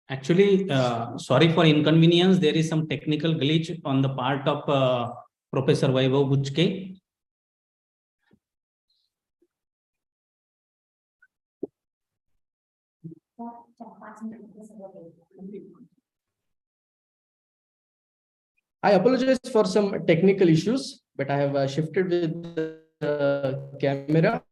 Actually, sorry for inconvenience. There is some technical glitch on the part of Professor Vaibhav Bujke. I apologize for some technical issues, but I have shifted with the camera.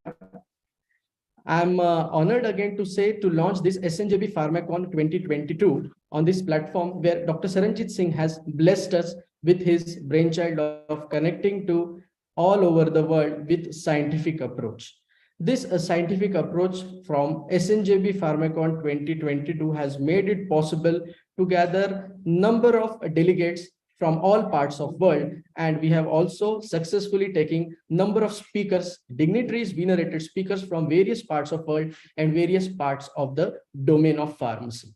I'm honored again to say to launch this SNJB PharmaCon 2022 on this platform where Dr. Saranjit Singh has blessed us with his brainchild of connecting to all over the world with scientific approach. This scientific approach from SNJB PharmaCon 2022 has made it possible to gather number of delegates from all parts of world, and we have also successfully taken number of speakers, dignitaries, venerated speakers from various parts of world and various parts of the domain of pharmacy.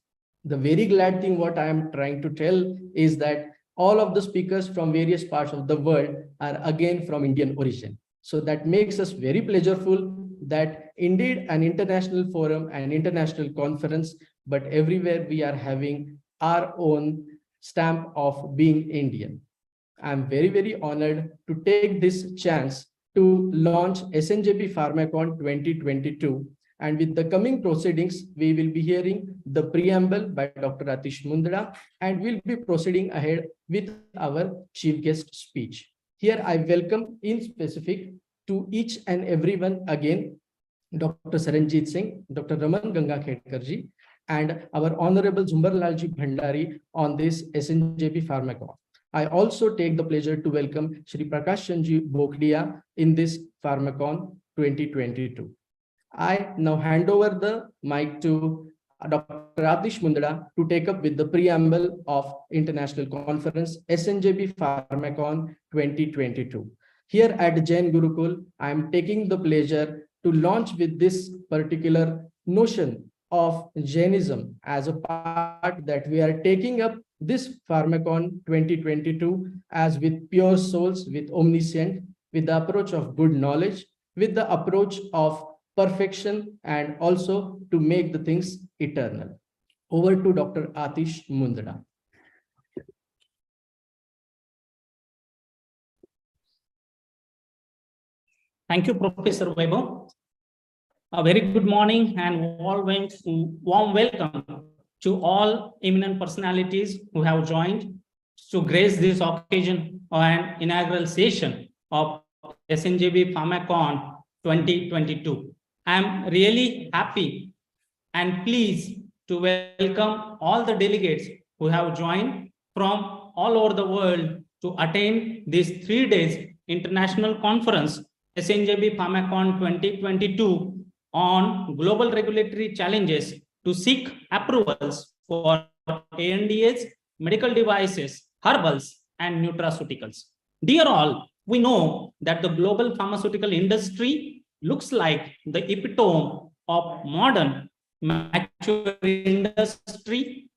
The very glad thing what I am trying to tell is that all of the speakers from various parts of the world are again from Indian origin. So that makes us very pleasureful that indeed an international forum, an international conference, but everywhere we are having our own stamp of being Indian. I'm very, very honored to take this chance to launch SNJB PharmaCon 2022. And with the coming proceedings, we will be hearing the preamble by Dr. Atish Mundra, and we'll be proceeding ahead with our chief guest speech. Here I welcome in specific to each and everyone again, Dr. Saranjit Singh, Dr. Raman Gangakhedkarji, and our Honorable Zumbarlalji Bhandari on this SNJB PharmaCon. I also take the pleasure to welcome Shri Prakash Chandji Bokdia in this PharmaCon 2022. I now hand over the mic to Dr. Atish Mundra to take up with the preamble of International Conference SNJB PharmaCon 2022. Here at Jain Gurukul, I am taking the pleasure to launch with this particular notion of Jainism as a part that we are taking up this PharmaCon 2022 as with pure souls, with omniscient, with the approach of good knowledge, with the approach of perfection, and also to make the things eternal. Over to Dr. Atish Mundra. Thank you, Professor Vaibhav. A very good morning and warm welcome to all eminent personalities who have joined to grace this occasion and inaugural session of SNJB PharmaCon 2022. I am really happy and pleased to welcome all the delegates who have joined from all over the world to attend this 3 days international conference SNJB PharmaCon 2022 on global regulatory challenges to seek approvals for ANDAs, medical devices, herbals, and nutraceuticals. Dear all, we know that the global pharmaceutical industry looks like the epitome of modern mature industry.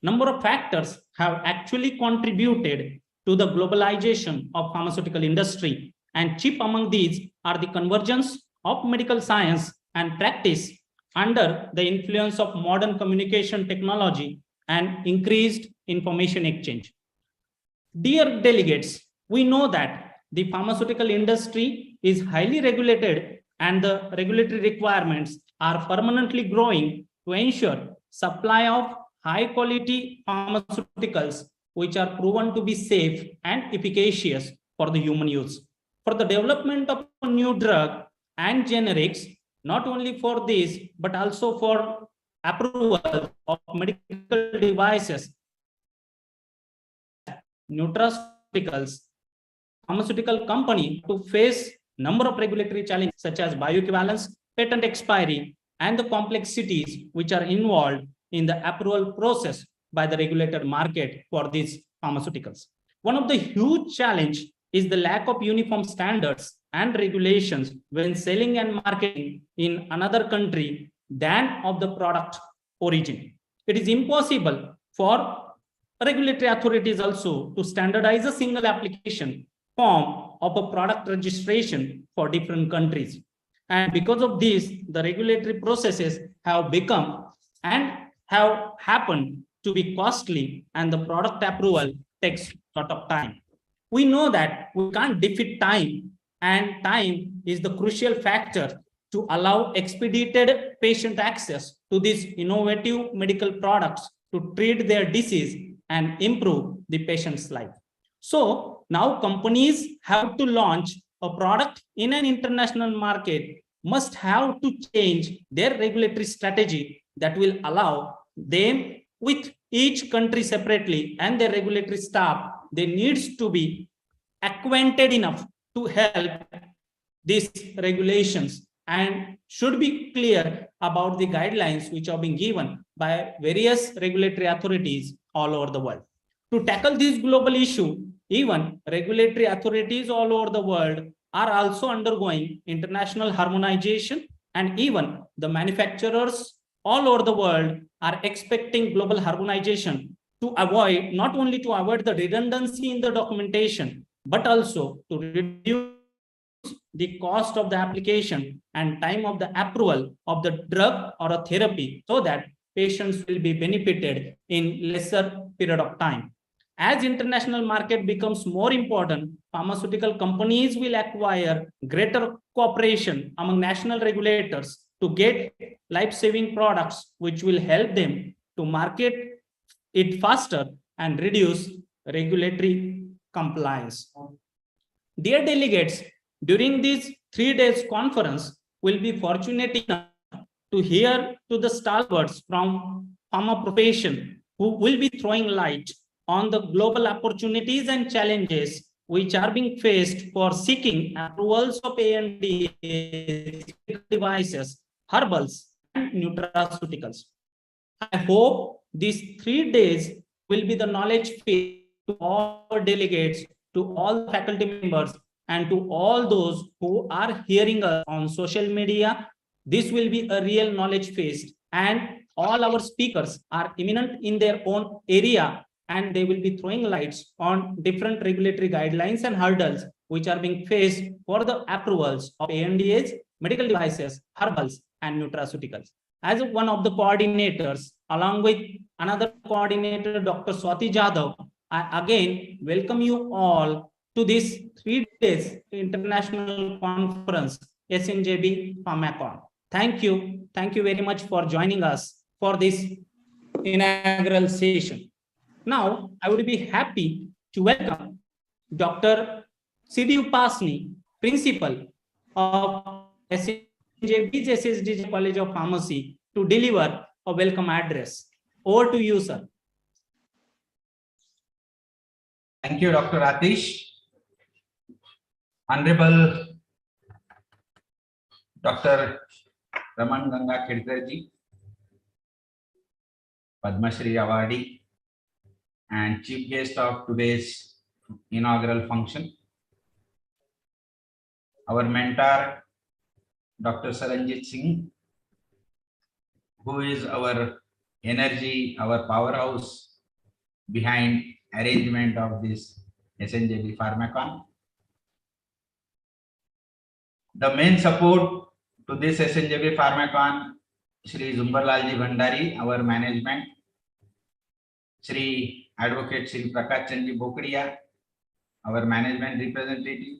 Number of factors have actually contributed to the globalization of pharmaceutical industry, and chief among these are the convergence of medical science and practice under the influence of modern communication technology and increased information exchange. Dear delegates, we know that the pharmaceutical industry is highly regulated and the regulatory requirements are permanently growing to ensure supply of high quality pharmaceuticals which are proven to be safe and efficacious for the human use. For the development of a new drug and generics, not only for this, but also for approval of medical devices, nutraceuticals, pharmaceutical company to face number of regulatory challenges such as bioequivalence, patent expiry, and the complexities which are involved in the approval process by the regulated market for these pharmaceuticals. One of the huge challenges is the lack of uniform standards and regulations when selling and marketing in another country than of the product origin. It is impossible for regulatory authorities also to standardize a single application form of a product registration for different countries. And because of this, the regulatory processes have become and have happened to be costly, and the product approval takes a lot of time. We know that we can't defeat time, and time is the crucial factor to allow expedited patient access to these innovative medical products to treat their disease and improve the patient's life. So now companies have to launch a product in an international market must have to change their regulatory strategy that will allow them with each country separately and their regulatory staff. They needs to be acquainted enough to help these regulations and should be clear about the guidelines which are being given by various regulatory authorities all over the world. To tackle this global issue, even regulatory authorities all over the world are also undergoing international harmonization, and even the manufacturers all over the world are expecting global harmonization to avoid, not only to avoid the redundancy in the documentation, but also to reduce the cost of the application and time of the approval of the drug or a therapy, so that patients will be benefited in lesser period of time. As international market becomes more important, pharmaceutical companies will acquire greater cooperation among national regulators to get life-saving products, which will help them to market it faster and reduce regulatory compliance. Dear delegates, during this 3 days conference, we'll be fortunate enough to hear to the stalwarts from pharma profession who will be throwing light on the global opportunities and challenges which are being faced for seeking approvals of ANDAs, devices, herbals, and nutraceuticals. I hope these 3 days will be the knowledge feed to all delegates, to all faculty members, and to all those who are hearing us on social media. This will be a real knowledge feast, and all our speakers are eminent in their own area, and they will be throwing lights on different regulatory guidelines and hurdles which are being faced for the approvals of ANDAs, medical devices, herbals, and nutraceuticals. As one of the coordinators, along with another coordinator, Dr. Swati Jadhav, I again welcome you all to this 3 days international conference, SNJB PharmaCon. Thank you. Thank you very much for joining us for this inaugural session. Now, I would be happy to welcome Dr. C.D. Upasni, Principal of SNJB's SSDJ College of Pharmacy, to deliver a welcome address. Over to you, sir. Thank you, Dr. Atish. Honorable Dr. Raman Ganga Khedkarji, Padma Shri Awardee, and chief guest of today's inaugural function, our mentor, Dr. Saranjit Singh, who is our energy, our powerhouse behind arrangement of this SNJB PharmaCon. The main support to this SNJB PharmaCon, Shri Zumbarlalji Bhandari, our management, Shri Advocate Shri Prakash Chandji Bokadiya, our management representative,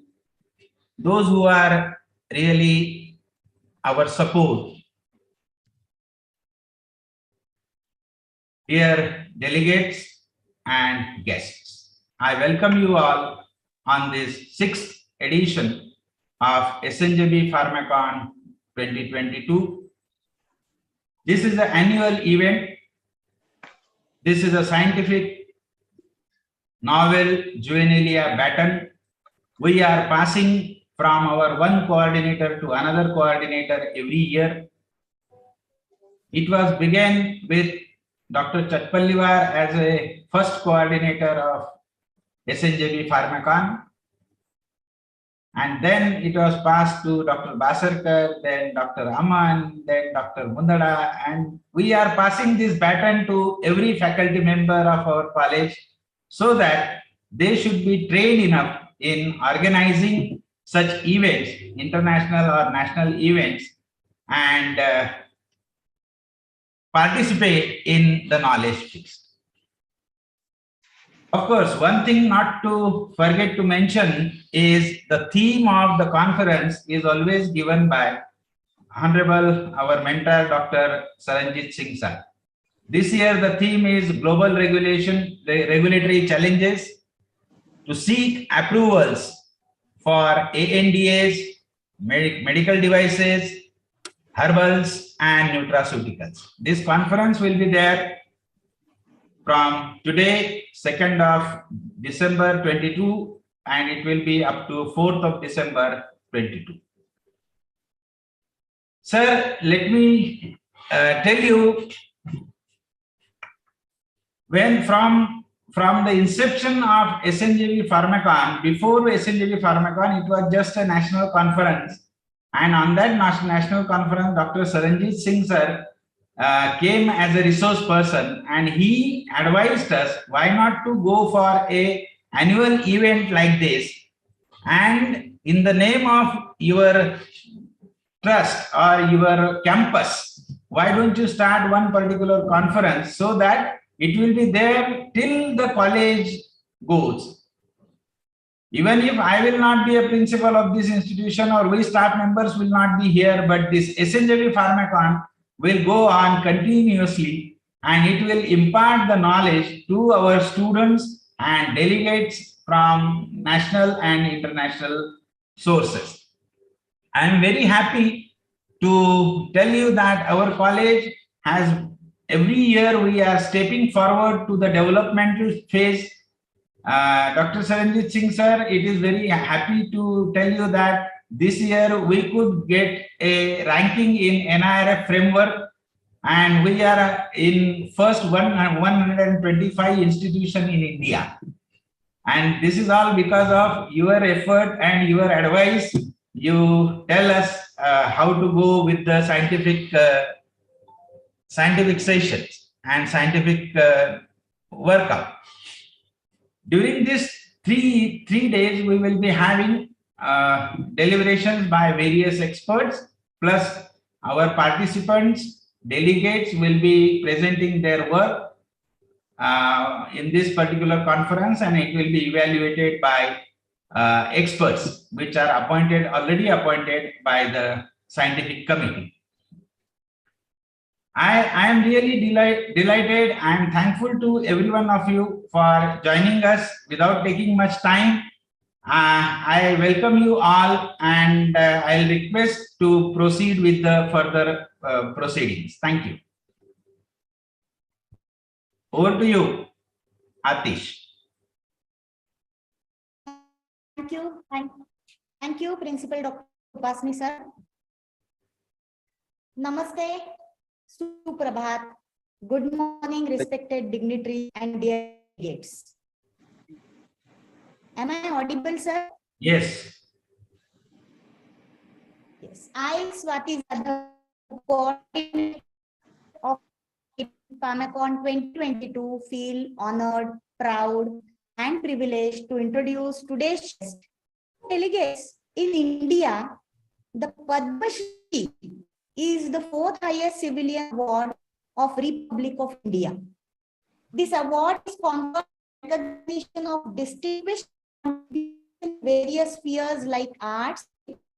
those who are really our support. Dear delegates and guests, I welcome you all on this 6th edition of SNJB PharmaCon 2022. This is an annual event. This is a scientific novel juvenilia baton. We are passing from our one coordinator to another coordinator every year. It was began with Dr. Chatpallivar as a first coordinator of SNJB PharmaCon, and then it was passed to Dr. Basarkar, then Dr. Aman, then Dr. Mundada, and we are passing this baton to every faculty member of our college so that they should be trained enough in organizing such events, international or national events, and participate in the knowledge feast. Of course, one thing not to forget to mention is the theme of the conference is always given by Honorable our mentor, Dr. Saranjit Singh sir. This year, the theme is Global Regulatory Challenges to seek approvals for ANDAs, medical devices, herbals, and nutraceuticals. This conference will be there from today, 2nd of December 22, and it will be up to 4th of December 22. Sir, let me tell you, when from the inception of SNJB PharmaCon, before SNJB PharmaCon, it was just a national conference. And on that national conference, Dr. Saranjit Singh sir came as a resource person, and he advised us why not to go for a annual event like this, and in the name of your trust or your campus, why don't you start one particular conference so that it will be there till the college goes. Even if I will not be a principal of this institution or we staff members will not be here, but this SNJB PharmaCon will go on continuously, and it will impart the knowledge to our students and delegates from national and international sources. I am very happy to tell you that our college has, every year we are stepping forward to the developmental phase. Dr. Saranjit Singh sir, it is very happy to tell you that this year we could get a ranking in NIRF framework, and we are in first 125 institution in India. And this is all because of your effort and your advice. You tell us how to go with the scientific sessions and scientific workup. During this three days, we will be having deliberations by various experts, plus our participants, delegates will be presenting their work in this particular conference, and it will be evaluated by experts which are already appointed by the scientific committee. I am really delighted and thankful to every one of you for joining us without taking much time. I welcome you all, and I'll request to proceed with the further proceedings. Thank you. Over to you, Atish. Thank you, Principal Dr. Upasni sir. Namaste, Suprabhat. Good morning, respected dignitaries and dear delegates. Am I audible, sir? Yes. Yes. I, Swati Zadhav, coordinator of PharmaCon 2022, feel honored, proud, and privileged to introduce today's guest. Delegates, in India, the Padma Shri is the 4th highest civilian award of Republic of India. This award is conferred in recognition of distinguished contributions in various spheres like arts,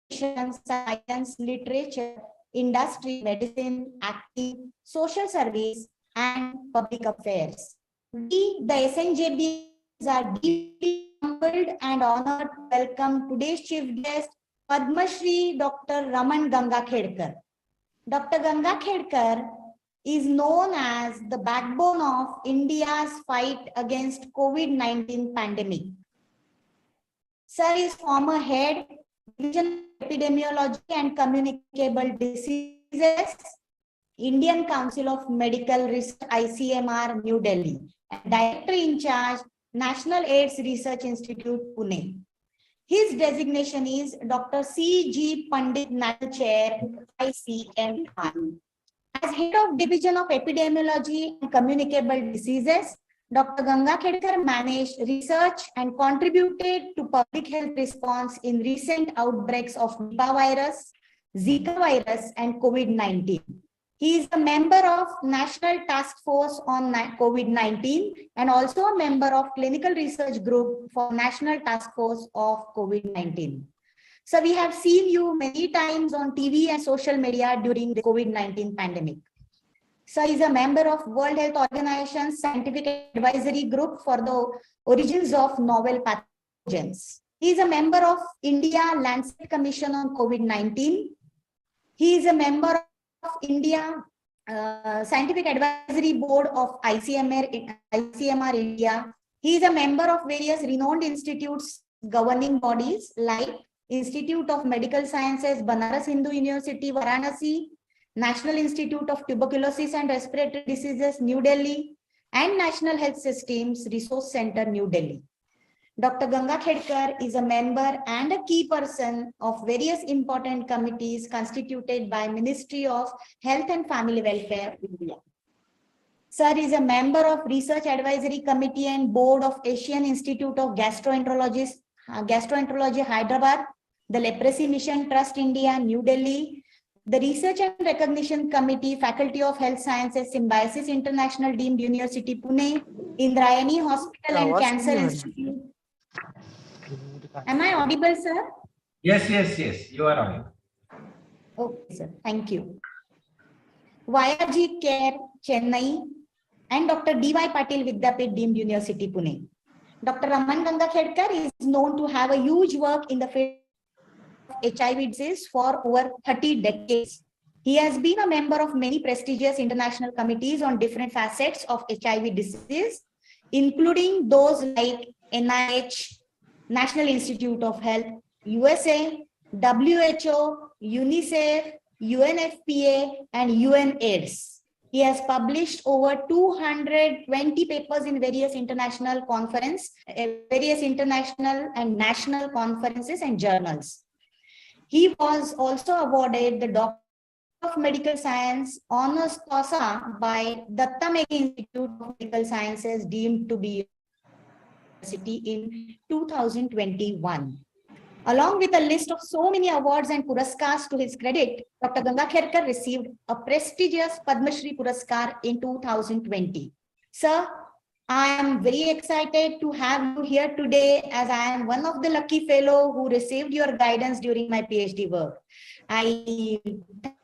science, literature, industry, medicine, acting, social service, and public affairs. We, the SNJB, are deeply humbled and honored to welcome today's chief guest, Padma Shri Dr. Raman Gangakhedkar. Dr. Gangakhedkar is known as the backbone of India's fight against COVID-19 pandemic. Sir is former head, Division of Epidemiology and Communicable Diseases, Indian Council of Medical Research, ICMR, New Delhi, and Director in charge, National AIDS Research Institute, Pune. His designation is Dr. C.G. Pandit National Chair, ICMR. As Head of Division of Epidemiology and Communicable Diseases, Dr. Ganga Khedkar managed research and contributed to public health response in recent outbreaks of Nipah virus, Zika virus, and COVID-19. He is a member of National Task Force on COVID-19 and also a member of Clinical Research Group for National Task Force of COVID-19. So we have seen you many times on TV and social media during the COVID-19 pandemic. So he is a member of World Health Organization's Scientific Advisory Group for the Origins of Novel Pathogens. He is a member of India Lancet Commission on COVID-19. He is a member of India Scientific Advisory Board of ICMR India. He is a member of various renowned institutes governing bodies like Institute of Medical Sciences, Banaras Hindu University, Varanasi, National Institute of Tuberculosis and Respiratory Diseases, New Delhi, and National Health Systems Resource Center, New Delhi. Dr. Ganga Khedkar is a member and a key person of various important committees constituted by Ministry of Health and Family Welfare, India. Sir is a member of Research Advisory Committee and Board of Asian Institute of Gastroenterology, Hyderabad, the Leprosy Mission Trust, India, New Delhi, the Research and Recognition Committee, Faculty of Health Sciences, Symbiosis International Deemed University, Pune, Indrayani Hospital and Cancer Institute. Am I audible, sir? Yes, you are audible. Okay, sir. Thank you. YRG Care, Chennai, and Dr. D.Y. Patil Vidyapith Deemed University, Pune. Dr. Raman Ganga Khedkar is known to have a huge work in the field of HIV disease for over 30 decades. He has been a member of many prestigious international committees on different facets of HIV disease, including those like NIH, National Institute of Health, USA, WHO, UNICEF, UNFPA, and UNAIDS. He has published over 220 papers in various international and national conferences and journals. He was also awarded the Doctor of Medical Science Honours Causa by Datta Meghe Institute of Medical Sciences, deemed to be University in 2021. Along with a list of so many awards and puraskars to his credit, Dr. Ganga Khedkar received a prestigious Padma Shri Puraskar in 2020. Sir, I am very excited to have you here today, as I am one of the lucky fellow who received your guidance during my PhD work. I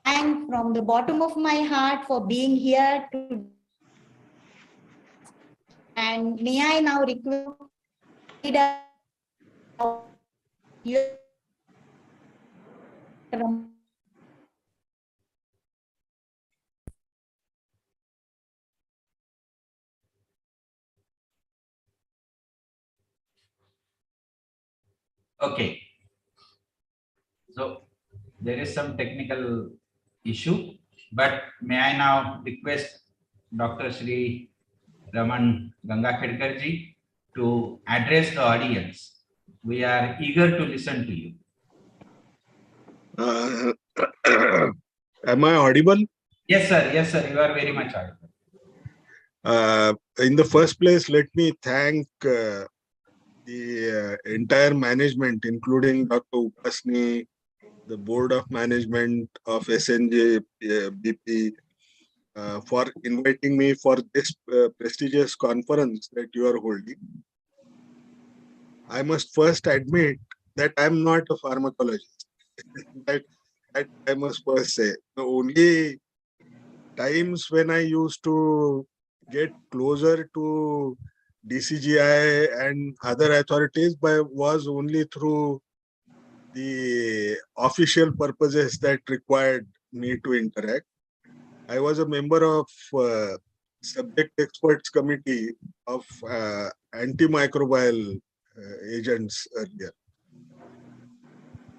thank from the bottom of my heart for being here today. And may I now request Okay. So there is some technical issue, but may I now request Dr. Shri Raman Ganga Khedkar ji to address the audience. We are eager to listen to you. Am I audible? Yes, sir. Yes, sir. You are very much audible. In the first place, let me thank the entire management, including Dr. Upasni, the Board of Management of SNJB for inviting me for this prestigious conference that you are holding. I must first admit that I'm not a pharmacologist. that I must first say. The only times when I used to get closer to DCGI and other authorities was only through the official purposes that required me to interact. I was a member of Subject Experts Committee of antimicrobial agents earlier.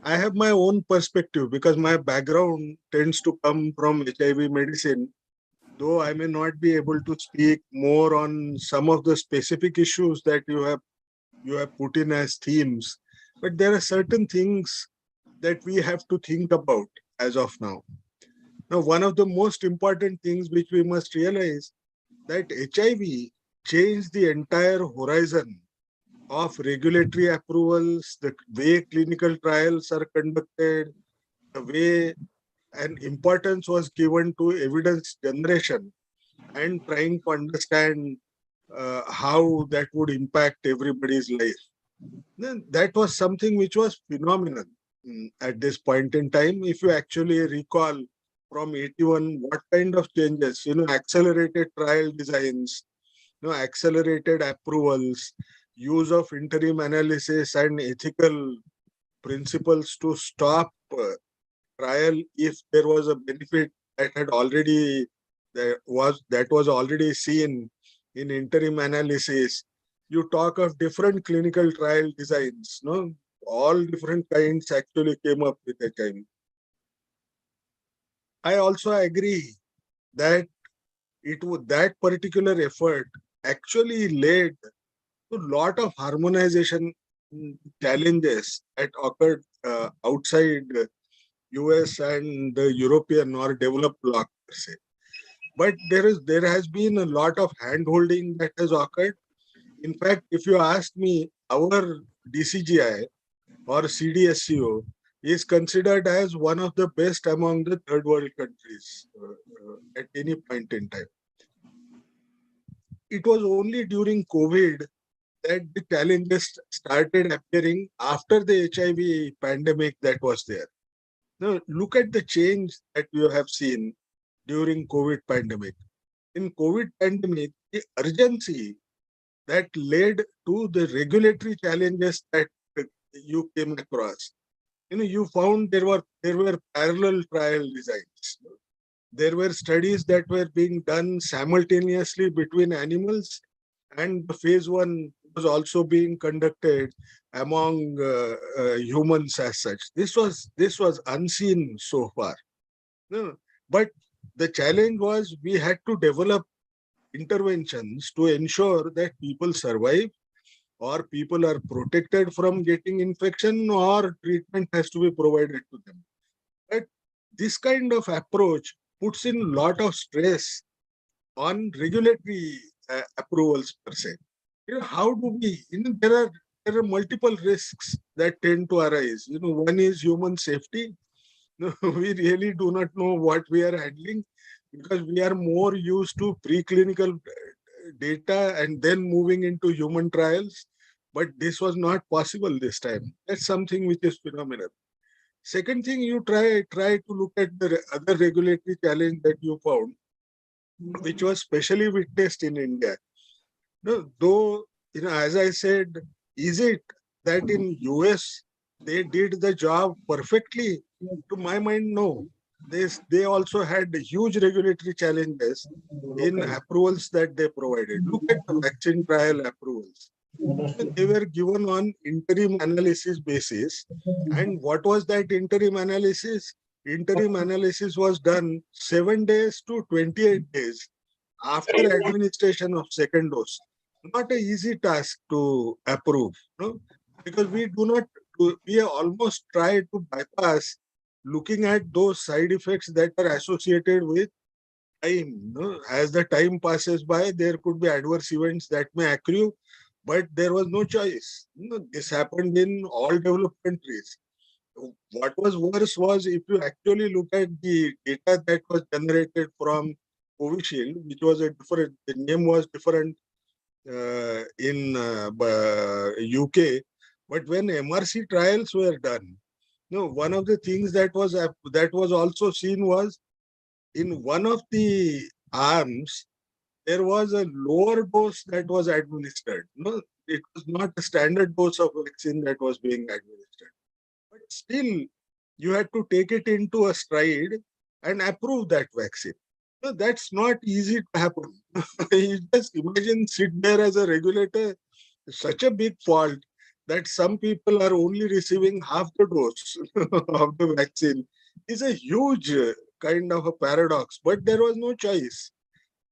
I have my own perspective because my background tends to come from HIV medicine, though I may not be able to speak more on some of the specific issues that you have put in as themes. But there are certain things that we have to think about as of now. Now, one of the most important things which we must realize that HIV changed the entire horizon of regulatory approvals, the way clinical trials are conducted, the way an importance was given to evidence generation and trying to understand how that would impact everybody's life. Then that was something which was phenomenal at this point in time. If you actually recall from 81, what kind of changes, accelerated trial designs, accelerated approvals, use of interim analysis and ethical principles to stop trial if there was a benefit that was already seen in interim analysis. You talk of different clinical trial designs, no? All different kinds actually came up with a time. I also agree that that particular effort actually led to a lot of harmonization challenges that occurred outside US and the European or developed bloc per se. But there has been a lot of hand-holding that has occurred. In fact, if you ask me, our DCGI or CDSCO is considered as one of the best among the third world countries at any point in time. It was only during COVID that the challenges started appearing after the HIV pandemic that was there. Now, look at the change that you have seen during COVID pandemic. In COVID pandemic, the urgency that led to the regulatory challenges that you came across. You found there were parallel trial designs. There were studies that were being done simultaneously between animals, and the phase 1 was also being conducted among humans as such. This was unseen so far. No, but the challenge was we had to develop interventions to ensure that people survive or people are protected from getting infection or treatment has to be provided to them. But this kind of approach puts in a lot of stress on regulatory approvals per se. How do we, there are multiple risks that tend to arise. One is human safety. We really do not know what we are handling because we are more used to preclinical data and then moving into human trials. But this was not possible this time. That's something which is phenomenal. Second thing, you try to look at the other regulatory challenge that you found, which was specially witnessed in India. Though, as I said, is it that in US they did the job perfectly? To my mind, no. They also had huge regulatory challenges in approvals that they provided. Look at the vaccine trial approvals. They were given on interim analysis basis. And what was that interim analysis? Interim analysis was done 7 days to 28 days after administration of second dose. Not an easy task to approve, because we almost try to bypass looking at those side effects that are associated with time. As the time passes by, there could be adverse events that may accrue, but there was no choice. This happened in all developed countries. What was worse was if you actually look at the data that was generated from Covishield, which was the name was different in UK, but when MRC trials were done, one of the things that was also seen was in one of the arms there was a lower dose that was administered. It was not a standard dose of vaccine that was being administered, but still you had to take it into a stride and approve that vaccine. That's not easy to happen. You just imagine sit there as a regulator, such a big fault that some people are only receiving half the dose of the vaccine is a huge kind of a paradox, but there was no choice.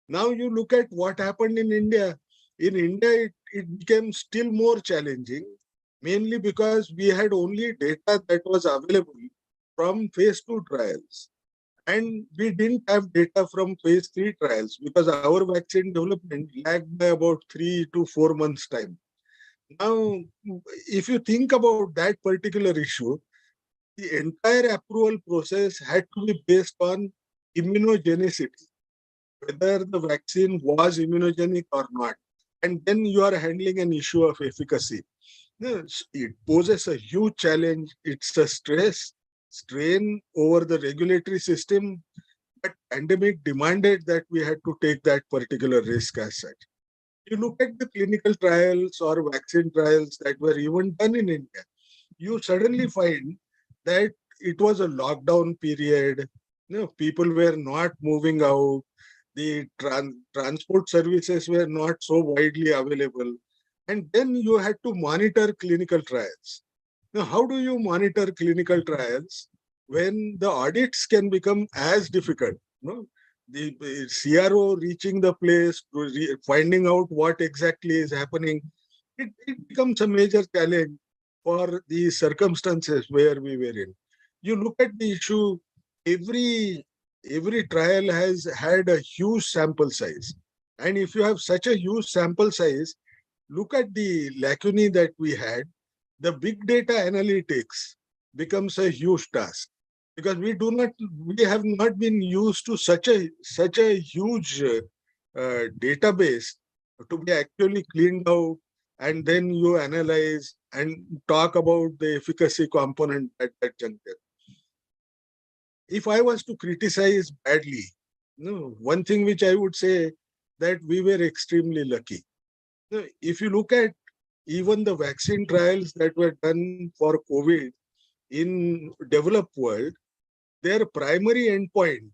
Now you look at what happened in India. In India, it became still more challenging, mainly because we had only data that was available from phase 2 trials. And we didn't have data from phase 3 trials because our vaccine development lagged by about 3 to 4 months time. Now, if you think about that particular issue, the entire approval process had to be based on immunogenicity, whether the vaccine was immunogenic or not. And then you are handling an issue of efficacy. Yes, it poses a huge challenge. It's a strain over the regulatory system, but pandemic demanded that we had to take that particular risk as such. You look at the clinical trials or vaccine trials that were even done in India, you suddenly find that it was a lockdown period. People were not moving out. The transport services were not so widely available. And then you had to monitor clinical trials. Now, how do you monitor clinical trials when the audits can become as difficult? The CRO reaching the place, finding out what exactly is happening, it becomes a major challenge for the circumstances where we were in. You look at the issue, every trial has had a huge sample size. And if you have such a huge sample size, look at the lacunae that we had. The big data analytics becomes a huge task because we have not been used to such a huge database to be actually cleaned out, and then you analyze and talk about the efficacy component at that juncture. If I was to criticize badly, one thing which I would say that we were extremely lucky. If you look at even the vaccine trials that were done for COVID in developed world, their primary endpoint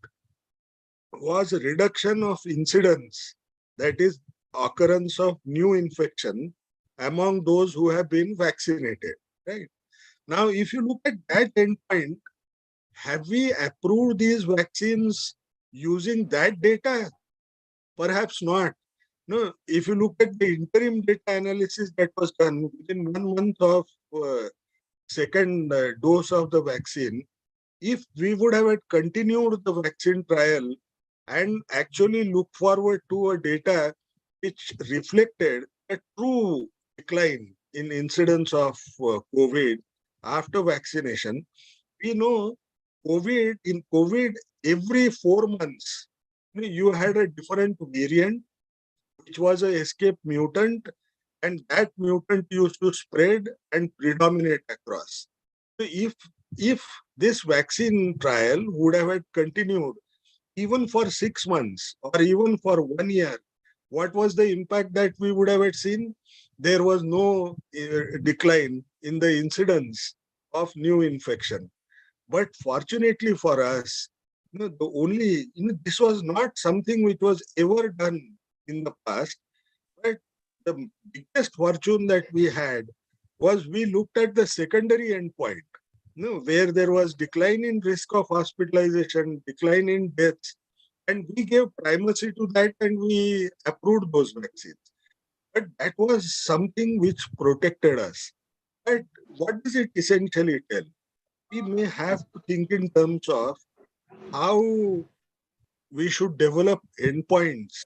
was reduction of incidence, that is occurrence of new infection among those who have been vaccinated. Right now, if you look at that endpoint, have we approved these vaccines using that data? Perhaps not. No, if you look at the interim data analysis that was done within 1 month of second dose of the vaccine, if we would have continued the vaccine trial and actually look forward to a data which reflected a true decline in incidence of COVID after vaccination, we know in COVID, every 4 months, you had a different variant, which was an escape mutant, and that mutant used to spread and predominate across. So if this vaccine trial would have had continued even for 6 months or even for 1 year, what was the impact that we would have seen? There was no decline in the incidence of new infection. But fortunately for us, this was not something which was ever done in the past. But the biggest fortune that we had was we looked at the secondary endpoint, where there was decline in risk of hospitalization, decline in deaths, and we gave primacy to that and we approved those vaccines. But that was something which protected us. But what does it essentially tell? We may have to think in terms of how we should develop endpoints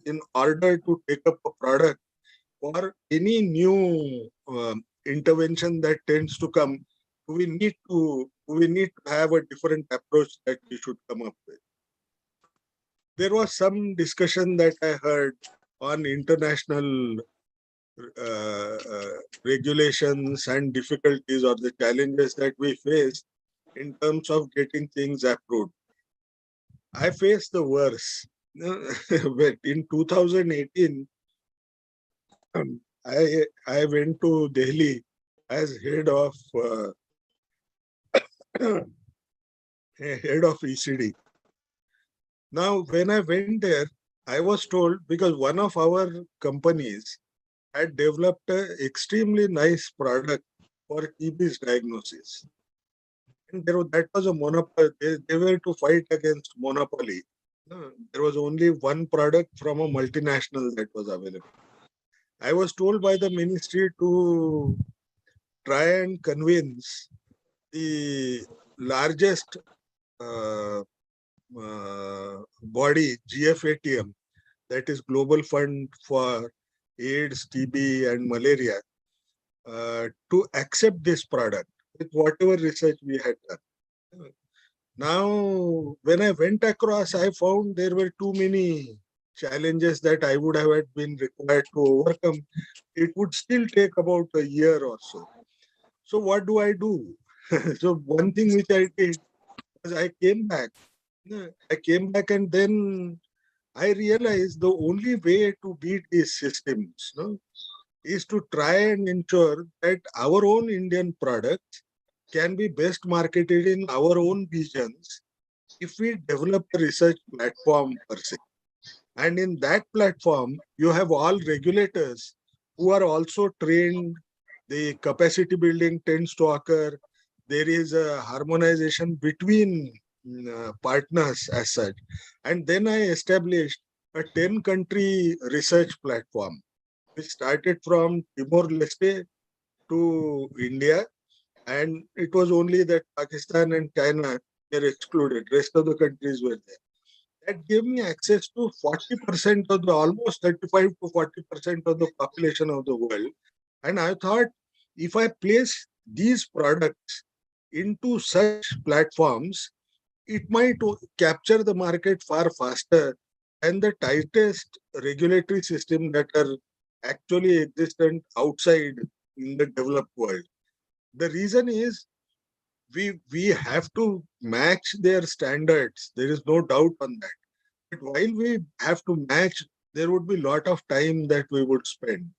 in order to take up a product for any new intervention that tends to come. We need to have a different approach that we should come up with. There was some discussion that I heard on international regulations and difficulties or the challenges that we face in terms of getting things approved. I faced the worst. But in 2018, I went to Delhi as head of ECD. Now, when I went there, I was told, because one of our companies had developed an extremely nice product for TB's diagnosis. And that was a monopoly. They were to fight against monopoly. There was only one product from a multinational that was available. I was told by the ministry to try and convince the largest body, GFATM, that is Global Fund for AIDS, TB, and Malaria, to accept this product with whatever research we had done. Now, when I went across, I found there were too many challenges that I would have been required to overcome. It would still take about a year or so. So what do I do? So one thing which I did was I came back. I came back and then I realized the only way to beat these systems, is to try and ensure that our own Indian products can be best marketed in our own regions if we develop a research platform per se. And in that platform, you have all regulators who are also trained. The capacity building tends to occur. There is a harmonization between partners as such. And then I established a 10-country research platform, which started from Timor-Leste to India. And it was only that Pakistan and China were excluded. Rest of the countries were there. That gave me access to 40% of the, almost 35 to 40% of the population of the world. And I thought, if I place these products into such platforms, it might capture the market far faster than the tightest regulatory system that are actually existent outside in the developed world. The reason is we have to match their standards. There is no doubt on that. But while we have to match, there would be a lot of time that we would spend.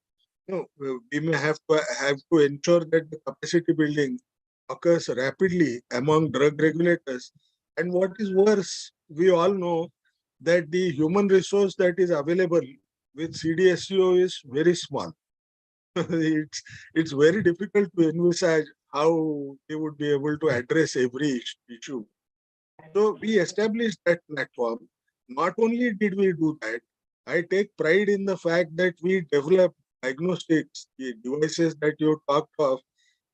We may have to ensure that the capacity building occurs rapidly among drug regulators. And what is worse, we all know that the human resource that is available with CDSCO is very small. it's very difficult to envisage how they would be able to address every issue. So we established that platform. Not only did we do that, I take pride in the fact that we developed diagnostics, the devices that you talked of,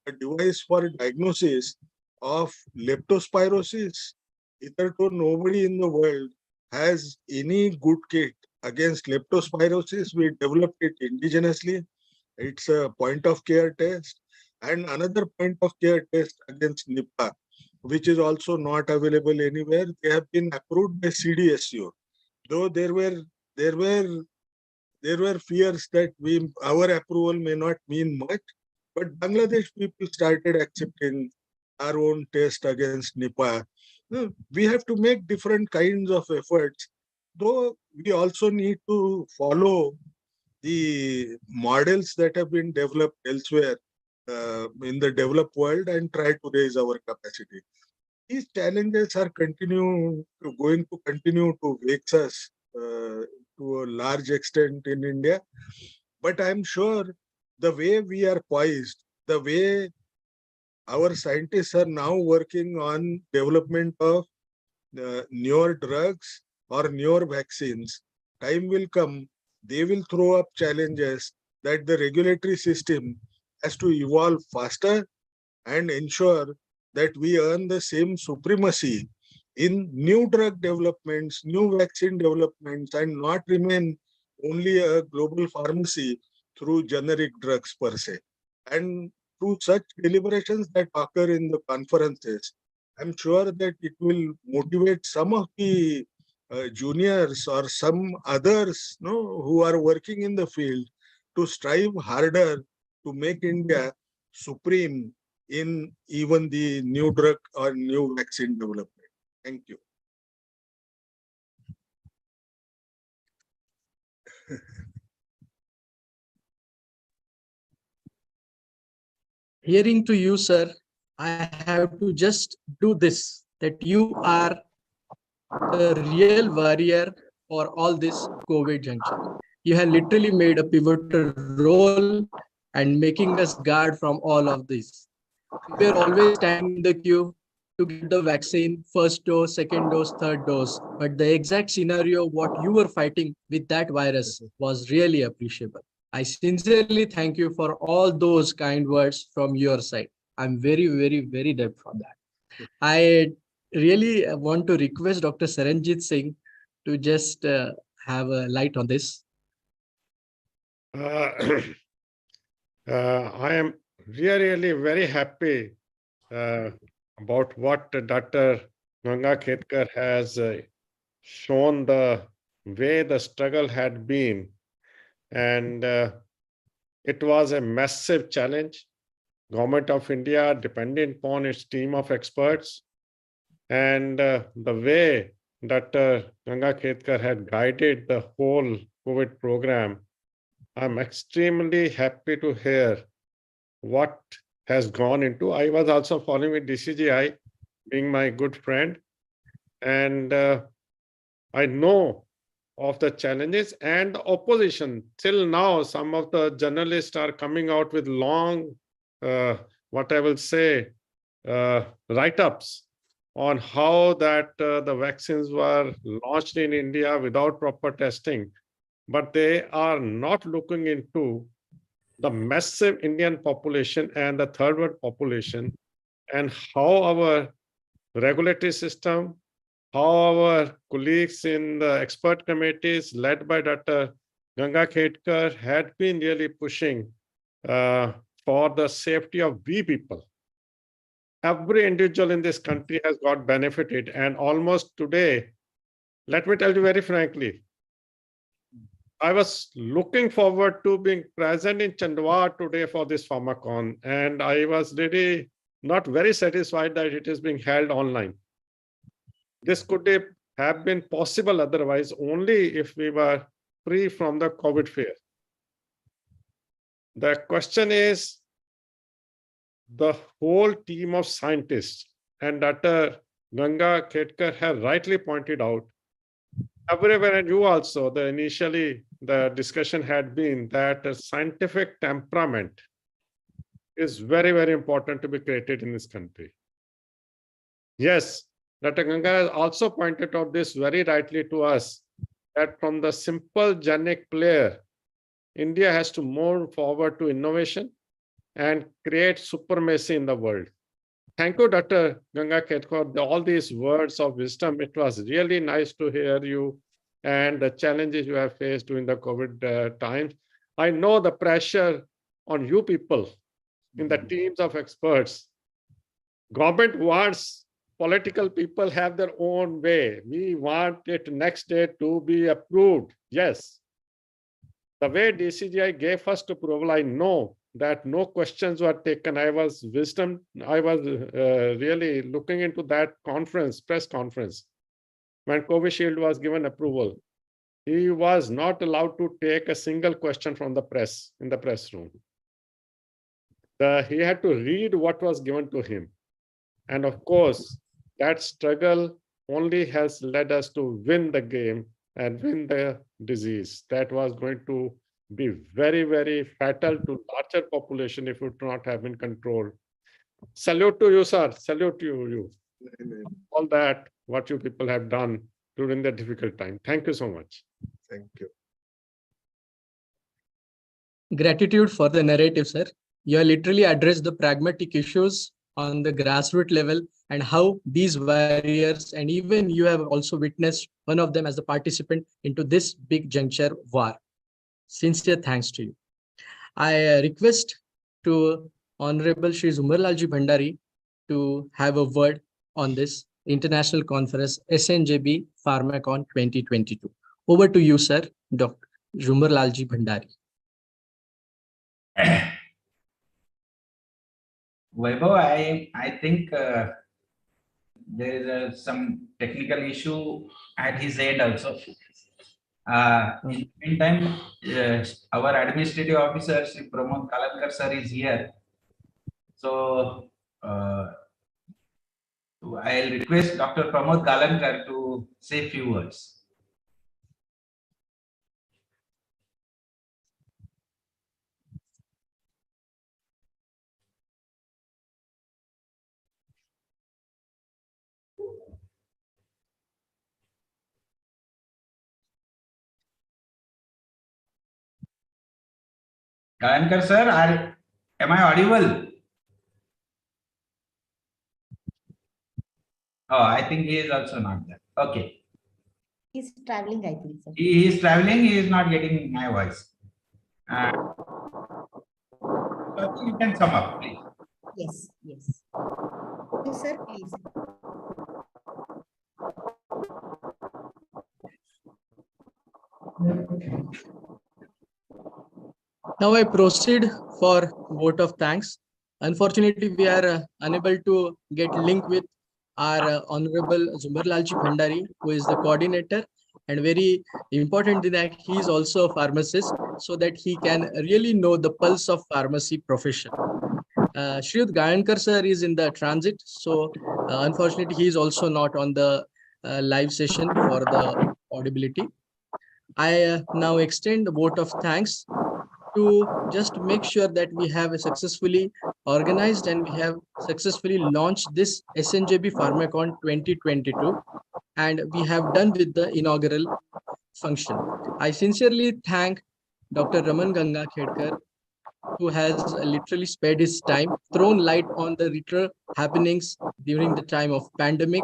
a device for diagnosis of leptospirosis. Hitherto, nobody in the world has any good kit against leptospirosis. We developed it indigenously. It's a point of care test, and another point of care test against Nipah, which is also not available anywhere. They have been approved by CDSCO. Though there were fears that our approval may not mean much, but Bangladesh people started accepting our own test against Nipah. We have to make different kinds of efforts, though we also need to follow the models that have been developed elsewhere in the developed world and try to raise our capacity. These challenges are going to continue to vex us to a large extent in India. But I'm sure the way we are poised, the way our scientists are now working on development of newer drugs or newer vaccines, time will come, they will throw up challenges that the regulatory system has to evolve faster and ensure that we earn the same supremacy in new drug developments, new vaccine developments, and not remain only a global pharmacy through generic drugs per se. And through such deliberations that occur in the conferences, I'm sure that it will motivate some of the juniors or some others who are working in the field to strive harder to make India supreme in even the new drug or new vaccine development. Thank you. Hearing to you, sir, I have to just do this, that you are the real warrior for all this COVID junction. You have literally made a pivotal role and making us guard from all of this. We were always standing in the queue to get the vaccine, first dose, second dose, third dose. But the exact scenario, what you were fighting with that virus was really appreciable. I sincerely thank you for all those kind words from your side. I'm very, very, very deep for that. I really want to request Dr. Saranjit Singh to just have a light on this. I am really very happy about what Dr. Ganga Khetkar has shown the way the struggle had been. And it was a massive challenge. Government of India dependent upon its team of experts. And the way Dr. Ganga Khetkar had guided the whole COVID program, I'm extremely happy to hear what has gone into. I was also following with DCGI, being my good friend, and I know of the challenges and the opposition. Till now, some of the journalists are coming out with long, what I will say, write-ups on how that the vaccines were launched in India without proper testing, but they are not looking into the massive Indian population and the third world population, and how our regulatory system, how our colleagues in the expert committees led by Dr. Ganga Khetkar had been really pushing for the safety of we people. Every individual in this country has got benefited, and almost today, let me tell you very frankly, I was looking forward to being present in Chandwa today for this PharmaCon, and I was really not very satisfied that it is being held online. This could have been possible otherwise, only if we were free from the COVID fear. The question is, the whole team of scientists, and Dr. Ganga Khetkar has rightly pointed out, everywhere, and you also, initially the discussion had been that a scientific temperament is very, very important to be created in this country. Yes, Dr. Ganga has also pointed out this very rightly to us, that from the simple genic player, India has to move forward to innovation and create supremacy in the world. Thank you, Dr. Ganga Khetkar, for all these words of wisdom. It was really nice to hear you and the challenges you have faced during the COVID times. I know the pressure on you people in the teams of experts. Government wants political people have their own way. We want it next day to be approved. Yes. The way DCGI gave first approval, I know that no questions were taken. I was really looking into that press conference, when Covishield was given approval. He was not allowed to take a single question from the press in the press room. He had to read what was given to him. And of course, that struggle only has led us to win the game and win the disease. That was going to be very, very fatal to larger population if it would not have been controlled. Salute to you, sir. Salute to you. All that, what you people have done during the difficult time. Thank you so much. Thank you. Gratitude for the narrative, sir. You have literally addressed the pragmatic issues on the grassroots level and how these warriors, and even you have also witnessed one of them as the participant into this big juncture war. Sincere thanks to you. I request to Honorable Shri Zhumarlalji Bhandari to have a word on this international conference SNJB PharmaCon 2022. Over to you, sir, Dr. Zhumarlalji Bhandari. Vaibhav, I think there is some technical issue at his end also. In the meantime, our administrative officer, Sri Pramod Kalankar sir, is here. So I'll request Dr. Pramod Kalankar to say a few words. Kalankar sir, am I audible? Oh, I think he is also not there. Okay. He's traveling, I think, sir. He is traveling. He is not getting my voice. You can sum up, please. Yes, yes. Yes, sir, please. Now I proceed for vote of thanks. Unfortunately, we are unable to get link with our Honorable Zumbarlalji Bhandari, who is the coordinator, and very important that he is also a pharmacist, so that he can really know the pulse of pharmacy profession. Shriyut Gayankar sir is in the transit, so unfortunately he is also not on the live session for the audibility. I now extend the vote of thanks to just make sure that we have successfully organized and we have successfully launched this SNJB PharmaCon 2022, and we have done with the inaugural function. I sincerely thank Dr. Raman Ganga Khedkar, who has literally spared his time, thrown light on the literal happenings during the time of pandemic,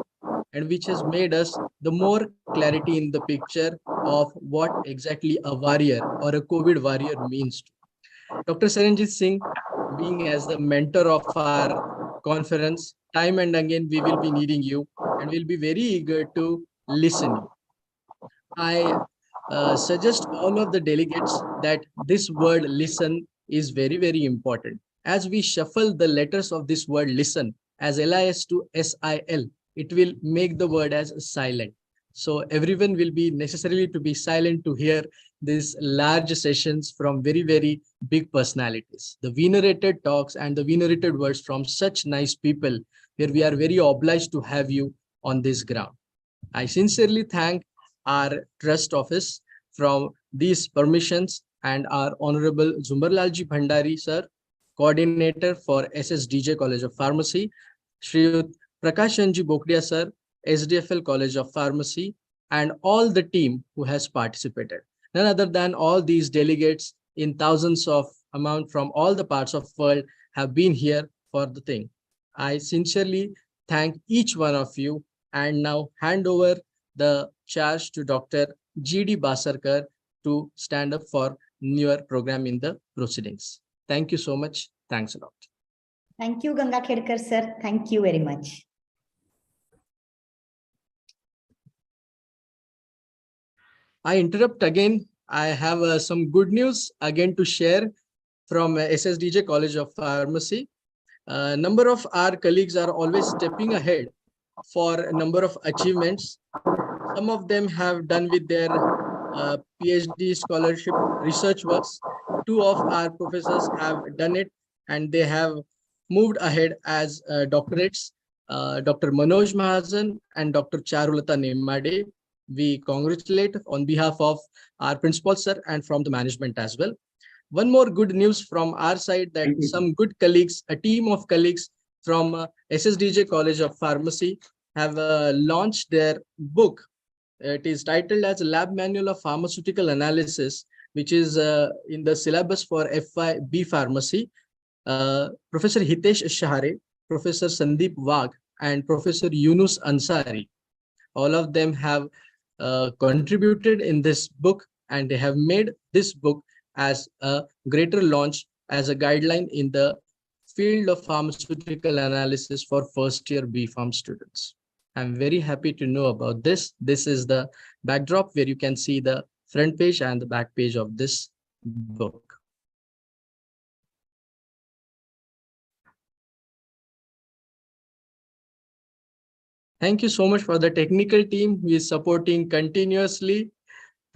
and which has made us the more clarity in the picture of what exactly a warrior or a COVID warrior means. Dr. Saranjit Singh, being as the mentor of our conference, time and again we will be needing you and we'll be very eager to listen you. I suggest all of the delegates that this word listen is very, very important. As we shuffle the letters of this word listen as LIS to SIL, it will make the word as silent. So everyone will be necessarily to be silent to hear these large sessions from very, very big personalities. The venerated talks and the venerated words from such nice people, where we are very obliged to have you on this ground. I sincerely thank our trust office from these permissions and our Honorable Zumbarlalji Bhandari sir, coordinator for SSDJ College of Pharmacy, Shriyut Prakashanji Bokdia sir, SDFL College of Pharmacy, and all the team who has participated. None other than all these delegates in thousands of amount from all the parts of the world have been here for the thing. I sincerely thank each one of you and now hand over the charge to Dr. G.D. Basarkar to stand up for newer program in the proceedings. Thank you so much. Thanks a lot. Thank you, Ganga Khedkar, sir. Thank you very much. I interrupt again. I have some good news again to share from SSDJ College of Pharmacy. A number of our colleagues are always stepping ahead for a number of achievements. Some of them have done with their PhD scholarship research works. Two of our professors have done it and they have moved ahead as doctorates. Dr. Manoj Mahajan and Dr. Charulata Nemade. We congratulate on behalf of our principal sir and from the management as well. One more good news from our side that some good colleagues, a team of colleagues from SSDJ College of Pharmacy have launched their book. It is titled as Lab Manual of Pharmaceutical Analysis, which is in the syllabus for FY Pharmacy. Professor Hitesh Shahare, Professor Sandeep Wagh, and Professor Yunus Ansari. All of them have contributed in this book, and they have made this book as a greater launch as a guideline in the field of pharmaceutical analysis for first-year B.Pharm students. I'm very happy to know about this. This is the backdrop where you can see the front page and the back page of this book. Thank you so much for the technical team who is supporting continuously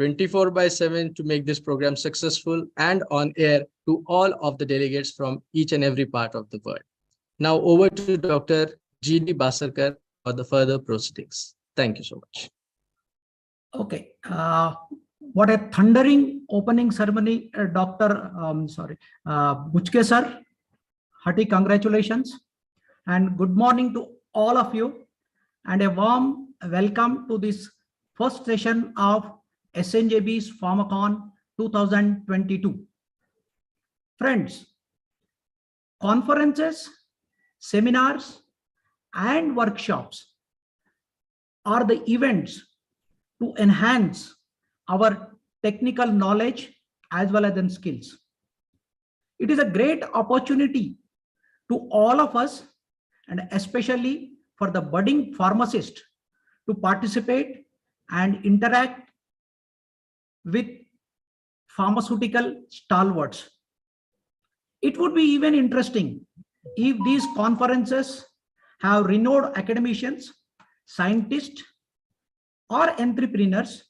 24/7 to make this program successful and on air to all of the delegates from each and every part of the world. Now over to Dr. G.D. Basarkar for the further proceedings. Thank you so much. Okay. What a thundering opening ceremony, Dr. Buchke sir. Hearty congratulations and good morning to all of you and a warm welcome to this first session of SNJB's PharmaCon 2022. Friends, conferences, seminars, and workshops or the events to enhance our technical knowledge as well as in skills. It is a great opportunity to all of us, and especially for the budding pharmacist, to participate and interact with pharmaceutical stalwarts. It would be even interesting if these conferences have renowned academicians, scientists, or entrepreneurs,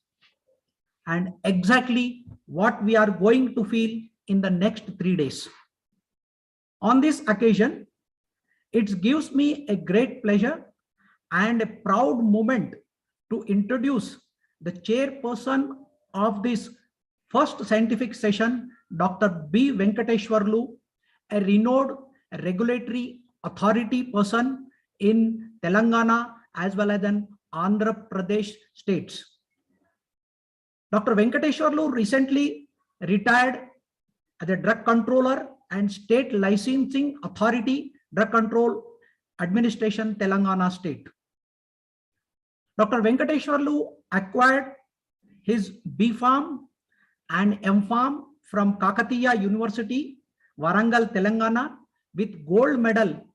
and exactly what we are going to feel in the next 3 days. On this occasion, it gives me a great pleasure and a proud moment to introduce the chairperson of this first scientific session, Dr. B. Venkateshwarlu, a renowned regulatory authority person in Telangana as well as in Andhra Pradesh states. Dr. Venkateshwarlu recently retired as a drug controller and state licensing authority, drug control administration, Telangana state. Dr. Venkateshwarlu acquired his B.Pharm and M.Pharm from Kakatiya University, Warangal, Telangana, with gold medal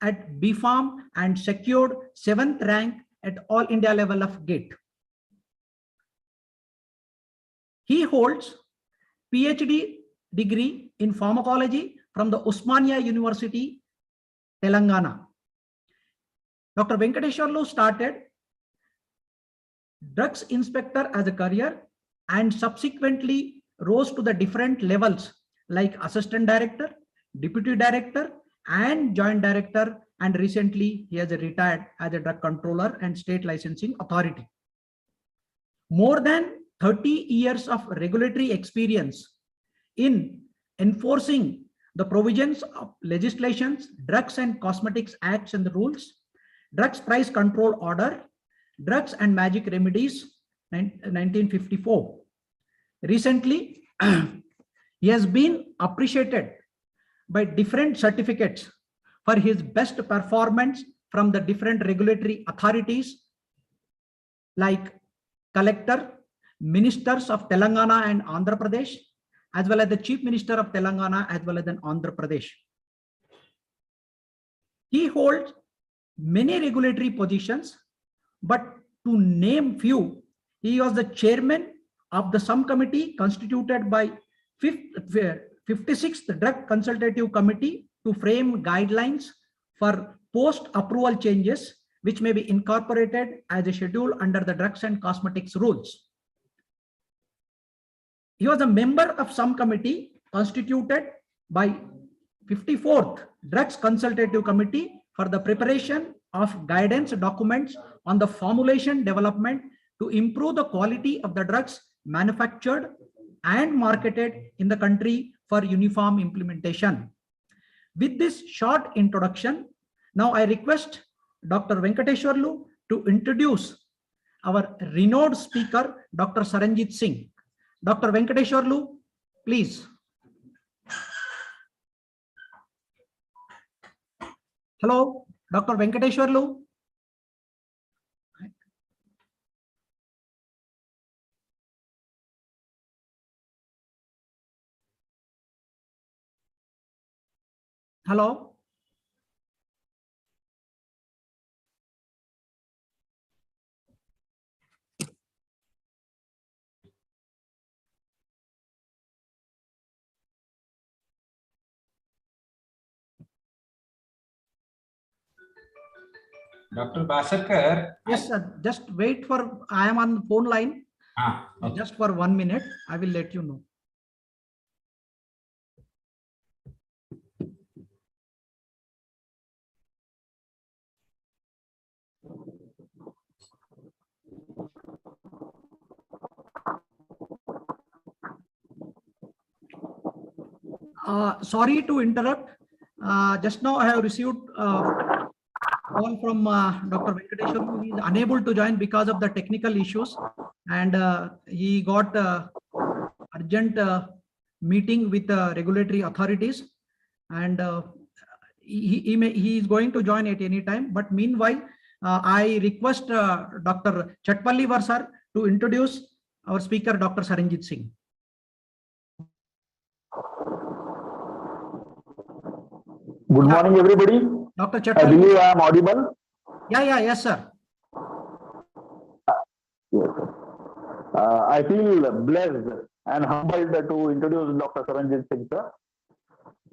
at B.Pharm and secured 7th rank at All India level of GATE. He holds PhD degree in pharmacology from the Osmania University, Telangana. Dr. Venkateshwarlu started drugs inspector as a career and subsequently rose to the different levels like assistant director, deputy director, and joint director, and recently he has retired as a drug controller and state licensing authority. More than 30 years of regulatory experience in enforcing the provisions of legislations, Drugs and Cosmetics Acts and the rules, Drugs Price Control Order, Drugs and Magic Remedies, 1954. Recently, he has been appreciated by different certificates for his best performance from the different regulatory authorities like collector, ministers of Telangana and Andhra Pradesh, as well as the Chief Minister of Telangana as well as in Andhra Pradesh. He holds many regulatory positions, but to name few, he was the chairman of the subcommittee constituted by 56th Drug Consultative Committee to frame guidelines for post-approval changes which may be incorporated as a schedule under the Drugs and Cosmetics rules. He was a member of some committee constituted by 54th Drugs Consultative Committee for the preparation of guidance documents on the formulation development to improve the quality of the drugs manufactured and marketed in the country for uniform implementation. With this short introduction, now I request Dr. Venkateshwarlu to introduce our renowned speaker, Dr. Saranjit Singh. Dr. Venkateshwarlu, please. Hello, Dr. Venkateshwarlu. Hello. Dr. Basarkar. Yes, sir. Just wait for, I am on the phone line. Okay. Just for 1 minute, I will let you know. Sorry to interrupt. Just now I have received call from Dr. Venkateshwarlu. He is unable to join because of the technical issues, and he got urgent meeting with the regulatory authorities, and he is going to join at any time. But meanwhile, I request Dr. Chatpalli sir to introduce our speaker, Dr. Saranjit Singh. Good morning, everybody. Dr. I Chatpalli. believe I am audible. Yes, sir. Yes, sir. I feel blessed and humbled to introduce Dr. Saranjit Singh, sir.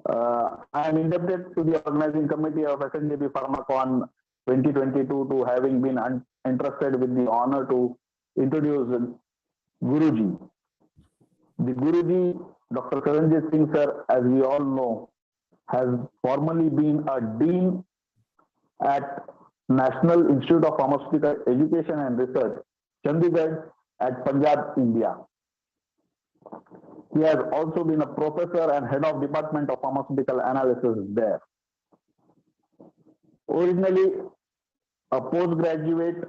I am indebted to the organizing committee of SNJB PharmaCon 2022 to having been entrusted with the honor to introduce Guruji. The Guruji, Dr. Saranjit Singh, sir, as we all know, has formerly been a dean at National Institute of Pharmaceutical Education and Research, Chandigarh at Punjab, India. He has also been a professor and head of Department of Pharmaceutical Analysis there. Originally a postgraduate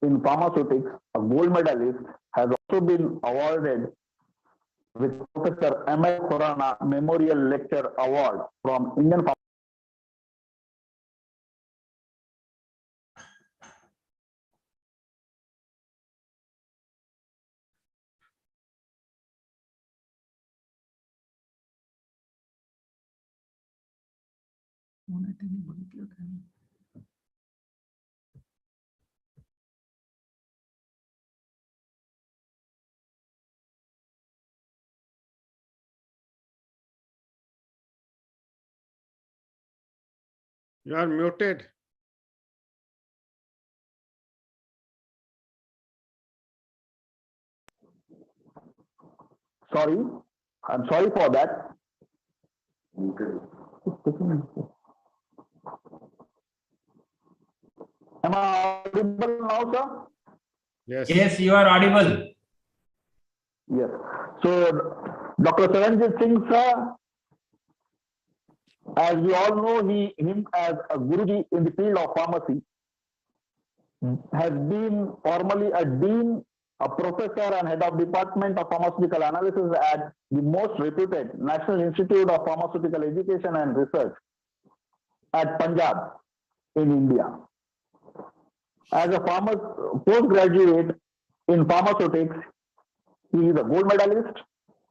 in pharmaceutics, a gold medalist, has also been awarded with Professor M.L. Khurana Memorial Lecture Award from Indian You are muted. Sorry, I'm sorry for that. Am I audible now, sir? Yes. Yes, you are audible. Yes. So, Dr. Saranjit Singh, sir, as we all know, him as a Guruji in the field of pharmacy, has been formerly a dean, a professor and head of Department of Pharmaceutical Analysis at the most reputed National Institute of Pharmaceutical Education and Research at Punjab in India. As a postgraduate in pharmaceutics, he is a gold medalist,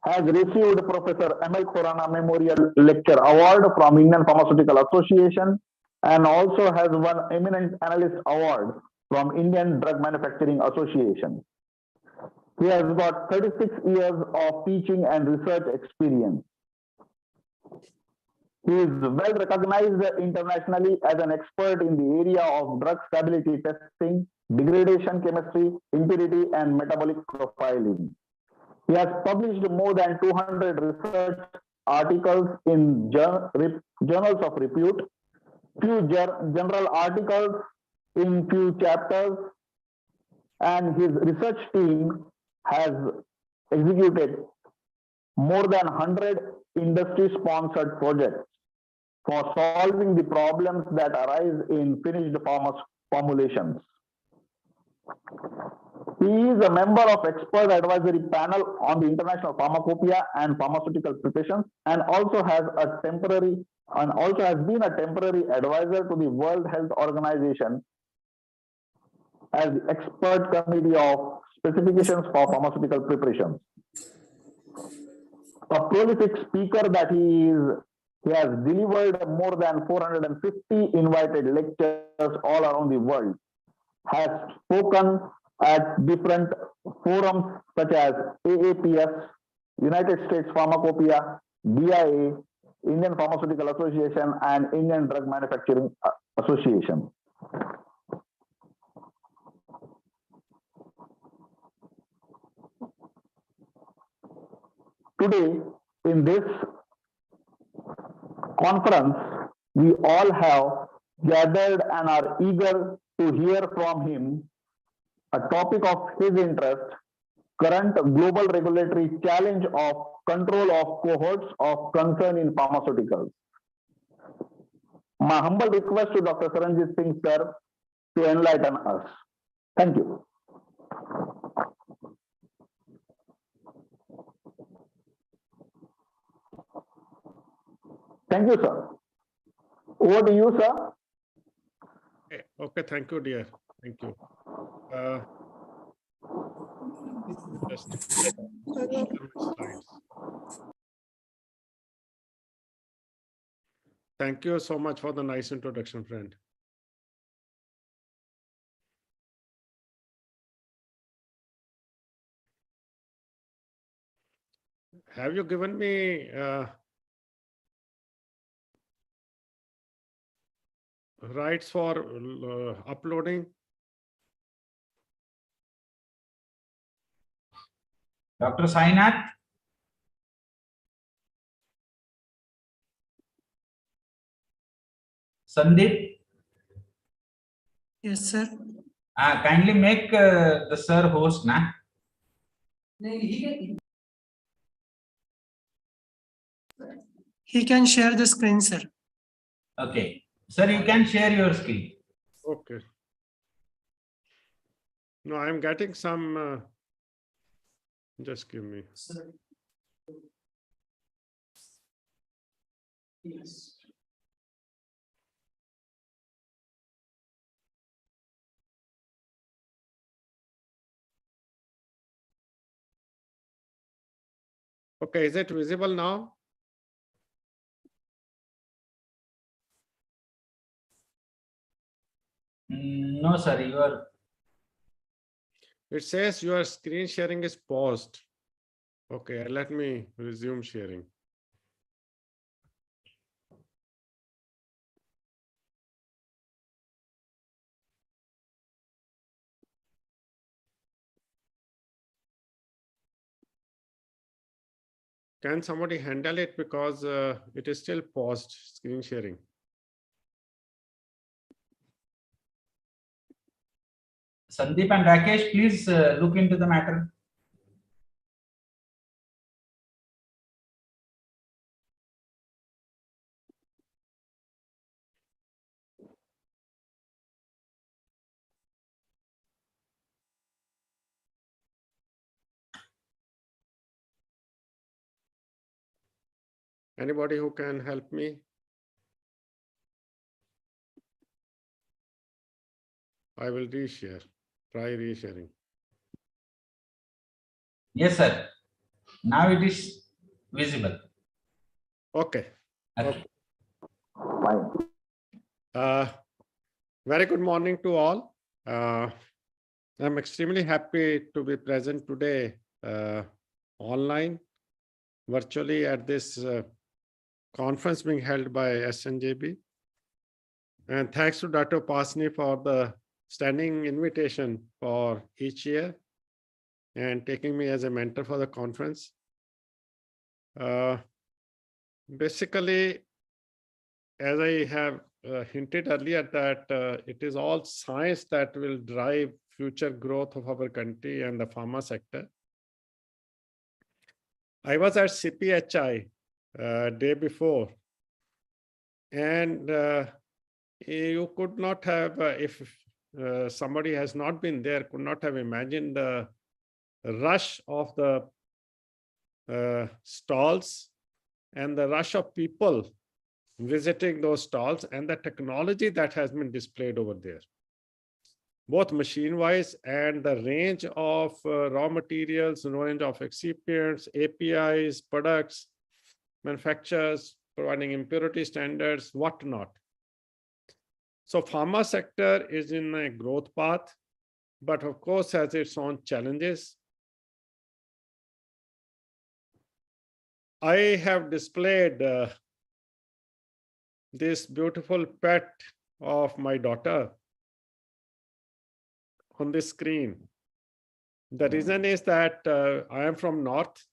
has received Professor M.L. Khurana Memorial Lecture Award from Indian Pharmaceutical Association, and also has won Eminent Analyst Award from Indian Drug Manufacturing Association. He has got 36 years of teaching and research experience. He is well recognized internationally as an expert in the area of drug stability testing, degradation chemistry, impurity, and metabolic profiling. He has published more than 200 research articles in journals of repute, few general articles in few chapters, and his research team has executed more than 100 industry-sponsored projects for solving the problems that arise in finished formulations. He is a member of expert advisory panel on the international pharmacopoeia and pharmaceutical preparations, and also has been a temporary advisor to the World Health Organization as the expert committee of specifications for pharmaceutical preparations. A prolific speaker that he has delivered more than 450 invited lectures all around the world, has spoken at different forums such as AAPS, United States Pharmacopoeia, BIA, Indian Pharmaceutical Association, and Indian Drug Manufacturing Association. Today, in this conference, we all have gathered and are eager to hear from him a topic of his interest, current global regulatory challenge of control of cohorts of concern in pharmaceuticals. My humble request to Dr. Saranjit Singh, sir, to enlighten us. Thank you. Thank you, sir. Over to you, sir. Okay, thank you, dear. Thank you. Just share my slides. Thank you so much for the nice introduction, friend. Have you given me rights for uploading? Dr. Sainath? Sandeep? Yes, sir. Kindly make the sir host, na? He can share the screen, sir. Okay. Sir, you can share your screen. Okay. No, I'm getting some. Just give me. Yes. Okay, is it visible now? No, sir, you are. It says your screen sharing is paused. Okay, let me resume sharing. Can somebody handle it, because it is still paused screen sharing? Sandeep and Rakesh, please look into the matter. Anybody who can help me? I will reshare. Try resharing. Yes, sir. Now it is visible. Okay. Okay. Fine. Very good morning to all. I'm extremely happy to be present today online, virtually at this conference being held by SNJB. And thanks to Dr. Pasni for the standing invitation for each year and taking me as a mentor for the conference. Basically, as I have hinted earlier, that it is all science that will drive future growth of our country and the pharma sector. I was at CPHI day before, and you could not have, if somebody has not been there, could not have imagined the rush of the stalls and the rush of people visiting those stalls and the technology that has been displayed over there, both machine-wise and the range of raw materials, range of excipients, APIs, products, manufacturers, providing impurity standards, whatnot. So pharma sector is in a growth path, but of course has its own challenges. I have displayed this beautiful pet of my daughter on the screen. The reason is that I am from North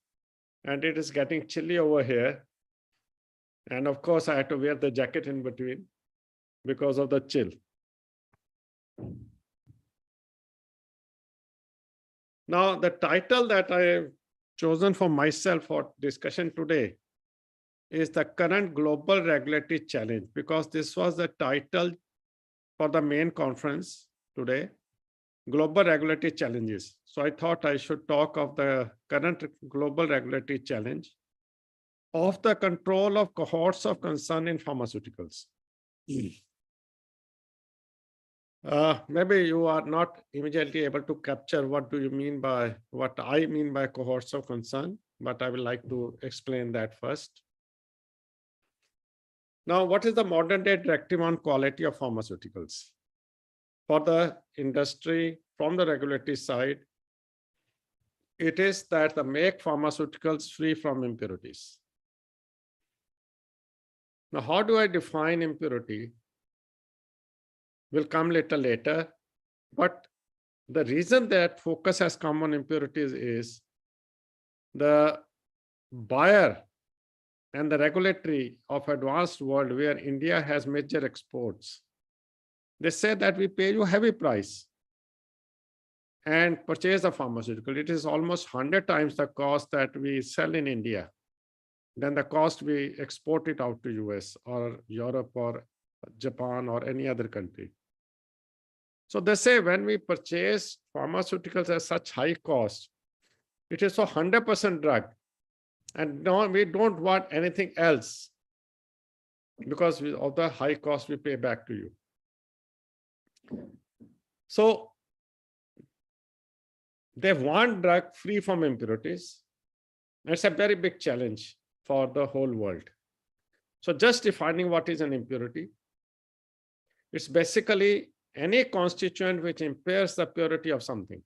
and it is getting chilly over here. And of course, I had to wear the jacket in between because of the chill. Now, the title that I have chosen for myself for discussion today is the current global regulatory challenge, because this was the title for the main conference today, global regulatory challenges. So I thought I should talk of the current global regulatory challenge of the control of cohorts of concern in pharmaceuticals. Maybe you are not immediately able to capture what do you mean by what I mean by cohorts of concern, but I would like to explain that first. Now, what is the modern day directive on quality of pharmaceuticals? For the industry, from the regulatory side, it is that the make pharmaceuticals free from impurities. Now, how do I define impurity? Will come little later, but the reason that focus has come on impurities is the buyer and the regulatory of advanced world where India has major exports. They say that we pay you heavy price and purchase the pharmaceutical. It is almost 100 times the cost that we sell in India than the cost we export it out to US or Europe or Japan or any other country. So they say when we purchase pharmaceuticals at such high cost, it is for 100% drug. And no, we don't want anything else because of the high cost we pay back to you. So they want drug free from impurities. It's a very big challenge for the whole world. So just defining what is an impurity, it's basically any constituent which impairs the purity of something.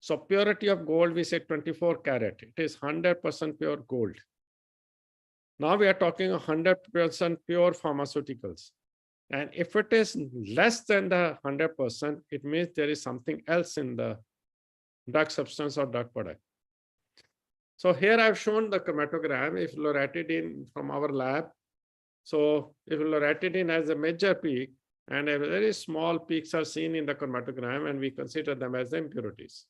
So purity of gold, we say 24 karat. It is 100% pure gold. Now we are talking 100% pure pharmaceuticals. And if it is less than the 100%, it means there is something else in the drug substance or drug product. So here I've shown the chromatogram. If loratadine from our lab, so if loratadine has a major peak and a very small peaks are seen in the chromatogram, and we consider them as the impurities.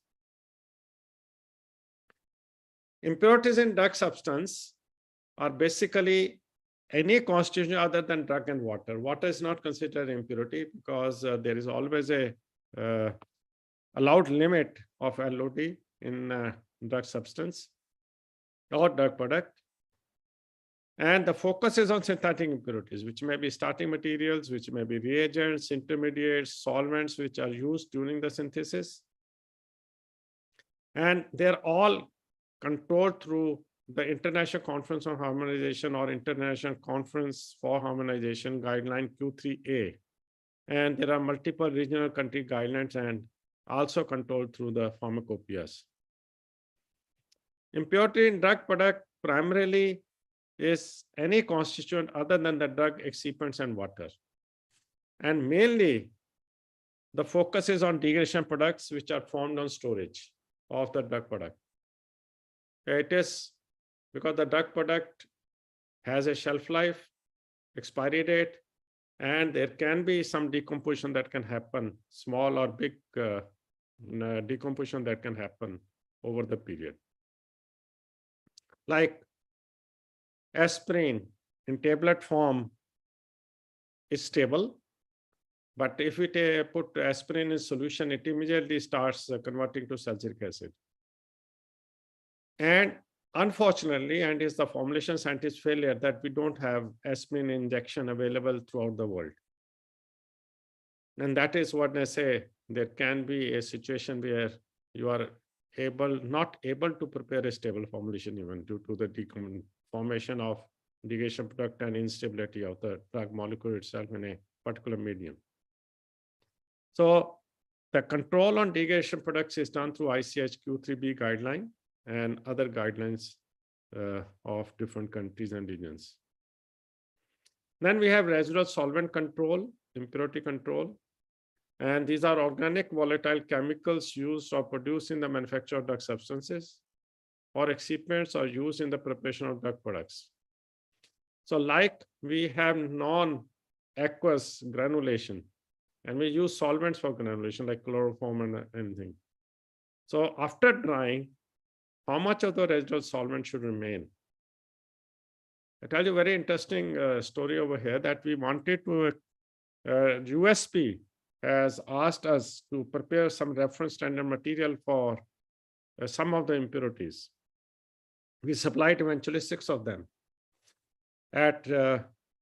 Impurities in drug substance are basically any constitution other than drug and water. Water is not considered impurity because there is always a allowed limit of LOD in drug substance or drug product. And the focus is on synthetic impurities, which may be starting materials, which may be reagents, intermediates, solvents, which are used during the synthesis. And they're all controlled through the International Conference on Harmonization or International Conference for Harmonization Guideline Q3A. And there are multiple regional country guidelines and also controlled through the pharmacopoeias. Impurity in drug product primarily is any constituent other than the drug excipients and water. And mainly, the focus is on degradation products which are formed on storage of the drug product. It is because the drug product has a shelf life, expiry date, and there can be some decomposition that can happen, small or big decomposition that can happen over the period. Like aspirin in tablet form is stable, but if we put aspirin in solution, it immediately starts converting to salicylic acid. And unfortunately, and is the formulation scientist failure that we don't have aspirin injection available throughout the world. And that is what they say, there can be a situation where you are not able to prepare a stable formulation even due to the formation of degradation product and instability of the drug molecule itself in a particular medium. So the control on degradation products is done through ICH Q3B guideline and other guidelines of different countries and regions. Then we have residual solvent control, impurity control. And these are organic volatile chemicals used or produced in the manufacture of drug substances, or excipients are used in the preparation of drug products. So like we have non-aqueous granulation, and we use solvents for granulation like chloroform and anything. So after drying, how much of the residual solvent should remain? I tell you a very interesting story over here that we wanted to, USP has asked us to prepare some reference standard material for some of the impurities. We supplied eventually 6 of them at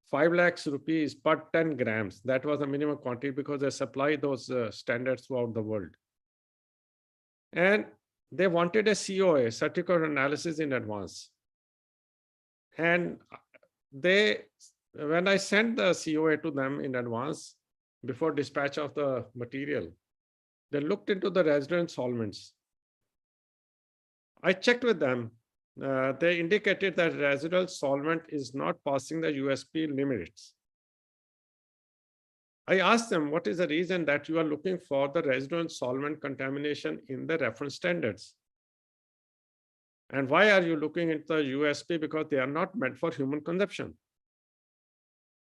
5 lakhs rupees per 10 grams. That was the minimum quantity because they supply those standards throughout the world. And they wanted a COA, certificate of analysis in advance. And when I sent the COA to them in advance, before dispatch of the material, they looked into the resident solvents. I checked with them. They indicated that residual solvent is not passing the USP limits. I asked them, what is the reason that you are looking for the residual solvent contamination in the reference standards? And why are you looking into the USP? Because they are not meant for human consumption.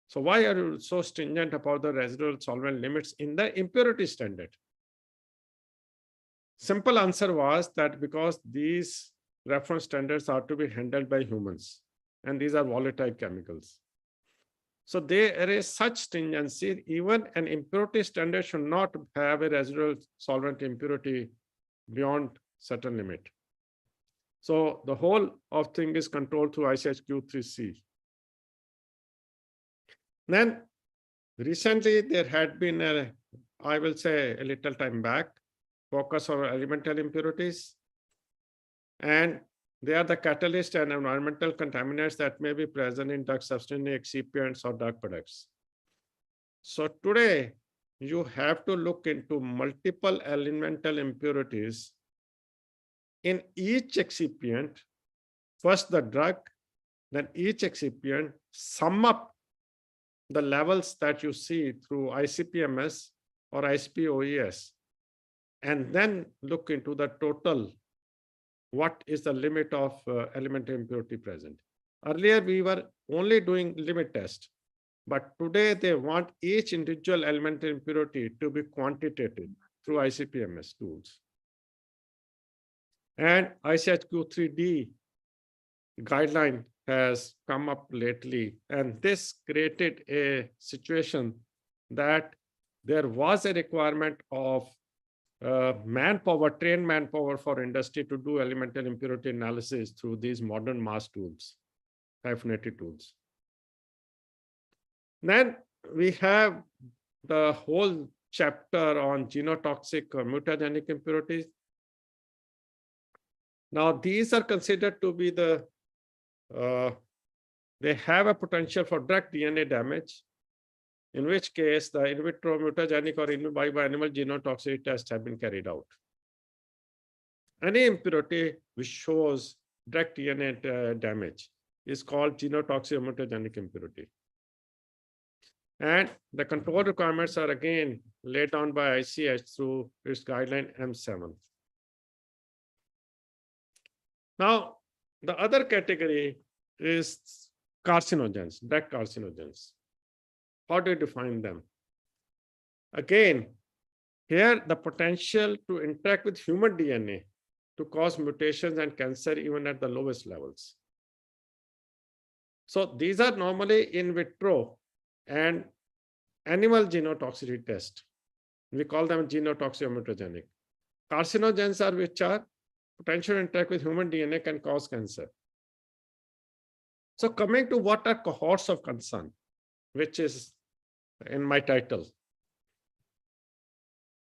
So why are you so stringent about the residual solvent limits in the impurity standard? Simple answer was that because these reference standards are to be handled by humans, and these are volatile chemicals. So there is such stringency, even an impurity standard should not have a residual solvent impurity beyond certain limit. So the whole of thing is controlled through ICH Q3C. Then recently there had been I will say a little time back, focus on elemental impurities. And they are the catalyst and environmental contaminants that may be present in drug substance excipients or drug products. So today you have to look into multiple elemental impurities in each excipient. First the drug, then each excipient, sum up the levels that you see through ICP-MS or ICP-OES, and then look into the total. What is the limit of elemental impurity present? Earlier, we were only doing limit test, but today they want each individual elemental impurity to be quantitated through ICP-MS tools. And ICH Q3D guideline has come up lately, and this created a situation that there was a requirement of manpower, trained manpower for industry to do elemental impurity analysis through these modern mass tools, hyphenated tools. Then we have the whole chapter on genotoxic or mutagenic impurities. Now, these are considered to be they have a potential for direct DNA damage, in which case the in vitro mutagenic or in vivo animal genotoxicity tests have been carried out. Any impurity which shows direct DNA damage is called genotoxic or mutagenic impurity. And the control requirements are again laid down by ICH through its guideline M7. Now, the other category is carcinogens, direct carcinogens. How do you define them? Again, here the potential to interact with human DNA to cause mutations and cancer even at the lowest levels. So these are normally in vitro and animal genotoxicity test. We call them genotoxic or mutagenic. Carcinogens are which are potential to interact with human DNA can cause cancer. So coming to what are cohorts of concern, which is in my title.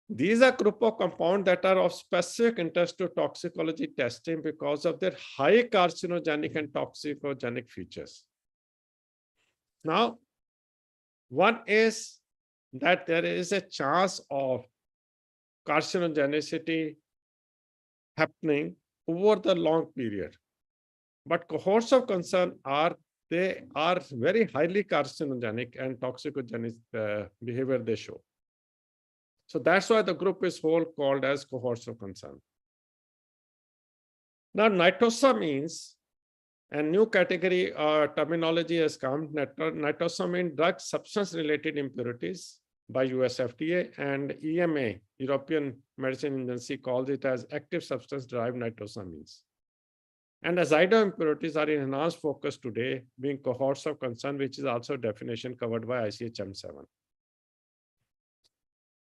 These are group of compounds that are of specific interest to toxicology testing because of their high carcinogenic and toxicogenic features. Now, one is that there is a chance of carcinogenicity happening over the long period. But cohorts of concern are they are very highly carcinogenic and toxicogenic behavior they show. So that's why the group is whole called as cohorts of concern. Now, nitrosamines, a new category terminology has come. Nitrosamine drug substance-related impurities by US FDA, and EMA, European Medicine Agency, calls it as active substance-derived nitrosamines. And azido impurities are in enhanced focus today, being cohorts of concern, which is also a definition covered by ICH-M7.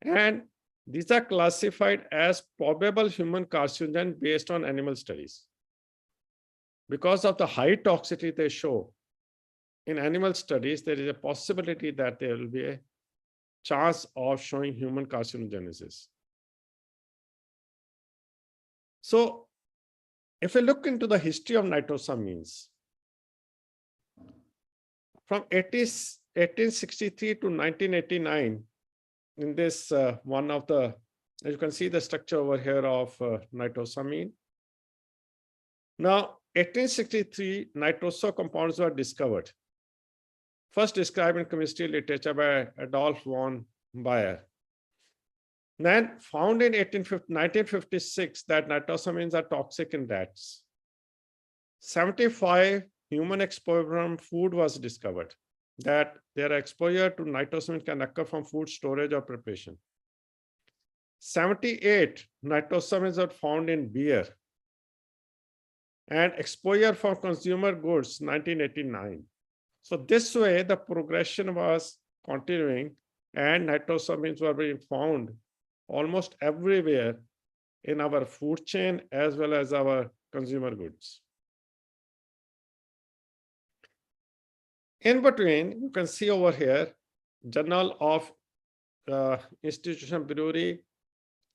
And these are classified as probable human carcinogen based on animal studies. Because of the high toxicity they show, in animal studies, there is a possibility that there will be a chance of showing human carcinogenesis. So if we look into the history of nitrosamines, from 1863 to 1989, in this one of the, as you can see the structure over here of nitrosamine. Now, 1863, nitroso compounds were discovered. First described in chemistry literature by Adolf von Baeyer. Then found in 1956 that nitrosamines are toxic in rats. 75 human exposure from food was discovered, that their exposure to nitrosamine can occur from food storage or preparation. 78 nitrosamines are found in beer. And exposure from consumer goods, 1989. So this way, the progression was continuing and nitrosamines were being found almost everywhere in our food chain as well as our consumer goods. In between, you can see over here, Journal of Institution Brewery,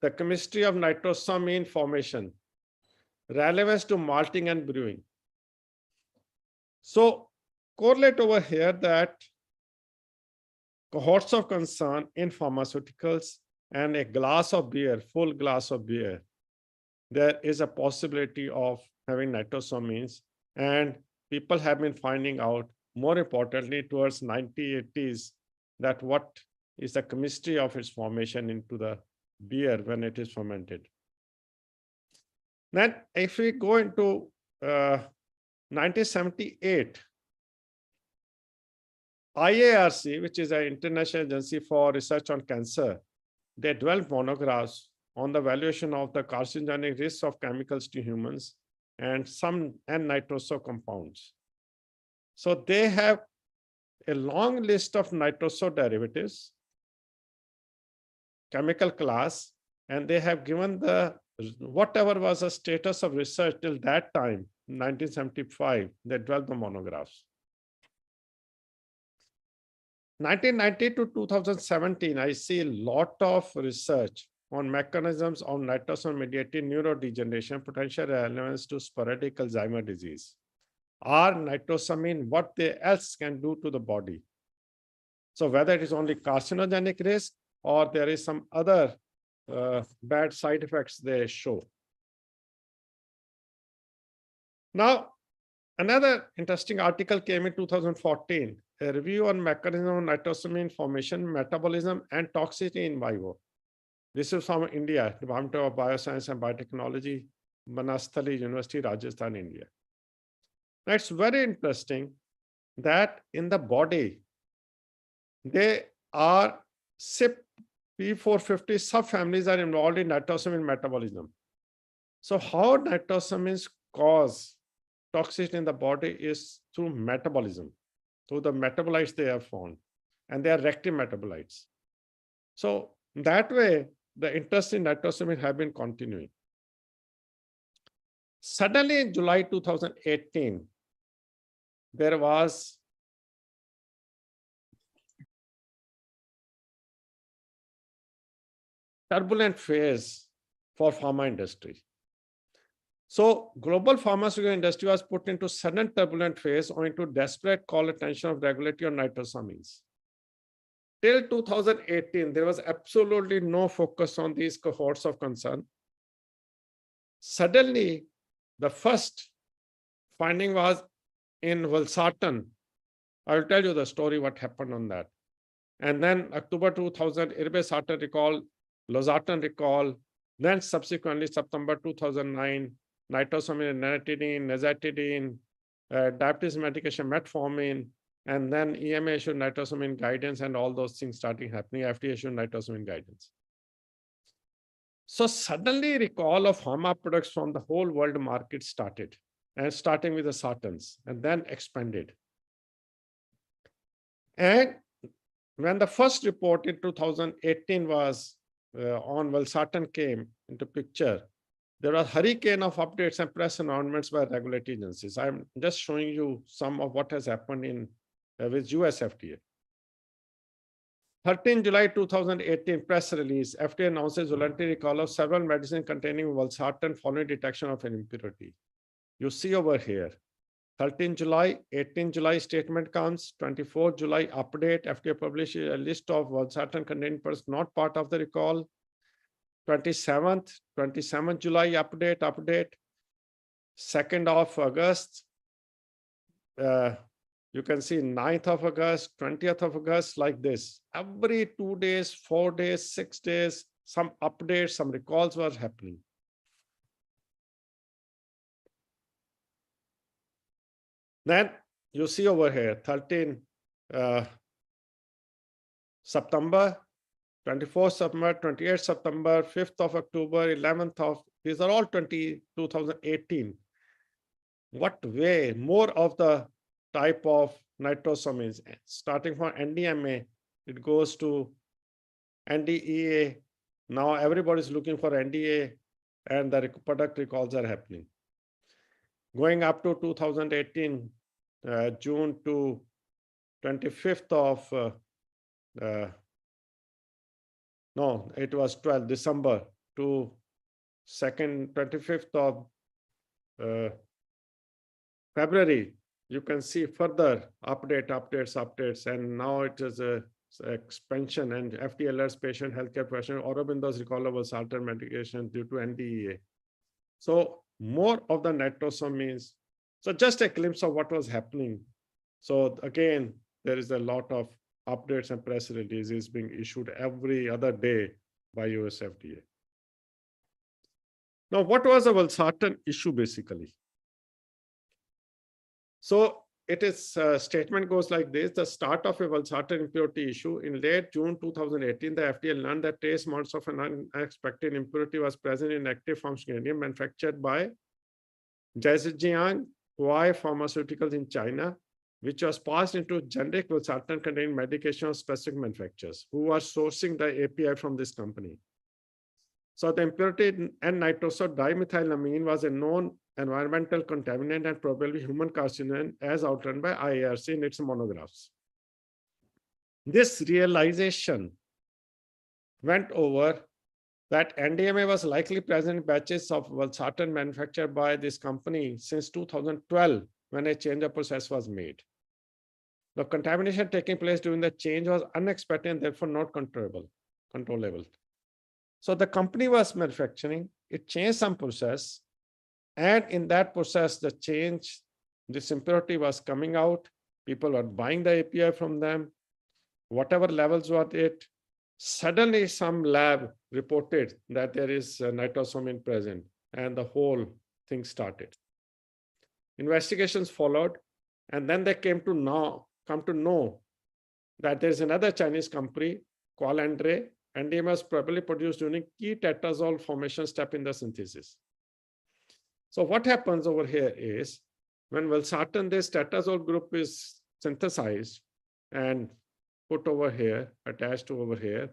the chemistry of nitrosamine formation, relevance to malting and brewing. So correlate over here that cohorts of concern in pharmaceuticals and a glass of beer, full glass of beer, there is a possibility of having nitrosamines, and people have been finding out, more importantly towards 1980s, that what is the chemistry of its formation into the beer when it is fermented. Then if we go into 1978, IARC, which is an international agency for research on cancer, they developed monographs on the valuation of the carcinogenic risks of chemicals to humans and some N-nitroso compounds. So they have a long list of nitroso derivatives, chemical class, and they have given the whatever was the status of research till that time, 1975, they developed the monographs. 1990 to 2017, I see a lot of research on mechanisms of nitrosamine-mediated neurodegeneration, potential relevance to sporadic Alzheimer's disease. Are nitrosamine what they else can do to the body? So whether it is only carcinogenic risk or there is some other bad side effects they show. Now, another interesting article came in 2014, a review on mechanism of nitrosamine formation, metabolism, and toxicity in vivo. This is from India, Department of Bioscience and Biotechnology, Banasthali University, Rajasthan, India. Now, it's very interesting that in the body, they are CYP P450 subfamilies are involved in nitrosamine metabolism. So how nitrosamines cause toxicity in the body is through metabolism, through the metabolites they have found, and they are active metabolites. So that way, the interest in nitrosamine have been continuing. Suddenly in July 2018, there was turbulent phase for pharma industry. So global pharmaceutical industry was put into sudden turbulent phase owing to desperate call attention of regulatory on nitrosamines. Till 2018, there was absolutely no focus on these cohorts of concern. Suddenly, the first finding was in valsartan. I will tell you the story, what happened on that. And then October 2000, irbesartan recall, losartan recall, then subsequently September 2009, nitrosamine, ranitidine, nazatidine, diabetes medication, metformin, and then EMA issued nitrosamine guidance and all those things starting happening, FDA issued nitrosamine guidance. So suddenly recall of pharma products from the whole world market started, and starting with the sartans and then expanded. And when the first report in 2018 was on valsartan came into picture, there was a hurricane of updates and press announcements by regulatory agencies. I'm just showing you some of what has happened in with US FDA. 13 July 2018 press release, FDA announces voluntary recall of several medicines containing valsartan following detection of an impurity. You see over here, 13 July, 18 July statement comes, 24 July update, FDA publishes a list of valsartan containing products not part of the recall. 27th July update, 2nd of August, you can see 9th of August, 20th of August, like this. Every 2 days, 4 days, 6 days, some updates, some recalls were happening. Then you see over here, 13 September, 24th September, 28th September, 5th of October, 11th of, these are all 2018. What way? More of the type of nitrosamines, starting from NDMA, it goes to NDEA. Now everybody's looking for NDA and the product recalls are happening. Going up to 2018, June to 25th of, no, it was 12th December to 25th of February. You can see further updates, and now it is a expansion, and FDA alerts patient healthcare professional Aurobindo's recallable valsartan medication due to NDEA. So more of the nitrosamines. So just a glimpse of what was happening. So again, there is a lot of updates and press releases being issued every other day by US FDA. Now, what was the valsartan issue basically? So it is statement goes like this: the start of a valsartan impurity issue in late June 2018, the FDA learned that trace amounts of an unexpected impurity was present in active pharmaceuticals manufactured by Zhejiang Huai Pharmaceuticals in China, which was passed into generic valsartan containing medication of specific manufacturers who are sourcing the API from this company. So the impurity N-nitroso dimethylamine was a known environmental contaminant and probably human carcinogen as outlined by IARC in its monographs. This realization went over that NDMA was likely present in batches of valsartan manufactured by this company since 2012 when a change of process was made. The contamination taking place during the change was unexpected and therefore not controllable. So the company was manufacturing, it changed some process, and in that process, the change, this impurity was coming out. People were buying the API from them, whatever levels were it. Suddenly, some lab reported that there is nitrosamine present, and the whole thing started. Investigations followed, and then they come to know that there is another Chinese company, Qualandre. NDMA was probably produced during key tetrazole formation step in the synthesis. So what happens over here is when valsartan, this tetrazole group is synthesized and put over here, attached to over here,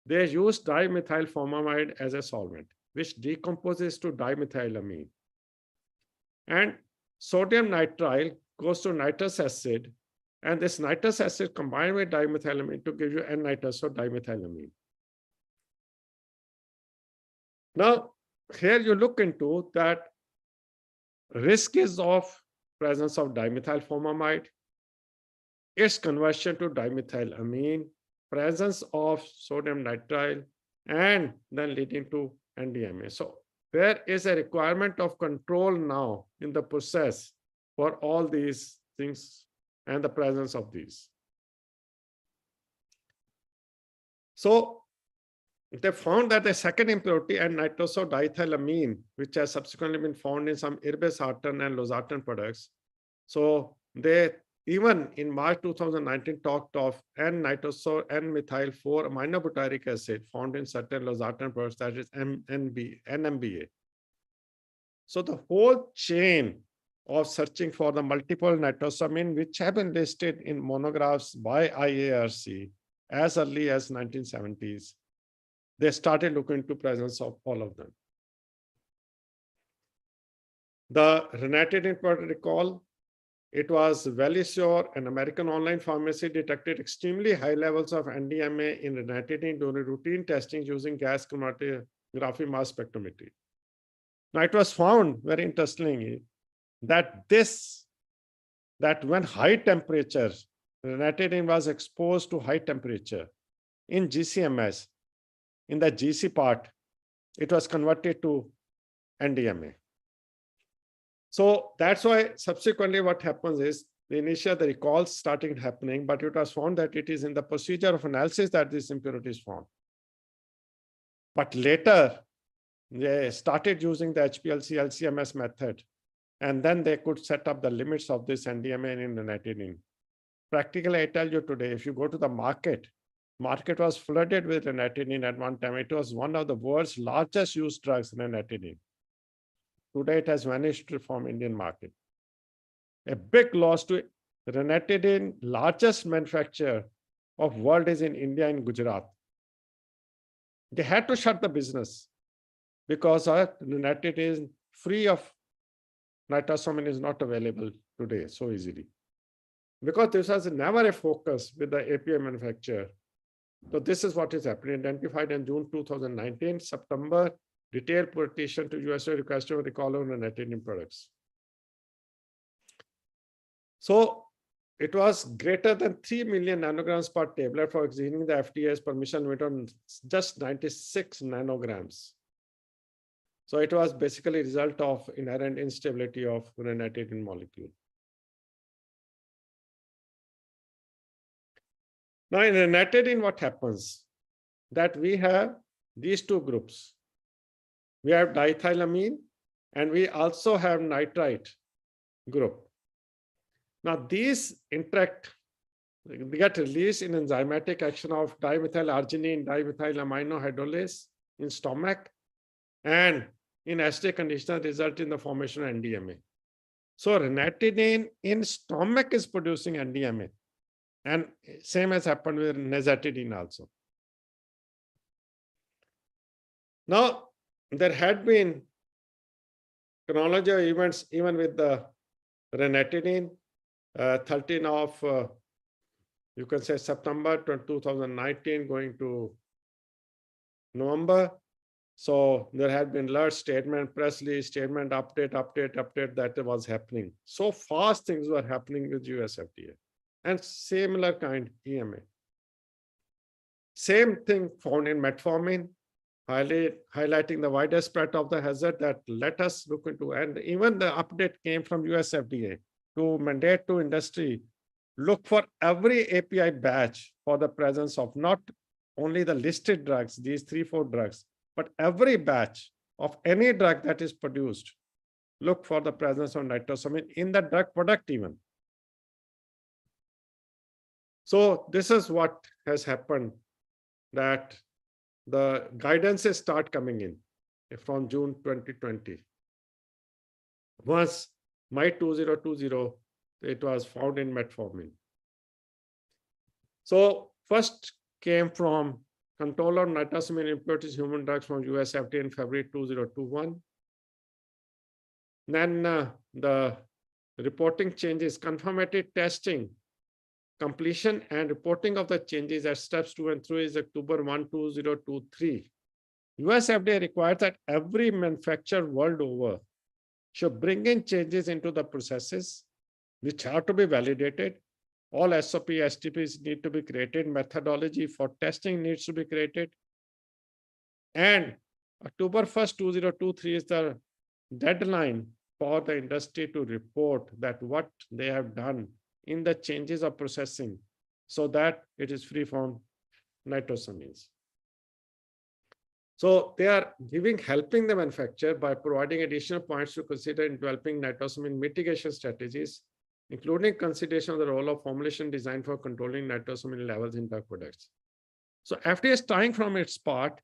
they use dimethylformamide as a solvent, which decomposes to dimethylamine. And sodium nitrile goes to nitrous acid, and this nitrous acid combined with dimethylamine to give you N-nitroso dimethylamine. Now, here you look into that risk is of presence of dimethylformamide, its conversion to dimethylamine, presence of sodium nitrile, and then leading to NDMA. So there is a requirement of control now in the process for all these things and the presence of these. So they found that the second impurity and nitroso diethylamine, which has subsequently been found in some irbesartan and losartan products. So they even in March 2019 talked of N-nitroso N-methyl-4 aminobutyric acid found in certain losartan products, that is NMBA. So the whole chain of searching for the multiple nitrosamine, which have been listed in monographs by IARC as early as 1970s, they started looking into presence of all of them. The ranitidine product recall, it was Velisure, an American online pharmacy, detected extremely high levels of NDMA in ranitidine during routine testing using gas chromatography mass spectrometry. Now, it was found, very interestingly, that when high temperature, ranitidine was exposed to high temperature in GCMS, in the GC part, it was converted to NDMA. So that's why subsequently what happens is the recalls started happening, but it was found that it is in the procedure of analysis that this impurity is found. But later, they started using the HPLC LCMS method, and then they could set up the limits of this NDMA in ranitidine. Practically, I tell you today, if you go to the market was flooded with ranitidine at one time. It was one of the world's largest used drugs, ranitidine. Today, it has vanished from Indian market. A big loss to ranitidine, largest manufacturer of world is in India, in Gujarat. They had to shut the business because ranitidine free of nitrosamine is not available today so easily. Because this was never a focus with the API manufacturer. So this is what is happening. Identified in June 2019, September, detailed petition to USA requested a recall on ranitidine products. So it was greater than 3 million nanograms per tablet for exceeding the FDA's permission limit on just 96 nanograms. So it was basically a result of inherent instability of ranitidine molecule. Now in ranitidine, what happens? That we have these two groups. We have diethylamine and we also have nitrite group. Now these interact, they get released in enzymatic action of dimethylarginine, dimethylamino hydrolase in stomach, and in acidic conditions result in the formation of NDMA. So ranitidine in stomach is producing NDMA, and same has happened with nizatidine also. Now there had been chronology of events even with the ranitidine. 13 of you can say September 2019 going to November. So there had been alert, statement, press release, statement, update that was happening. So fast things were happening with US FDA and similar kind EMA. Same thing found in metformin, highlighting the wider spread of the hazard that let us look into, and even the update came from US FDA to mandate to industry, look for every API batch for the presence of not only the listed drugs, these 3-4 drugs, but every batch of any drug that is produced, look for the presence of nitrosamine in the drug product even. So this is what has happened, that the guidances start coming in from June 2020. Once my 2020, it was found in metformin. So first came from control of nitrosamine impurities human drugs from US FDA in February 2021. Then the reporting changes, confirmatory testing, completion and reporting of the changes at steps 2 and 3 is October 1, 2023. US FDA requires that every manufacturer world over should bring in changes into the processes which have to be validated. All SOP, STPs need to be created. Methodology for testing needs to be created. And October 1st, 2023 is the deadline for the industry to report that what they have done in the changes of processing so that it is free from nitrosamines. So they are helping the manufacturer by providing additional points to consider in developing nitrosamine mitigation strategies, including consideration of the role of formulation design for controlling nitrosamine levels in drug products. So FDA is trying from its part,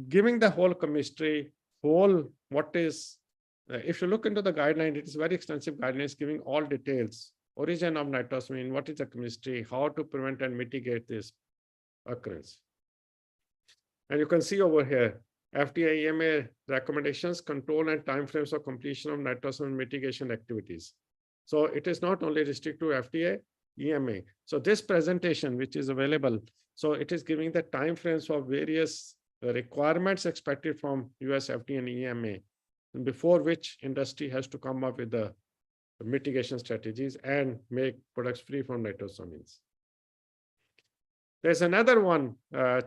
giving the whole chemistry, if you look into the guideline, it is very extensive guidelines giving all details, origin of nitrosamine, what is the chemistry, how to prevent and mitigate this occurrence. And you can see over here, FDA EMA recommendations, control and timeframes of completion of nitrosamine mitigation activities. So it is not only restricted to FDA, EMA. So this presentation, which is available, so it is giving the timeframes for various requirements expected from US FDA and EMA, before which industry has to come up with the mitigation strategies and make products free from nitrosamines. There's another one,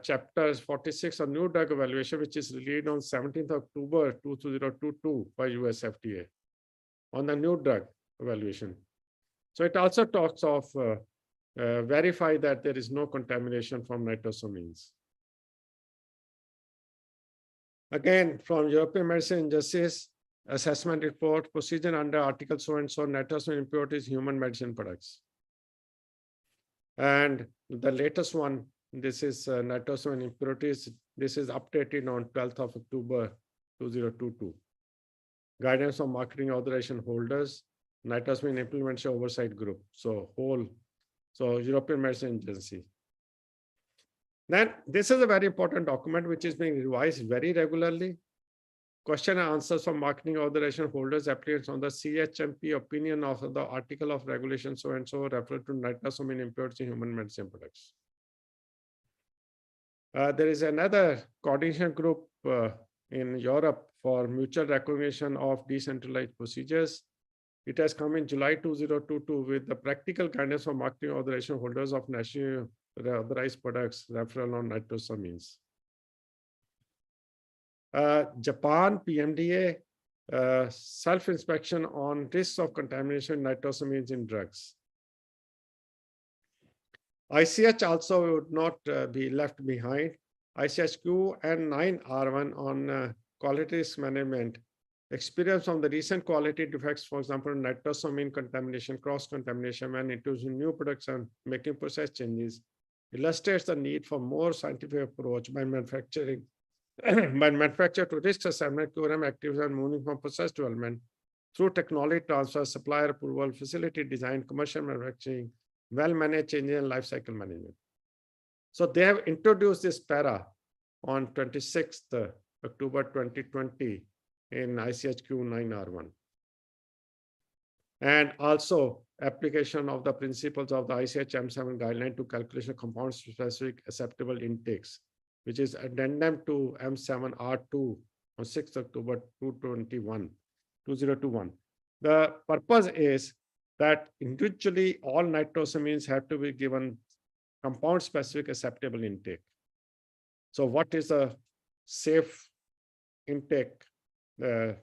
chapter 46 on new drug evaluation, which is released on 17th October 2022 by US FDA on the new drug evaluation. So it also talks of verify that there is no contamination from nitrosamines. Again, from European Medicine and Justice assessment report, procedure under article so and so, nitrosamine impurities, human medicine products. And the latest one, this is nitrosamine impurities. This is updated on 12th of October 2022. Guidance on marketing authorization holders, nitrosamine implementation oversight group. So European Medicine Agency. Then this is a very important document which is being revised very regularly. Question and answers from marketing authorization holders, applicants on the CHMP opinion of the article of regulation so and so referred to nitrosamine impurities in human medicine products. There is another coordination group in Europe for mutual recognition of decentralized procedures. It has come in July 2022 with the practical guidance for marketing authorization holders of nationally authorized products referral on nitrosamines. Japan PMDA self-inspection on risks of contamination nitrosamines in drugs. ICH also would not be left behind. ICHQ and 9R1 on quality risk management. Experience from the recent quality defects, for example, nitrosamine contamination, cross-contamination when introducing new products and making process changes, illustrates the need for more scientific approach by manufacturer to risk assessment, QRM activities, and moving from process development through technology transfer, supplier approval, facility design, commercial manufacturing, well-managed change and life cycle management. So they have introduced this para on 26th October 2020 in ICHQ 9R1. And also application of the principles of the ICH M7 guideline to calculation of compound-specific acceptable intakes, which is addendum to M7R2 on 6th October 2021. The purpose is that individually all nitrosamines have to be given compound-specific acceptable intake. So what is a safe intake? I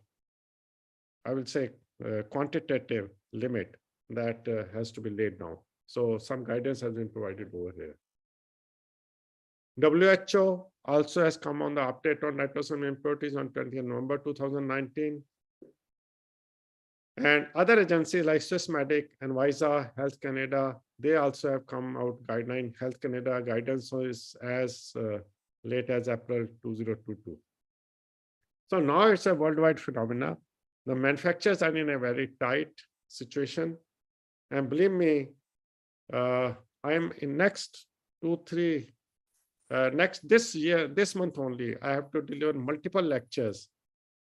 will say quantitative limit that has to be laid down. So some guidance has been provided over here. WHO also has come on the update on nitrosamine impurities on 20th November 2019. And other agencies like Swissmedic and Visa, Health Canada, they also have come out guideline. Health Canada guidance is as late as April 2022. So now it's a worldwide phenomena. The manufacturers are in a very tight situation. And believe me, I am in next this month only, I have to deliver multiple lectures.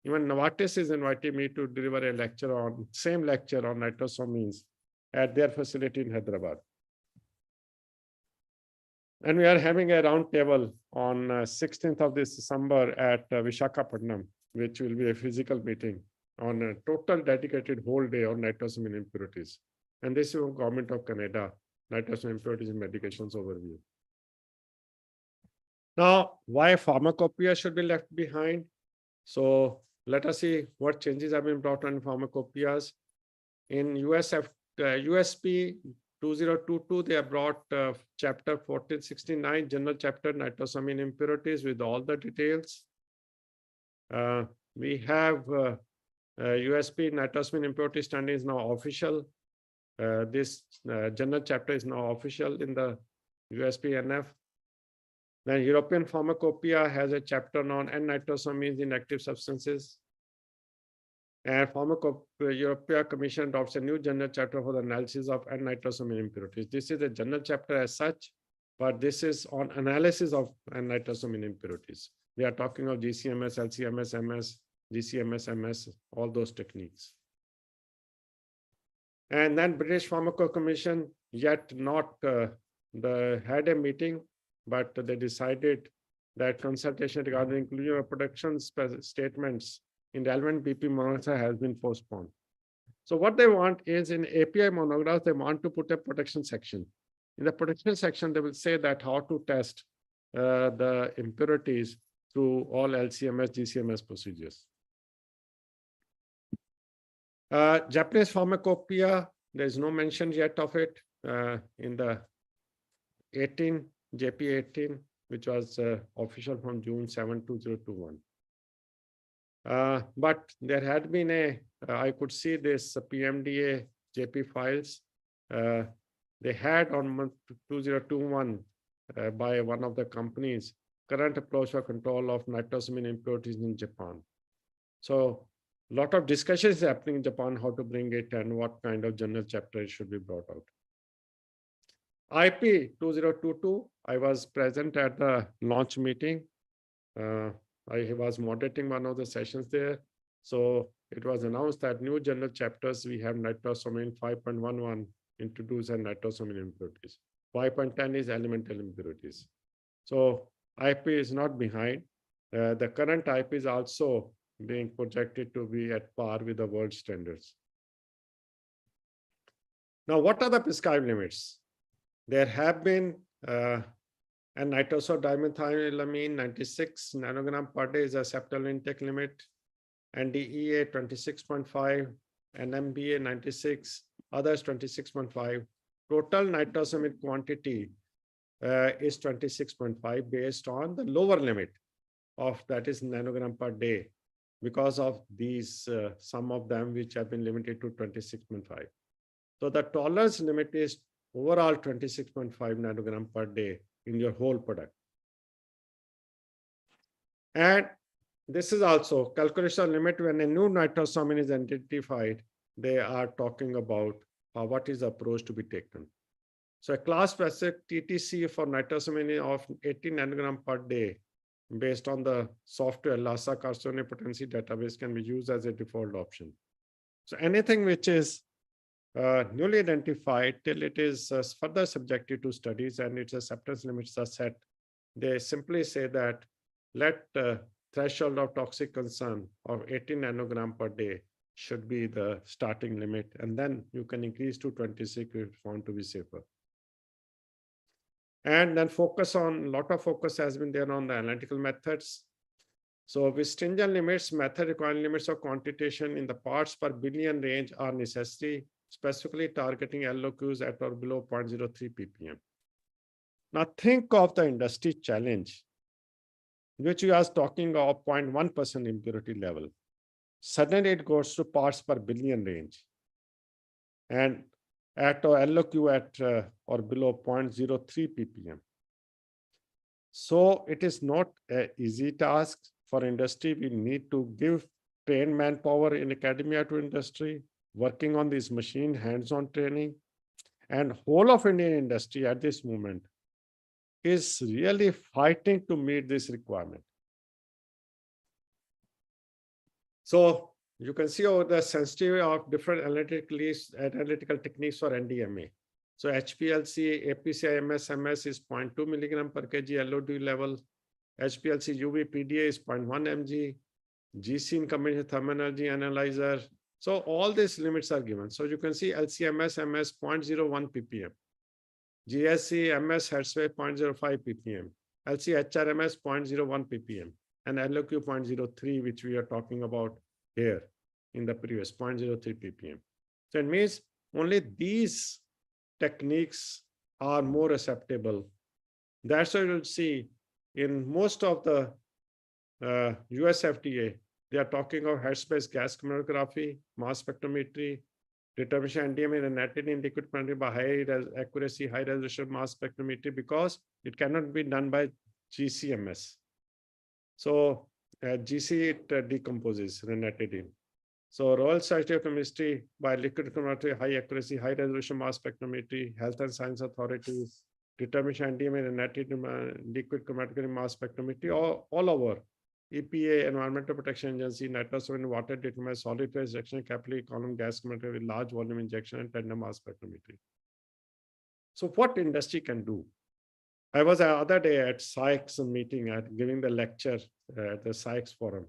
Even Novartis is inviting me to deliver a lecture on same lecture on nitrosamines at their facility in Hyderabad. And we are having a round table on 16th of this December at Visakhapatnam, which will be a physical meeting on a total dedicated whole day on nitrosamine impurities. And this is from Government of Canada, nitrosamine impurities in medications overview. Now, why pharmacopoeia should be left behind? So let us see what changes have been brought on pharmacopoeias. In USP 2022, they have brought chapter 1469, general chapter nitrosamine impurities with all the details. We have USP nitrosamine impurity standard is now official. This general chapter is now official in the USP NF. Then European Pharmacopoeia has a chapter on N-nitrosamines in active substances. And European Commission adopts a new general chapter for the analysis of N-nitrosamine impurities. This is a general chapter as such, but this is on analysis of N-nitrosamine impurities. They are talking of GCMS, LCMS, MS, GCMS, MS, all those techniques. And then British Pharmaco Commission yet not had a meeting, but they decided that consultation regarding inclusion of production statements in relevant BP monographs has been postponed. So what they want is in API monographs, they want to put a protection section. In the protection section, they will say that how to test the impurities through all LCMS, GCMS procedures. Japanese pharmacopoeia, there is no mention yet of it in the 18, JP 18, which was official from June 7, 2021. But there had been I could see this PMDA JP files. They had on month 2021 by one of the companies, current approach for control of nitrosamine impurities in Japan. So a lot of discussion is happening in Japan, how to bring it and what kind of journal chapter it should be brought out. IP 2022, I was present at the launch meeting. I was moderating one of the sessions there. So it was announced that new journal chapters, we have nitrosamine 5.11 introduced and nitrosamine impurities. 5.10 is elemental impurities. So IP is not behind. The current IP is also being projected to be at par with the world standards. Now, what are the prescribed limits? There have been and nitrosodimethylamine 96 nanogram per day is a septal intake limit, NDEA 26.5, NMBA 96, others 26.5. Total nitrosamine quantity is 26.5 based on the lower limit of that is nanogram per day because of these, some of them which have been limited to 26.5. So the tolerance limit is overall 26.5 nanogram per day in your whole product. And this is also calculation limit when a new nitrosamine is identified, they are talking about what is the approach to be taken. So a class specific TTC for nitrosamine of 18 nanogram per day based on the software Lhasa carcinoma potency database can be used as a default option. So anything which is newly identified till it is further subjected to studies and its acceptance limits are set, they simply say that let threshold of toxic concern of 18 nanogram per day should be the starting limit, and then you can increase to 26 if you want to be safer. And then focus on, a lot of focus has been there on the analytical methods. So with stringent limits, method requiring limits of quantitation in the parts per billion range are necessary, specifically targeting LOQs at or below 0.03 ppm. Now think of the industry challenge, which we are talking of 0.1% impurity level. Suddenly it goes to parts per billion range. And at or LOQ at or below 0.03 ppm. So it is not an easy task for industry. We need to give trained manpower in academia to industry, working on this machine, hands-on training, and whole of Indian industry at this moment is really fighting to meet this requirement. So you can see over the sensitivity of different analytical techniques for NDMA. So HPLC, APCI, MS is 0.2 milligram per kg LOD level. HPLC UV PDA is 0.1 mg. GC in combination thermal energy analyzer. So all these limits are given. So you can see LCMS MS 0.01 ppm. GSC MS Hertzwave 0.05 ppm. LC HRMS 0.01 ppm. And LOQ 0.03, which we are talking about here in the previous 0.03 ppm. So it means only these techniques are more acceptable. That's why you'll see in most of the US FDA, they are talking of head-space gas chromatography, mass spectrometry, determination NDMA and natted in liquid chromatography by high accuracy, high resolution mass spectrometry because it cannot be done by GCMS. So GC it decomposes ranitidine. So Royal Society of Chemistry by liquid chromatography, high accuracy, high resolution mass spectrometry, Health and Science Authority, determination NDMA and ranitidine liquid chromatography mass spectrometry all over. EPA, Environmental Protection Agency, nitrosamine water treatment, solid phase reaction, capillary column gas chemistry with large volume injection, and tandem mass spectrometry. So what industry can do? I was the other day at Sykes meeting at giving the lecture at the Sykes forum.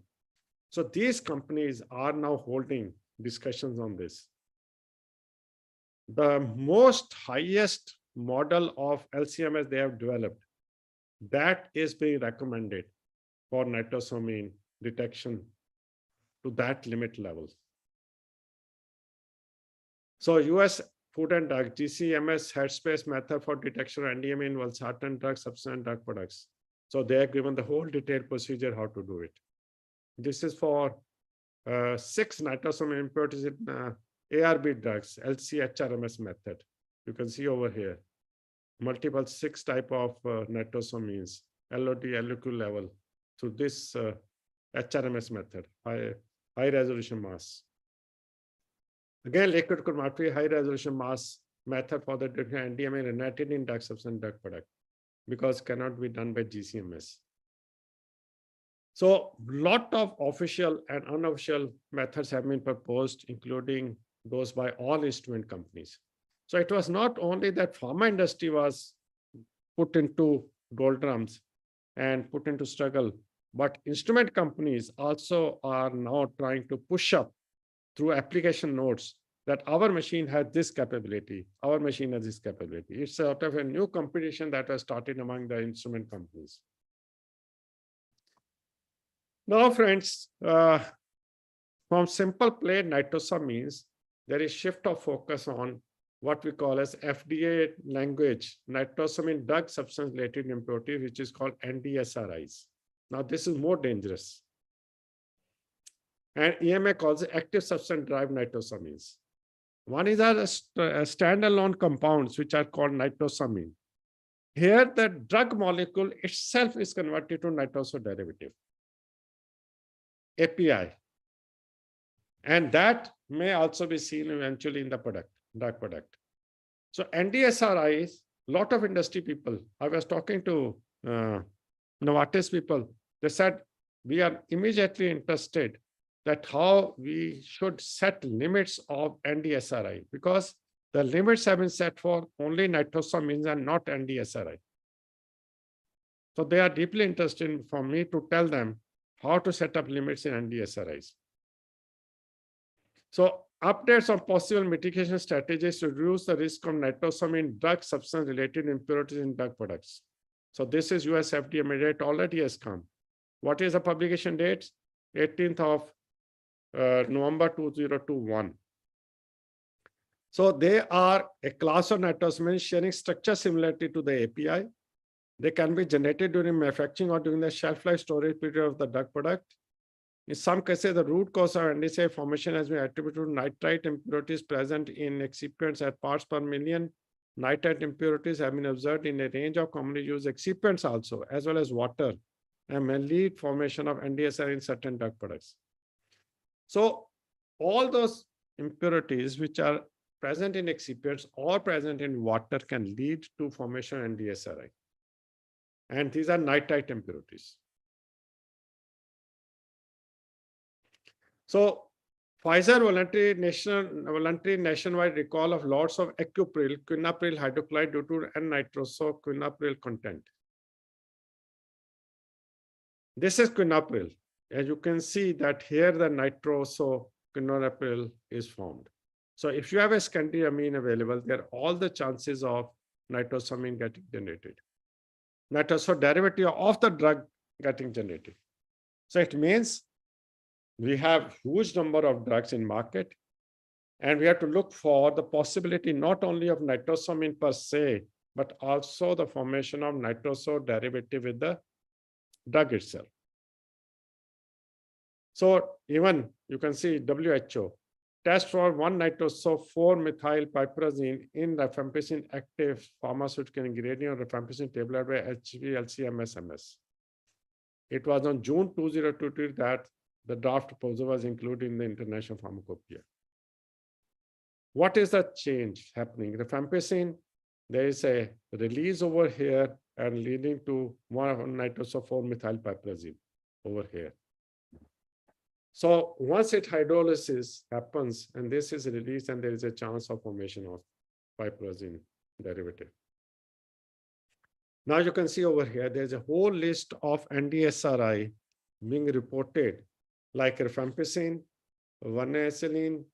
So these companies are now holding discussions on this. The most highest model of LCMS they have developed, that is being recommended for nitrosamine detection to that limit level. So US Food and Drug, GCMS headspace method for detection of NDMA in certain drug substance and drug products. So they are given the whole detailed procedure how to do it. This is for 6 nitrosamine impurities in ARB drugs, LC-HRMS method. You can see over here, multiple 6 type of nitrosamines, LOD, LOQ level through this HRMS method, high resolution mass. Again, liquid chromatography, high resolution mass method for the NDMA related in drug substance drug product, because cannot be done by GCMS. So lot of official and unofficial methods have been proposed, including those by all instrument companies. So it was not only that pharma industry was put into doldrums and put into struggle, but instrument companies also are now trying to push up through application notes that our machine has this capability, our machine has this capability. It's sort of a new competition that has started among the instrument companies. Now, friends, from simple play nitrosamines, there is shift of focus on what we call as FDA language, nitrosamine drug substance related impurity, which is called NDSRIs. Now, this is more dangerous. And EMA calls it active substance derived nitrosamines. One is a standalone compounds, which are called nitrosamine. Here, the drug molecule itself is converted to nitroso derivative, API. And that may also be seen eventually in the product, drug product. So NDSRIs, lot of industry people, I was talking to Novartis people, they said, we are immediately interested that how we should set limits of NDSRI, because the limits have been set for only nitrosamines and not NDSRI. So they are deeply interested for me to tell them how to set up limits in NDSRIs. So updates on possible mitigation strategies to reduce the risk of nitrosamine drug substance related impurities in drug products. So this is US FDA mandate already has come. What is the publication date? 18th of November 2021. So they are a class of nitrosamines sharing structure similarity to the API. They can be generated during manufacturing or during the shelf life storage period of the drug product. In some cases, the root cause of NDSA formation has been attributed to nitrite impurities present in excipients at parts per million. Nitrite impurities have been observed in a range of commonly used excipients also, as well as water, and may lead formation of NDSA in certain drug products. So all those impurities which are present in excipients or present in water can lead to formation of NDSRI. And these are nitrite impurities. So Pfizer voluntary nationwide recall of lots of Acupril, quinapril hydrochloride due to N-nitroso quinapril content. This is quinapril. As you can see that here the nitroso quinapril is formed. So if you have a secondary amine available, there are all the chances of nitrosamine getting generated. Nitroso derivative of the drug getting generated. So it means we have huge number of drugs in market, and we have to look for the possibility not only of nitrosamine per se, but also the formation of nitroso derivative with the drug itself. So even you can see WHO test for 1-nitroso 4-methylpiperazine in rifampicin active pharmaceutical ingredient of rifampicin tablet by HVLCMSMS. It was on June 2022 that the draft proposal was included in the International Pharmacopoeia. What is the change happening? Rifampicin, there is a release over here and leading to 1-nitroso 4-methylpiperazine. over here. So once hydrolysis happens and this is released, and there is a chance of formation of piperazine derivative. Now you can see over here, there's a whole list of NDSRI being reported, like rifampicin, varenicline,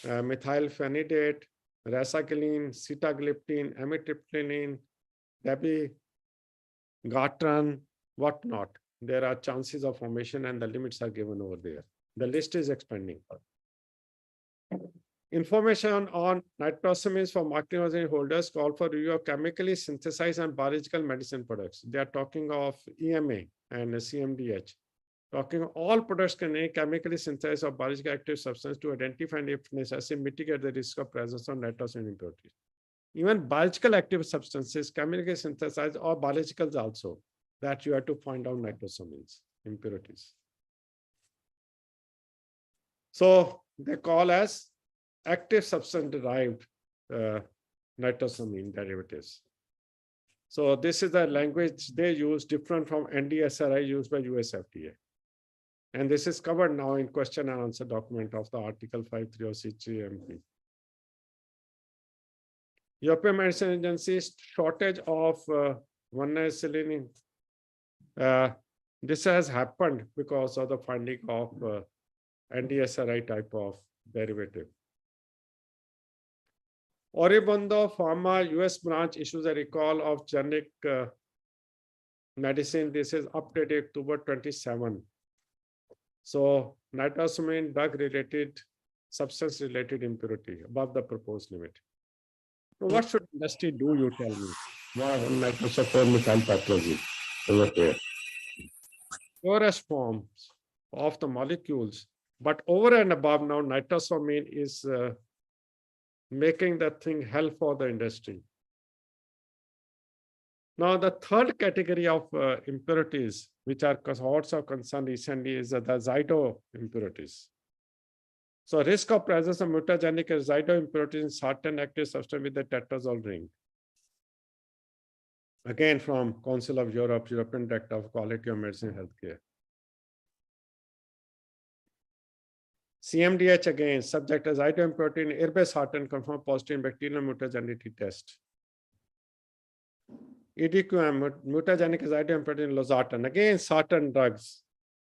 methylphenidate, rasagiline, sitagliptin, amitriptyline, dabigatran, whatnot. There are chances of formation and the limits are given over there. The list is expanding. Information on nitrosamines for marketing authorization holders call for review of chemically synthesized and biological medicine products. They are talking of EMA and CMDH. Talking of all products containing chemically synthesized or biologically active substance to identify and, if necessary, mitigate the risk of presence of nitrosamine impurities. Even biological active substances, chemically synthesized or biologicals also, that you have to find out nitrosamines impurities. So they call as active substance derived nitrosamine derivatives. So this is the language they use, different from NDSRI used by US FDA. And this is covered now in question and answer document of the Article 5306 GMP. European Medicine Agency's shortage of varenicline. This has happened because of the finding of NDSRI type of derivative. Aurobindo Pharma US branch issues a recall of generic medicine. This is updated October 27. So nitrosamine drug-related, substance-related impurity above the proposed limit. So what should industry do, you tell me? Nitrosamine over here. Purest forms of the molecules, but over and above now, nitrosamine is making that thing hell for the industry. Now, the third category of impurities, which are cohorts of concern recently, is the azido impurities. So risk of presence of mutagenic azido impurities in certain active substance with the tetrazole ring. Again, from Council of Europe, European Director of Quality of Medicine and Healthcare. CMDH again, subject azido impurity in irbesartan confirmed positive in bacterial mutagenicity test. EDQM, mutagenic azido impurity in losartan. Again, certain drugs.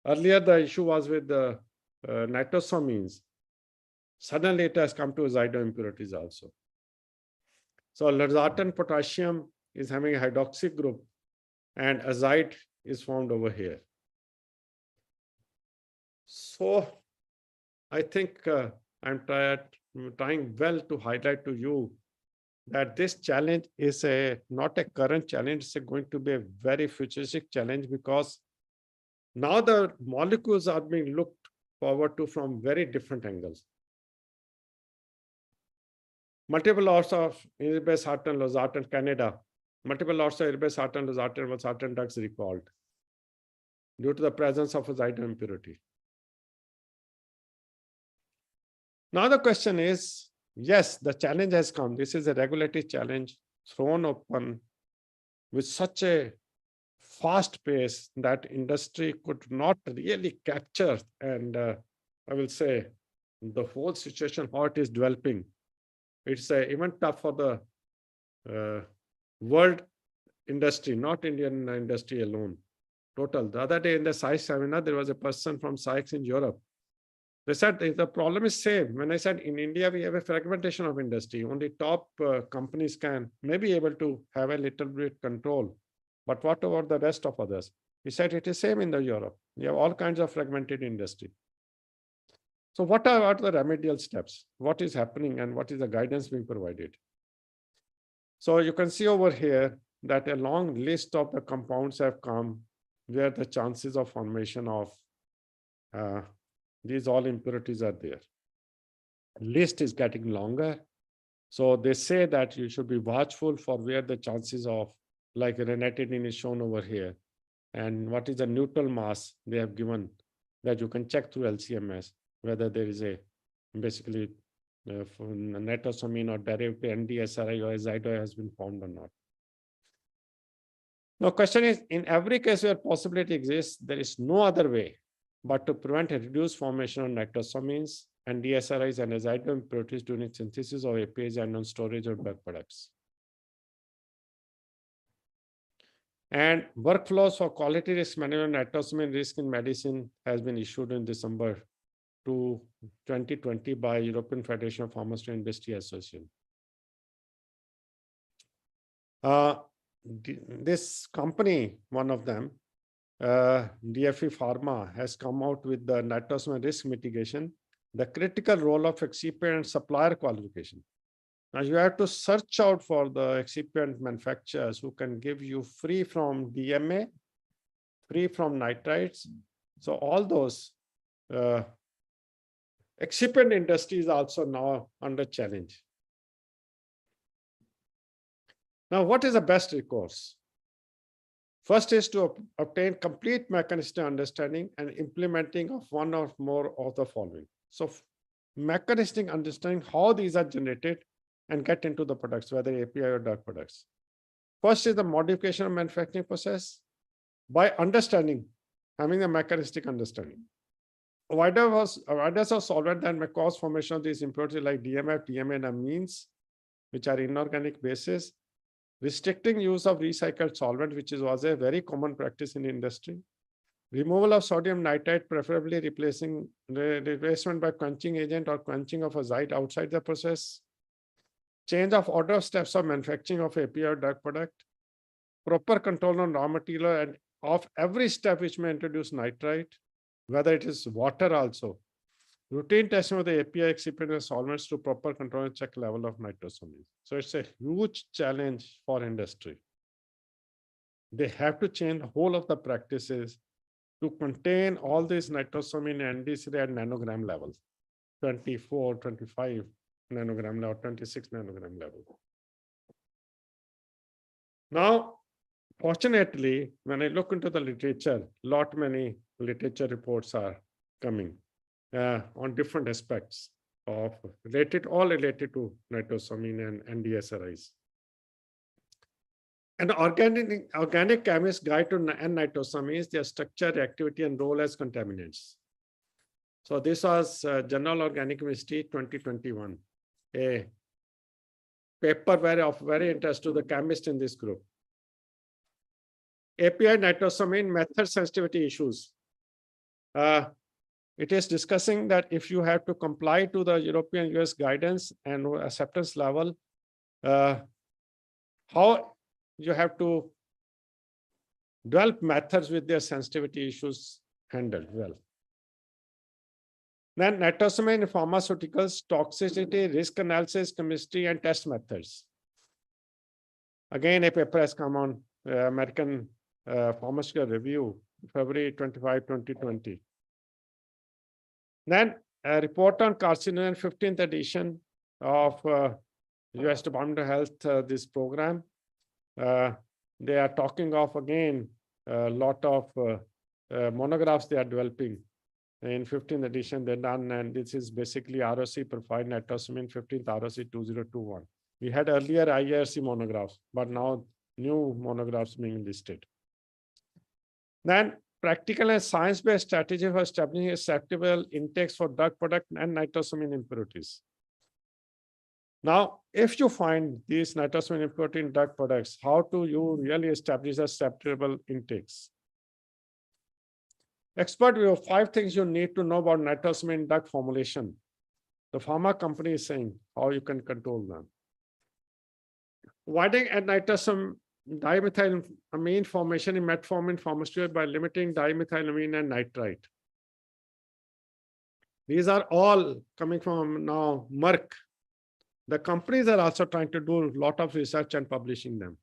Earlier, the issue was with the nitrosamines. Suddenly, it has come to azido impurities also. So, losartan potassium is having a hydroxy group, and azide is formed over here. So, I think I'm trying well to highlight to you that this challenge is not a current challenge, it's going to be a very futuristic challenge, because now the molecules are being looked forward to from very different angles. Multiple lots of irbesartan, losartan, Canada. Multiple lots of irbesartan, losartan, valsartan drugs recalled due to the presence of azido impurity. Now the question is, yes, the challenge has come. This is a regulatory challenge thrown open with such a fast pace that industry could not really capture. And I will say the whole situation, how it is developing. It's even tough for the world industry, not Indian industry alone. Total. The other day in the SAICS seminar, there was a person from SAICS in Europe. They said the problem is same. When I said in India, we have a fragmentation of industry. Only top companies can maybe able to have a little bit control. But what about the rest of others? He said it is same in the Europe. We have all kinds of fragmented industry. So what are the remedial steps? What is happening and what is the guidance being provided? So you can see over here that a long list of the compounds have come where the chances of formation of these all impurities are there. List is getting longer. So they say that you should be watchful for where the chances of, like ranitidine is shown over here. And what is the neutral mass they have given that you can check through LCMS, whether there is a basically nitrosamine or derivative NDSRI or azido has been found or not. Now, question is, in every case where possibility exists, there is no other way but to prevent a reduced formation of nitrosamines and DSRIs and azido impurities during synthesis of APIs and on storage of drug products. And workflows for quality risk management nitrosamine risk in medicine has been issued in December 2020 by European Federation of Pharmaceutical Industry Association. This company, one of them, DFE Pharma, has come out with the nitrosamine risk mitigation, the critical role of excipient and supplier qualification. Now you have to search out for the excipient manufacturers who can give you free from DMA, free from nitrites. So all those excipient industry is also now under challenge. Now, what is the best recourse? First is to obtain complete mechanistic understanding and implementing of one or more of the following. So mechanistic understanding how these are generated and get into the products, whether API or drug products. First is the modification of manufacturing process by understanding, having a mechanistic understanding. Avoidance of solvent that may cause formation of these impurities like DMF, TMA, and amines, which are inorganic bases. Restricting use of recycled solvent, which was a very common practice in industry. Removal of sodium nitrite, preferably replacement by quenching agent or quenching of azide outside the process. Change of order of steps of manufacturing of API or drug product. Proper control on raw material and of every step which may introduce nitrite, whether it is water also. Routine testing of the API excipient and solvents to proper control and check level of nitrosamines. So it's a huge challenge for industry. They have to change the whole of the practices to contain all these nitrosamine and NDC at nanogram levels, 24, 25 nanogram level, 26 nanogram level. Now, fortunately, when I look into the literature, many literature reports are coming on different aspects of all related to nitrosamine and NDSRIs. An organic chemist guide to N-nitrosamines, their structure, activity, and role as contaminants. So this was Journal Organic Chemistry 2021, a paper of very interest to the chemist in this group. API nitrosamine method sensitivity issues. It is discussing that if you have to comply to the European US guidance and acceptance level, how you have to develop methods with their sensitivity issues handled well. Then nitrosamine in pharmaceuticals, toxicity, risk analysis, chemistry, and test methods. Again, a paper has come on American Pharmaceutical Review, February 25, 2020. Then a report on carcinogen, 15th edition of US Department of Health, this program. They are talking of, again, a lot of monographs they are developing. In 15th edition, they're done, and this is basically ROC profile nitrosamine 15th ROC 2021. We had earlier IARC monographs, but now new monographs being listed. Then practical and science-based strategy for establishing acceptable intakes for drug product and nitrosamine impurities. Now, if you find these nitrosamine impurity in drug products, how do you really establish acceptable intakes? Expert view of 5 things you need to know about nitrosamine drug formulation. The pharma company is saying how you can control them. Avoiding nitrosamine dimethylamine formation in metformin pharmaceutical by limiting dimethylamine and nitrite. These are all coming from now Merck. The companies are also trying to do a lot of research and publishing them.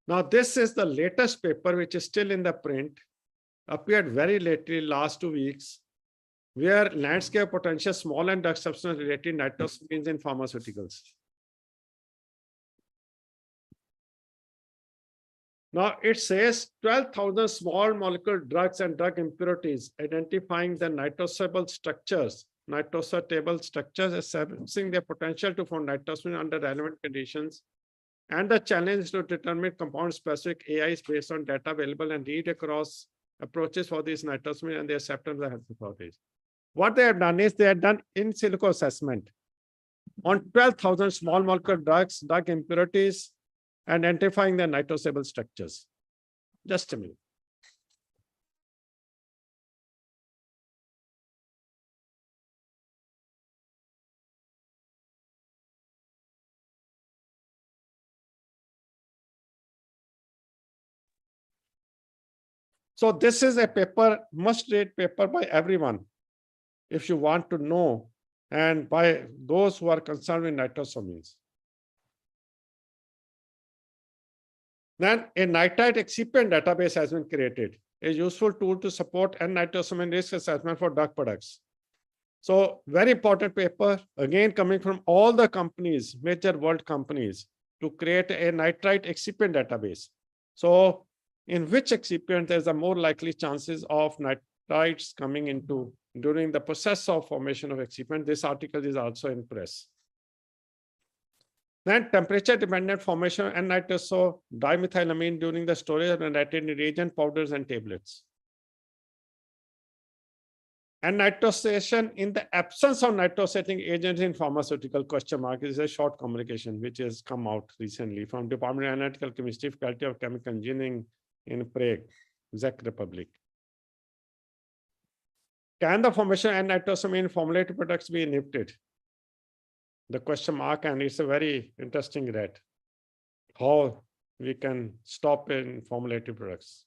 Now, this is the latest paper, which is still in the print, appeared very lately, last 2 weeks, where landscape potential small and drug substance related nitrosamines in pharmaceuticals. Now it says 12,000 small molecule drugs and drug impurities, identifying the nitrosable structures, establishing their potential to form nitrosamine under relevant conditions, And the challenge is to determine compound specific AIs based on data available and read across approaches for these nitrosamine and the acceptance of hypotheses. What they have done is they have done in silico assessment on 12,000 small molecule drugs, drug impurities, and identifying the nitrosable structures. Just a minute. So this is a paper, must-read paper by everyone, if you want to know, and by those who are concerned with nitrosamines. Then a nitrite excipient database has been created, a useful tool to support N-nitrosamine risk assessment for drug products. So very important paper, again coming from all the companies, major world companies, to create a nitrite excipient database. So in which excipient there's a more likely chances of nitrites coming into during the process of formation of excipient. This article is also in press. Then temperature dependent formation and nitroso dimethylamine during the storage of the nitrate reagent powders and tablets. And nitrosation in the absence of nitrosating agents in pharmaceutical question mark is a short communication which has come out recently from Department of Analytical Chemistry, Faculty of Chemical Engineering in Prague, Czech Republic. Can the formation and nitrosamine formulated products be inhibited? The question mark, and it's a very interesting read. How we can stop in formulated products.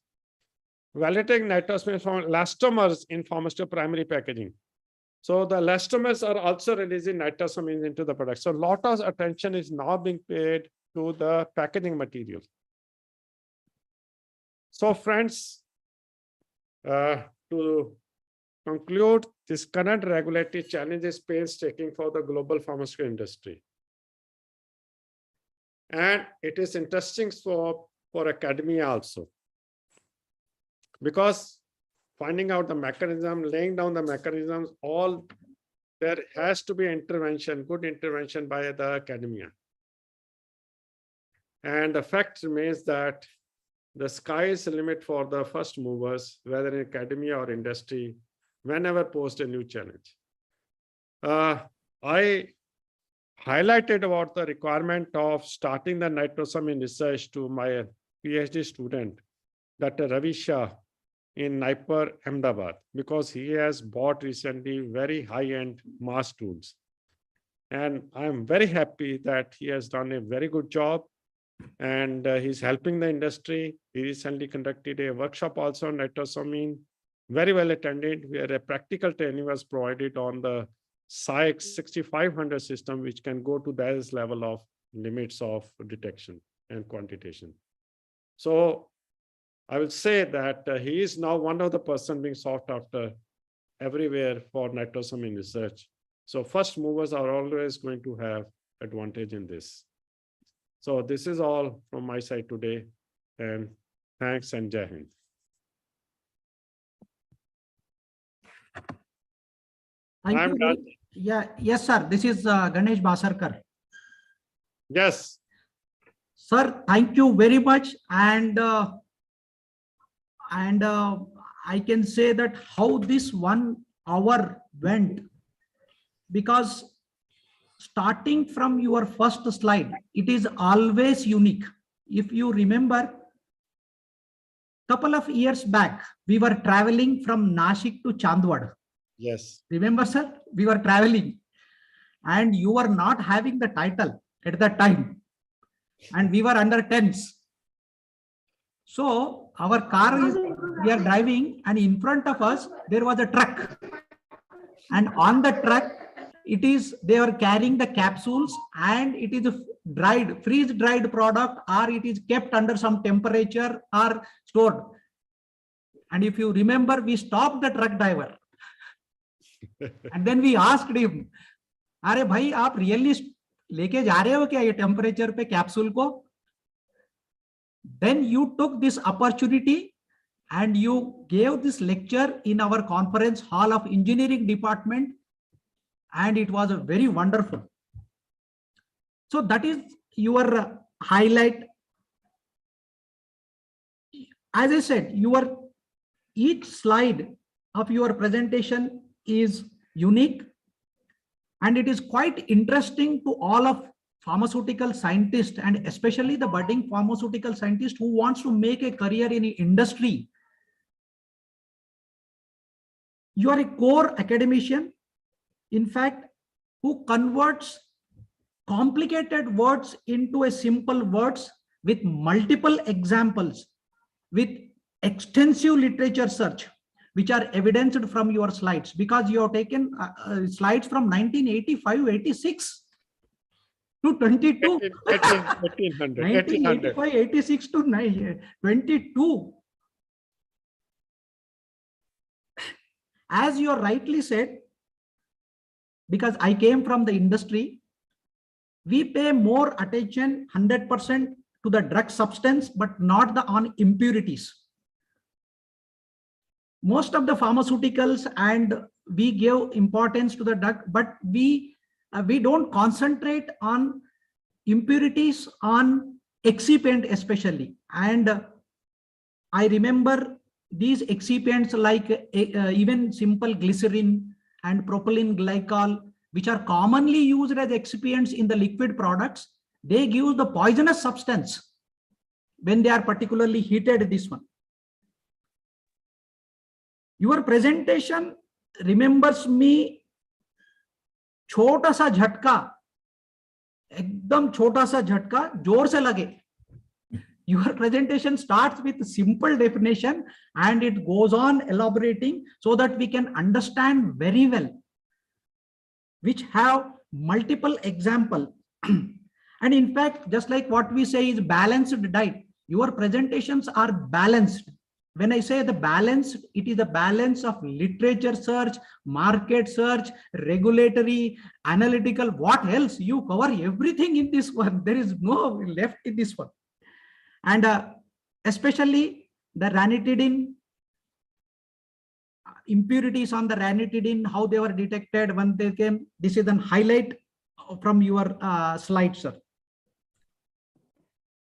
Validating nitrosamine from elastomers in pharmaceutical primary packaging. So the elastomers are also releasing nitrosamines into the product. So a lot of attention is now being paid to the packaging material. So friends, to conclude, this current regulatory challenge is painstaking for the global pharmaceutical industry. And it is interesting for academia also. Because finding out the mechanism, laying down the mechanisms, all there has to be intervention, good intervention by the academia. And the fact remains that the sky is the limit for the first movers, whether in academia or industry, whenever posed a new challenge. I highlighted about the requirement of starting the nitrosamine research to my PhD student, Dr. Ravi Shah, in Naipur, Ahmedabad, because he has bought recently very high-end mass tools. And I'm very happy that he has done a very good job and he's helping the industry. He recently conducted a workshop also on nitrosamine, very well attended, where a practical training was provided on the SciEx 6500 system, which can go to this level of limits of detection and quantitation. So I will say that he is now one of the person being sought after everywhere for nitrosamine research. So first movers are always going to have advantage in this. So this is all from my side today, and thanks and Jai Hind. Thank you. Yeah, yes, sir. This is Ganesh Basarkar. Yes. Sir, thank you very much. And I can say that how this 1 hour went, because starting from your first slide, it is always unique. If you remember, couple of years back, we were traveling from Nashik to Chandwad. Yes. Remember, sir, we were traveling and you were not having the title at that time. And we were under tents. So our car is, we are driving, and in front of us, there was a truck. And on the truck, it is, they are carrying the capsules, and it is a dried, freeze-dried product, or it is kept under some temperature or stored. And if you remember, we stopped the truck driver. And then we asked him, "Are bhai, aap really leke ja rahe ho kya ye temperature pe capsule ko?" Then you took this opportunity and you gave this lecture in our conference hall of engineering department, and it was a very wonderful. So that is your highlight. As I said, each slide of your presentation is unique, and it is quite interesting to all of pharmaceutical scientists, and especially the budding pharmaceutical scientist who wants to make a career in the industry. You are a core academician, in fact, who converts complicated words into a simple words with multiple examples, with extensive literature search, which are evidenced from your slides, because you have taken slides from 1985-86 to 22. 1985-86 to 22. As you rightly said, because I came from the industry, we pay more attention 100% to the drug substance, but not on impurities. Most of the pharmaceuticals, and we give importance to the drug, but we don't concentrate on impurities, on excipient especially. And I remember these excipients like even simple glycerin and propylene glycol, which are commonly used as excipients in the liquid products, they give the poisonous substance when they are particularly heated. This one. Your presentation remembers me छोटा सा झटका, एकदम छोटा सा झटका, जोर से लगे. Your presentation starts with simple definition and it goes on elaborating so that we can understand very well, which have multiple examples. And in fact, just like what we say is balanced diet, your presentations are balanced. When I say the balance, it is the balance of literature search, market search, regulatory, analytical, what else? You cover everything in this one. There is no left in this one. And especially the ranitidine, impurities on the ranitidine, how they were detected when they came. This is a highlight from your slide, sir.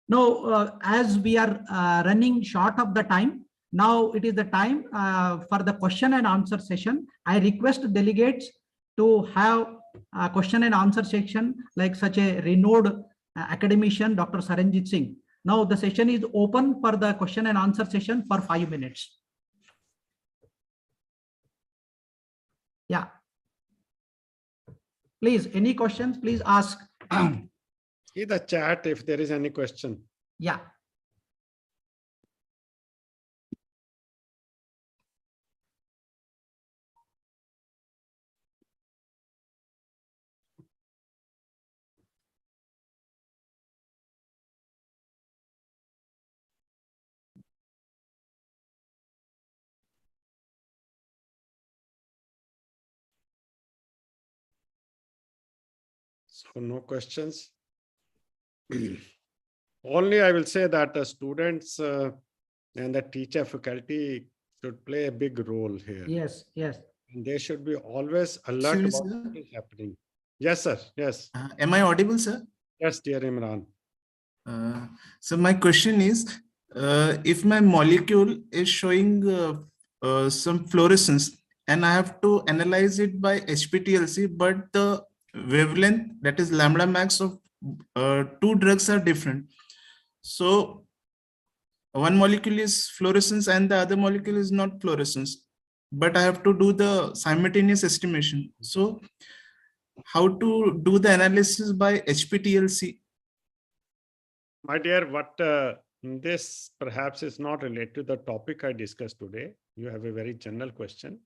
Now, as we are running short of the time, now it is the time for the question and answer session. I request delegates to have a question and answer section like such a renowned academician, Dr. Saranjit Singh. Now the session is open for the question and answer session for 5 minutes. Yeah. Please, any questions, please ask. See the chat if there is any question. Yeah. So no questions. Only I will say that the students and the teacher faculty should play a big role here. Yes, yes. And they should be always alert Excuse about me, sir. what is happening. Yes, sir. Yes. Am I audible, sir? Yes, dear Imran. So my question is, if my molecule is showing some fluorescence and I have to analyze it by HPTLC, but the wavelength, that is lambda max of two drugs are different. So one molecule is fluorescence and the other molecule is not fluorescence, but I have to do the simultaneous estimation. So how to do the analysis by HPTLC? My dear, what this perhaps is not related to the topic I discussed today. You have a very general question.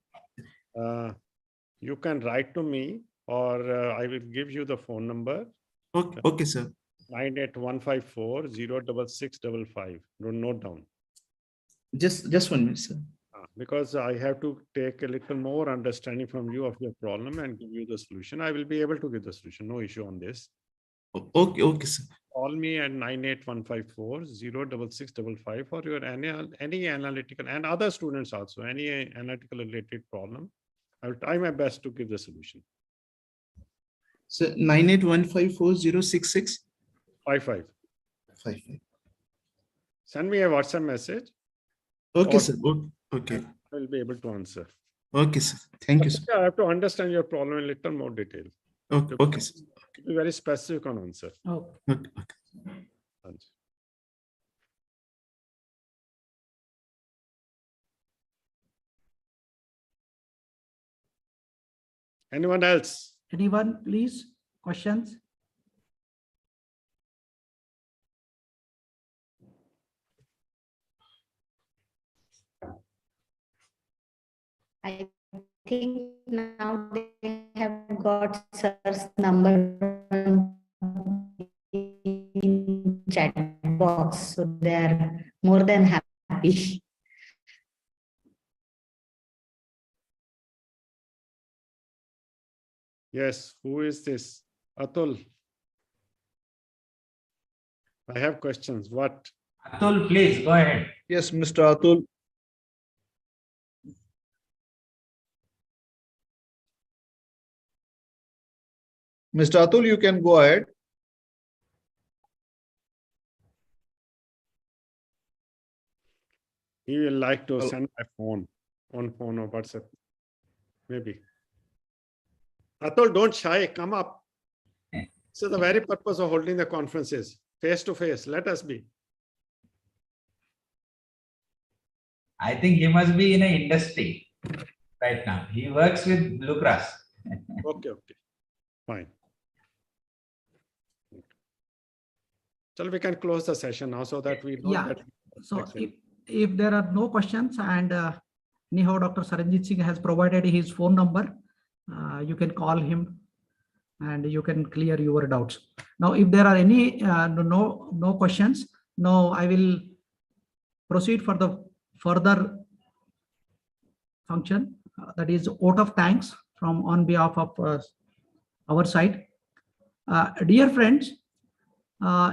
You can write to me or I will give you the phone number. Okay, okay, sir. 98154-06655. Note down. Just 1 minute, sir. Because I have to take a little more understanding from you of your problem and give you the solution. I will be able to give the solution. No issue on this. Okay, okay, sir. Call me at 98154-06655 for your any analytical and other students also, any analytical related problem. I will try my best to give the solution. So 98154-06655. 655. Send me a WhatsApp message. Okay, Or- sir. Okay. I will be able to answer. Okay, sir. Thank you, sir. I have to understand your problem in little more detail. Okay, sir. Be very specific on answer. Oh, Okay. Anyone else? anyone, please? Questions? I think now they have got sir's number in chat box, so they are more than happy. Yes. Who is this? Atul. I have questions. What? Atul, please go ahead. Yes, Mr. Atul. Mr. Atul, you can go ahead. He will like to Hello. send my phone on phone or WhatsApp. Maybe. Atul, don't shy. Come up. So the very purpose of holding the conferences, face to face. Let us be. I think he must be in an industry right now. He works with Blue Cross. Okay. Fine. So we can close the session now so that we know Yeah. that. So Excellent. if there are no questions, and anyhow, Dr. Saranjit Singh has provided his phone number, you can call him and you can clear your doubts. Now, if there are any no questions, now I will proceed for the further function, that is vote of thanks from on behalf of our side. Dear friends,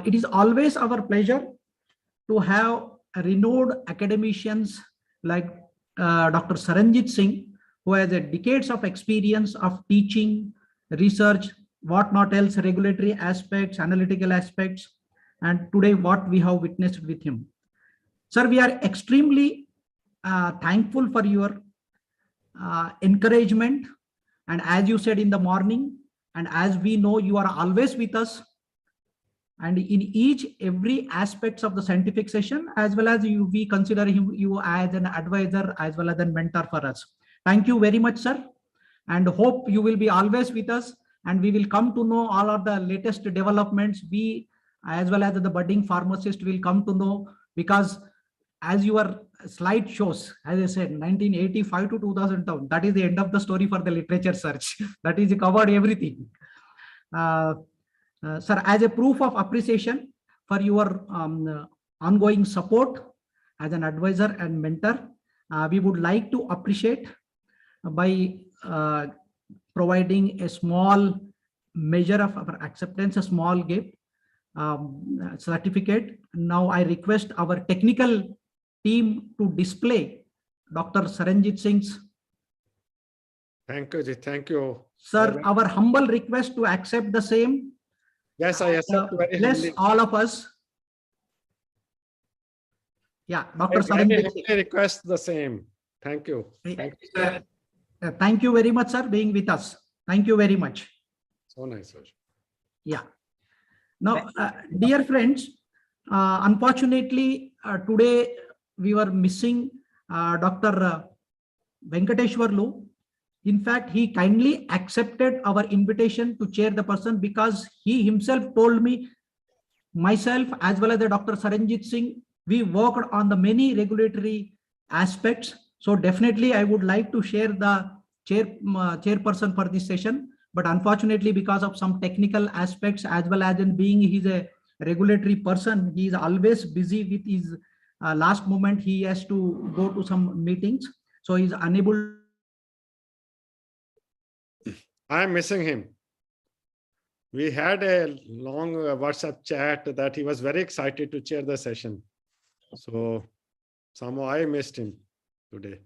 it is always our pleasure to have renowned academicians like Dr. Saranjit Singh, who has a decades of experience of teaching, research, what not else, regulatory aspects, analytical aspects, and today what we have witnessed with him. Sir, we are extremely thankful for your encouragement, and as you said in the morning, and as we know, you are always with us, and in every aspects of the scientific session, as well as we consider you as an advisor as well as a mentor for us. Thank you very much, sir, and hope you will be always with us, and we will come to know all of the latest developments. We, as well as the budding pharmacist, will come to know, because as your slide shows, as I said, 1985 to 2010, that is the end of the story for the literature search. That is covered everything. Sir, as a proof of appreciation for your ongoing support as an advisor and mentor, we would like to appreciate by providing a small measure of our acceptance, a small gift certificate. Now I request our technical team to display Dr. Saranjit Singh's. Thank you, Ji. Thank you. Sir, our humble request to accept the same. Yes, I accept very Bless humbly. all of us. Yeah, Dr. I very Saranjit humbly Singh. request the same. Thank you. Thank you, sir. Thank you very much, sir, being with us. Thank you very much. So nice, sir. Yeah. Now, dear friends, unfortunately, today we were missing Dr. Venkateshwarlu. In fact, he kindly accepted our invitation to chair the person, because he himself told me, myself as well as the Dr. Saranjit Singh, we worked on the many regulatory aspects. So definitely I would like to share the chairperson for this session. But unfortunately, because of some technical aspects, as well as in being he's a regulatory person, he is always busy with his last moment. He has to go to some meetings. So he's unable. I'm missing him. We had a long WhatsApp chat that he was very excited to chair the session. So somehow I missed him today.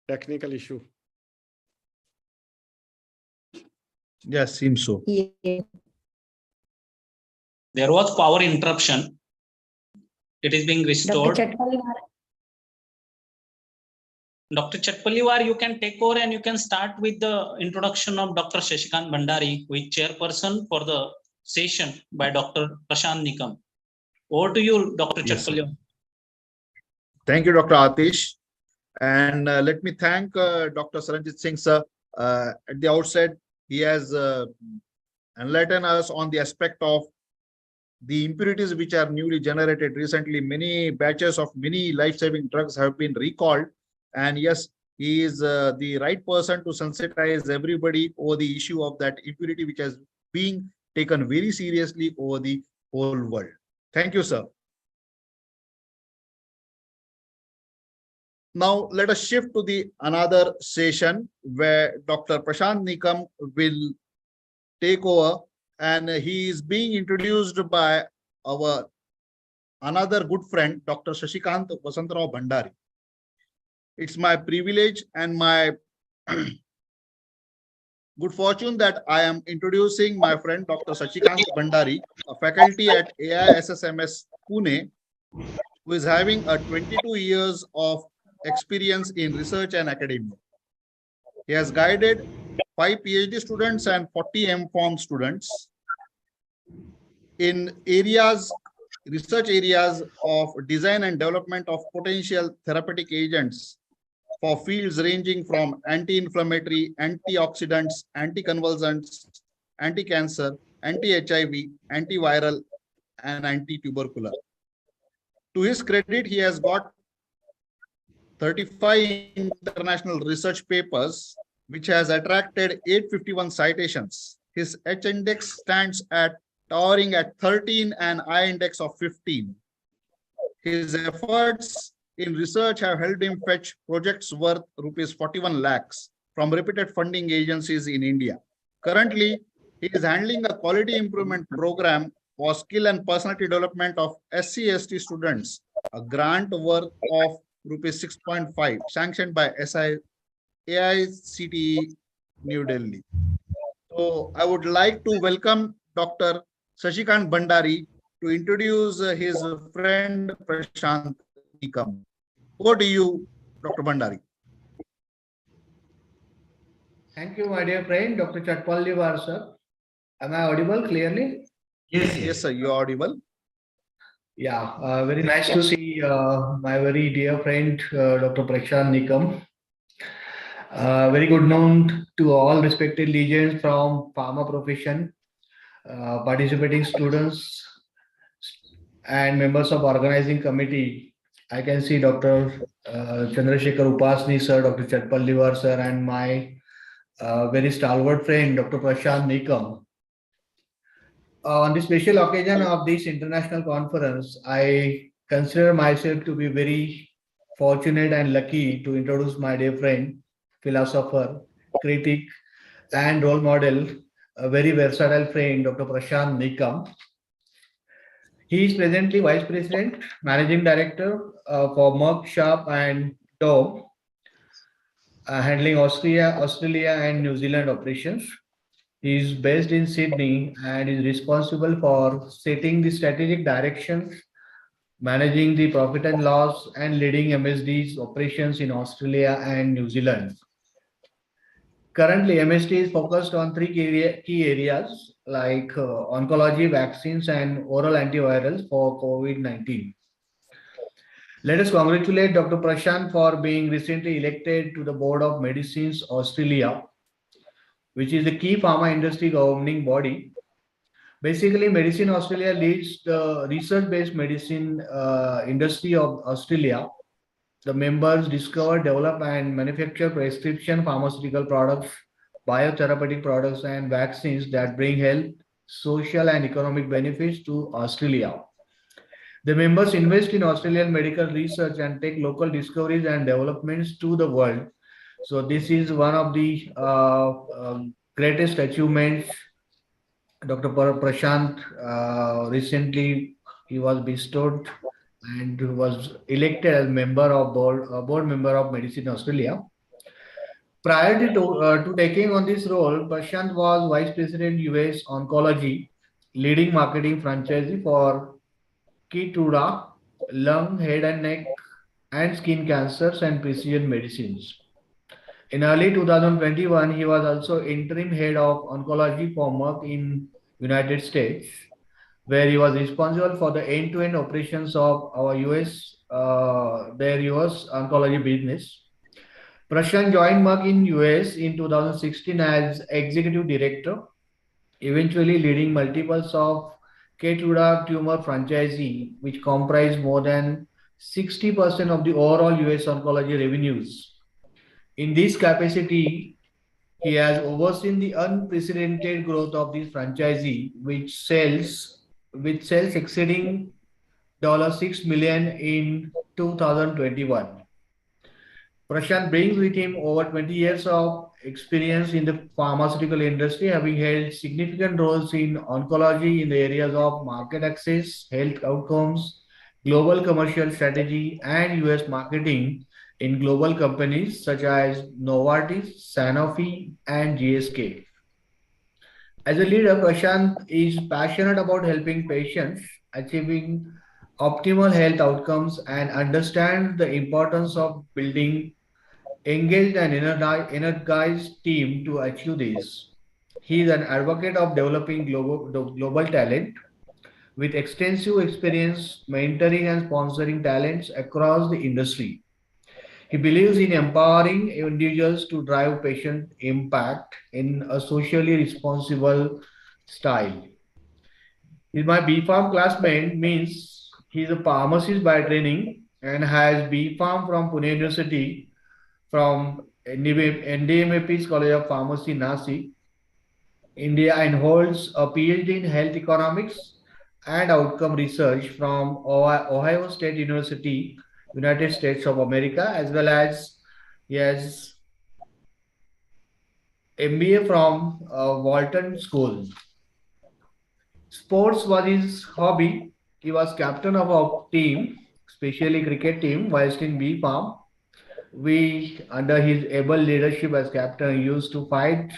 Technical issue. Yes, seems so. Yeah. There was power interruption. It is being Dr. restored. Chatpalliwar. Dr. Chatpalliwar, you can take over and you can start with the introduction of Dr. Shashikant Bhandari, who is chairperson for the session by Dr. Prashant Nikam. Over to you, Dr. Yes, sir. Chatpalliwar. Thank you, Dr. Atish. And let me thank Dr. Saranjit Singh, sir. At the outset, he has enlightened us on the aspect of the impurities which are newly generated. Recently, many batches of many life-saving drugs have been recalled. And yes, he is the right person to sensitize everybody over the issue of that impurity, which has been taken very seriously over the whole world. Thank you, sir. Now, let us shift to the another session where Dr. Prashant Nikam will take over, and he is being introduced by our another good friend, Dr. Shashikant Vasantrao Bhandari. It's my privilege and my good fortune that I am introducing my friend, Dr. Shashikant Bhandari, a faculty at AISSMS Pune, who is having a 22 years of experience in research and academia. He has guided 5 PhD students and 40 MPharm students in research areas of design and development of potential therapeutic agents for fields ranging from anti-inflammatory, antioxidants, anticonvulsants, anti-cancer, anti-HIV, antiviral, and anti-tubercular. To his credit, he has got 35 international research papers, which has attracted 851 citations. His H-index stands at towering at 13 and I-index of 15. His efforts in research have helped him fetch projects worth rupees 41 lakhs from reputed funding agencies in India. Currently, he is handling a quality improvement program for skill and personality development of SC/ST students, a grant worth of rupees 6.5 sanctioned by AICTE New Delhi. So I would like to welcome Dr. Shashikant Bhandari to introduce his friend Prashant Nikam. Over to you, Dr. Bhandari. Thank you, my dear friend, Dr. Chatpalliwar, sir. Am I audible clearly? Yes, sir, you are audible. Yeah, very nice to see my very dear friend, Dr. Prashant Nikam. Very good known to all respected legends from pharma profession, participating students and members of organizing committee. I can see Dr. Chandrasekhar Upasni, sir, Dr. Chatpalliwar, sir, and my very stalwart friend, Dr. Prashant Nikam. On the special occasion of this international conference, I consider myself to be very fortunate and lucky to introduce my dear friend, philosopher, critic, and role model, a very versatile friend, Dr. Prashant Nikam. He is presently Vice President, Managing Director for Merck Sharp and Doe, handling Australia and New Zealand operations. He is based in Sydney and is responsible for setting the strategic direction, managing the profit and loss, and leading MSD's operations in Australia and New Zealand. Currently, MSD is focused on three key areas like oncology, vaccines, and oral antivirals for COVID-19. Let us congratulate Dr. Prashant for being recently elected to the Board of Medicines Australia, which is the key pharma industry governing body. Basically, Medicine Australia leads the research-based medicine industry of Australia. The members discover, develop, and manufacture prescription pharmaceutical products, biotherapeutic products, and vaccines that bring health, social, and economic benefits to Australia. The members invest in Australian medical research and take local discoveries and developments to the world. So this is one of the greatest achievements. Dr. Prashant recently he was bestowed and was elected as board member of Medicine Australia. Prior to taking on this role, Prashant was Vice President US Oncology, leading marketing franchisee for Keytruda, lung, head and neck, and skin cancers and precision medicines. In early 2021, he was also interim head of oncology for Merck in United States, where he was responsible for the end-to-end operations of our their US oncology business. Prashant joined Merck in US in 2016 as executive director, eventually leading multiples of Keytruda tumor franchisee, which comprise more than 60% of the overall US oncology revenues. In this capacity, he has overseen the unprecedented growth of this franchisee, which sales exceeding $6 million in 2021. Prashant brings with him over 20 years of experience in the pharmaceutical industry, having held significant roles in oncology in the areas of market access, health outcomes, global commercial strategy, and US marketing in global companies such as Novartis, Sanofi, and GSK. As a leader, Prashant is passionate about helping patients achieving optimal health outcomes and understands the importance of building engaged and energized team to achieve this. He is an advocate of developing global talent with extensive experience mentoring and sponsoring talents across the industry. He believes in empowering individuals to drive patient impact in a socially responsible style. He's my B.Pharm classmate, means he's a pharmacist by training and has B.Pharm from Pune University, from NDMAP's College of Pharmacy, Nashik, India, and holds a PhD in Health Economics and Outcome Research from Ohio State University, United States of America, as well as he has MBA from Walton School. Sports was his hobby. He was captain of our team, especially cricket team, whilst in B.Pharm. We, under his able leadership as captain, used to fight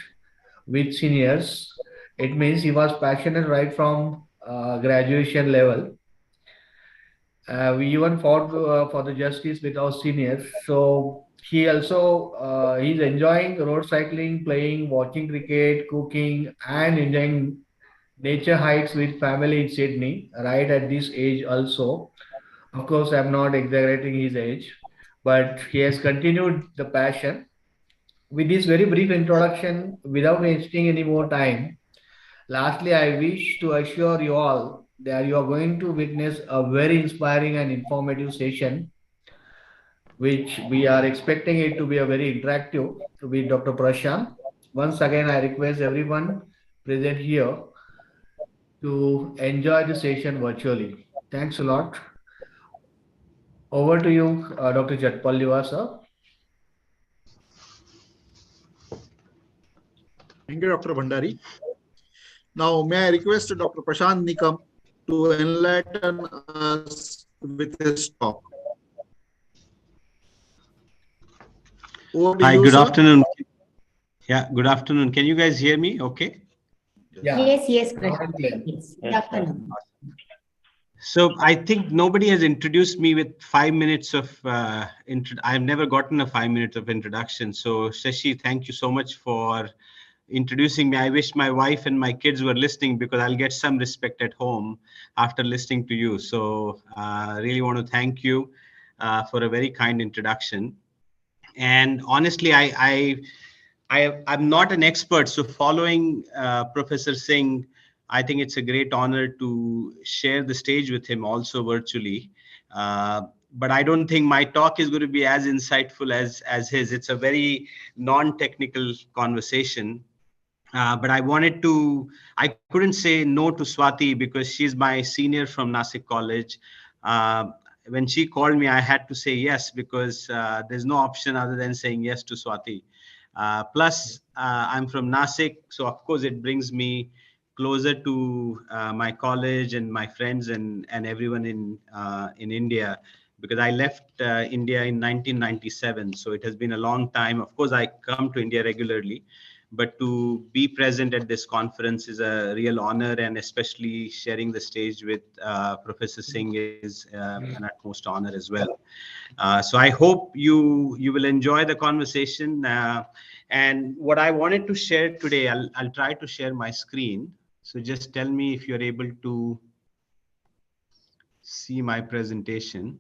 with seniors. It means he was passionate right from graduation level. We even fought for the justice with our seniors. So he also, he's enjoying road cycling, playing, watching cricket, cooking, and enjoying nature hikes with family in Sydney, right at this age also. Of course, I'm not exaggerating his age, but he has continued the passion. With this very brief introduction, without wasting any more time, lastly, I wish to assure you all that you are going to witness a very inspiring and informative session, which we are expecting it to be a very interactive with Dr. Prashant. Once again, I request everyone present here to enjoy the session virtually. Thanks a lot. Over to you, Dr. Jatpal sir. Thank you, Dr. Bhandari. Now, may I request Dr. Prashant Nikam to enlighten us with his talk. Hi, good afternoon. Yeah, good afternoon. Can you guys hear me? Okay. Yes, Prashant. Yes. Good afternoon. So I think nobody has introduced me with 5 minutes of I've never gotten a 5 minutes of introduction. So Shashi, thank you so much for introducing me. I wish my wife and my kids were listening, because I'll get some respect at home after listening to you. So I really want to thank you for a very kind introduction. And honestly, I'm not an expert. So following Professor Singh, I think it's a great honor to share the stage with him also virtually. But I don't think my talk is going to be as insightful as his. It's a very non-technical conversation. But I couldn't say no to Swati, because she's my senior from Nashik College. When she called me, I had to say yes, because there's no option other than saying yes to Swati. Plus, I'm from Nashik, so of course it brings me closer to my college and my friends and everyone in India, because I left India in 1997. So it has been a long time. Of course, I come to India regularly, but to be present at this conference is a real honor, and especially sharing the stage with Professor Singh is an utmost honor as well. So I hope you will enjoy the conversation. And what I wanted to share today, I'll try to share my screen. So just tell me if you're able to see my presentation.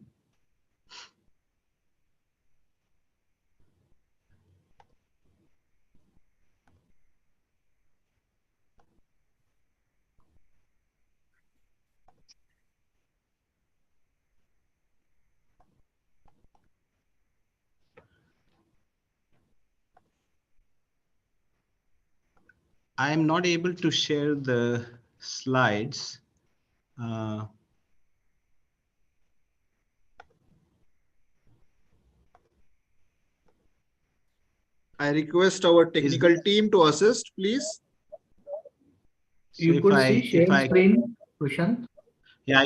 I am not able to share the slides. I request our technical team to assist, please. So You could see share screen, Prashant. Yeah,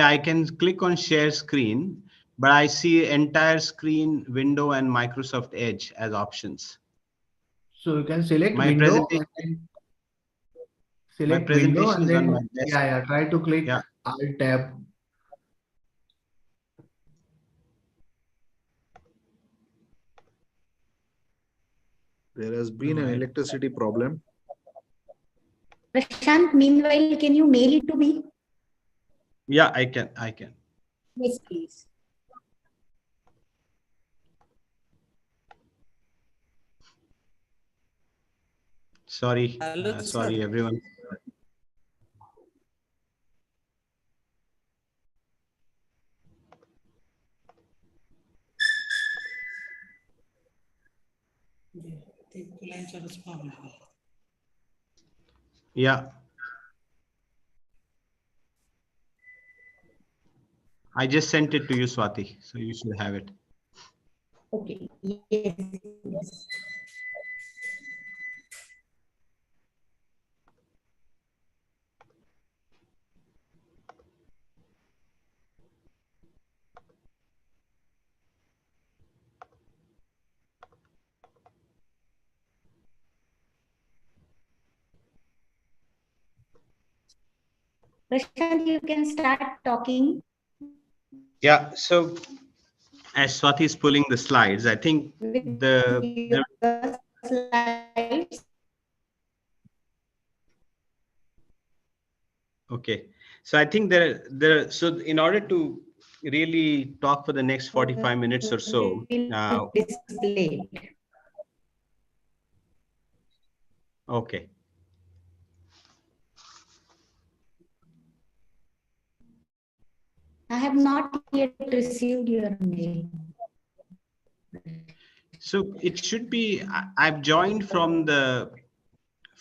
I can click on share screen, but I see entire screen, window, and Microsoft Edge as options. So you can select My window presentation, and then select window and then try to click Alt tab. There has been an electricity problem. Prashant, meanwhile, can you mail it to me? Yeah, I can. Yes, please. Sorry, sorry everyone. Yeah. I just sent it to you, Swati, so you should have it. Okay. Yes. Prashant, you can start talking. Yeah, so as Swati is pulling the slides, I think the slides. Okay, so I think so in order to really talk for the next 45 minutes or so, Displayed. Okay. I have not yet received your mail. So it should be, I've joined from the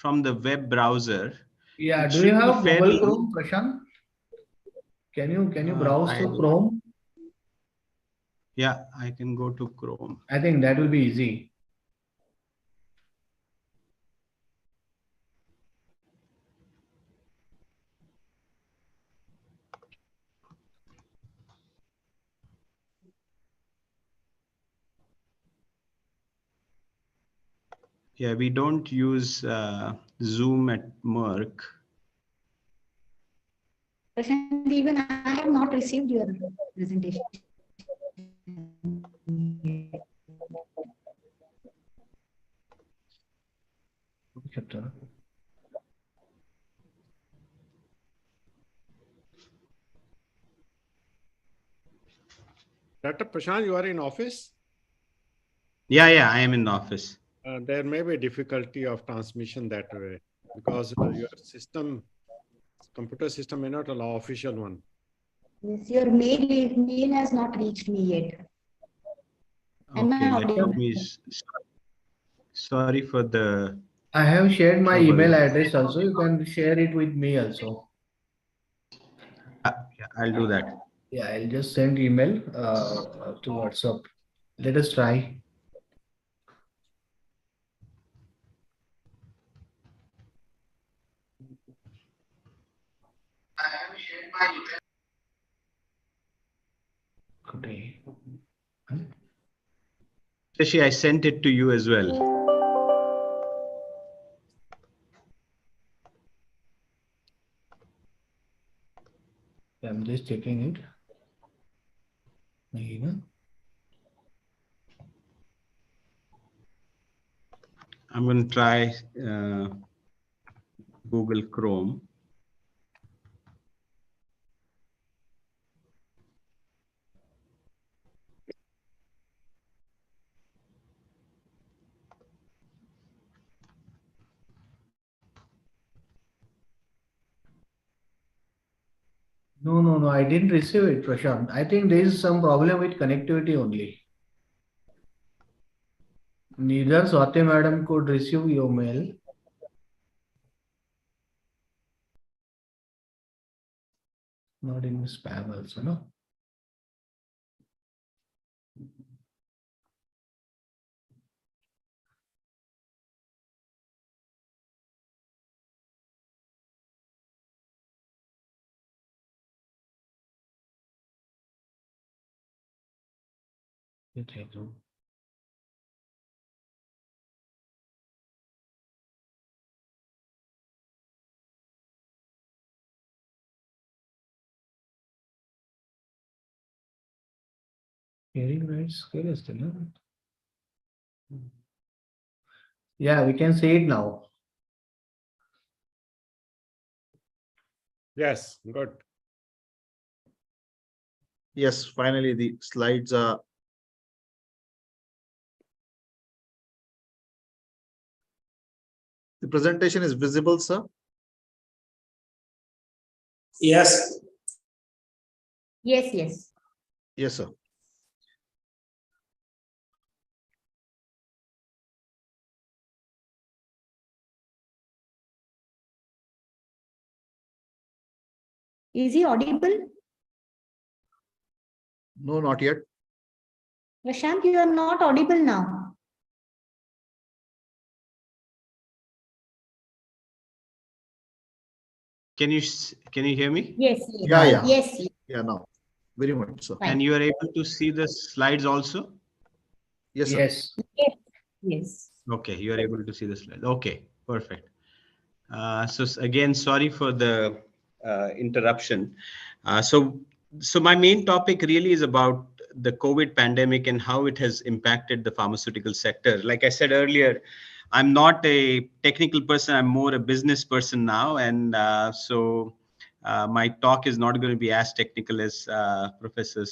web browser. Yeah, it do you have Google fairly... Chrome, Prashant? Can you browse through Chrome? Yeah, I can go to Chrome. I think that will be easy. Yeah, we don't use Zoom at Merck. Prashant, even I have not received your presentation. Dr. Prashant, you are in office? Yeah, I am in the office. There may be difficulty of transmission that way because your computer system may not allow official one. Yes, your mail has not reached me yet. Okay, let me... Sorry for the... I have shared my trouble. email address also. You can share it with me also. Yeah, I'll do that. Yeah, I'll just send email to WhatsApp. Let us try. I have shared my email. Okay. Shashi, I sent it to you as well. I'm just checking it. I'm going to try Google Chrome. No, I didn't receive it, Prashant. I think there is some problem with connectivity only. Neither Swati madam could receive your mail. Not in spam also, no? Hearing rights, yeah, we can see it now. Yes, good. Yes, finally the slides are. The presentation is visible, sir? Yes. Yes. Yes, sir. Is he audible? No, not yet. Prashant, you are not audible now. Can you hear me? Yes. Yeah. Yes. Yeah, now. Very much, sir. And you are able to see the slides also? Yes, sir. Yes. Okay, you are able to see the slide. Okay, perfect. So again, sorry for the interruption. So my main topic really is about the COVID pandemic and how it has impacted the pharmaceutical sector. Like I said earlier, I'm not a technical person, I'm more a business person now. And so my talk is not going to be as technical as Professor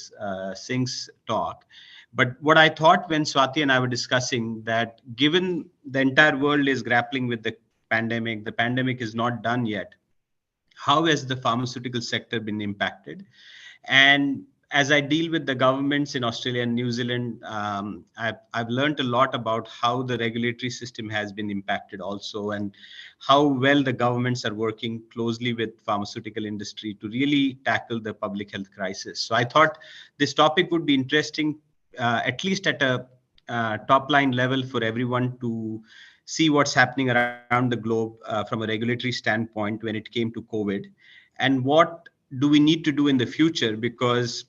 Singh's talk. But what I thought when Swati and I were discussing that given the entire world is grappling with the pandemic is not done yet. How has the pharmaceutical sector been impacted? And as I deal with the governments in Australia and New Zealand, I've learned a lot about how the regulatory system has been impacted also, and how well the governments are working closely with pharmaceutical industry to really tackle the public health crisis. So I thought this topic would be interesting, at least at a top line level for everyone to see what's happening around the globe from a regulatory standpoint when it came to COVID, and what do we need to do in the future, because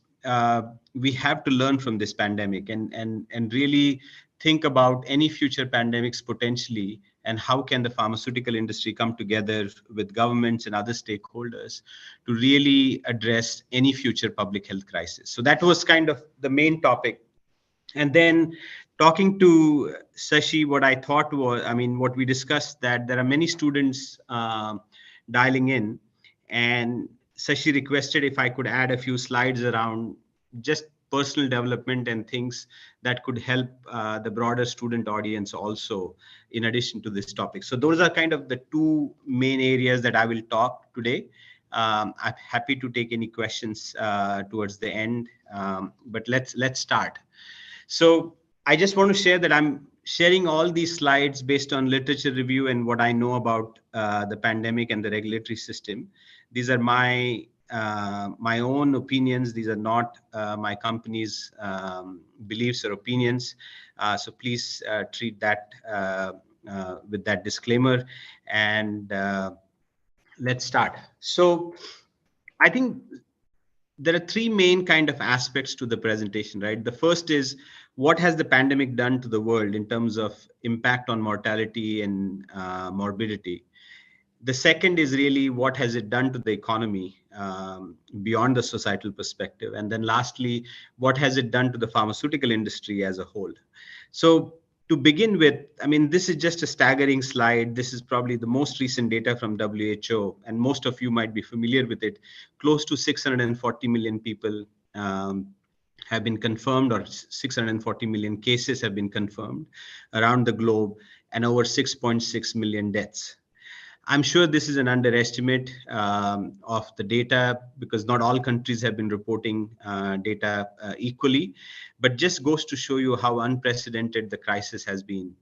we have to learn from this pandemic and really think about any future pandemics potentially, and how can the pharmaceutical industry come together with governments and other stakeholders to really address any future public health crisis. So that was kind of the main topic. And then talking to Shashi, what I thought was, what we discussed, that there are many students dialing in, and Shashi requested if I could add a few slides around just personal development and things that could help the broader student audience also, in addition to this topic. So those are kind of the two main areas that I will talk today. I'm happy to take any questions towards the end, but let's start. So I just want to share that I'm sharing all these slides based on literature review and what I know about the pandemic and the regulatory system. These are my own opinions. These are not my company's beliefs or opinions. So please treat that with that disclaimer. And let's start. So I think there are three main kind of aspects to the presentation, right? The first is what has the pandemic done to the world in terms of impact on mortality and morbidity. The second is really what has it done to the economy beyond the societal perspective. And then lastly, what has it done to the pharmaceutical industry as a whole? So to begin with, I mean, this is just a staggering slide. This is probably the most recent data from WHO, and most of you might be familiar with it. Close to 640 million people have been confirmed, or 640 million cases have been confirmed around the globe, and over 6.6 million deaths. I'm sure this is an underestimate of the data, because not all countries have been reporting data equally, but just goes to show you how unprecedented the crisis has been.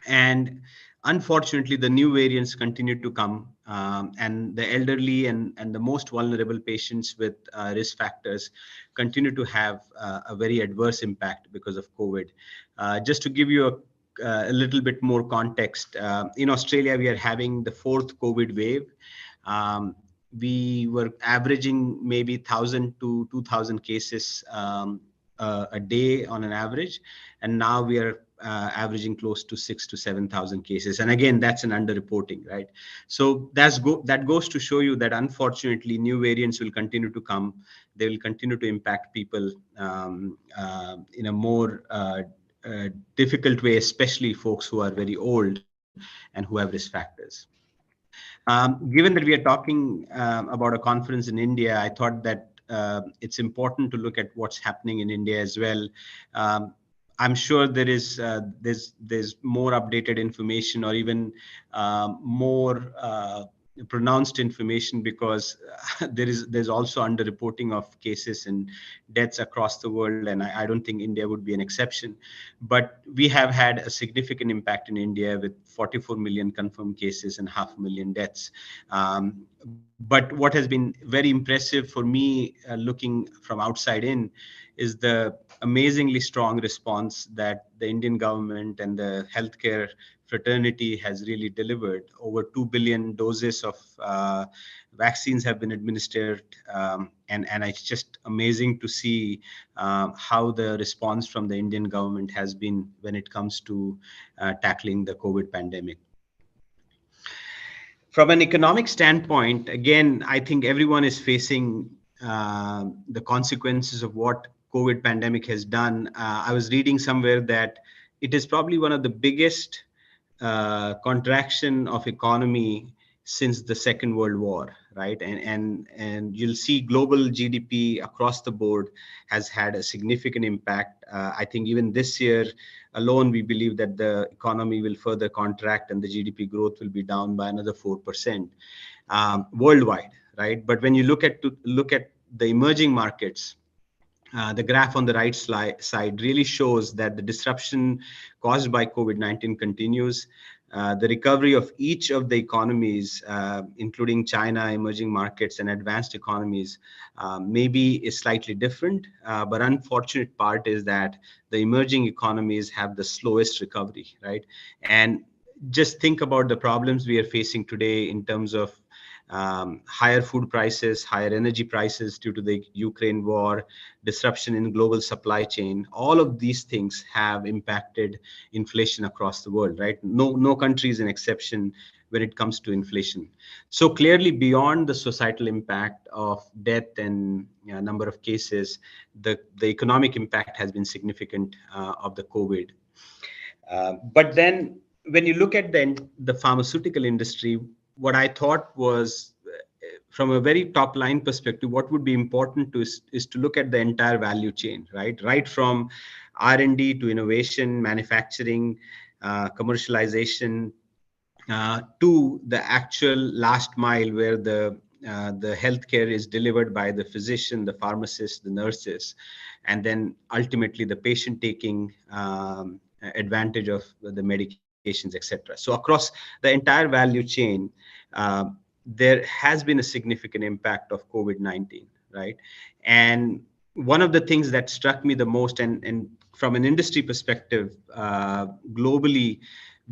And unfortunately, the new variants continue to come, and the elderly and the most vulnerable patients with risk factors continue to have a very adverse impact because of COVID. Just to give you a little bit more context, in Australia, we are having the 4th COVID wave. We were averaging maybe 1,000 to 2,000 cases a day on an average, and now we are averaging close to 6,000 to 7,000 cases. And again, that's an underreporting, right? So that goes to show you that unfortunately, new variants will continue to come. They will continue to impact people in a more difficult way, especially folks who are very old and who have risk factors. Given that we are talking about a conference in India, I thought that it's important to look at what's happening in India as well. I'm sure there's more updated information, or even more pronounced information, because there's also underreporting of cases and deaths across the world, and I don't think India would be an exception. But we have had a significant impact in India with 44 million confirmed cases and 500,000 deaths. But what has been very impressive for me, looking from outside in, is the amazingly strong response that the Indian government and the healthcare fraternity has really delivered. Over 2 billion doses of vaccines have been administered, and it's just amazing to see how the response from the Indian government has been when it comes to tackling the COVID pandemic. From an economic standpoint, again, I think everyone is facing the consequences of what COVID pandemic has done. I was reading somewhere that it is probably one of the biggest contraction of economy since the Second World War, right? And you'll see global GDP across the board has had a significant impact. I think even this year alone, we believe that the economy will further contract and the GDP growth will be down by another 4% worldwide, right? But when you look at the emerging markets, the graph on the right side really shows that the disruption caused by COVID-19 continues. The recovery of each of the economies, including China, emerging markets, and advanced economies, maybe is slightly different. But unfortunate part is that the emerging economies have the slowest recovery, right? And just think about the problems we are facing today in terms of higher food prices, higher energy prices due to the Ukraine war, disruption in global supply chain. All of these things have impacted inflation across the world, right? No country is an exception when it comes to inflation. So clearly, beyond the societal impact of death and number of cases, the economic impact has been significant of the COVID. But then when you look at the pharmaceutical industry, what I thought was, from a very top line perspective, what would be important is to look at the entire value chain, right from R&D to innovation, manufacturing, commercialization, to the actual last mile where the healthcare is delivered by the physician, the pharmacist, the nurses, and then ultimately the patient taking advantage of the medications, etc. So across the entire value chain, there has been a significant impact of COVID-19, right? And one of the things that struck me the most, and from an industry perspective, globally,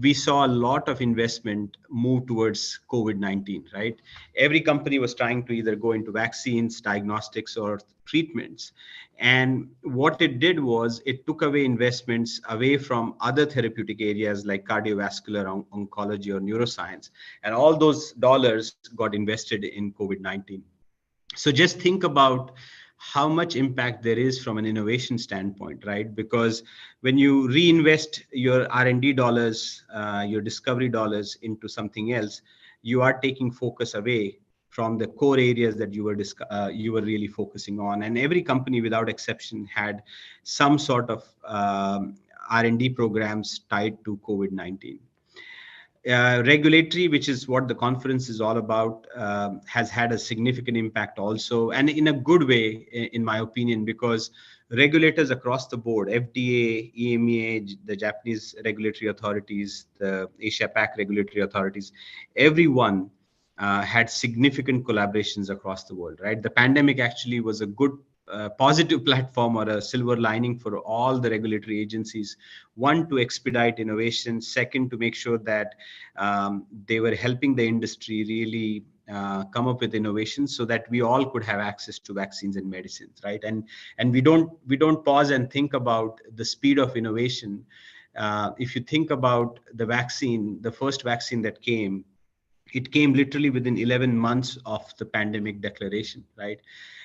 we saw a lot of investment move towards COVID-19, right? Every company was trying to either go into vaccines, diagnostics, or treatments. And what it did was it took away investments away from other therapeutic areas like cardiovascular, oncology, or neuroscience. And all those dollars got invested in COVID-19. So just think about how much impact there is from an innovation standpoint, right? Because when you reinvest your R&D dollars, your discovery dollars into something else, you are taking focus away from the core areas that you were really focusing on. And every company without exception had some sort of R&D programs tied to COVID-19. Regulatory, which is what the conference is all about, has had a significant impact also, and in a good way, in my opinion, because regulators across the board, FDA, EMEA, the Japanese regulatory authorities, the Asia Pac regulatory authorities, everyone had significant collaborations across the world, right? The pandemic actually was a good positive platform or a silver lining for all the regulatory agencies. One, to expedite innovation. Second, to make sure that they were helping the industry really come up with innovations so that we all could have access to vaccines and medicines, right? And we don't pause and think about the speed of innovation. If you think about the vaccine, the first vaccine that came, it came literally within 11 months of the pandemic declaration, right?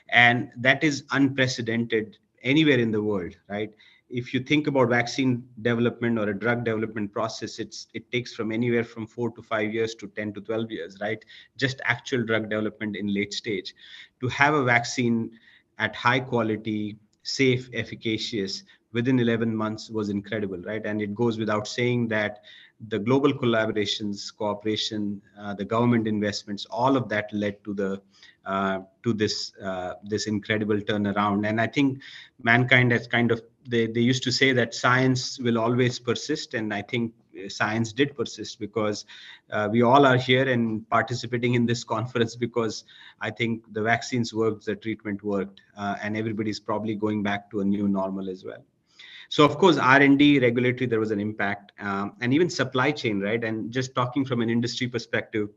And that is unprecedented anywhere in the world, right? If you think about vaccine development or a drug development process, it takes from anywhere from 4 to 5 years to 10 to 12 years, right? Just actual drug development in late stage. To have a vaccine at high quality, safe, efficacious within 11 months was incredible, right? And it goes without saying that the global collaborations, cooperation, the government investments, all of that led to this incredible turnaround. And I think mankind has kind of, they used to say that science will always persist, and I think science did persist, because we all are here and participating in this conference because I think the vaccines worked, the treatment worked, and everybody's probably going back to a new normal as well. So of course, R&D, regulatory, there was an impact, and even supply chain, right? And just talking from an industry perspective,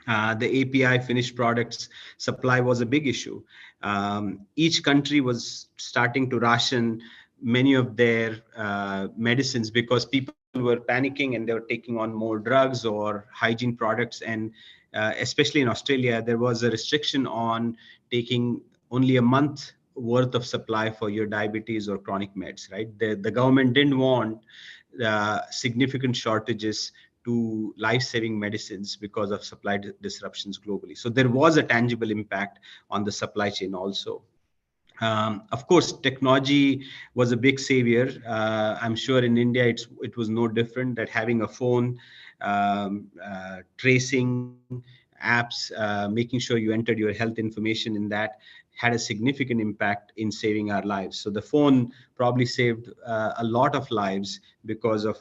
the API finished products supply was a big issue. Each country was starting to ration many of their medicines because people were panicking and they were taking on more drugs or hygiene products. And especially in Australia, there was a restriction on taking only a month worth of supply for your diabetes or chronic meds, right? The government didn't want significant shortages to life-saving medicines because of supply disruptions globally. So there was a tangible impact on the supply chain also. Of course, technology was a big savior. I'm sure in India it was no different, that having a phone, tracing apps, making sure you entered your health information in that, had a significant impact in saving our lives. So the phone probably saved a lot of lives because of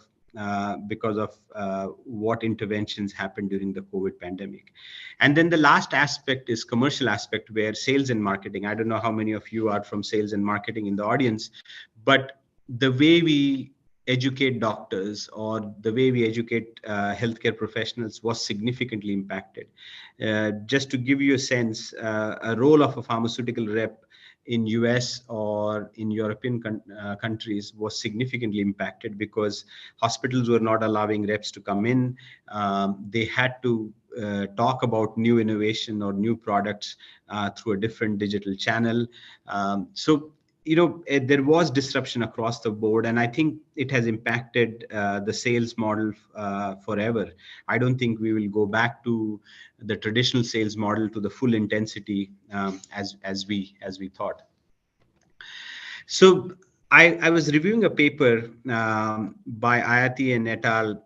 what interventions happened during the COVID pandemic. And then the last aspect is commercial aspect, where sales and marketing. I don't know how many of you are from sales and marketing in the audience, but the way we educate doctors or the way we educate healthcare professionals was significantly impacted. Just to give you a sense, a role of a pharmaceutical rep in US or in European countries was significantly impacted because hospitals were not allowing reps to come in. They had to talk about new innovation or new products through a different digital channel. So there was disruption across the board, and I think it has impacted the sales model forever. I don't think we will go back to the traditional sales model to the full intensity as we thought. So I was reviewing a paper by Ayati and et al.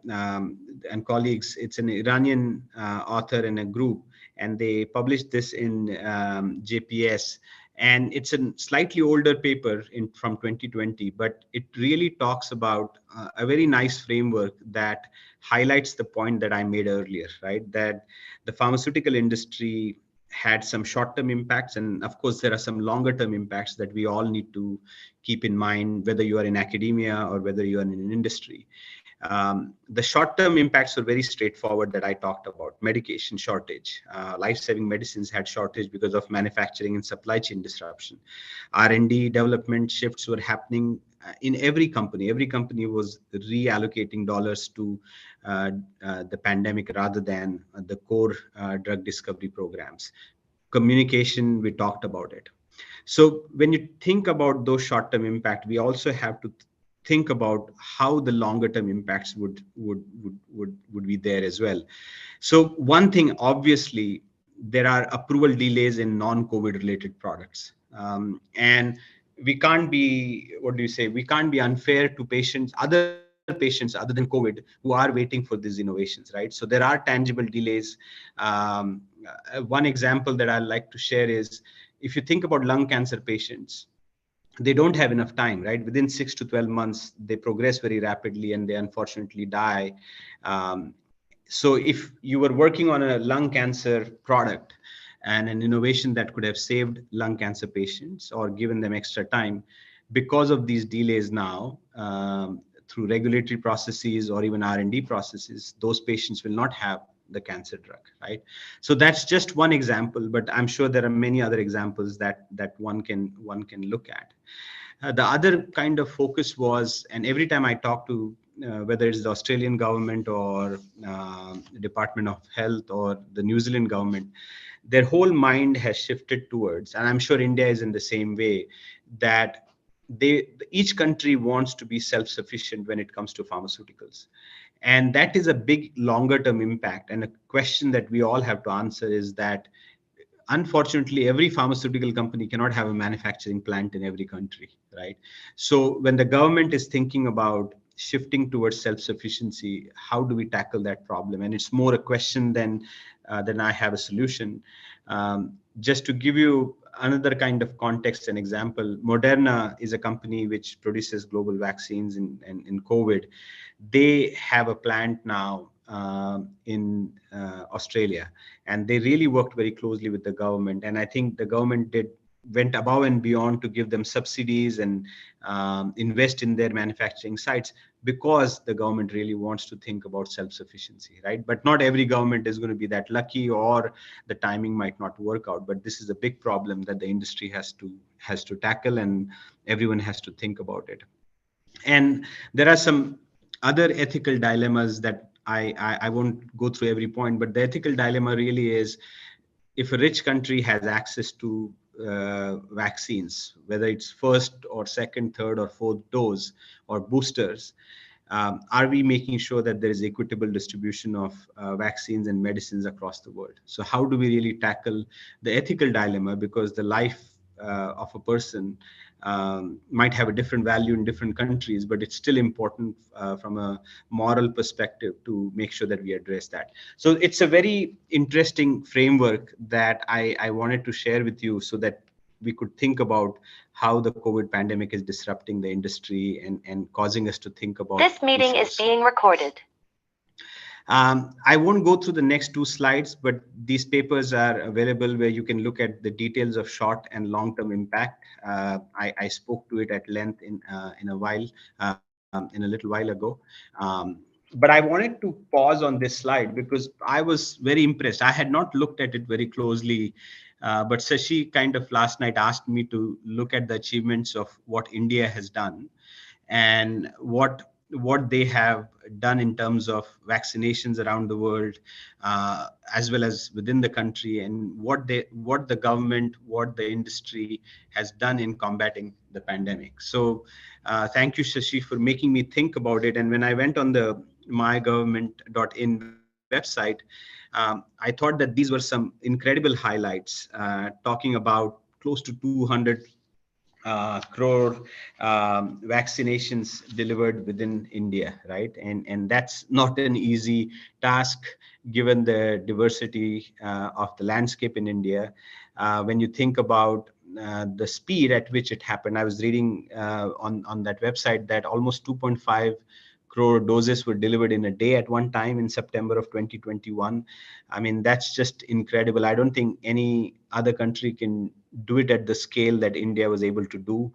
And colleagues. It's an Iranian author and a group, and they published this in JPS. And it's a slightly older paper from 2020, but it really talks about a very nice framework that highlights the point that I made earlier, right? That the pharmaceutical industry had some short-term impacts, and of course there are some longer-term impacts that we all need to keep in mind, whether you are in academia or whether you are in an industry. The short-term impacts were very straightforward that I talked about. Medication shortage, life-saving medicines had shortage because of manufacturing and supply chain disruption. R&D development shifts were happening in every company. Every company was reallocating dollars to the pandemic rather than the core drug discovery programs. Communication, we talked about it. So when you think about those short-term impact, we also have to think about how the longer-term impacts would be there as well. So one thing, obviously, there are approval delays in non-COVID related products, and we can't be, what do you say? We can't be unfair to patients, other patients other than COVID, who are waiting for these innovations, right? So there are tangible delays. One example that I like to share is, if you think about lung cancer patients, they don't have enough time, right? Within 6 to 12 months, they progress very rapidly and they unfortunately die. So if you were working on a lung cancer product and an innovation that could have saved lung cancer patients or given them extra time, because of these delays now, through regulatory processes or even R&D processes, those patients will not have the cancer drug, right? So that's just one example, but I'm sure there are many other examples that one can look at. The other kind of focus was, and every time I talk to whether it's the Australian government or the Department of Health or the New Zealand government, their whole mind has shifted towards, and I'm sure India is in the same way, that each country wants to be self-sufficient when it comes to pharmaceuticals. And that is a big longer term impact. And a question that we all have to answer is that, unfortunately, every pharmaceutical company cannot have a manufacturing plant in every country, right? So when the government is thinking about shifting towards self-sufficiency, how do we tackle that problem? And it's more a question than I have a solution. Just to give you another kind of context and example, Moderna is a company which produces global vaccines in COVID. They have a plant now in Australia, and they really worked very closely with the government. And I think the government went above and beyond to give them subsidies and invest in their manufacturing sites, because the government really wants to think about self-sufficiency, right? But not every government is going to be that lucky, or the timing might not work out. But this is a big problem that the industry has to tackle, and everyone has to think about it. And there are some other ethical dilemmas that I won't go through every point, but the ethical dilemma really is, if a rich country has access to vaccines, whether it's first or second, third or fourth dose or boosters, are we making sure that there is equitable distribution of vaccines and medicines across the world? So how do we really tackle the ethical dilemma? Because the life of a person might have a different value in different countries, but it's still important from a moral perspective to make sure that we address that. So it's a very interesting framework that I wanted to share with you, so that we could think about how the COVID pandemic is disrupting the industry and causing us to think about this meeting issues. Is being recorded. I won't go through the next two slides, but these papers are available where you can look at the details of short and long-term impact. I spoke to it at length in a little while ago. But I wanted to pause on this slide because I was very impressed. I had not looked at it very closely, but Shashi kind of last night asked me to look at the achievements of what India has done and what they have done in terms of vaccinations around the world, as well as within the country, and what the government, what the industry has done in combating the pandemic. So thank you, Shashi, for making me think about it. And when I went on the mygovernment.in website, I thought that these were some incredible highlights, talking about close to 200 crore vaccinations delivered within India, right? And that's not an easy task given the diversity of the landscape in India. When you think about the speed at which it happened, I was reading on that website that almost 2.5 crore doses were delivered in a day at one time in September of 2021. I mean, that's just incredible. I don't think any other country can do it at the scale that India was able to do.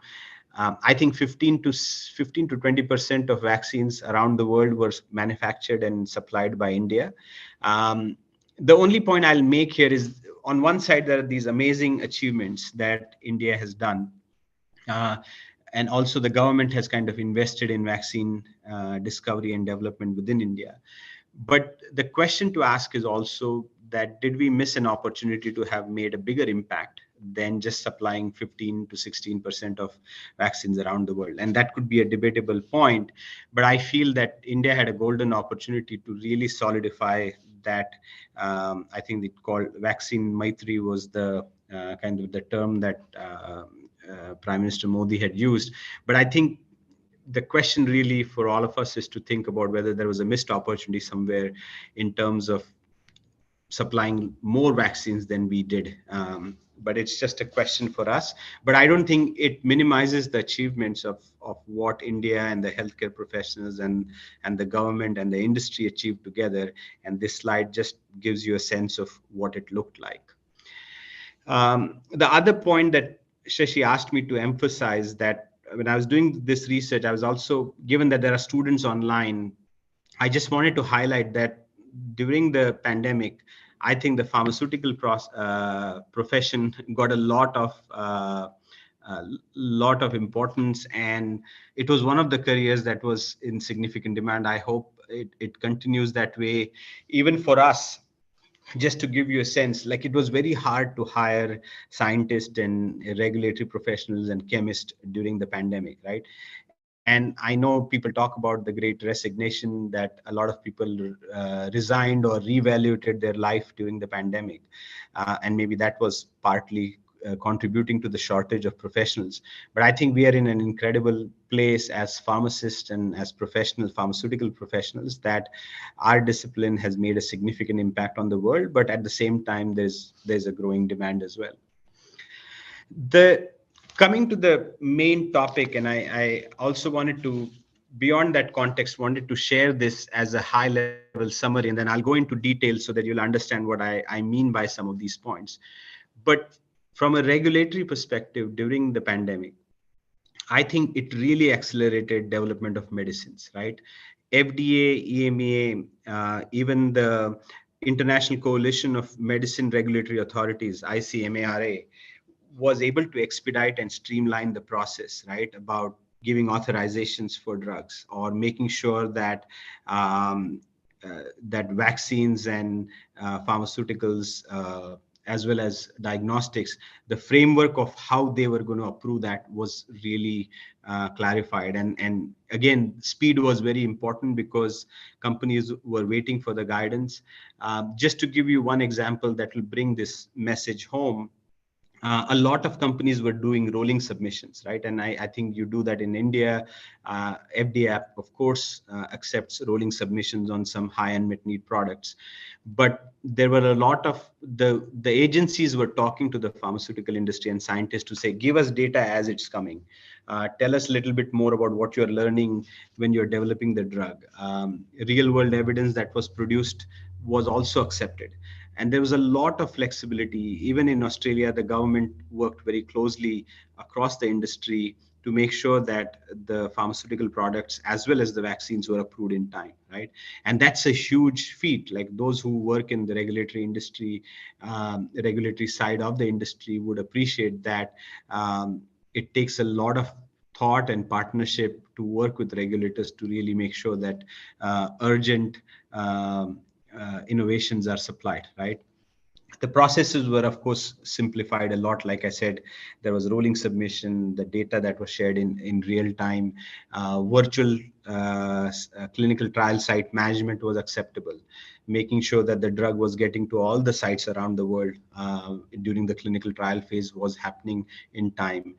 I think 15 to 20% of vaccines around the world were manufactured and supplied by India. The only point I'll make here is, on one side, there are these amazing achievements that India has done. And also the government has kind of invested in vaccine discovery and development within India. But the question to ask is also that, did we miss an opportunity to have made a bigger impact than just supplying 15 to 16% of vaccines around the world? And that could be a debatable point, but I feel that India had a golden opportunity to really solidify that. I think it called vaccine Maitri was the kind of the term that Prime Minister Modi had used. But I think the question really for all of us is to think about whether there was a missed opportunity somewhere in terms of supplying more vaccines than we did. But it's just a question for us. But I don't think it minimizes the achievements of what India and the healthcare professionals and the government and the industry achieved together. And this slide just gives you a sense of what it looked like. The other point that Shashi asked me to emphasize, that when I was doing this research, I was also, given that there are students online, I just wanted to highlight that during the pandemic, I think the pharmaceutical profession got a lot of importance, and it was one of the careers that was in significant demand. I hope it continues that way, even for us. Just to give you a sense, like, it was very hard to hire scientists and regulatory professionals and chemists during the pandemic, right? And I know people talk about the great resignation, that a lot of people resigned or reevaluated their life during the pandemic. And maybe that was partly contributing to the shortage of professionals. But I think we are in an incredible place as pharmacists and as professional pharmaceutical professionals, that our discipline has made a significant impact on the world. But at the same time, there's a growing demand as well. Coming to the main topic, and I also wanted to, beyond that context, wanted to share this as a high-level summary, and then I'll go into details so that you'll understand what I mean by some of these points. But from a regulatory perspective, during the pandemic, I think it really accelerated development of medicines, right? FDA, EMA, even the International Coalition of Medicine Regulatory Authorities, ICMARA, was able to expedite and streamline the process, right, about giving authorizations for drugs, or making sure that that vaccines and pharmaceuticals, as well as diagnostics, the framework of how they were going to approve that was really clarified. And again, speed was very important because companies were waiting for the guidance. Just to give you one example that will bring this message home, a lot of companies were doing rolling submissions, right? And I think you do that in India. FDA, of course, accepts rolling submissions on some high unmet need products. But there were a lot of the agencies were talking to the pharmaceutical industry and scientists to say, give us data as it's coming. Tell us a little bit more about what you're learning when you're developing the drug. Real world evidence that was produced was also accepted. And there was a lot of flexibility. Even in Australia, the government worked very closely across the industry to make sure that the pharmaceutical products as well as the vaccines were approved in time, right? And that's a huge feat. Like, those who work in the regulatory industry, regulatory side of the industry would appreciate that. It takes a lot of thought and partnership to work with regulators to really make sure that urgent innovations are supplied, right? The processes were, of course, simplified a lot. Like I said, there was rolling submission, the data that was shared in real time, virtual clinical trial site management was acceptable, making sure that the drug was getting to all the sites around the world during the clinical trial phase was happening in time.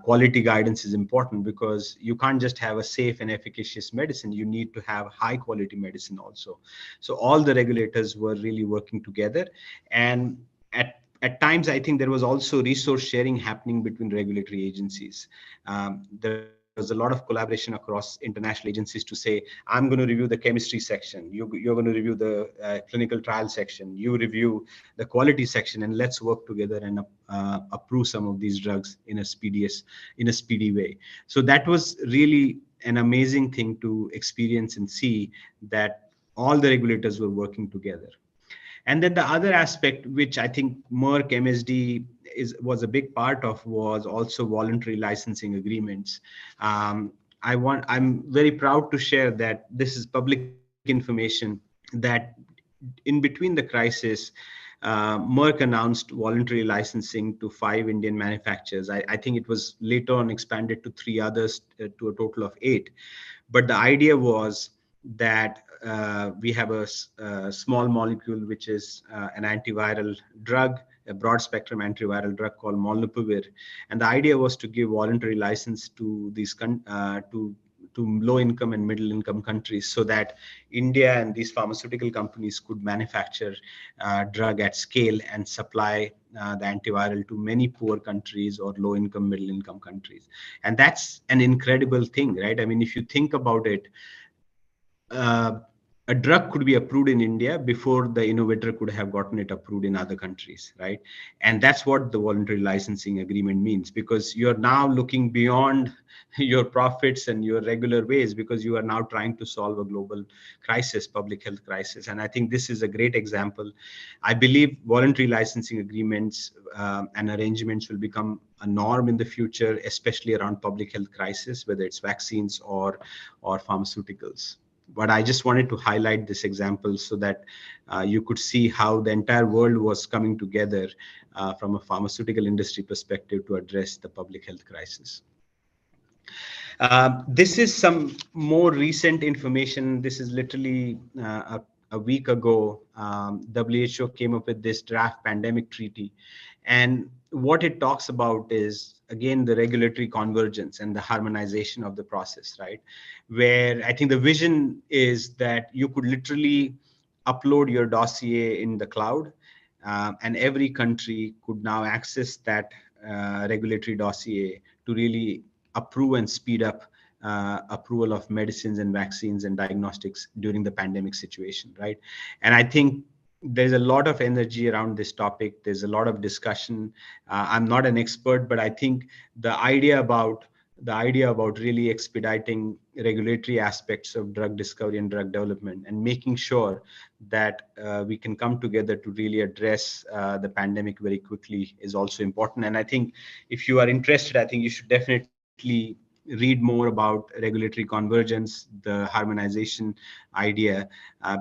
Quality guidance is important because you can't just have a safe and efficacious medicine. You need to have high quality medicine also. So all the regulators were really working together. And at times, I think there was also resource sharing happening between regulatory agencies. There was a lot of collaboration across international agencies to say, I'm going to review the chemistry section, you're going to review the clinical trial section, you review the quality section, and let's work together and approve some of these drugs in a speedy way. So that was really an amazing thing to experience and see that all the regulators were working together. And then the other aspect, which I think Merck MSD was a big part of, was also voluntary licensing agreements. I'm very proud to share that this is public information that in between the crisis, Merck announced voluntary licensing to 5 Indian manufacturers. I think it was later on expanded to 3 others to a total of 8. But the idea was that we have a small molecule, which is an antiviral drug, a broad spectrum antiviral drug called molnupiravir. And the idea was to give voluntary license to these to low income and middle income countries, so that India and these pharmaceutical companies could manufacture drug at scale and supply the antiviral to many poor countries or low income, middle income countries. And that's an incredible thing, right? I mean, if you think about it, a drug could be approved in India before the innovator could have gotten it approved in other countries, right? And that's what the voluntary licensing agreement means, because you're now looking beyond your profits and your regular ways, because you are now trying to solve a global crisis, public health crisis. And I think this is a great example. I believe voluntary licensing agreements and arrangements will become a norm in the future, especially around public health crisis, whether it's vaccines or pharmaceuticals. But I just wanted to highlight this example so that you could see how the entire world was coming together from a pharmaceutical industry perspective to address the public health crisis. This is some more recent information. This is literally a week ago. WHO came up with this draft pandemic treaty. And what it talks about is, again, the regulatory convergence and the harmonization of the process, right? Where I think the vision is that you could literally upload your dossier in the cloud, and every country could now access that regulatory dossier to really approve and speed up approval of medicines and vaccines and diagnostics during the pandemic situation, right? And I think there's a lot of energy around this topic. There's a lot of discussion. I'm not an expert, but I think the idea about really expediting regulatory aspects of drug discovery and drug development and making sure that we can come together to really address the pandemic very quickly is also important. And I think if you are interested, I think you should definitely read more about regulatory convergence, the harmonization idea,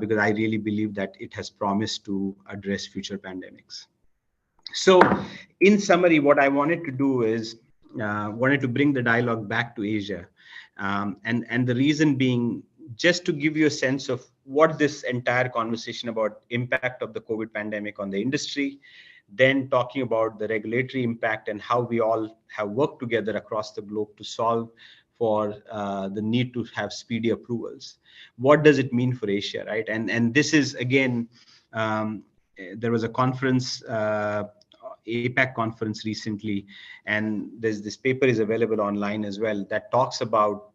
because I really believe that it has promised to address future pandemics. So in summary, what I wanted to do is wanted to bring the dialogue back to Asia. And the reason being, just to give you a sense of what this entire conversation about impact of the COVID pandemic on the industry, then talking about the regulatory impact and how we all have worked together across the globe to solve for the need to have speedy approvals. What does it mean for Asia, right? And this is, again, there was a conference, APAC conference recently, and this paper is available online as well, that talks about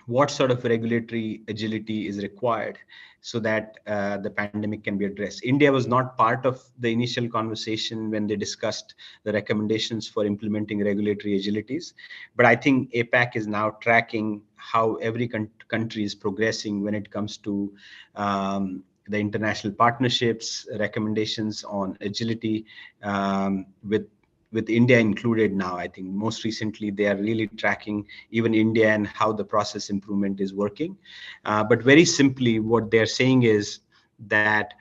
what sort of regulatory agility is required so that the pandemic can be addressed. India was not part of the initial conversation when they discussed the recommendations for implementing regulatory agilities. But I think APAC is now tracking how every country is progressing when it comes to the international partnerships, recommendations on agility, with India included now. I think most recently they are really tracking even India and how the process improvement is working. But very simply, what they're saying is that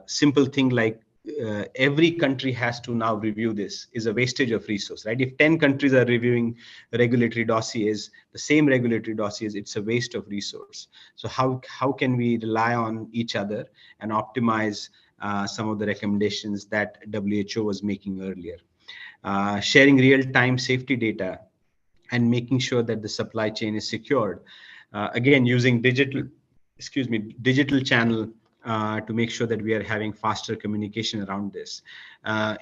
simple thing like every country has to now review this is a wastage of resource, right? If 10 countries are reviewing regulatory dossiers, the same regulatory dossiers, it's a waste of resource. So how can we rely on each other and optimize some of the recommendations that WHO was making earlier? Sharing real-time safety data and making sure that the supply chain is secured. Again, using digital channel to make sure that we are having faster communication around this.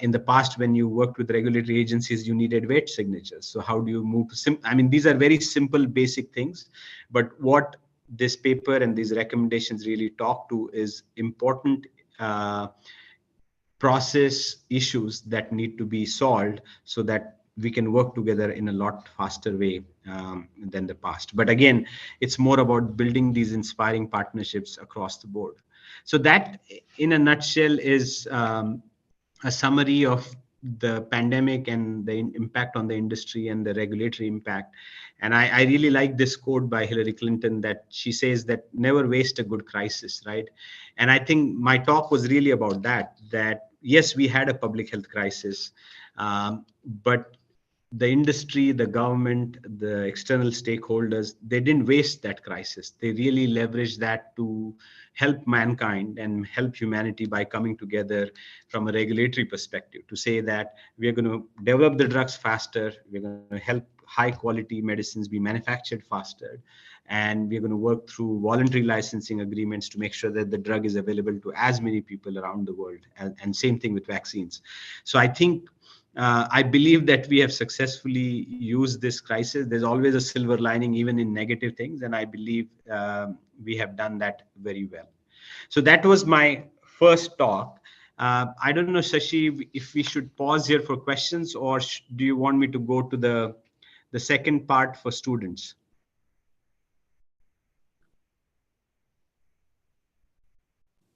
In the past, when you worked with regulatory agencies, you needed wet signatures. So how do you move to I mean, these are very simple, basic things, but what this paper and these recommendations really talk to is important process issues that need to be solved so that we can work together in a lot faster way than the past. But again, it's more about building these inspiring partnerships across the board. So that, in a nutshell, is a summary of the pandemic and the impact on the industry and the regulatory impact. And I really like this quote by Hillary Clinton that she says that never waste a good crisis, right? And I think my talk was really about that yes, we had a public health crisis, but the industry, the government, the external stakeholders, they didn't waste that crisis. They really leveraged that to help mankind and help humanity by coming together from a regulatory perspective to say that we are going to develop the drugs faster, we're going to help high quality medicines be manufactured faster, and we're going to work through voluntary licensing agreements to make sure that the drug is available to as many people around the world, and same thing with vaccines. So I think I believe that we have successfully used this crisis. There's always a silver lining, even in negative things. And I believe we have done that very well. So that was my first talk. I don't know, Shashi, if we should pause here for questions, or do you want me to go to the second part for students?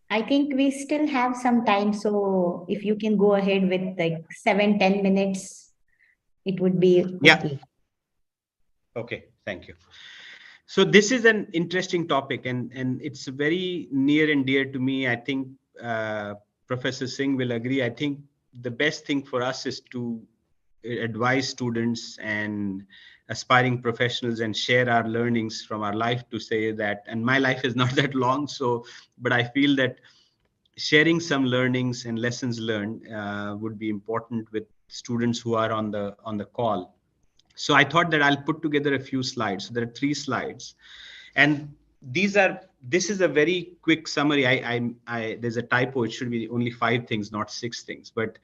I think we still have some time. So if you can go ahead with like 7-10 minutes, it would be okay. Yeah. Okay, thank you. So this is an interesting topic, and it's very near and dear to me. I think Professor Singh will agree. I think the best thing for us is to advise students and aspiring professionals and share our learnings from our life, to say that, and my life is not that long, so, but I feel that sharing some learnings and lessons learned would be important with students who are on the call. So I thought that I'll put together a few slides. So there are 3 slides, and this is a very quick summary. There's a typo. It should be only 5 things, not 6 things. But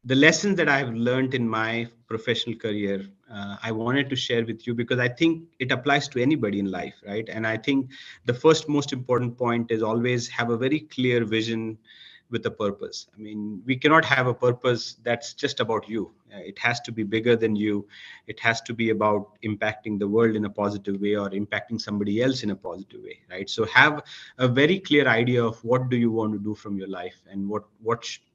the lessons that I have learned in my professional career, I wanted to share with you because I think it applies to anybody in life, right? And I think the first most important point is always have a very clear vision with a purpose. I mean, we cannot have a purpose that's just about you. It has to be bigger than you. It has to be about impacting the world in a positive way, or impacting somebody else in a positive way, right? So have a very clear idea of what do you want to do from your life, and what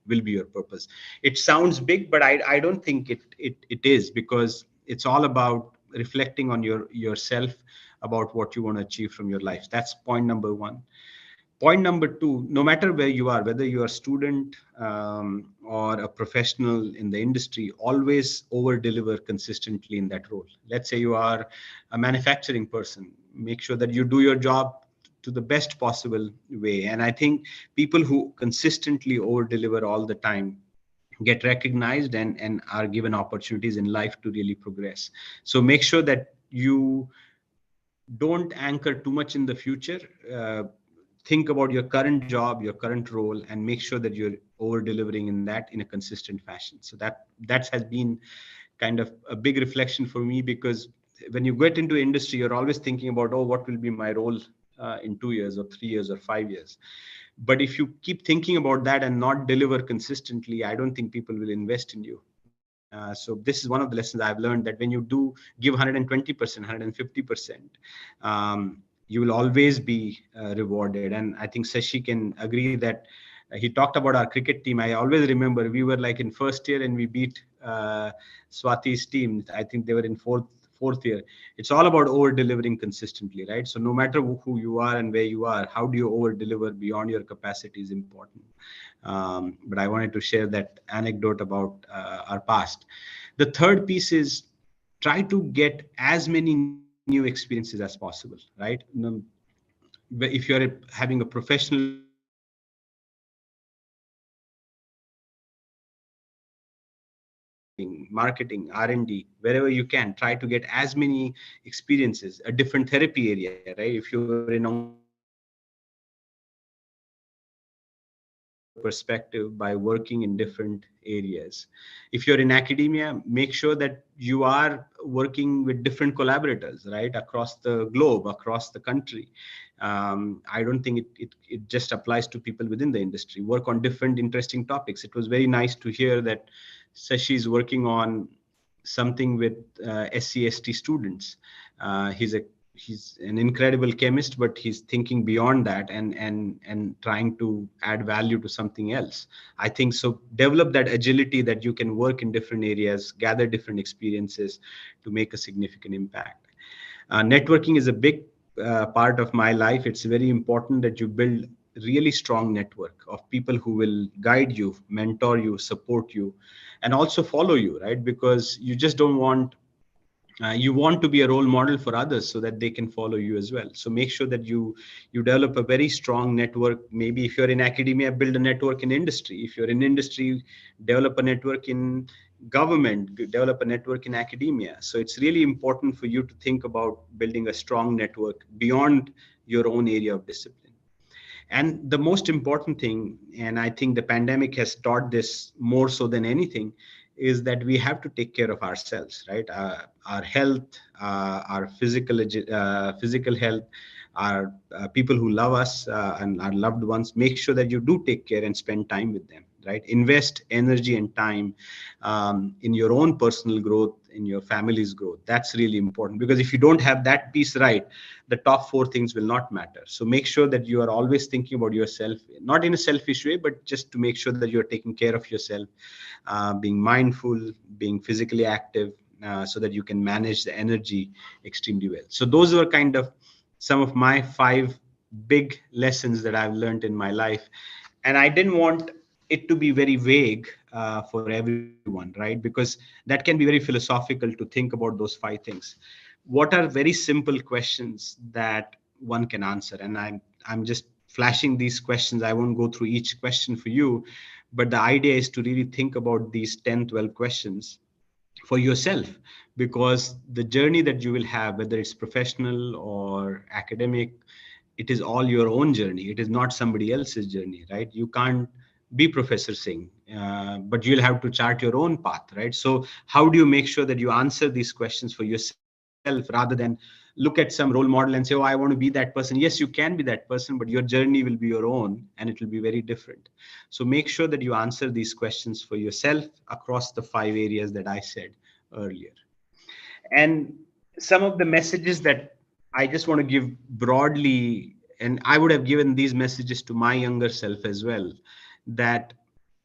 will be your purpose. It sounds big, but I don't think it is, because it's all about reflecting on yourself, about what you want to achieve from your life. That's point number 1. Point number 2, no matter where you are, whether you're a student or a professional in the industry, always over-deliver consistently in that role. Let's say you are a manufacturing person, make sure that you do your job to the best possible way. And I think people who consistently over-deliver all the time get recognized and are given opportunities in life to really progress. So make sure that you don't anchor too much in the future. Think about your current job, your current role, and make sure that you're over delivering in that in a consistent fashion. So that has been kind of a big reflection for me, because when you get into industry, you're always thinking about, oh, what will be my role in 2 years or 3 years or 5 years. But if you keep thinking about that and not deliver consistently, I don't think people will invest in you. So this is one of the lessons I've learned, that when you do give 120%, 150%, you will always be rewarded. And I think Shashi can agree that he talked about our cricket team. I always remember we were like in first year and we beat Swati's team. I think they were in fourth year. It's all about over delivering consistently, right? So no matter who you are and where you are, how do you over deliver beyond your capacity is important. But I wanted to share that anecdote about our past. The third piece is try to get as many new experiences as possible, right? If you're having a professional marketing, R&D, wherever you can, try to get as many experiences, a different therapy area, right? If you're in perspective by working in different areas. If you're in academia, make sure that you are working with different collaborators, right, across the globe, across the country. I don't think it just applies to people within the industry. Work on different interesting topics. It was very nice to hear that Sashi is working on something with SC/ST students. He's an incredible chemist, but he's thinking beyond that and trying to add value to something else. I think so. Develop that agility that you can work in different areas, gather different experiences to make a significant impact. Networking is a big part of my life. It's very important that you build really strong network of people who will guide you, mentor you, support you, and also follow you, right? Because you just don't want you want to be a role model for others so that they can follow you as well. So make sure that you develop a very strong network. Maybe if you're in academia, build a network in industry. If you're in industry, develop a network in government, develop a network in academia. So it's really important for you to think about building a strong network beyond your own area of discipline. And the most important thing, and I think the pandemic has taught this more so than anything, is that we have to take care of ourselves, right? Our health, our physical health, our people who love us and our loved ones. Make sure that you do take care and spend time with them, right? Invest energy and time in your own personal growth, in your family's growth. That's really important, because if you don't have that piece right, the top 4 things will not matter. So make sure that you are always thinking about yourself, not in a selfish way, but just to make sure that you're taking care of yourself, being mindful, being physically active, so that you can manage the energy extremely well. So those were kind of some of my 5 big lessons that I've learned in my life. And I didn't want it to be very vague for everyone, right? Because that can be very philosophical to think about those 5 things. What are very simple questions that one can answer? And I'm just flashing these questions. I won't go through each question for you, but the idea is to really think about these 10, 12 questions for yourself, because the journey that you will have, whether it's professional or academic, it is all your own journey. It is not somebody else's journey, right? You can't be Professor Singh, but you'll have to chart your own path, right? So how do you make sure that you answer these questions for yourself rather than look at some role model and say, oh, I want to be that person? Yes, you can be that person, but your journey will be your own and it will be very different. So make sure that you answer these questions for yourself across the 5 areas that I said earlier. And some of the messages that I just want to give broadly, and I would have given these messages to my younger self as well, that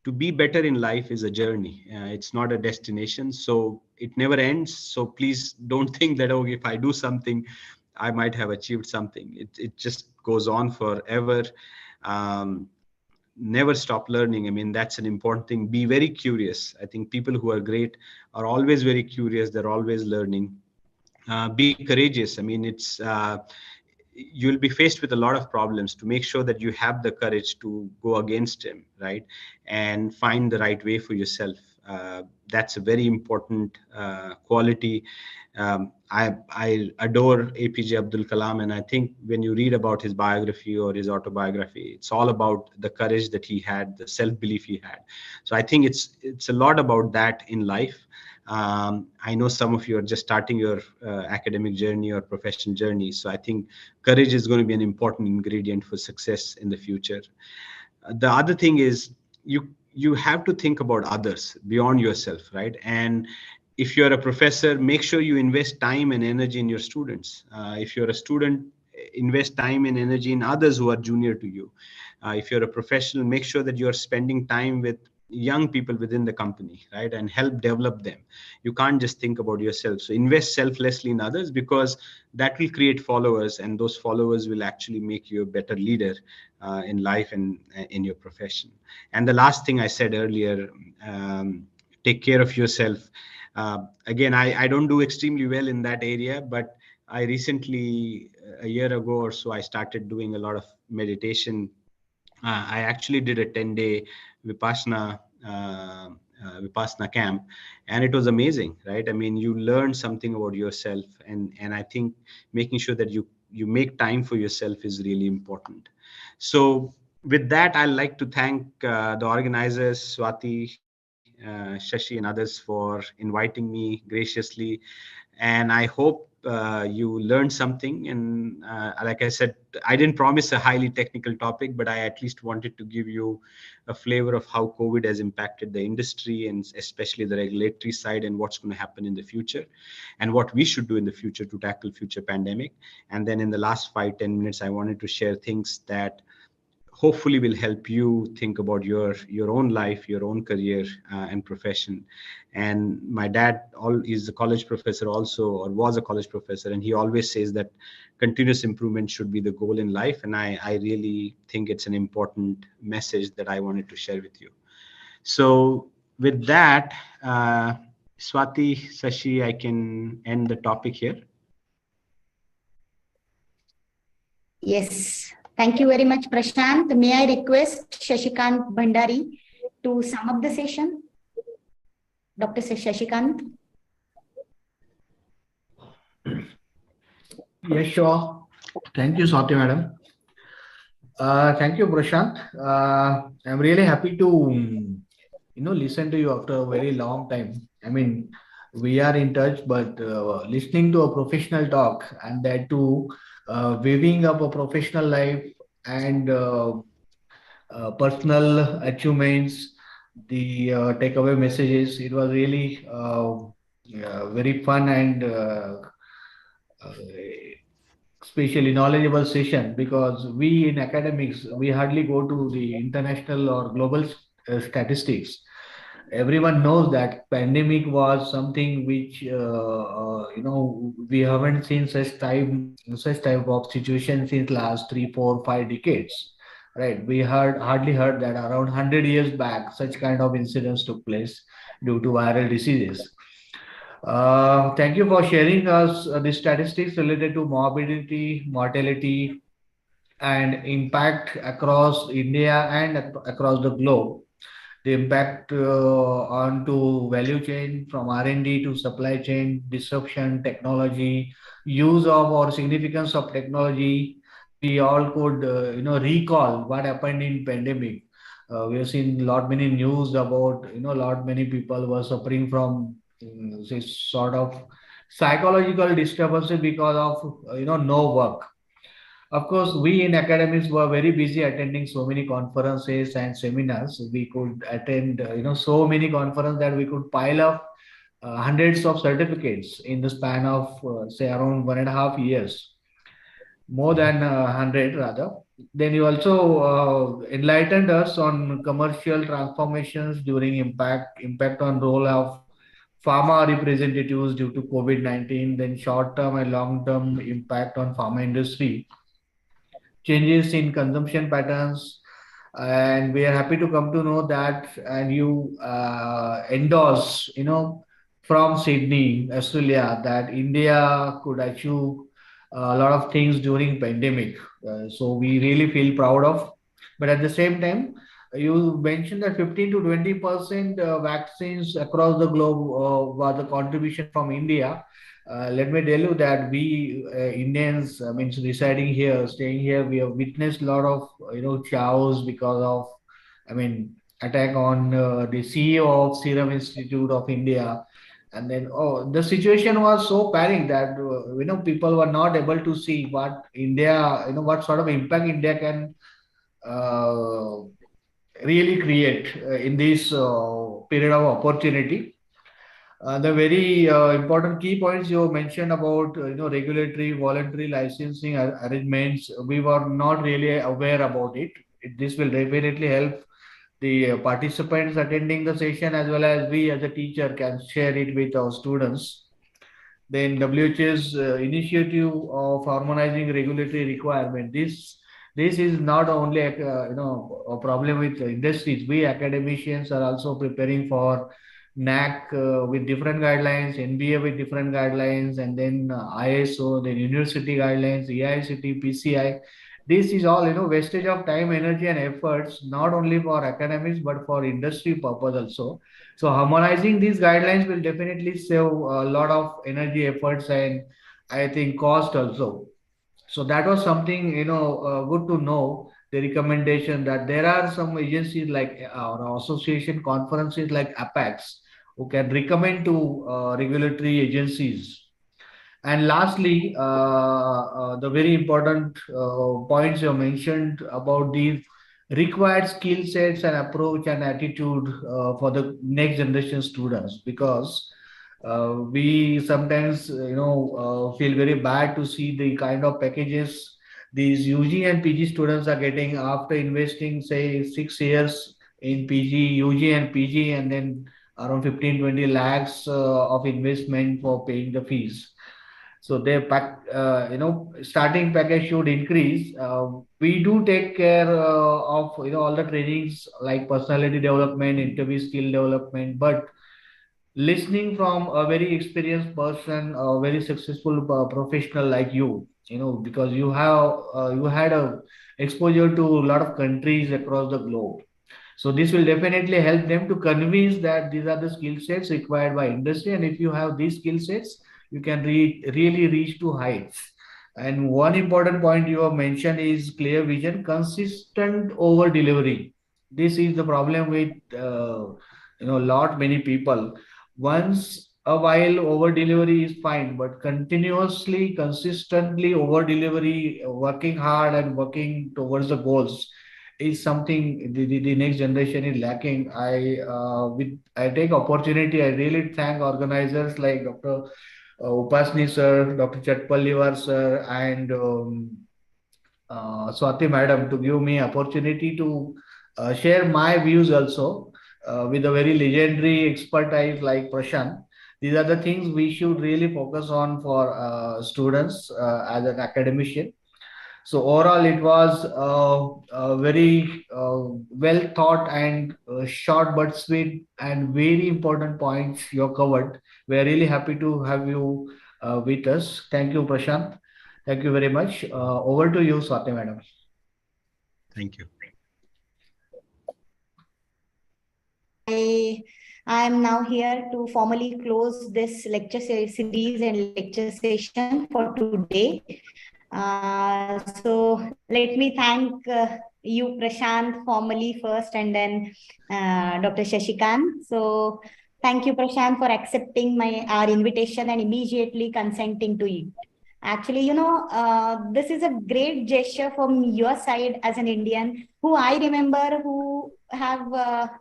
to be better in life is a journey. It's not a destination. So it never ends. So please don't think that, oh, if I do something, I might have achieved something. It just goes on forever. Never stop learning. I mean, that's an important thing. Be very curious. I think people who are great are always very curious. They're always learning. Be courageous. I mean, it's you'll be faced with a lot of problems. To make sure that you have the courage to go against him, right, and find the right way for yourself. That's a very important quality. I adore APJ Abdul Kalam, and I think when you read about his biography or his autobiography, it's all about the courage that he had, the self-belief he had. So I think it's a lot about that in life. I know some of you are just starting your academic journey or professional journey. So I think courage is going to be an important ingredient for success in the future. The other thing is you have to think about others beyond yourself, right? And if you're a professor, make sure you invest time and energy in your students. If you're a student, invest time and energy in others who are junior to you. If you're a professional, make sure that you're spending time with young people within the company, right, and help develop them. You can't just think about yourself. So invest selflessly in others, because that will create followers, and those followers will actually make you a better leader in life and in your profession. And the last thing I said earlier, take care of yourself. Again, I don't do extremely well in that area, but I recently, a year ago or so, I started doing a lot of meditation. I actually did a 10-day Vipassana camp, and it was amazing, right? I mean, you learn something about yourself, and I think making sure that you make time for yourself is really important. So with that, I'd like to thank the organizers, Swati, Shashi, and others for inviting me graciously. And I hope you learned something. And like I said, I didn't promise a highly technical topic, but I at least wanted to give you a flavor of how COVID has impacted the industry and especially the regulatory side and what's going to happen in the future and what we should do in the future to tackle future pandemic. And then in the last 5-10 minutes, I wanted to share things that hopefully will help you think about your own life, your own career and profession. And my dad is a college professor also, or was a college professor, and he always says that continuous improvement should be the goal in life. And I really think it's an important message that I wanted to share with you. So with that, Swati, Sashi, I can end the topic here. Yes. Thank you very much, Prashant. May I request Shashikant Bhandari to sum up the session? Dr. Shashikant. Yes, sure. Thank you, Swati madam. Thank you, Prashant. I'm really happy to listen to you after a very long time. I mean, we are in touch, but listening to a professional talk and that too, weaving up a professional life and personal achievements, the takeaway messages, it was really very fun and especially knowledgeable session, because we in academics, we hardly go to the international or global statistics. Everyone knows that pandemic was something which we haven't seen such type of situation since last 3, 4, 5 decades, right? We hardly heard that around 100 years back such kind of incidents took place due to viral diseases. Thank you for sharing us the statistics related to morbidity, mortality, and impact across India and across the globe. The impact onto value chain from R&D to supply chain, disruption, technology, use of or significance of technology. We all could recall what happened in pandemic. We have seen lot many news about lot many people were suffering from this sort of psychological disturbances because of no work. Of course, we in academics were very busy attending so many conferences and seminars. We could attend, so many conferences that we could pile up hundreds of certificates in the span of, say, around 1.5 years, more than 100 rather. Then you also enlightened us on commercial transformations during impact on role of pharma representatives due to COVID-19, then short-term and long-term impact on pharma industry, changes in consumption patterns, and we are happy to come to know that, and you endorse from Sydney, Australia, that India could achieve a lot of things during pandemic. So we really feel proud of. But at the same time, you mentioned that 15 to 20% vaccines across the globe was the contribution from India. Let me tell you that we Indians, I mean, residing here, staying here, we have witnessed a lot of chaos because of, I mean, attack on the CEO of Serum Institute of India, and then the situation was so panic that people were not able to see what India, what sort of impact India can really create in this period of opportunity. The very important key points you mentioned about regulatory voluntary licensing arrangements, we were not really aware about it. This will definitely help the participants attending the session, as well as we as a teacher can share it with our students. Then WHO's initiative of harmonizing regulatory requirement. This is not only a problem with industries. We academicians are also preparing for NAC with different guidelines, NBA with different guidelines, and then ISO, then university guidelines, EICT, PCI. This is all wastage of time, energy, and efforts, not only for academics but for industry purpose also. So harmonizing these guidelines will definitely save a lot of energy, efforts, and I think cost also. So that was something good to know, the recommendation that there are some agencies like or association conferences like APEX who can recommend to regulatory agencies. And lastly, the very important points you mentioned about the required skill sets and approach and attitude for the next generation students, because we sometimes feel very bad to see the kind of packages these UG and PG students are getting after investing say 6 years in PG, UG and PG, and then around 15-20 lakhs of investment for paying the fees. So their starting package should increase. We do take care of all the trainings like personality development, interview skill development, but listening from a very experienced person, a very successful professional like you, because you had a exposure to a lot of countries across the globe. So this will definitely help them to convince that these are the skill sets required by industry. And if you have these skill sets, you can really reach to heights. And one important point you have mentioned is clear vision, consistent over delivery. This is the problem with many people. Once a while over delivery is fine, but continuously, consistently over delivery, working hard and working towards the goals is something the next generation is lacking. I take opportunity. I really thank organizers like Dr. Upasni sir, Dr. Chatpalliwar sir, and Swati madam to give me opportunity to share my views also with a very legendary expertise like Prashant. These are the things we should really focus on for students as an academician. So overall, it was a very well thought and short but sweet and very important points you have covered. We are really happy to have you with us. Thank you, Prashant. Thank you very much. Over to you, Swati madam. Thank you. I am now here to formally close this lecture series and lecture session for today. So let me thank you, Prashant, formally first, and then Dr. Shashikant. So thank you, Prashant, for accepting our invitation and immediately consenting to it. Actually, this is a great gesture from your side as an Indian who I remember who have,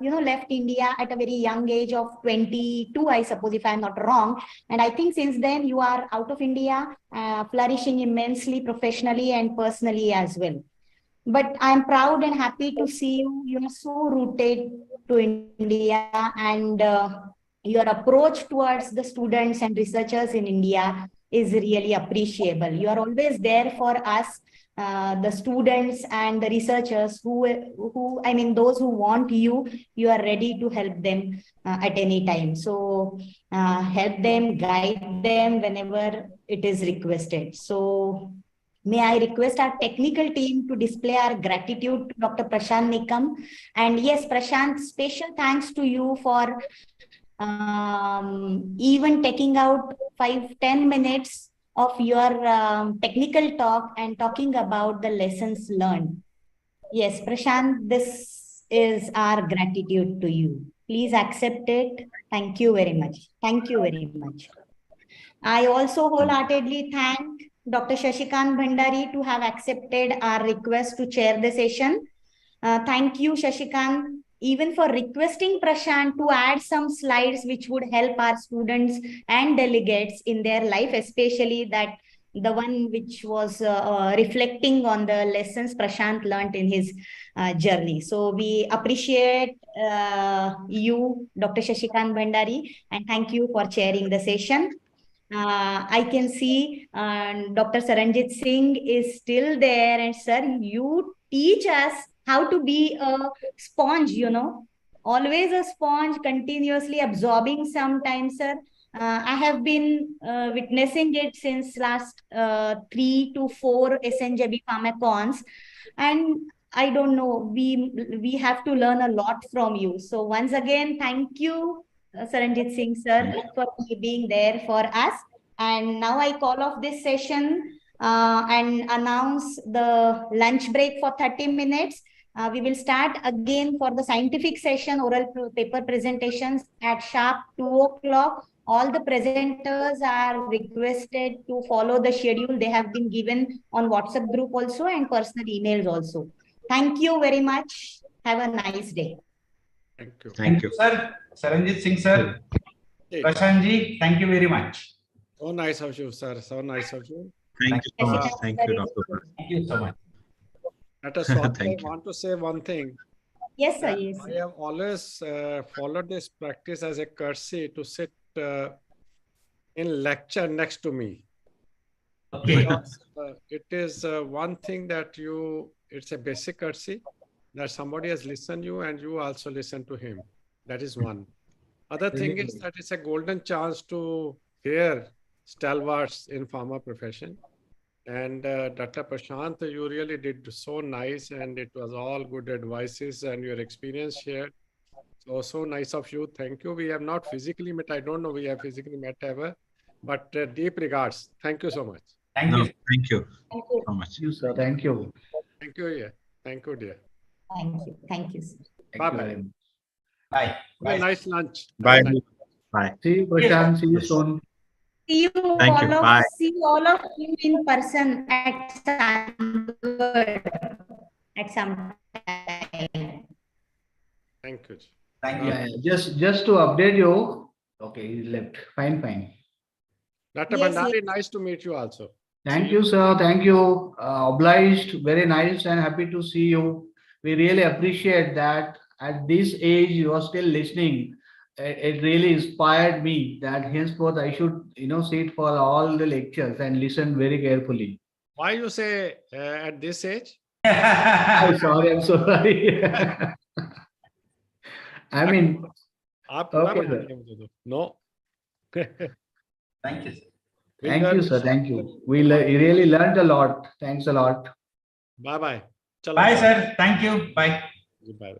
left India at a very young age of 22, I suppose, if I'm not wrong. And I think since then you are out of India, flourishing immensely professionally and personally as well. But I'm proud and happy to see you. You are so rooted to India, and your approach towards the students and researchers in India is really appreciable. You are always there for us, the students and the researchers those who want you are ready to help them at any time. So help them, guide them whenever it is requested. So may I request our technical team to display our gratitude to Dr. Prashant Nikam. And yes, Prashant, special thanks to you for even taking out 5-10 minutes of your technical talk and talking about the lessons learned. Yes, Prashant, this is our gratitude to you. Please accept it. Thank you very much. Thank you very much. I also wholeheartedly thank Dr. Shashikant Bhandari to have accepted our request to chair the session. Thank you, Shashikant, even for requesting Prashant to add some slides which would help our students and delegates in their life, especially that the one which was reflecting on the lessons Prashant learned in his journey. So we appreciate you, Dr. Shashikant Bhandari, and thank you for chairing the session. I can see Dr. Saranjit Singh is still there, and sir, you teach us how to be a sponge, always a sponge, continuously absorbing sometimes, sir. I have been witnessing it since last 3 to 4 SNJB PharmaCons, and I don't know, we have to learn a lot from you. So once again, thank you, Saranjit Singh, sir, for being there for us. And now I call off this session and announce the lunch break for 30 minutes. We will start again for the scientific session, oral paper presentations at sharp 2 o'clock. All the presenters are requested to follow the schedule they have been given on WhatsApp group also and personal emails also. Thank you very much. Have a nice day. Thank you. Thank you, sir. Saranjit Singh, sir. Prashant ji, thank you very much. So nice of you, sir. So nice of you. Thank you so much. Thank you, Dr. Thank you so much. Dr. Swati, I Thank you. want to say one thing. Yes, sir. Yes, I have always followed this practice as a courtesy to sit in lecture next to me. Okay. Because, it is one thing that it's a basic courtesy that somebody has listened you and you also listen to him. That is one. Other thing is that it's a golden chance to hear stalwarts in pharma profession. And Dr. Prashant, you really did so nice, and it was all good advices and your experience shared. So nice of you. Thank you. We have not physically met. I don't know we have physically met ever, but deep regards. Thank you so much. Thank you. Thank you Thank you. so much. Thank you, sir. Thank you. Thank you, yeah. Thank you, dear. Thank you. Thank you, sir. Thank you Bye-bye. very much. Bye. Have Bye. a nice lunch. Bye. Have a nice- Bye. See you, Prashant. See you Yes. soon. See you Thank you. Bye. See all of you in person at Sandward at some time. Thank you. Thank you. Yeah, just to update you. Okay, he left. Fine, fine. Dr. Yes, Bhandari, nice to meet you also. Thank you, sir. Thank you. Obliged. Very nice and happy to see you. We really appreciate that at this age you are still listening. It really inspired me that henceforth I should, sit for all the lectures and listen very carefully. Why you say at this age? I'm sorry. I'm sorry. I mean, आप पूरा okay, बना sir. दिया मुझे तो. No. Thank you, sir. Thank you, sir. Thank you. We really learned a lot. Thanks a lot. Bye bye. Bye, sir. Thank you. Bye. Bye.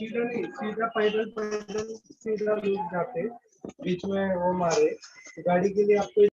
सीधा नहीं, सीधा पैदल पैदल सीधा लूप जाते, बीच में वो मारे गाड़ी के लिए आपको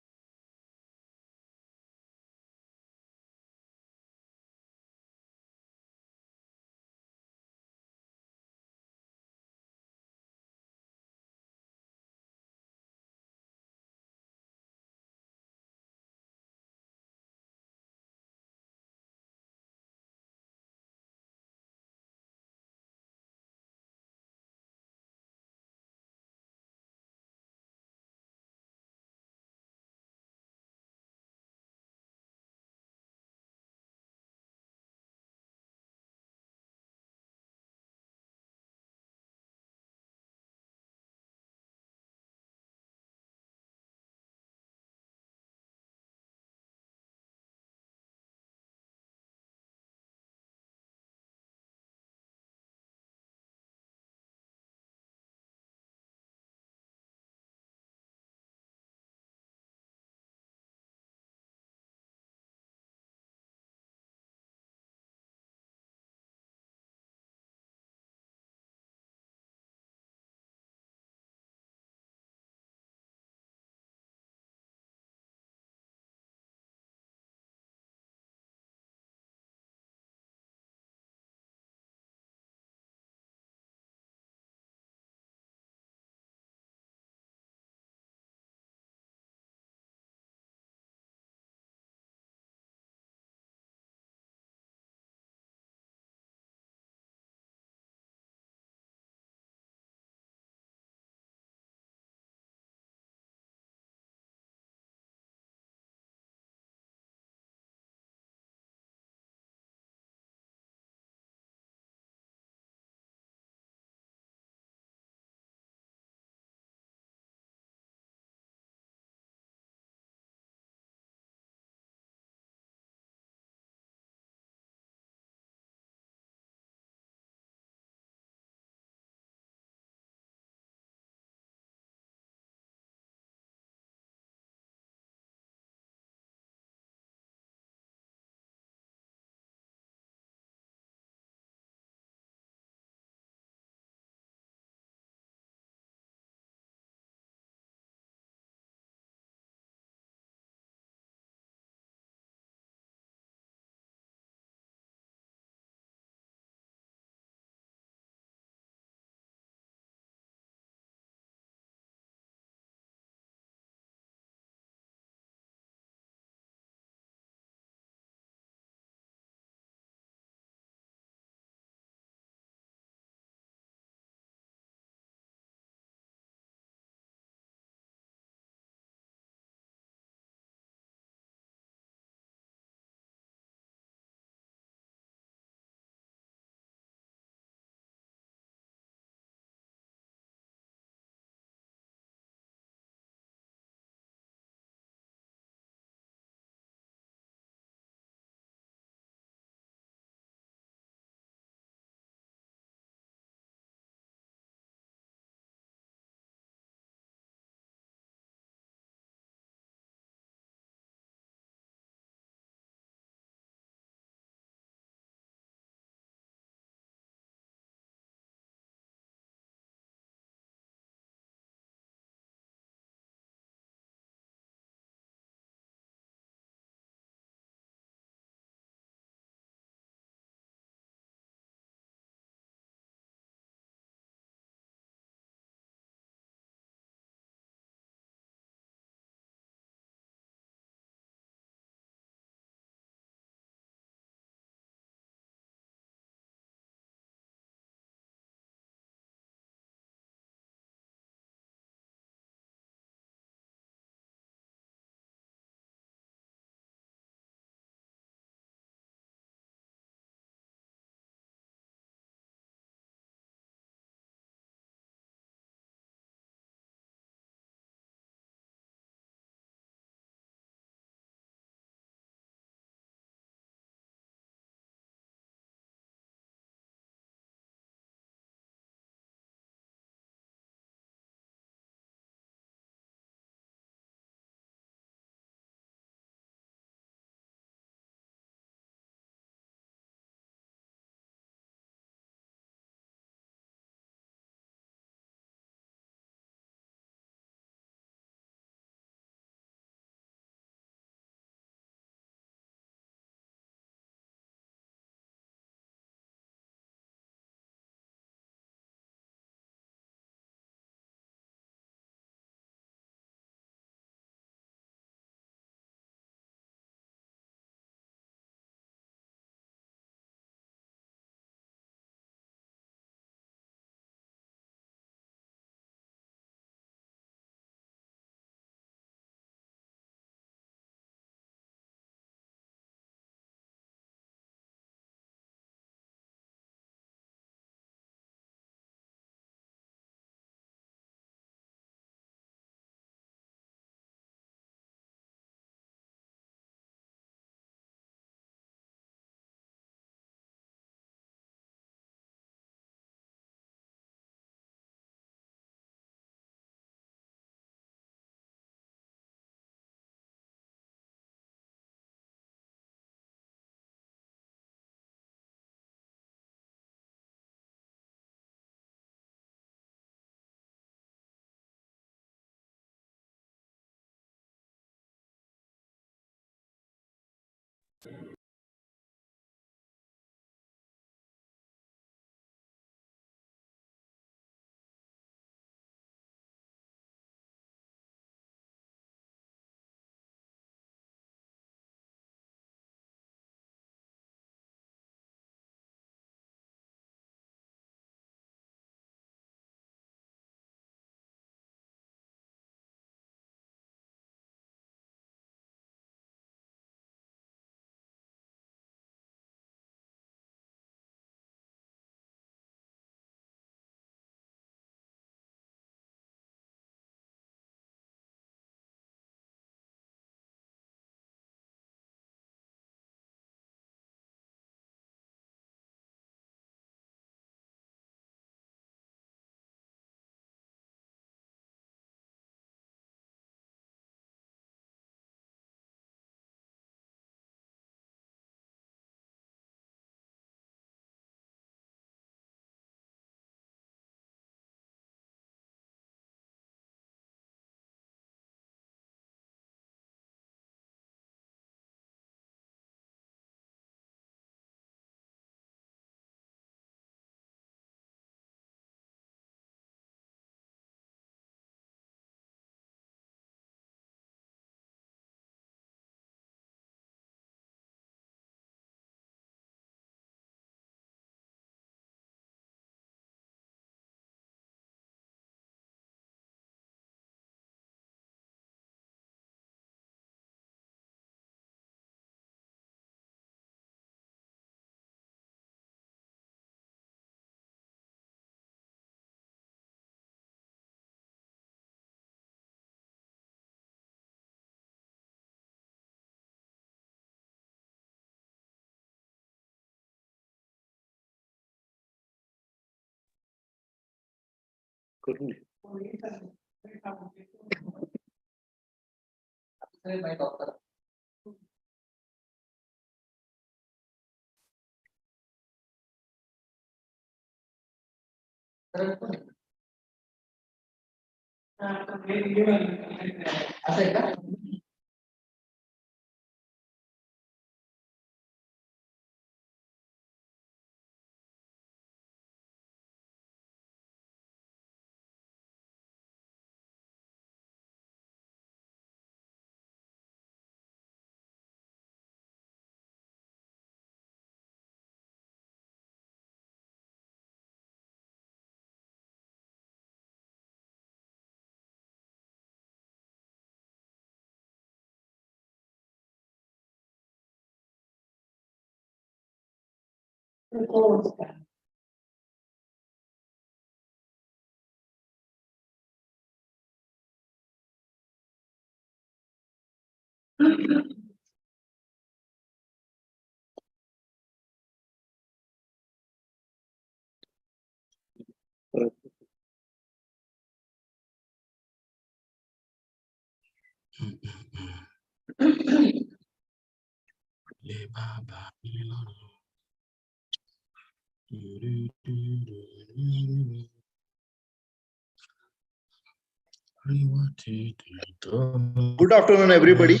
Good afternoon, everybody.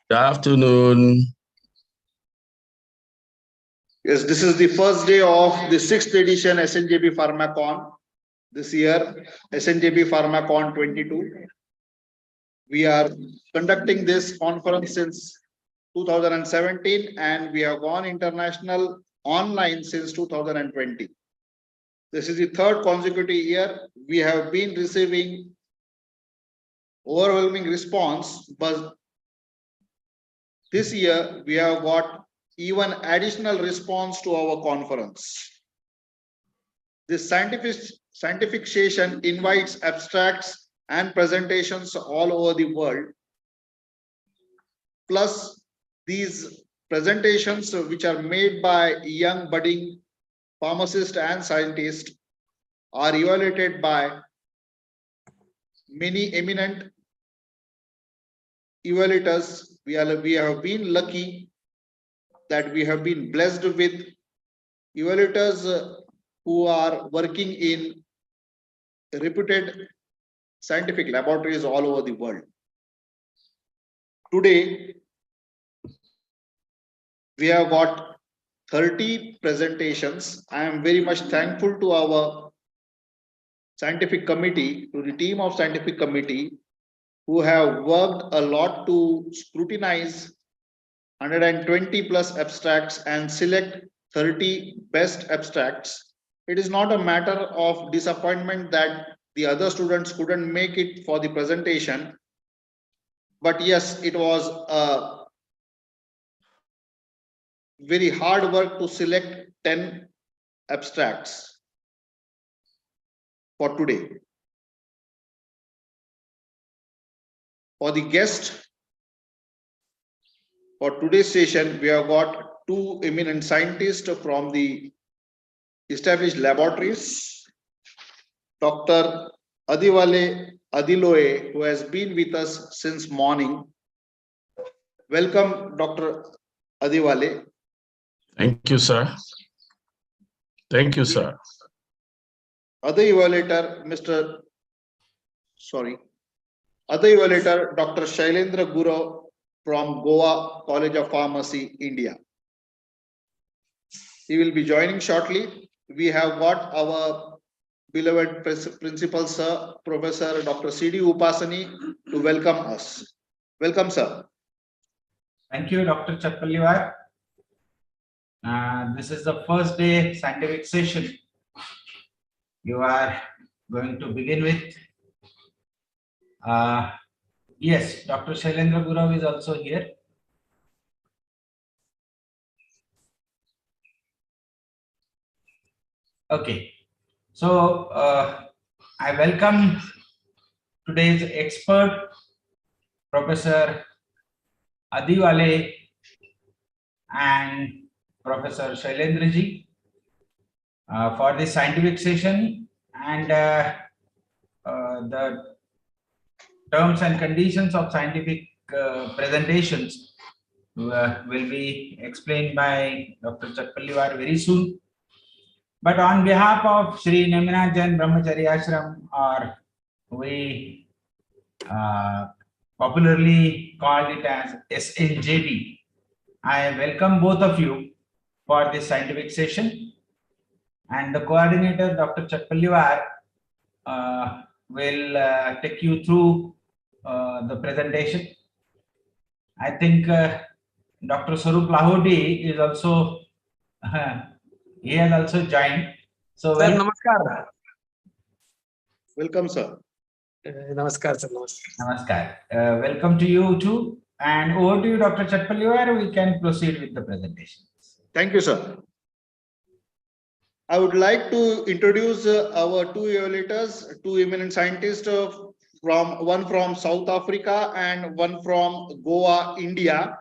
Good afternoon. Yes, this is the first day of the 6th edition SNJB PharmaCon this year, SNJB PharmaCon-2022. We are conducting this conference since 2017 and we have gone international online since 2020. This is the third consecutive year. We have been receiving overwhelming response, but this year we have got even additional response to our conference. This scientific session invites abstracts and presentations all over the world. Plus, these presentations which are made by young budding pharmacists and scientists are evaluated by many eminent evaluators. We have been lucky that we have been blessed with evaluators who are working in reputed scientific laboratories all over the world. Today, We have got 30 presentations. I am very much thankful to our scientific committee, to the team of scientific committee, who have worked a lot to scrutinize 120 plus abstracts and select 30 best abstracts. It is not a matter of disappointment that the other students couldn't make it for the presentation. But yes, it was a very hard work to select 10 abstracts for today. For the guest for today's session, we have got two eminent scientists from the established laboratories. Dr. Adivale Adiloe, who has been with us since morning. Welcome, Dr. Adivale. Thank you, sir. Thank you, sir. Other evaluator, Other evaluator, Dr. Shailendra Guru from Goa College of Pharmacy, India. He will be joining shortly. We have got our beloved principal, sir, Professor Dr. C.D. Upasani, to welcome us. Welcome, sir. Thank you, Dr. Chappalliwar. This is the first day scientific session you are going to begin with. Yes, Dr. Shailendra Guru is also here. Okay, so I welcome today's expert, Professor Adivale and Professor Shailendra ji for this scientific session, and the terms and conditions of scientific presentations will be explained by Dr. Chappalliwar very soon. But on behalf of Sri Neminajan Brahmacharya Ashram, or we popularly call it as SNJB, I welcome both of you for this scientific session. And the coordinator, Dr. Chappalliwar, will take you through the presentation. I think Dr. Sarup Lahoti is also, he has also joined. So, Sir, namaskar. Welcome, sir. Namaskar, sir. Namaskar. Welcome to you too. And over to you, Dr. Chappalliwar. We can proceed with the presentation. Thank you, sir. I would like to introduce our two evaluators, two eminent scientists, one from South Africa and one from Goa, India,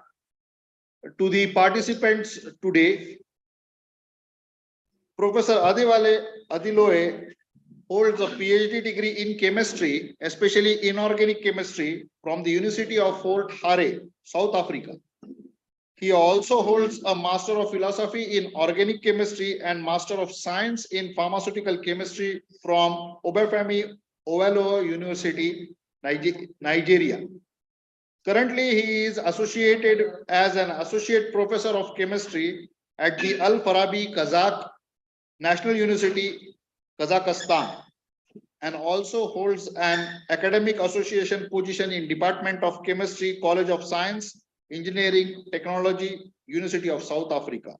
to the participants today. Professor Adivale Adiloe holds a PhD degree in chemistry, especially inorganic chemistry, from the University of Fort Hare, South Africa. He also holds a Master of Philosophy in Organic Chemistry and Master of Science in Pharmaceutical Chemistry from Obafemi Awolowo University, Nigeria. Currently, he is associated as an Associate Professor of Chemistry at the Al Farabi Kazakh National University, Kazakhstan, and also holds an academic association position in Department of Chemistry, College of Science, Engineering, Technology, University of South Africa.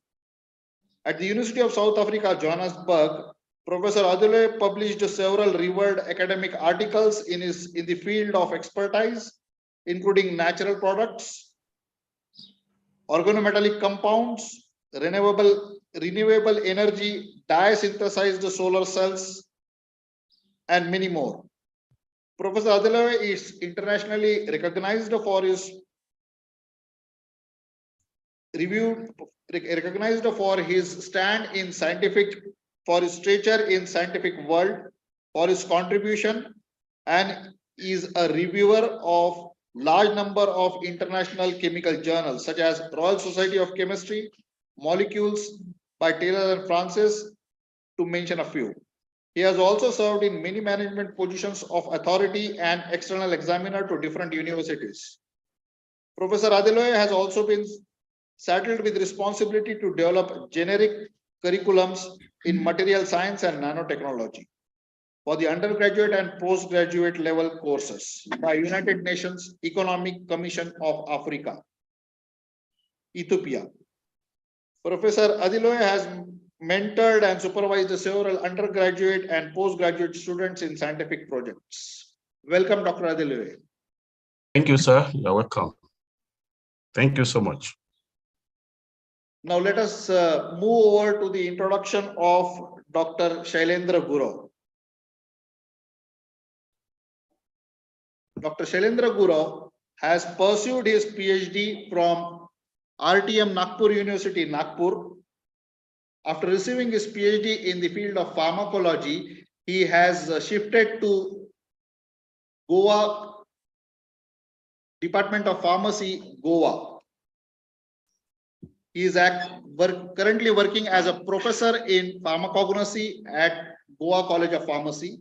At the University of South Africa, Johannesburg, Professor Adiloe published several revered academic articles in the field of expertise, including natural products, organometallic compounds, renewable energy, dye-synthesized solar cells, and many more. Professor Adiloe is internationally recognized for his stand in scientific, for his stature in scientific world, for his contribution, and is a reviewer of large number of international chemical journals such as Royal Society of Chemistry, Molecules by Taylor and Francis, to mention a few. He has also served in many management positions of authority and external examiner to different universities. Professor Adiloe has also been saddled with responsibility to develop generic curriculums in material science and nanotechnology for the undergraduate and postgraduate level courses by United Nations Economic Commission of Africa, Ethiopia. Professor Adiloye has mentored and supervised several undergraduate and postgraduate students in scientific projects. Welcome, Dr. Adiloye. Thank you, sir. You're welcome. Thank you so much. Now let us move over to the introduction of Dr. Shailendra Gurov. Dr. Shailendra Gurov has pursued his PhD from RTM Nagpur University, Nagpur. After receiving his PhD in the field of pharmacology, he has shifted to Goa Department of Pharmacy, Goa. He is currently working as a professor in pharmacognosy at Goa College of Pharmacy.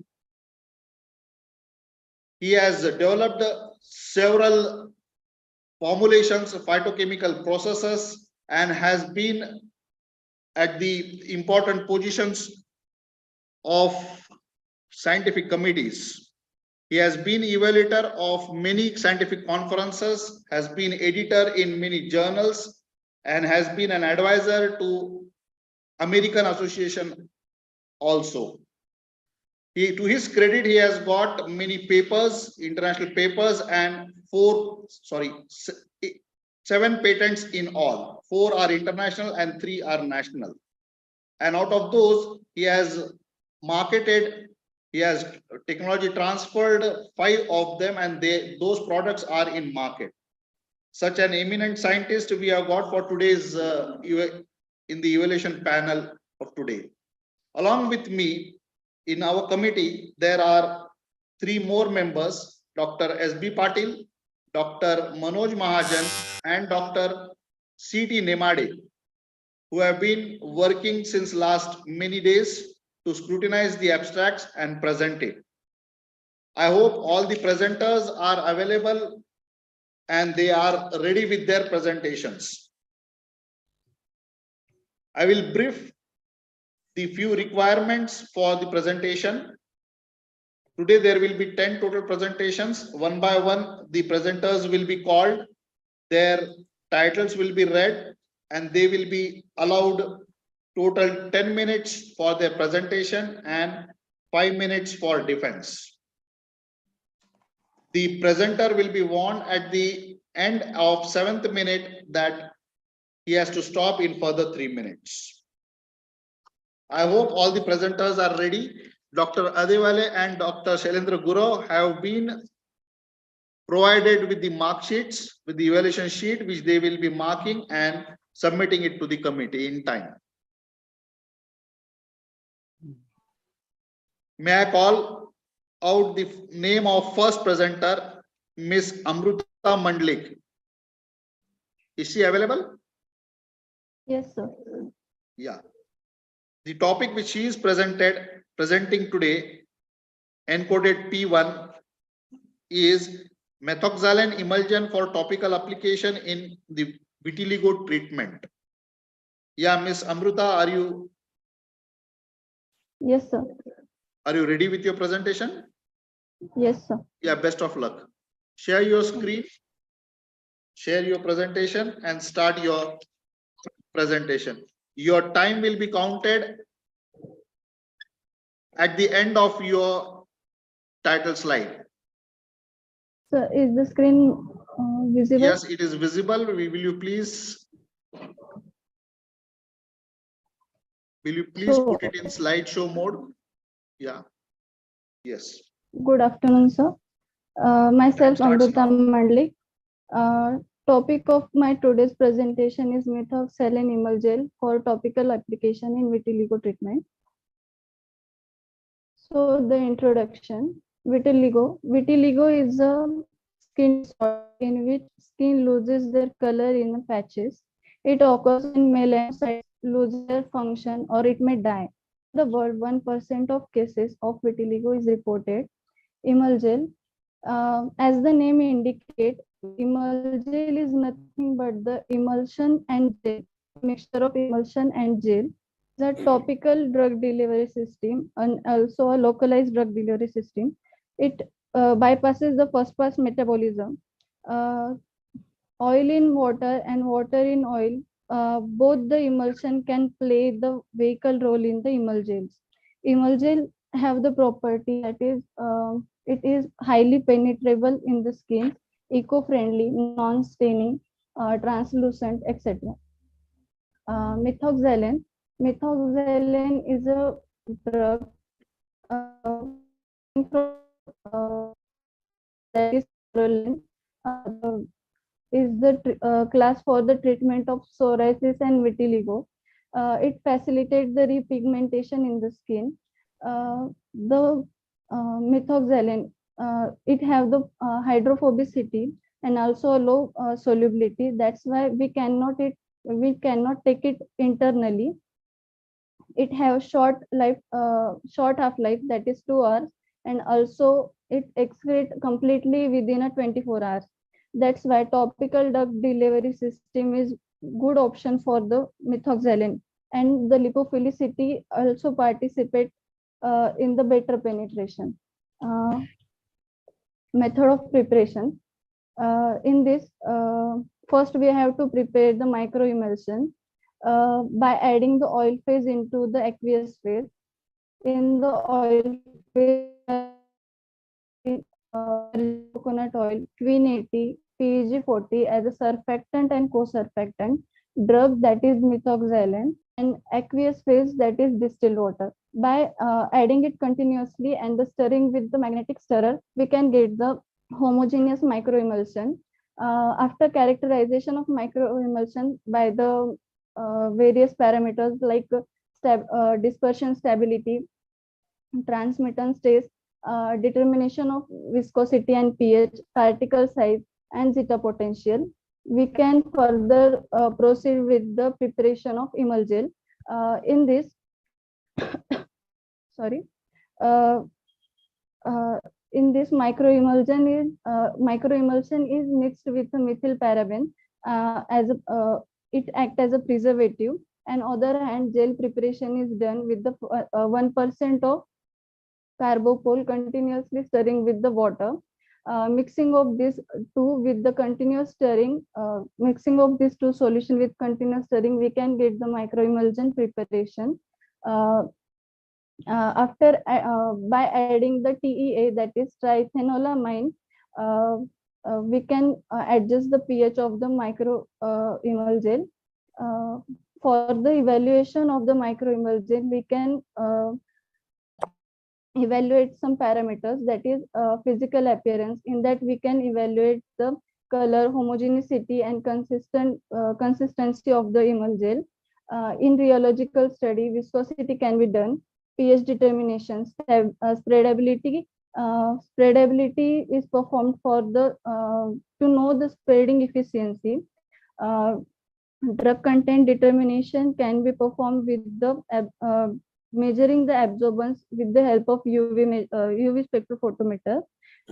He has developed several formulations, phytochemical processes, and has been at the important positions of scientific committees. He has been evaluator of many scientific conferences, has been editor in many journals, and has been an advisor to American Association also. To his credit, he has got many papers, international papers, and 7 patents in all. 4 are international and 3 are national. And out of those, he has marketed, he has technology transferred 5 of them, and those products are in market. Such an eminent scientist we have got for today's in the evaluation panel of today. Along with me in our committee, there are 3 more members, Dr. S.B. Patil, Dr. Manoj Mahajan, and Dr. C.T. Nemade, who have been working since last many days to scrutinize the abstracts and present it. I hope all the presenters are available and they are ready with their presentations. I will brief the few requirements for the presentation. Today there will be 10 total presentations. One by one, the presenters will be called, their titles will be read, and they will be allowed total 10 minutes for their presentation and 5 minutes for defense. The presenter will be warned at the end of 7th minute that he has to stop in further 3 minutes. I hope all the presenters are ready. Dr. Adewale and Dr. Shailendra Gurov have been provided with the mark sheets, with the evaluation sheet, which they will be marking and submitting it to the committee in time. May I call out the name of first presenter, Miss Amruta Mandlik. Is she available? Yes, sir. Yeah. The topic which she is presenting today, encoded P1, is methoxylane emulsion for topical application in the vitiligo treatment. Yeah, Miss Amruta, are you? Yes, sir. Are you ready with your presentation? Yes, sir. Yeah, best of luck. Share your screen, share your presentation, and start your presentation. Your time will be counted at the end of your title slide. So is the screen visible? Yes, it is visible. Will you please put it in slideshow mode? Yeah. Yes. Good afternoon, sir. Myself, Amruta Mandlik. Topic of my today's presentation is methoxylane emulgel for topical application in vitiligo treatment. So the introduction. Vitiligo is a skin disorder in which skin loses their color in patches. It occurs in melanocytes lose their function or it may die. In the world, 1% of cases of vitiligo is reported. Emulgel, as the name indicates, Emulgel is nothing but the emulsion and gel, mixture of emulsion and gel. The topical drug delivery system and also a localized drug delivery system. It bypasses the first pass metabolism. Oil in water and water in oil, both the emulsion can play the vehicle role in the emulgels. Emulgel have the property that is, it is highly penetrable in the skin, eco-friendly, non-staining, translucent, etc. Methoxylin. Methoxylin is a drug that is is the class for the treatment of psoriasis and vitiligo. It facilitates the repigmentation in the skin. The methoxylin, it have the hydrophobicity and also a low solubility. That's why we cannot take it internally. It have short half-life, that is 2 hours, and also it excretes completely within a 24 hours. That's why topical drug delivery system is good option for the methoxylin, and the lipophilicity also participate in the better penetration. Method of preparation. In this, first we have to prepare the microemulsion by adding the oil phase into the aqueous phase. In the oil phase, coconut oil, Queen 80, PEG 40 as a surfactant and co-surfactant, drug that is methoxylin, and aqueous phase that is distilled water. By adding it continuously and the stirring with the magnetic stirrer, we can get the homogeneous microemulsion. After characterization of microemulsion by the various parameters like dispersion stability, transmittance test, determination of viscosity and pH, particle size, and zeta potential, we can further proceed with the preparation of emulgel. In this, sorry, in this microemulsion is mixed with the methyl paraben as a, it acts as a preservative. And other hand, gel preparation is done with the 1% of carbopol continuously stirring with the water. Mixing of this two with the continuous stirring, mixing of these two solution with continuous stirring, we can get the microemulsion preparation. After by adding the TEA, that is trithenolamine, we can adjust the pH of the microemulgel. For the evaluation of the microemulgel, we can evaluate some parameters, that is physical appearance. In that, we can evaluate the color, homogeneity, and consistency of the emulgel. In rheological study, viscosity can be done. pH determination, spreadability. Spreadability is performed for the to know the spreading efficiency. Drug content determination can be performed with the measuring the absorbance with the help of UV spectrophotometer,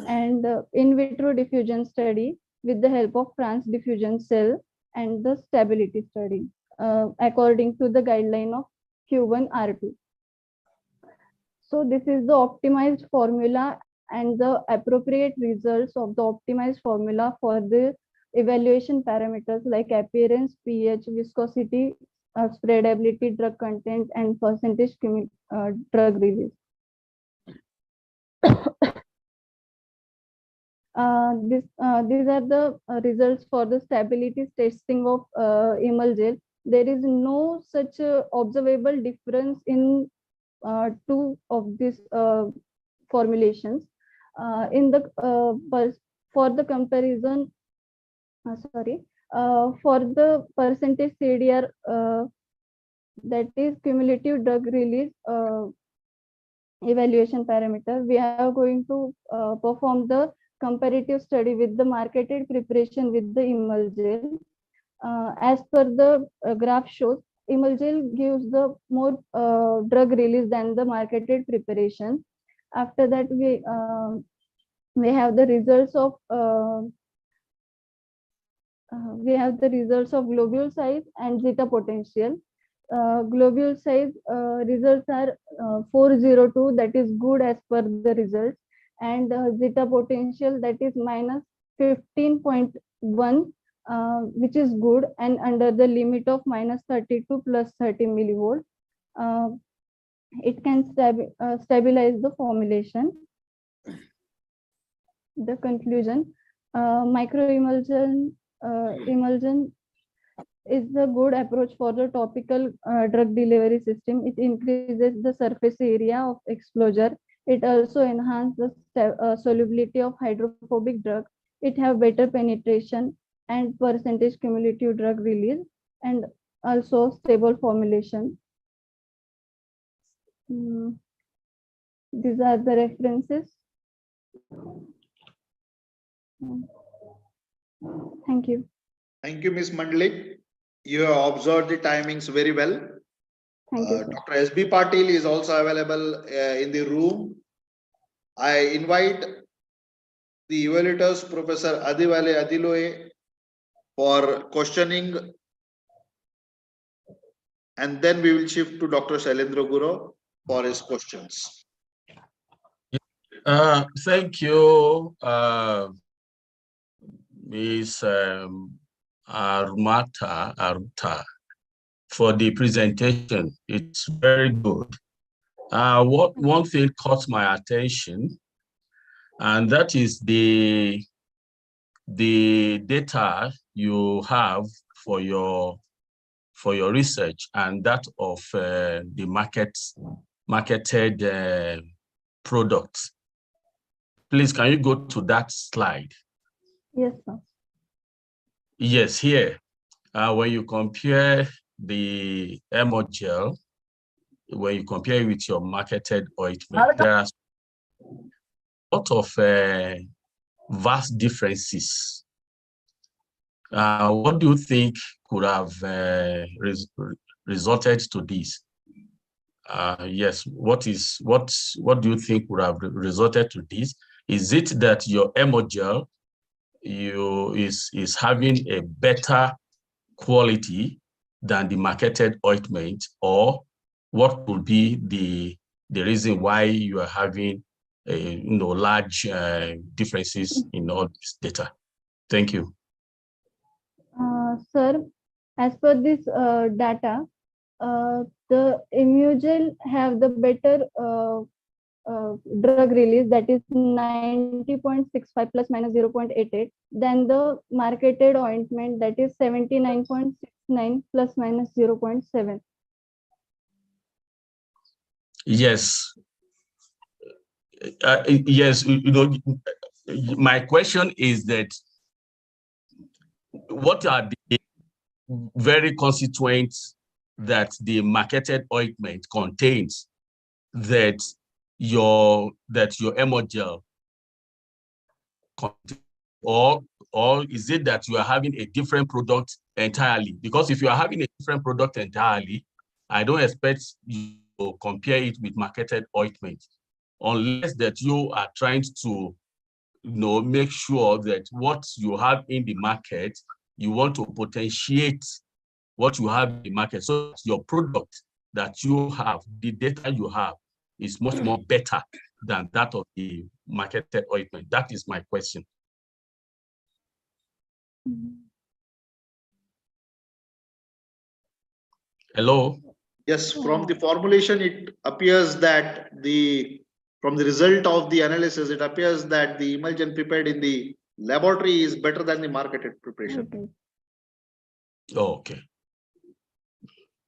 and in vitro diffusion study with the help of transdiffusion cell, and the stability study according to the guideline of Q1R2. So this is the optimized formula and the appropriate results of the optimized formula for the evaluation parameters like appearance, pH, viscosity, spreadability, drug content, and percentage drug release. These are the results for the stability testing of emulgel. There is no such observable difference in two of these formulations. In the for the comparison, for the percentage CDR, that is cumulative drug release evaluation parameter, we are going to perform the comparative study with the marketed preparation with the emulgel. As per the graph shows, emulgel gives the more drug release than the marketed preparation. After that, we have the results of we have the results of globule size and zeta potential. Globule size results are 402, that is good as per the results, and zeta potential, that is minus 15.1, which is good and under the limit of minus 32 plus 30 millivolt. It can stabilize the formulation. The conclusion, microemulsion emulsion is a good approach for the topical drug delivery system. It increases the surface area of exposure. It also enhances the solubility of hydrophobic drug. It have better penetration and percentage cumulative drug release, and also stable formulation. These are the references. Thank you. Thank you, Ms. Mandlik. You have observed the timings very well. Thank you, sir. Dr. S.B. Patil is also available in the room. I invite the evaluators, Professor Adivale Adiloe, for questioning, and then we will shift to Dr. Shailendra Guru for his questions. Thank you, Ms. Aruta, for the presentation. It's very good. One thing caught my attention, and that is the data you have for your research and that of the marketed products. Please, can you go to that slide? Yes, sir. Yes, here. When you compare the Emogel, when you compare it with your marketed ointment, there are a lot of vast differences. What do you think could have resulted to this? Yes, what do you think would have resulted to this? Is it that your Emogel is having a better quality than the marketed ointment, or what would be the reason why you are having large differences in all this data? Thank you. Sir, as per this data, the Emugel have the better drug release, that is 90.65 plus minus 0.88, than the marketed ointment, that is 79.69 plus minus 0.7. Yes. Yes, my question is that what are the very constituents that the marketed ointment contains that your Emogel contains, or is it that you are having a different product entirely? Because if you are having a different product entirely, I don't expect you to compare it with marketed ointment, unless that you are trying to make sure that what you have in the market, you want to potentiate what you have in the market, so that your product that you have, the data you have, is much more better than that of the marketed ointment. That is my question. Hello? Yes, from the formulation, it appears that from the result of the analysis, it appears that the emulsion prepared in the laboratory is better than the marketed preparation. Okay.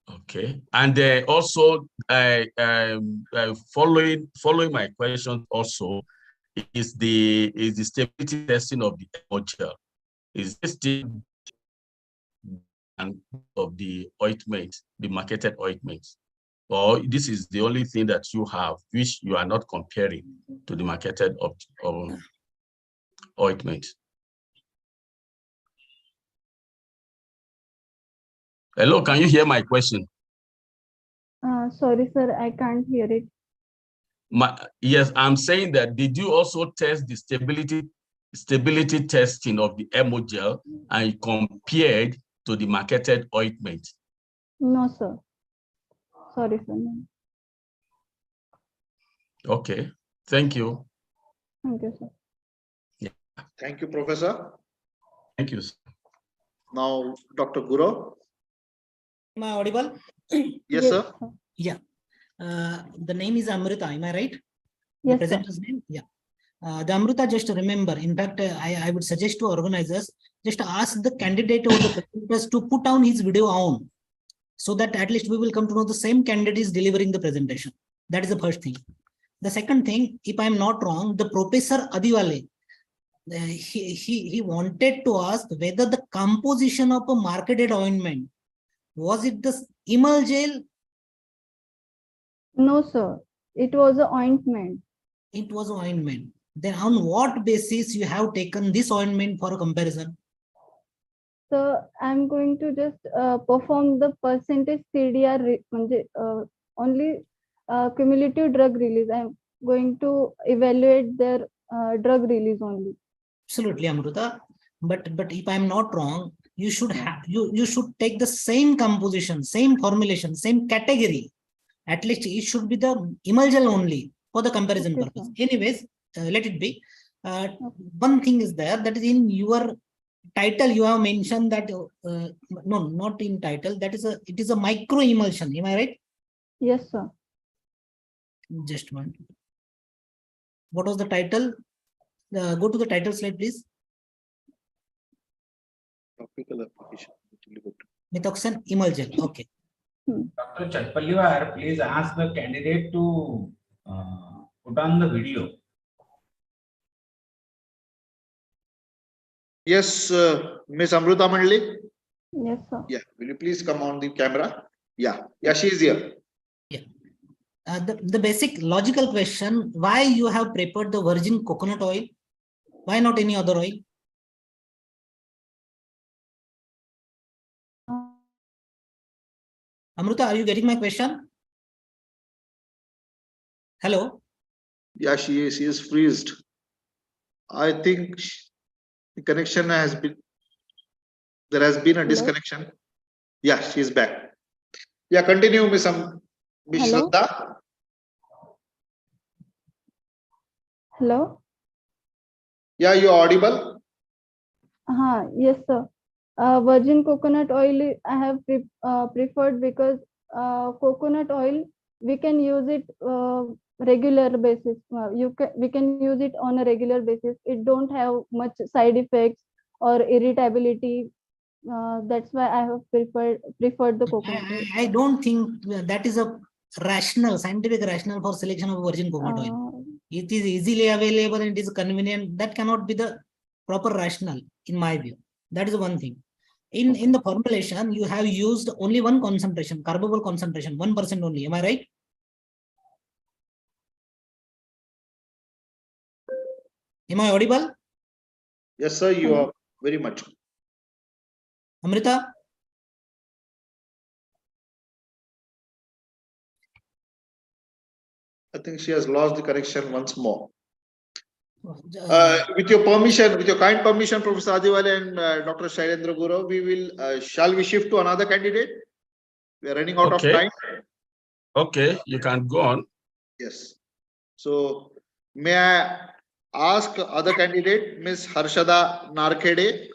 Okay, and also following my question also is the stability testing of the Emogel. Is this still of the ointment, the marketed ointment, or this is the only thing that you have which you are not comparing to the marketed ointment? Hello, can you hear my question? Sorry, sir, I can't hear it. Yes, I'm saying that, did you also test the stability stability testing of the Emogel and compared to the marketed ointment? No, sir. Sorry, sir. No. Okay, thank you. Thank you, sir. Yeah. Thank you, Professor. Thank you, sir. Now, Dr. Guru. Am I audible? Yes, sir. Yeah. The name is Amrita, am I right? Yes, the presenter's name? Yeah. The Amrita, just remember, in fact, I would suggest to organizers, just ask the candidate or the presenters to put down his video on, so that at least we will come to know the same candidate is delivering the presentation. That is the first thing. The second thing, if I am not wrong, the Professor Adiwale, he wanted to ask whether the composition of a marketed ointment, was it the Emogel? No, sir. It was an ointment. It was ointment. Then on what basis you have taken this ointment for a comparison? So I'm going to just perform the percentage CDR, only cumulative drug release. I'm going to evaluate their drug release only. Absolutely, Amruta. But if I'm not wrong, you should have you should take the same composition, same formulation, same category. At least it should be the Emogel only for the comparison purpose. Anyways, let it be. One thing is there, that is in your title you have mentioned that no, not in title, that is it is a micro emulsion. Am I right? Yes, sir. Just one. What was the title? Go to the title slide, please. Topical application. Methoxen Emulgel. Okay. Dr. Chatpalliwar, please ask the candidate to put on the video. Yes, Miss Amruta Mandli. Yes, sir. Yeah, will you please come on the camera? Yeah, she is here. Yeah. The basic logical question, why you have prepared the virgin coconut oil? Why not any other oil? Amruta, are you getting my question? Hello? Yeah, she is freezed. I think the connection has been, there has been a disconnection. Yeah, she is back. Yeah, continue, Miss Shraddha. Hello? Yeah, you are audible. Yes, sir. Virgin coconut oil I have preferred because coconut oil we can use it regular basis. We can use it on a regular basis. It don't have much side effects or irritability. That's why I have preferred the coconut oil. I don't think that is a scientific rationale for selection of virgin coconut oil. It is easily available and it is convenient. That cannot be the proper rationale in my view. That is one thing. In the formulation, you have used only one concentration, carbable concentration, 1% only. Am I right? Am I audible? Yes, sir, you are very much. Amrita? I think she has lost the connection once more. With your permission, with your kind permission, Professor Adiwale and Dr. Shailendra Guru, we will, shall we shift to another candidate? We are running out of time. Okay, you can go on. Yes. So, may I ask other candidate, Ms. Harshada Narkhede?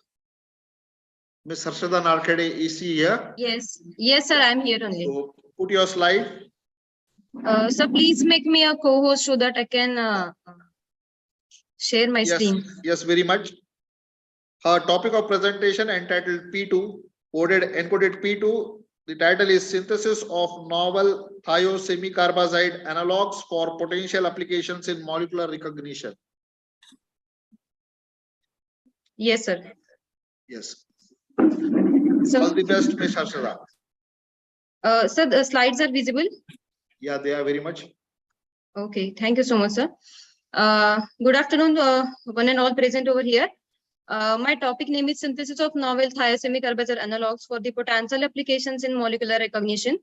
Ms. Harshada Narkhede, is she here? Yes, sir, I'm here only. So, put your slide. So please make me a co-host so that I can share my screen. Yes, very much. Her topic of presentation entitled P2, encoded P2. The title is Synthesis of Novel Thiosemicarbazide Analogues for Potential Applications in Molecular Recognition. Yes, sir. Yes. So, all the best, Ms. Harshada. Sir, the slides are visible? Yeah, they are very much. Okay, thank you so much, sir. Good afternoon, one and all present over here. My topic name is Synthesis of Novel Thiosemicarbazide Analogues for the Potential Applications in Molecular Recognition.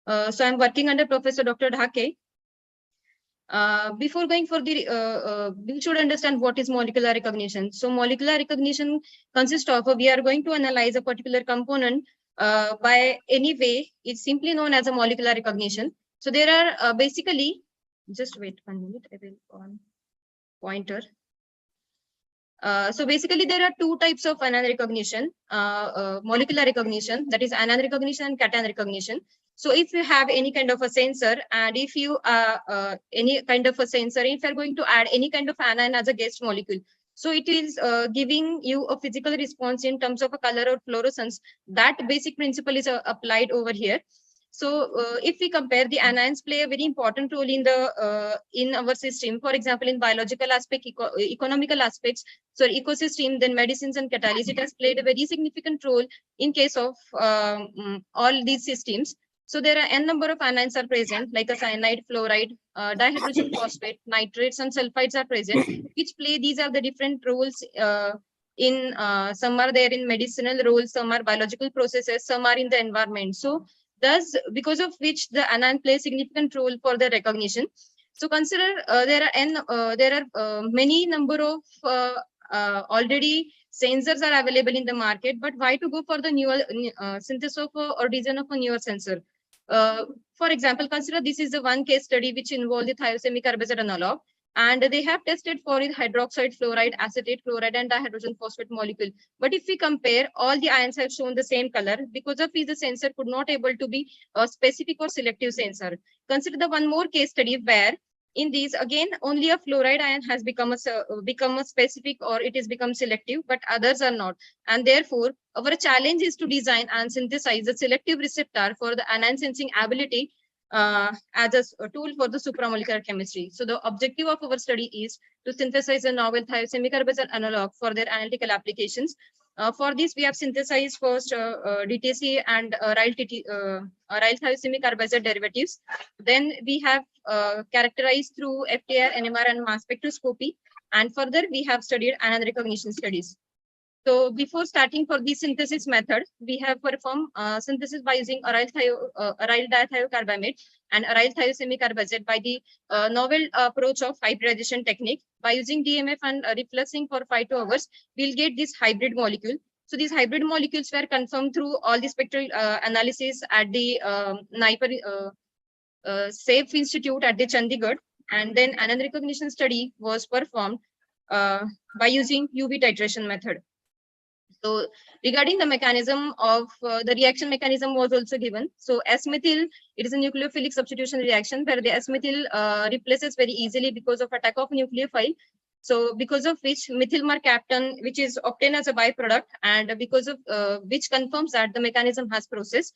So I'm working under Professor Dr. Dhake. Before going for the, we should understand what is molecular recognition. So molecular recognition consists of, we are going to analyze a particular component by any way. It's simply known as a molecular recognition. So there are basically, just wait 1 minute, I will on pointer. So basically there are two types of anion recognition, molecular recognition, that is anion recognition and cation recognition. So if you have any kind of a sensor, and if you any kind of a sensor, if you're going to add any kind of anion as a guest molecule, so it is giving you a physical response in terms of a color or fluorescence. That basic principle is applied over here. So if we compare, the anions play a very important role in the in our system. For example, in biological aspect, economical aspects, so ecosystem, then medicines and catalysis, it has played a very significant role in case of all these systems. So there are n number of anions are present, like a cyanide, fluoride, dihydrogen phosphate, nitrates and sulfides are present, which play, these are the different roles in some are there in medicinal roles, some are biological processes, some are in the environment. So thus, because of which the anion plays significant role for the recognition. So consider there are many number of already sensors are available in the market, but why to go for the newer synthesis of or design of a newer sensor? For example, consider this is the one case study which involved the thiosemic herbazole analog, and they have tested for it hydroxide, fluoride, acetate, chloride, and dihydrogen phosphate molecule. But if we compare, all the ions have shown the same color, because of which the sensor could not able to be a specific or selective sensor. Consider the one more case study where in these, again, only a fluoride ion has become a specific, or it is become selective, but others are not. And therefore, our challenge is to design and synthesize a selective receptor for the anion sensing ability as a tool for the supramolecular chemistry. So the objective of our study is to synthesize a novel thiosemic herbazole analog for their analytical applications. For this, we have synthesized first DTC and aryl thiosemic herbazole derivatives. Then we have characterized through FTIR, NMR, and mass spectroscopy. And further, we have studied anion recognition studies. So before starting for the synthesis method, we have performed synthesis by using aryl dithiocarbamate and aryl thiosemic herbazole by the novel approach of hybridization technique. By using DMF and refluxing for 5 to hours, we'll get this hybrid molecule. So these hybrid molecules were confirmed through all the spectral analysis at the SAFE Institute at the Chandigarh. And then anion recognition study was performed by using UV titration method. So regarding the mechanism of the reaction mechanism was also given. So S-methyl, it is a nucleophilic substitution reaction where the S-methyl replaces very easily because of attack of nucleophile. So because of which methyl mercaptan, which is obtained as a byproduct, and because of which confirms that the mechanism has process.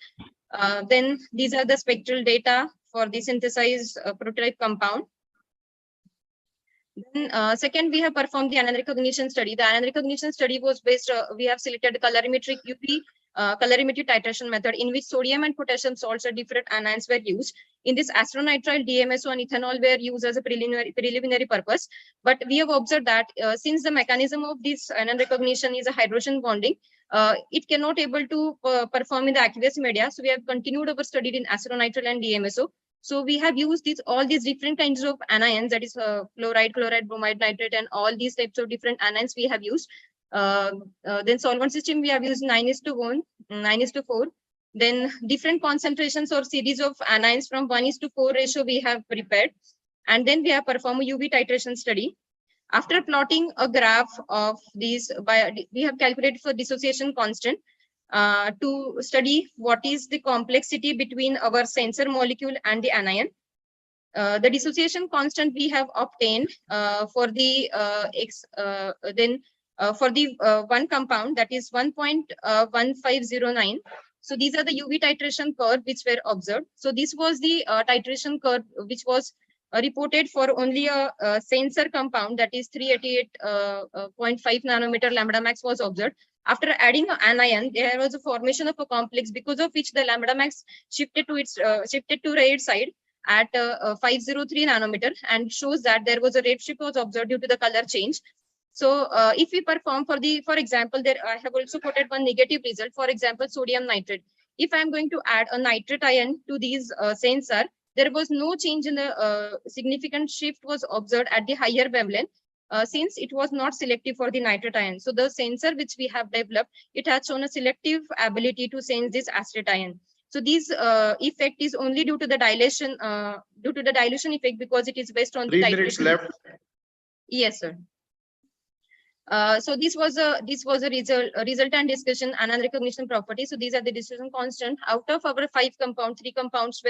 Then these are the spectral data for the synthesized prototype compound. Then second, we have performed the anion recognition study. The anion recognition study was based, we have selected colorimetric UV colorimetry titration method, in which sodium and potassium salts or different anions were used. In this, astronitrile, DMSO, and ethanol were used as a preliminary purpose. But we have observed that since the mechanism of this anion recognition is a hydrogen bonding, it cannot able to perform in the aqueous media. So we have continued our study in astronitrile and DMSO. So we have used all these different kinds of anions, that is fluoride, chloride, bromide, nitrate, and all these types of different anions we have used. Then solvent system, we have used 9:1, 9:4. Then different concentrations or series of anions from 1:4 ratio we have prepared. And then we have performed a UV titration study. After plotting a graph of these, we have calculated for dissociation constant to study what is the complexity between our sensor molecule and the anion. The dissociation constant we have obtained for the for the one compound, that is 1.1509. So these are the UV titration curve which were observed. So this was the titration curve which was reported for only a sensor compound, that is 388.5 nanometer lambda max was observed. After adding an anion, there was a formation of a complex, because of which the lambda max shifted to its shifted to right side at 503 nanometer, and shows that there was a redshift was observed due to the color change. So if we perform for example, there I have also quoted one negative result. For example, sodium nitrate. If I am going to add a nitrate ion to these sensor, there was no change in the significant shift was observed at the higher wavelength. Since it was not selective for the nitrate ion. So the sensor which we have developed, it has shown a selective ability to sense this acetate ion. So this effect is only due to the dilation effect, because it is based on 3 the minutes titration. left. Yes, sir. So this was a result and discussion and recognition property. So these are the decision constant. Out of our 5 compounds, 3 compounds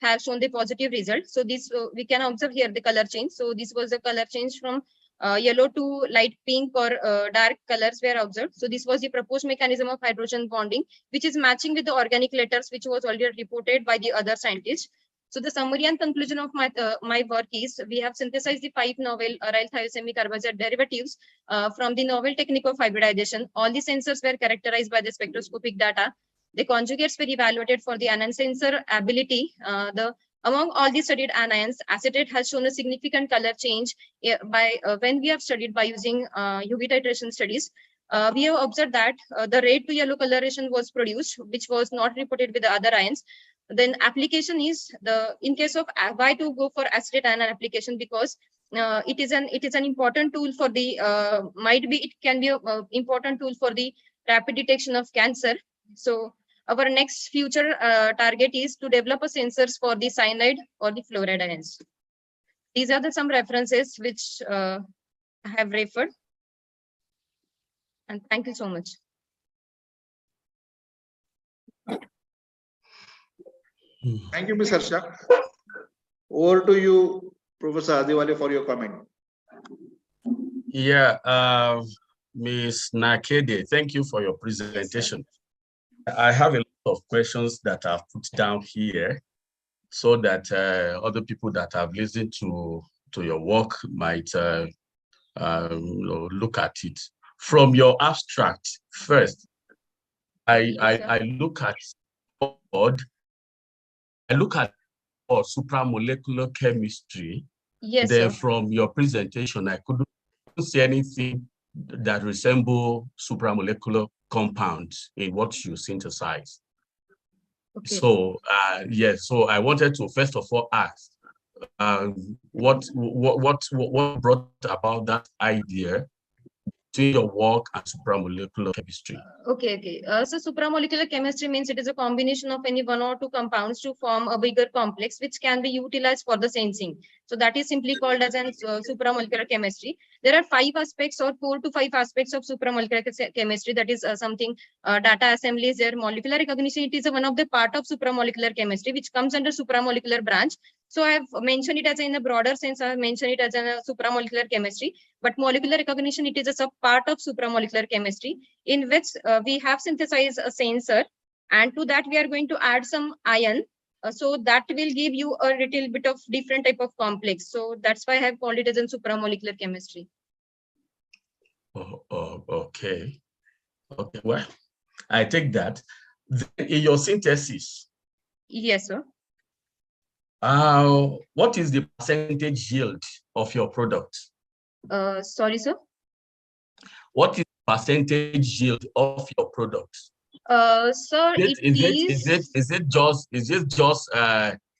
have shown the positive result. So this we can observe here the color change. So this was the color change from yellow to light pink or dark colors were observed. So this was the proposed mechanism of hydrogen bonding, which is matching with the organic letters, which was already reported by the other scientists. So the summary and conclusion of my work is, we have synthesized the 5 novel aryl thiosumic herbazole derivatives from the novel technique of hybridization. All the sensors were characterized by the spectroscopic data. The conjugates were evaluated for the anion sensor ability. Among all the studied anions, acetate has shown a significant color change when we have studied by using UV titration studies. We have observed that the red to yellow coloration was produced, which was not reported with the other ions. Then application is in case of why to go for acetate anion application, because it is an important tool for the it can be an important tool for the rapid detection of cancer. So our next future target is to develop a sensors for the cyanide or the fluoride ions. These are some references which I have referred. And thank you so much. Thank you, Ms. Harsha. Over to you, Professor Adiwale, for your comment. Yeah, Ms. Nakede, thank you for your presentation. Yes, I have a lot of questions that I've put down here so that other people that have listened to your work might look at it. From your abstract, first, I look at supramolecular chemistry. Yes, then sir. From your presentation, I couldn't see anything that resemble supramolecular compounds in what you synthesize. Okay. So yes, so I wanted to first of all ask what brought about that idea between your work and supramolecular chemistry? Okay. So supramolecular chemistry means it is a combination of any 1 or 2 compounds to form a bigger complex, which can be utilized for the sensing. So that is simply called as an supramolecular chemistry. There are 5 aspects or 4 to 5 aspects of supramolecular chemistry. That is something data assembly is there. Molecular recognition, it is one of the part of supramolecular chemistry, which comes under supramolecular branch. So I have mentioned it as in a broader sense. I have mentioned it as a supramolecular chemistry, but molecular recognition, it is a sub part of supramolecular chemistry, in which we have synthesized a sensor, and to that we are going to add some ion. So that will give you a little bit of different type of complex. So that's why I have called it as in supramolecular chemistry. Okay. Well, I take that. Then in your synthesis. Yes, sir. What is the percentage yield of your product? Sorry, sir. What is the percentage yield of your product? Sir, is it just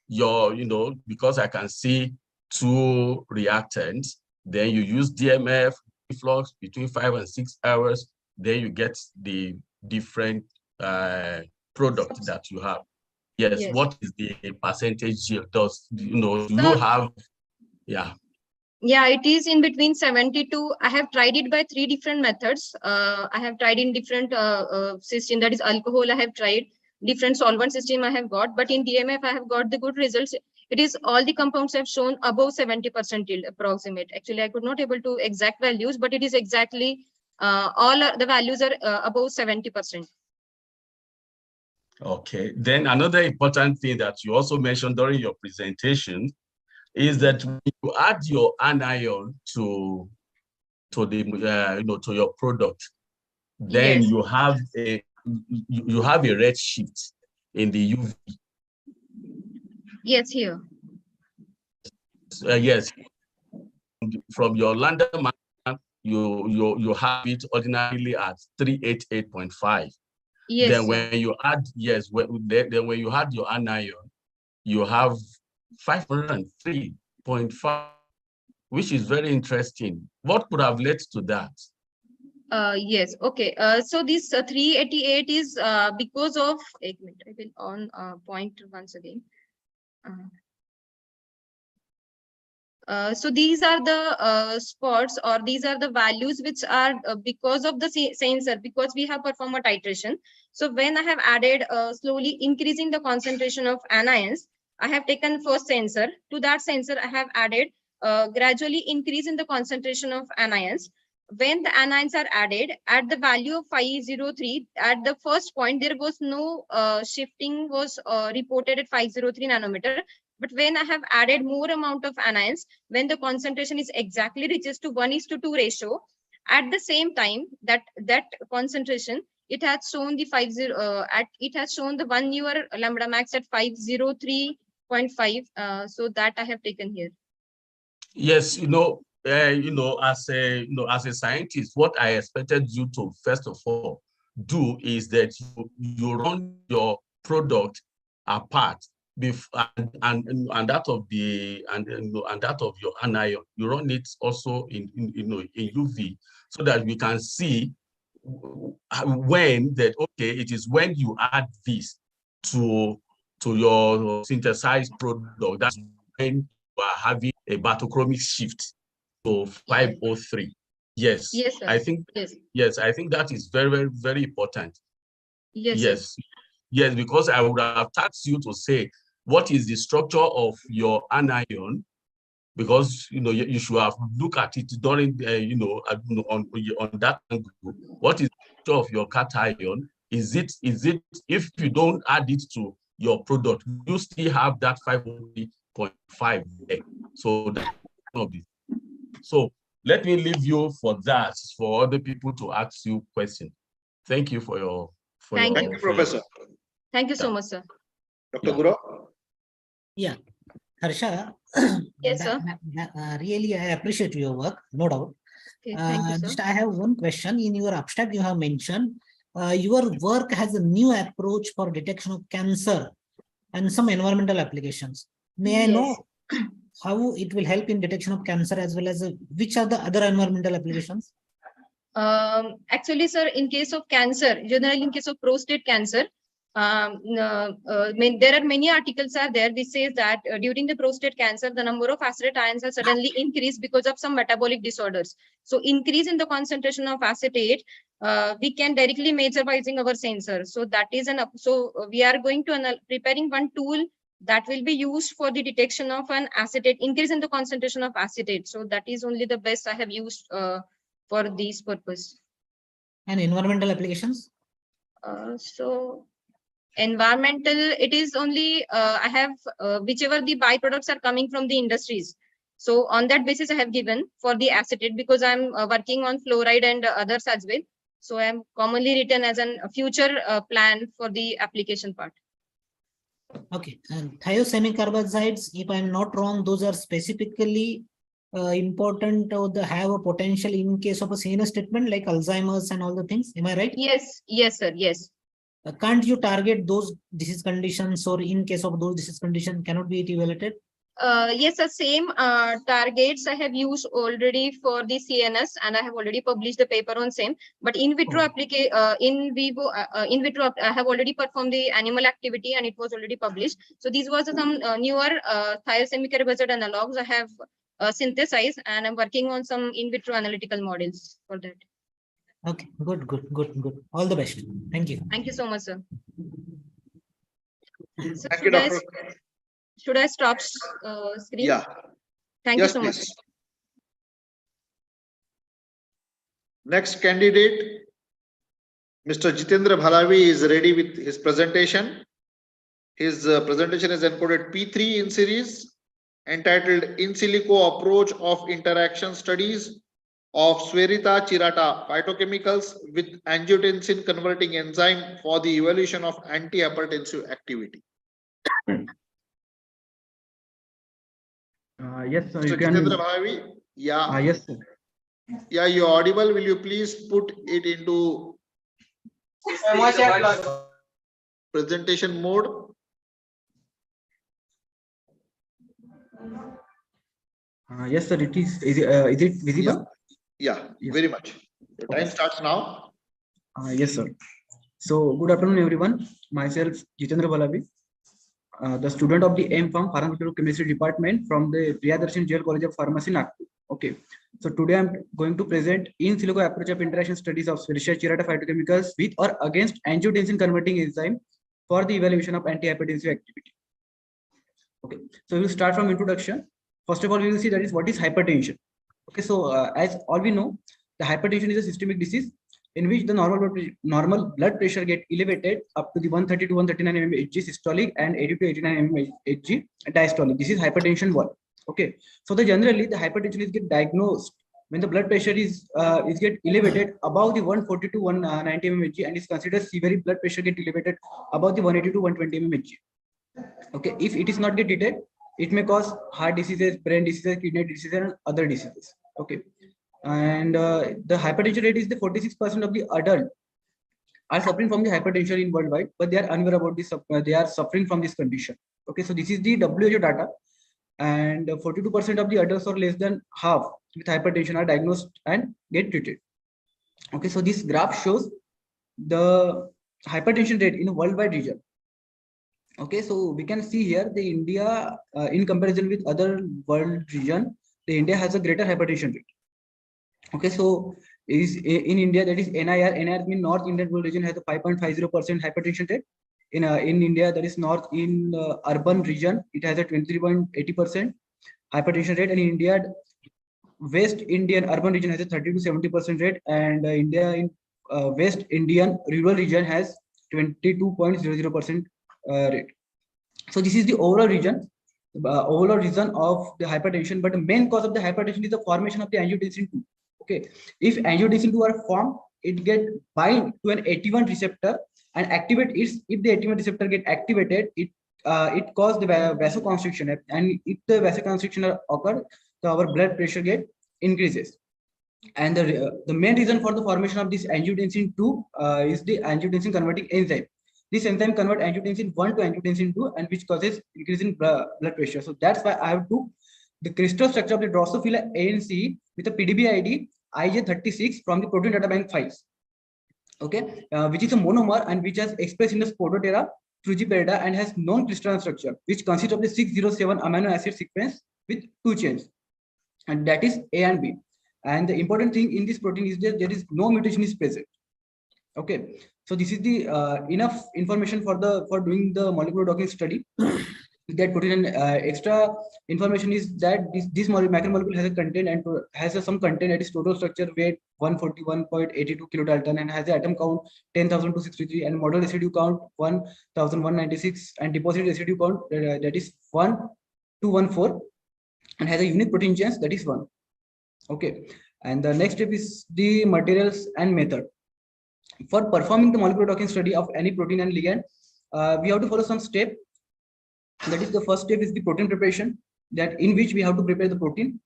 your, because I can see 2 reactants, then you use DMF flux between 5 and 6 hours, then you get the different product that you have. Yes. What is the percentage yield? Do you have? Yeah. Yeah, it is in between 72. I have tried it by 3 different methods. I have tried in different system, that is alcohol. I have tried different solvent system I have got, but in DMF I have got the good results. It is all the compounds have shown above 70% yield approximate. Actually, I could not able to exact values, but it is exactly all the values are above 70%. Okay. Then another important thing that you also mentioned during your presentation is that when you add your anion to your product, then you have a red shift in the UV. Yes, here. Yes. From your Landerman, you have it ordinarily at 388.5. Yes. Then when you add when you add your anion, you have 503.5, which is very interesting. What could have led to that? Yes, okay. So this 388 is because of, a minute, I will on point once again. So these are the spots, or these are the values which are because of the sensor, because we have performed a titration. So when I have added slowly increasing the concentration of anions, I have taken first sensor. To that sensor, I have added gradually increase in the concentration of anions. When the anions are added at the value of 503, at the first point, there was no shifting was reported at 503 nanometer. But when I have added more amount of anions, when the concentration is exactly reaches to 1:2 ratio, at the same time that concentration, it has shown the it has shown the 1 newer lambda max at 503.5. So that I have taken here. Yes, as a scientist, what I expected you to first of all do is that you run your product apart and that of the and that of your anion. You run it also in UV so that we can see when that it is when you add this to your synthesized product, that's when you are having a bathochromic shift to 503. Yes, yes, sir. I think yes, I think that is very, very, very important. Yes, yes, because I would have asked you to say what is the structure of your anion, because you should have looked at it during on that angle. What is the structure of your cation? Is it if you don't add it to your product, you still have that 5.5 there. So that's one of it. So let me leave you for that, for other people to ask you questions. Thank you for your Thank you, Professor. Thank you so much, sir. Dr. Guru? Yeah, Harsha. Yes, sir. Really, I appreciate your work, no doubt. Okay, thank you, sir. Just I have one question. In your abstract, you have mentioned your work has a new approach for detection of cancer and some environmental applications. May I know how it will help in detection of cancer, as well as which are the other environmental applications? Actually, sir, in case of cancer, generally in case of prostate cancer, there are many articles are there which says that during the prostate cancer, the number of acetate ions has suddenly increased because of some metabolic disorders. So increase in the concentration of acetate, we can directly measure by using our sensor. So that is we are going to preparing one tool that will be used for the detection of an acetate, increase in the concentration of acetate. So that is only the best I have used for this purpose. And environmental applications? So environmental, it is only I have whichever the byproducts are coming from the industries. So on that basis, I have given for the acetate, because I'm working on fluoride and others as well. So I'm commonly written as a future plan for the application part. Okay, and thiosemicarbazides, if I'm not wrong, those are specifically important or have a potential in case of a CNS treatment like Alzheimer's and all the things. Am I right? Yes, sir. Yes. Can't you target those disease conditions, or in case of those disease conditions, cannot be evaluated? Yes, the same targets I have used already for the CNS, and I have already published the paper on same. But in vitro in vitro, I have already performed the animal activity, and it was already published. So these was some newer thiosemicarbarized analogs I have synthesized, and I'm working on some in vitro analytical models for that. Okay, good. All the best. Thank you. Thank you so much, sir. So Thank you, Doctor. Should I stop screen? Yeah. Thank you so much. Next candidate, Mr. Jitendra Bhalavi, is ready with his presentation. His presentation is encoded P3 in series, entitled In Silico Approach of Interaction Studies of Sphaerita cirrhata Phytochemicals with Angiotensin Converting Enzyme for the Evaluation of Antihypertensive Activity. Yes, sir. Mr. You can. Jitendra Bhalavi, yeah. Yes, sir. Yeah, you're audible. Will you please put it into presentation mode? Yes, sir. It is. Is it visible? Yeah, Yes. very much. Your time starts now. Yes, sir. So, good afternoon, everyone. Myself, Jitendra Balabi, the student of the M.Pharm Pharmaceutical Chemistry Department from the Priyadarshan Jail College of Pharmacy, Nagpur. Okay. So today I'm going to present in silico approach of interaction studies of Escherichia chirata phytochemicals with or against angiotensin converting enzyme for the evaluation of antihypertensive activity. Okay. So we'll start from introduction. First of all, we will see that is what is hypertension. Okay. So as all we know, the hypertension is a systemic disease in which the normal blood pressure get elevated up to the 130 to 139 mmHg systolic and 80 to 89 mmHg diastolic. This is hypertension 1. Okay. So generally the hypertension is get diagnosed when the blood pressure is get elevated above the 140 to 190 mmHg and is considered severe blood pressure get elevated above the 180 to 120 mmHg. Okay. If it is not get detected, it may cause heart diseases, brain diseases, kidney diseases, and other diseases. Okay. And the hypertension rate is the 46% of the adult are suffering from the hypertension in worldwide, but they are unaware about this. They are suffering from this condition. Okay, so this is the WHO data, and 42% of the adults or less than half with hypertension are diagnosed and get treated. Okay, so this graph shows the hypertension rate in a worldwide region. Okay, so we can see here the India in comparison with other world region, the India has a greater hypertension rate. Okay, so is in India, that is NIR. NIR means North Indian Rural Region has a 5.50% hypertension rate. In India, that is North in urban region, it has a 23.80% hypertension rate. And in India, West Indian urban region has a 30 to 70% rate, and India in West Indian rural region has 22.00% rate. So this is the overall region. Overall reason of the hypertension, but the main cause of the hypertension is the formation of the angiotensin 2. Okay, if angiotensin 2 are formed, it get bind to an AT1 receptor and activate it. If the AT1 receptor get activated, it cause the vasoconstriction, and if the vasoconstriction occur, so our blood pressure get increases. And the main reason for the formation of this angiotensin 2 is the angiotensin converting enzyme. This enzyme convert angiotensin 1 to angiotensin 2, and which causes increase in blood pressure. So that's why I have to the crystal structure of the Drosophila ANC with a PDB ID IJ36 from the protein data bank files. Okay, which is a monomer and which has expressed in the Spodotera frugiperida and has known crystalline structure, which consists of the 607 amino acid sequence with 2 chains, and that is A and B. And the important thing in this protein is that there is no mutation is present. Okay, so this is the enough information for doing the molecular docking study. That put in extra information is that this macromolecule has a content and has some content that is total structure weight 141.82 kilodalton and has the atom count 10,263 and model residue count 1,196 and deposit residue count that is 1,214 and has a unique protein chains that is 1. Okay, and the next step is the materials and method. For performing the molecular docking study of any protein and ligand, we have to follow some step. That is, the first step is the protein preparation, that in which we have to prepare the protein,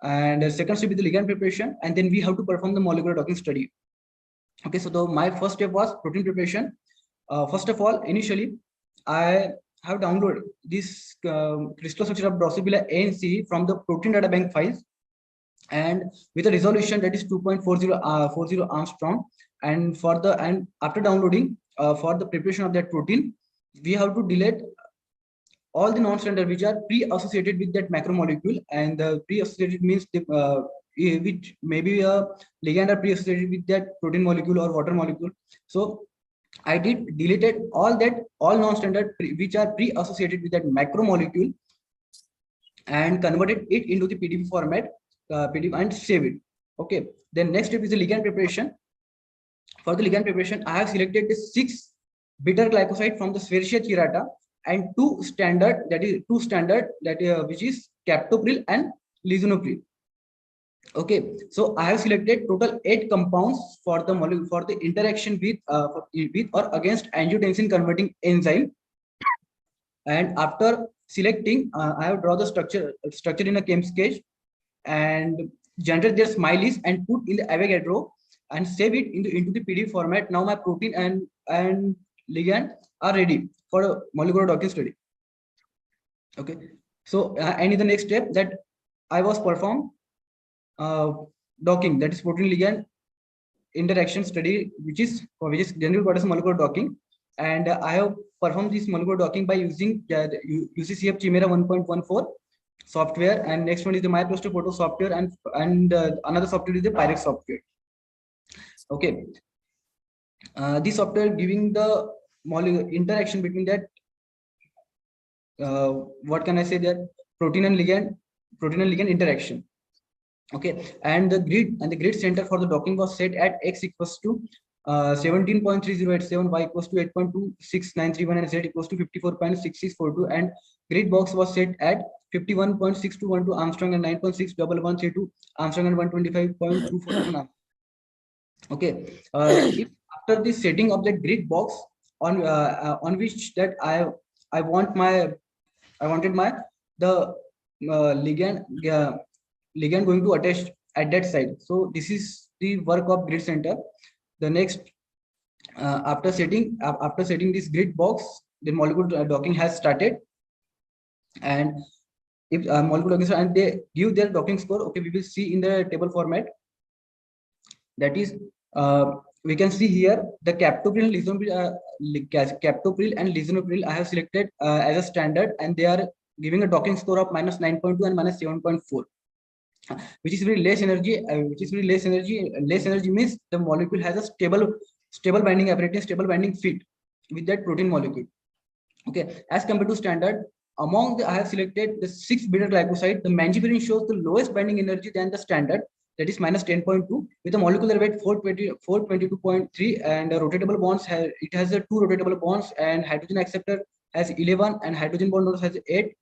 and the second step is the ligand preparation, and then we have to perform the molecular docking study. Okay, so my first step was protein preparation. First of all, initially I have downloaded this crystal structure of Drosophila ANC from the protein data bank files, and with a resolution that is 2.40 Armstrong. And after downloading for the preparation of that protein, we have to delete all the non-standard which are pre-associated with that macromolecule, and the pre-associated means which maybe a ligand are pre-associated with that protein molecule or water molecule. So I deleted all non-standard which are pre-associated with that macromolecule and converted it into the PDF format, PDF, and save it. Okay, then next step is the ligand preparation. For the ligand preparation, I have selected the 6 bitter glycoside from the Escherichia chirata and 2 standard which is captopril and lisinopril. Okay, so I have selected total 8 compounds for the molecule for the interaction with or against angiotensin converting enzyme. And after selecting, I have drawn the structure in a chem sketch and generate their smileys and put in the Avogadro and save it into the PDF format. Now my protein and ligand are ready for a molecular docking study. Okay, so and in the next step, that I was performed docking, that is protein ligand interaction study, which is generally called as molecular docking. And I have performed this molecular docking by using UCCF Chimera 1.14 software, and next one is the MyProster Photo software, and another software is the Pyrex software. Okay, this software giving the molecular interaction between that. What can I say, that protein and ligand interaction. Okay, and the grid center for the docking was set at x equals to 17.3087, y equals to 8.26931, and z equals to 54.6642, and grid box was set at 51.6212 Armstrong and 9.611132 Armstrong and 125.247. Okay, if after the setting of the grid box on which that I wanted my the ligand going to attach at that side. So this is the work of grid center. The next, after setting this grid box, the molecular docking has started. And if molecular docking, and they give their docking score, okay, we will see in the table format. That is, we can see here the captopril and lisinopril I have selected as a standard, and they are giving a docking score of -9.2 and -7.4. Which is very less energy. Less energy means the molecule has a stable binding apparatus, stable binding fit with that protein molecule. Okay, as compared to standard, among the I have selected the 6-beta glycoside. The mangiferin shows the lowest binding energy than the standard, that is -10.2, with a molecular weight 422.3, and rotatable bonds it has 2 rotatable bonds, and hydrogen acceptor has 11, and hydrogen bond has 8,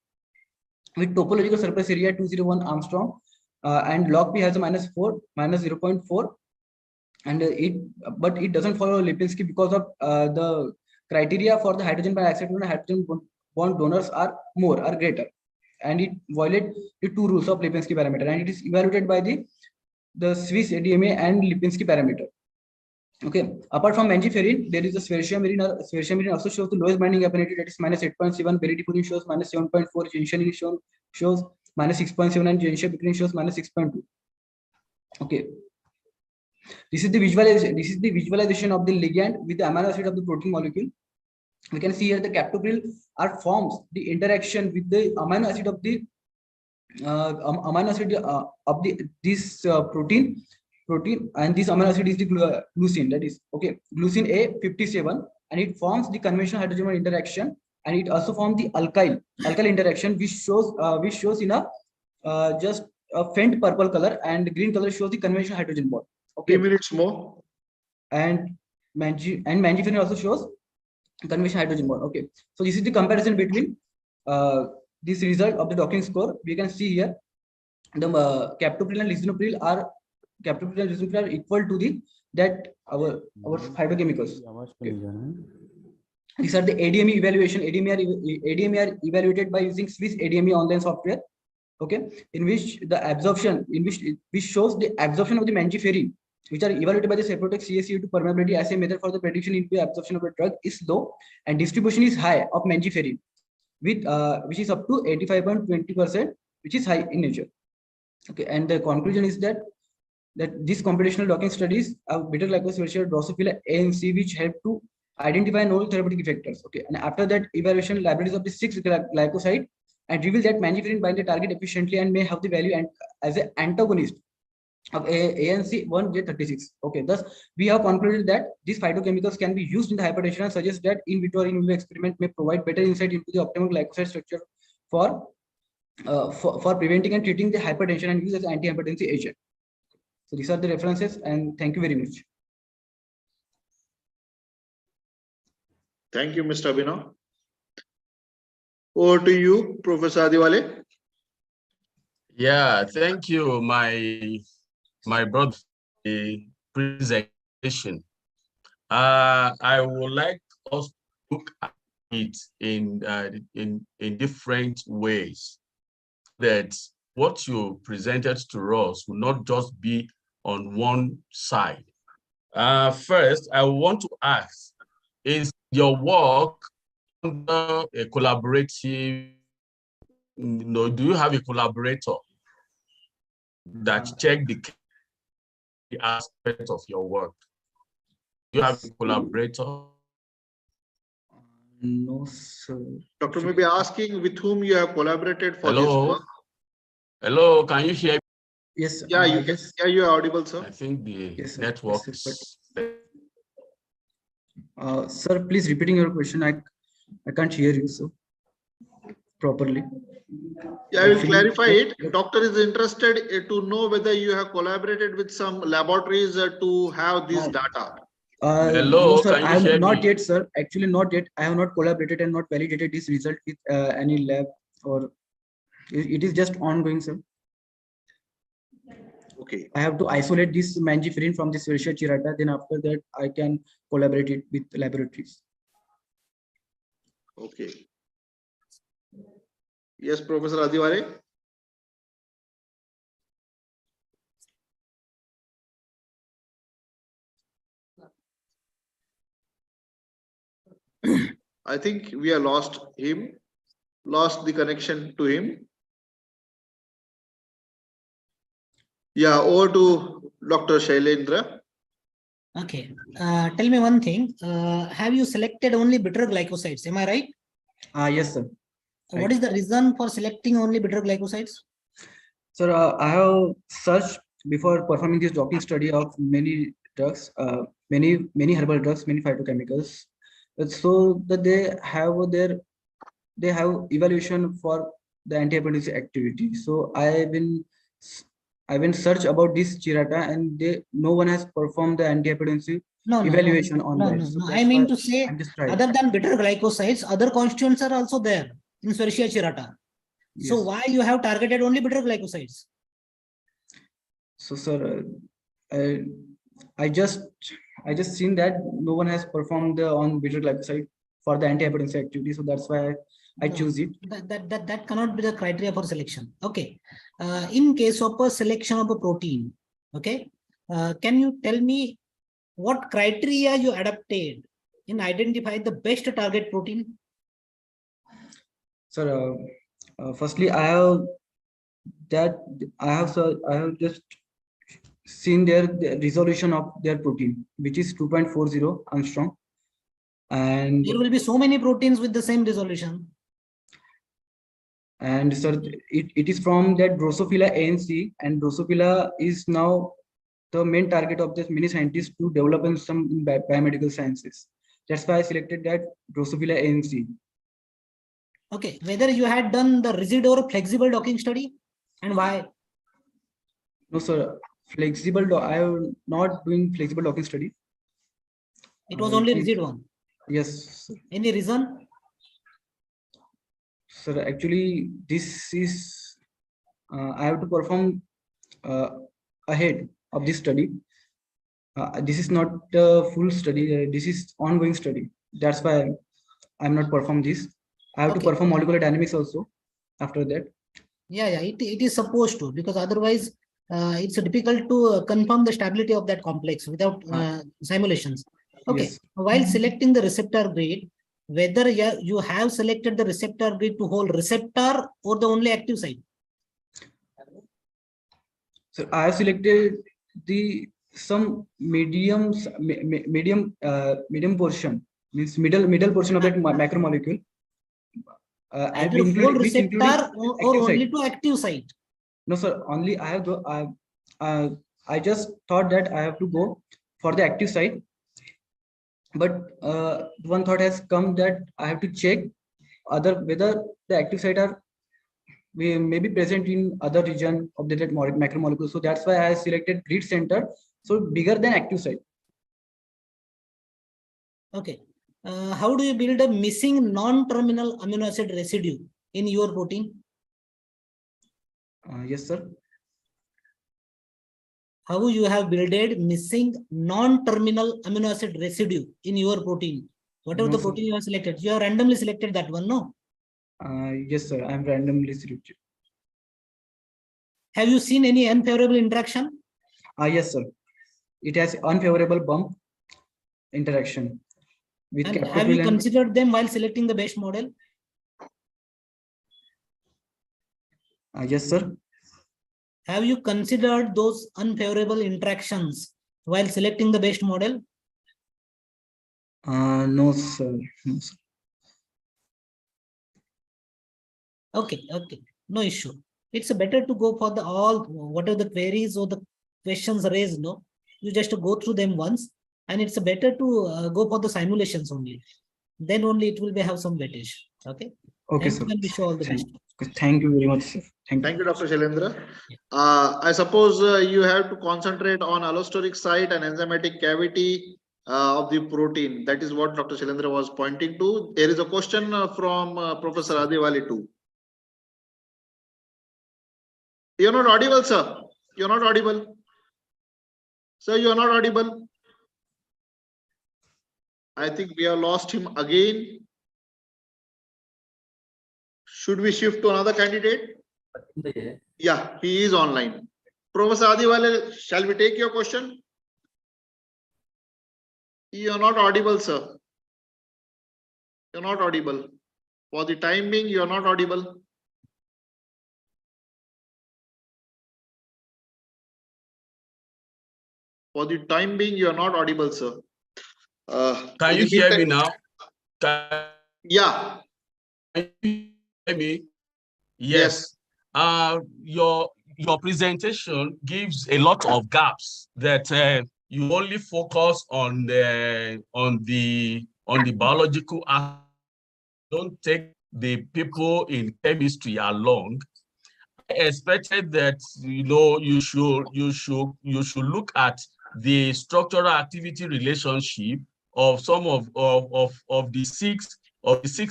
with topological surface area 201 Armstrong. And log P has a -0.4, and but it doesn't follow Lipinski because of the criteria for the hydrogen bond acceptor and hydrogen bond donors are greater, and it violates the 2 rules of Lipinski parameter, and it is evaluated by the Swiss ADMA and Lipinski parameter. Okay, apart from mangiferin, there is a sfertiamerin. Sfertiamerin also shows the lowest binding affinity, that is -8.7. Peridipurin shows -7.4. Gentianin shows -6.7, and Gentiapicrine shows -6.2. Okay, this is the visualization of the ligand with the amino acid of the protein molecule. We can see here the captopril forms the interaction with the amino acid of the this protein, and this amino acid is the glucine, that is, okay, glucine A57, and it forms the conventional hydrogen bond interaction, and it also forms the alkyl interaction, which shows in a just a faint purple color, and the green color shows the conventional hydrogen bond. Okay, 3 minutes more. And mangiferin also shows conventional hydrogen bond. Okay, so this is the comparison between this result of the docking score. We can see here the captopril and lisinopril are equal to our phytochemicals. Okay. These are the ADME evaluation. ADME are evaluated by using Swiss ADME online software. Okay, in which the absorption, which shows the absorption of the mangiferin, which are evaluated by the Seprotec CaCO2 permeability assay method for the prediction into absorption of the drug, is low, and distribution is high of mangiferin, with which is up to 85.20%, which is high in nature. Okay, and the conclusion is that these computational docking studies of beta glycosylation, Drosophila A and C, which help to identify novel therapeutic effectors. Okay, and after that evaluation, libraries of the 6 glycoside, and reveal that mangiferin bind the target efficiently and may have the value and as an antagonist of ANC 1J36. Okay, thus we have concluded that these phytochemicals can be used in the hypertension, and suggest that in vitro or in vivo experiment may provide better insight into the optimal glycoside structure for preventing and treating the hypertension and use as anti-hypertensive agent. So these are the references, and thank you very much. Thank you, Mr. Abhinav. Over to you, Professor Adiwale. Yeah, thank you, my brother, the presentation. I would like us to look at it in different ways, that what you presented to us will not just be on one side. First, I want to ask, is your work under a collaborative, do you have a collaborator that check the aspect of your work? Do you have a collaborator? No, sir. Doctor may be asking with whom you have collaborated for this work. Hello, can you hear me? Yes. Yeah, you can. Yeah, you are audible, sir. I think the Yes, network yes, is. Sir, please repeating your question. I can't hear you so properly. Yeah, I will clarify it. Doctor is interested to know whether you have collaborated with some laboratories to have this data. No, sir, I have not yet, sir. Actually, not yet. I have not collaborated and not validated this result with any lab, or it is just ongoing, sir. Okay. I have to isolate this mangiferin from this Escherichia chirata. Then after that, I can collaborate it with laboratories. Okay. Yes, Professor Adiware. I think we have lost the connection to him. Yeah, over to Dr. Shailendra. Okay. Tell me one thing. Have you selected only bitter glycosides? Am I right? Yes, sir. What is the reason for selecting only bitter glycosides? Sir, I have searched before performing this docking study of many drugs, many herbal drugs, many phytochemicals, so that they have evaluation for the anti-hypertensive activity. So I've been search about this chirata, and no one has performed the anti-hypertensive evaluation on that. So I mean to say, other than bitter glycosides, other constituents are also there in Escherichia chirata. So Yes. why you have targeted only bitter glycosides? So, sir, I just seen that no one has performed on bitter glycoside for the anti-hypertensive activity, so that's why I choose it. That cannot be the criteria for selection. Okay. In case of a selection of a protein, okay, can you tell me what criteria you adopted in identifying the best target protein? Sir, firstly, I have just seen the resolution of their protein, which is 2.40 Armstrong, and there will be so many proteins with the same resolution. And sir, it is from that Drosophila ANC, and Drosophila is now the main target of this many scientists to develop in some biomedical sciences. That's why I selected that Drosophila ANC. Okay, whether you had done the rigid or flexible docking study, and why? No, sir. I am not doing flexible docking study. It was only rigid one. Yes, sir. Any reason? Sir, actually, this is I have to perform ahead of this study. This is not a full study. This is ongoing study. That's why I'm not perform this. I have to perform molecular dynamics also after that. Yeah, it is supposed to, because otherwise it's difficult to confirm the stability of that complex without simulations. Okay, Yes. While selecting the receptor grade, whether you have selected the receptor grade to hold receptor or the only active site? So I have selected some medium portion, means middle portion of that macromolecule. I've Either included whole which receptor or only site. to active site? No, sir. Only I have to. I just thought that I have to go for the active site, but one thought has come that I have to check whether the active site are may be present in other region of the macromolecule. So that's why I selected grid center, so bigger than active site. Okay. How do you build a missing non-terminal amino acid residue in your protein? Yes, sir. How you have builded missing non-terminal amino acid residue in your protein? Whatever the protein you have selected, you have randomly selected that one, no? Yes, sir. I am randomly selected. Have you seen any unfavorable interaction? Yes, sir. It has unfavorable bump interaction. With and have you considered them while selecting the best model? Yes, sir. have you considered those unfavorable interactions while selecting the best model? No, sir. No, sir. Okay, no issue. It's better to go for the all whatever the queries or the questions raised. No, you just go through them once, and it's better to go for the simulations only. Then only it will be have some weightage. Okay. Okay, Thank sir. you and wish you all the best. Thank you very much, sir. Thank you, Dr. Shailendra. I suppose you have to concentrate on allosteric site and enzymatic cavity of the protein. That is what Dr. Shailendra was pointing to. There is a question from Professor Adewale too. You're not audible, sir. You're not audible. Sir, you're not audible. I think we have lost him again. Should we shift to another candidate? Yeah, he is online. Professor Adewale, shall we take your question? You're not audible, sir. You're not audible. For the time being, you're not audible. For the time being, you're not audible, sir. Can you hear me now? Yeah. Can you hear me? Yes. Your presentation gives a lot of gaps that you only focus on the biological aspect. Don't take the people in chemistry along. I expected that you should look at the structural activity relationship of some of the six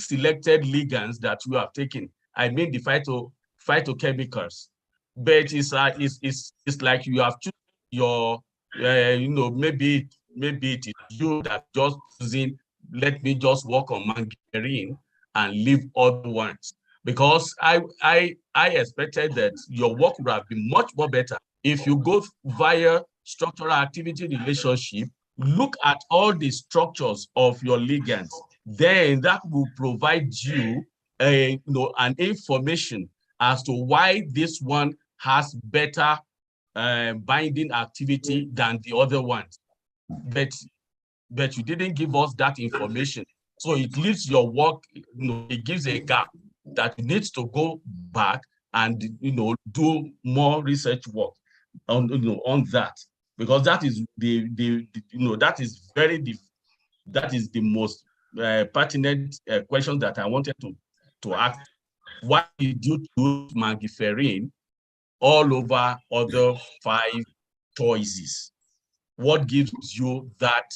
selected ligands that you have taken. I mean the phytochemicals. But it's like you have chosen your maybe it is you that just using, let me just work on manganese and leave other ones, because I expected that your work would have been much more better if you go via structural activity relationship, look at all the structures of your ligands. Then that will provide you an information as to why this one has better binding activity than the other ones. But you didn't give us that information. So it leaves your work, it gives a gap that needs to go back and do more research work on that, because that is that is the most pertinent question that I wanted to ask. Why did you choose mangiferin all over other 5 choices? What gives you that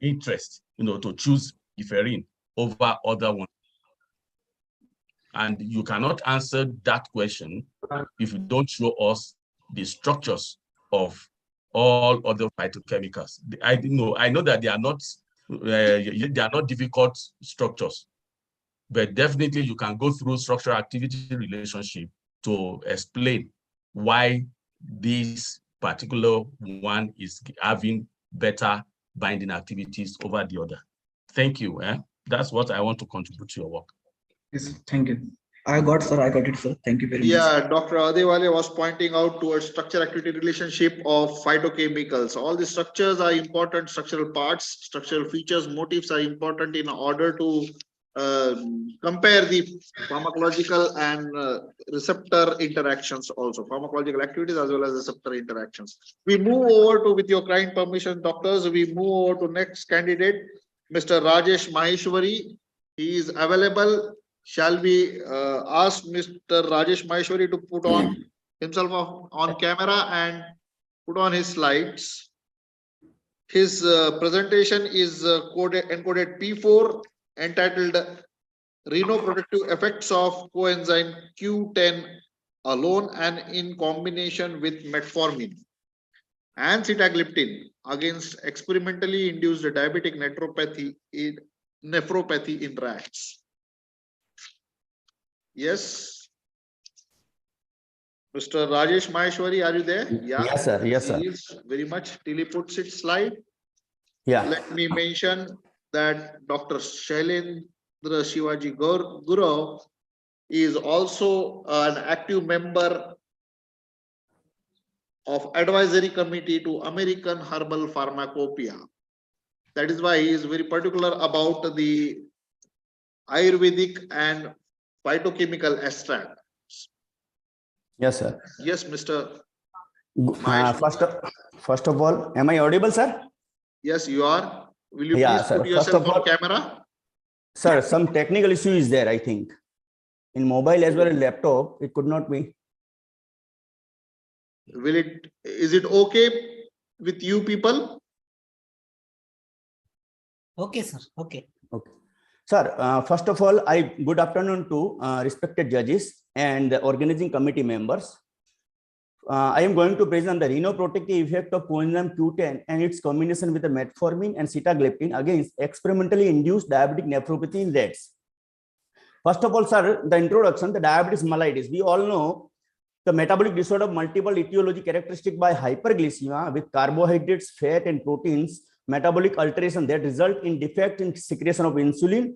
interest to choose mangiferin over other ones? And you cannot answer that question if you don't show us the structures of all other phytochemicals. I know that they are not difficult structures, but definitely you can go through structural activity relationship to explain why this particular one is having better binding activities over the other. Thank you. That's what I want to contribute to your work. Yes, thank you. I got it, sir. Thank you very much. Yeah, Dr. Adewale was pointing out towards structure activity relationship of phytochemicals. All the structures are important, structural parts, structural features, motifs are important in order to compare the pharmacological and receptor interactions, also pharmacological activities as well as receptor interactions. We move over to, with your kind permission, doctors, we move over to next candidate, Mr. Rajesh Maheshwari. He is available. Shall we ask Mr. Rajesh Maheshwari to put on himself on camera and put on his slides? His presentation is encoded P4, entitled Renoprotective Effects of Coenzyme Q10 alone and in combination with metformin and sitagliptin against experimentally induced diabetic nephropathy in rats. Yes. Mr. Rajesh Maheshwari, are you there? Yeah. Yes, sir. Yes, sir. Very much till he puts its slide. Yeah. Let me mention that Dr. Shailendra Shivaji Guru is also an active member of advisory committee to American Herbal Pharmacopoeia. That is why he is very particular about the Ayurvedic and phytochemical extract. Yes, sir. Yes, Mr. First of all, am I audible, sir? Yes, you are. Will you Yeah, please sir. put yourself on camera? Sir, some technical issue is there, I think. In mobile as well as laptop, it could not be. Is it okay with you people? Okay, sir. Okay. Okay. Sir, first of all, good afternoon to respected judges and the organizing committee members. I am going to present the rhinoprotective effect of coenzyme Q10 and its combination with the metformin and sitagliptin against experimentally induced diabetic nephropathy in rats. First of all, sir, the introduction, the diabetes mellitus. We all know the metabolic disorder of multiple etiology characteristic by hyperglycemia with carbohydrates, fat, and proteins, metabolic alteration that result in defect in secretion of insulin,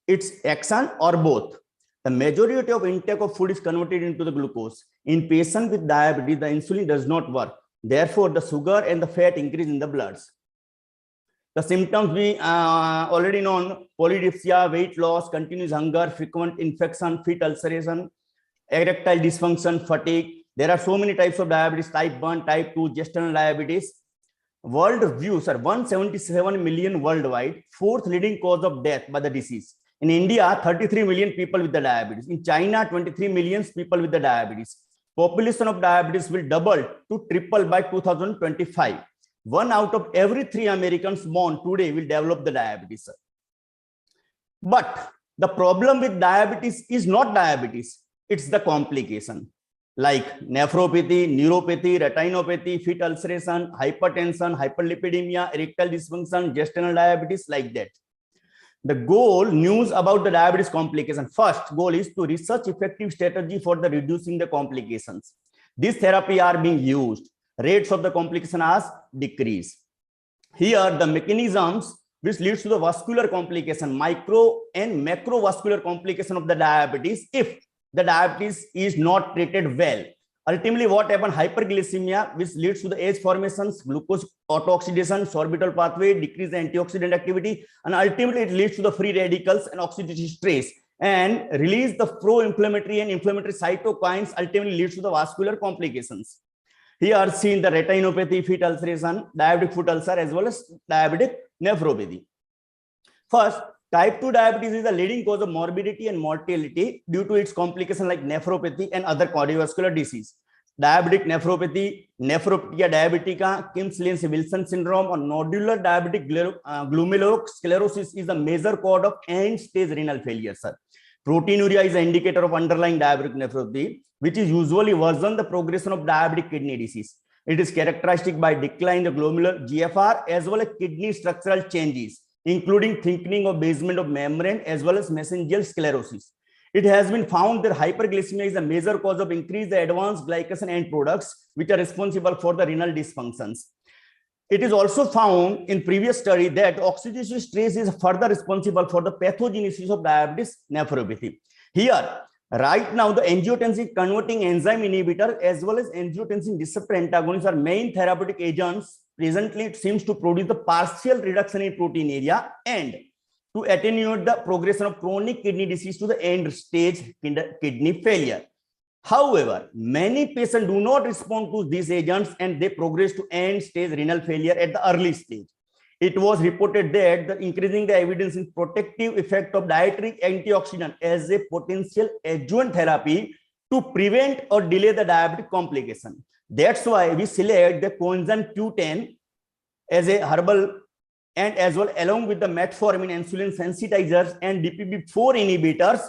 its action, or both. The majority of intake of food is converted into the glucose. In patients with diabetes, the insulin does not work. Therefore, the sugar and the fat increase in the bloods. The symptoms we already know: polydipsia, weight loss, continuous hunger, frequent infection, feet ulceration, erectile dysfunction, fatigue. There are so many types of diabetes: type 1, type 2, gestational diabetes. World view, sir, 177 million worldwide, fourth leading cause of death by the disease. In India, 33 million people with the diabetes. In China, 23 million people with the diabetes. Population of diabetes will double to triple by 2025. 1 out of every 3 Americans born today will develop the diabetes, sir. But the problem with diabetes is not diabetes, it's the complication like nephropathy, neuropathy, retinopathy, feet ulceration, hypertension, hyperlipidemia, erectile dysfunction, gestational diabetes, like that. The goal, news about the diabetes complication. First goal is to research effective strategy for the reducing the complications. These therapy are being used. Rates of the complication are decreased. Here, the mechanisms which leads to the vascular complication, micro and macrovascular complication of the diabetes, if the diabetes is not treated well. Ultimately, what happens? Hyperglycemia, which leads to the age formations, glucose autooxidation, sorbitol pathway, decrease the antioxidant activity, and ultimately it leads to the free radicals and oxidative stress, and release the pro-inflammatory and inflammatory cytokines, ultimately leads to the vascular complications. Here are seen the retinopathy, feet ulceration, diabetic foot ulcer, as well as diabetic nephropathy. First, type 2 diabetes is the leading cause of morbidity and mortality due to its complications like nephropathy and other cardiovascular disease. Diabetic nephropathy, nephropathy diabetica, Wilson syndrome, or nodular diabetic glomerulosclerosis is the major cause of end-stage renal failure, sir. Proteinuria is an indicator of underlying diabetic nephropathy, which is usually worsen the progression of diabetic kidney disease. It is characteristic by decline in the glomerular GFR as well as kidney structural changes, including thickening of basement of membrane as well as mesangial sclerosis. It has been found that hyperglycemia is a major cause of increased advanced glycation end products, which are responsible for the renal dysfunctions. It is also found in previous study that oxidative stress is further responsible for the pathogenesis of diabetes nephropathy. Here, right now, the angiotensin converting enzyme inhibitor as well as angiotensin receptor antagonists are main therapeutic agents. Presently, it seems to produce the partial reduction in proteinuria and to attenuate the progression of chronic kidney disease to the end stage kidney failure. However, many patients do not respond to these agents and they progress to end stage renal failure at the early stage. It was reported that increasing the evidence in protective effect of dietary antioxidant as a potential adjuvant therapy to prevent or delay the diabetic complication. That's why we select the coenzyme Q10 as a herbal and as well along with the metformin, insulin sensitizers, and DPP4 inhibitors,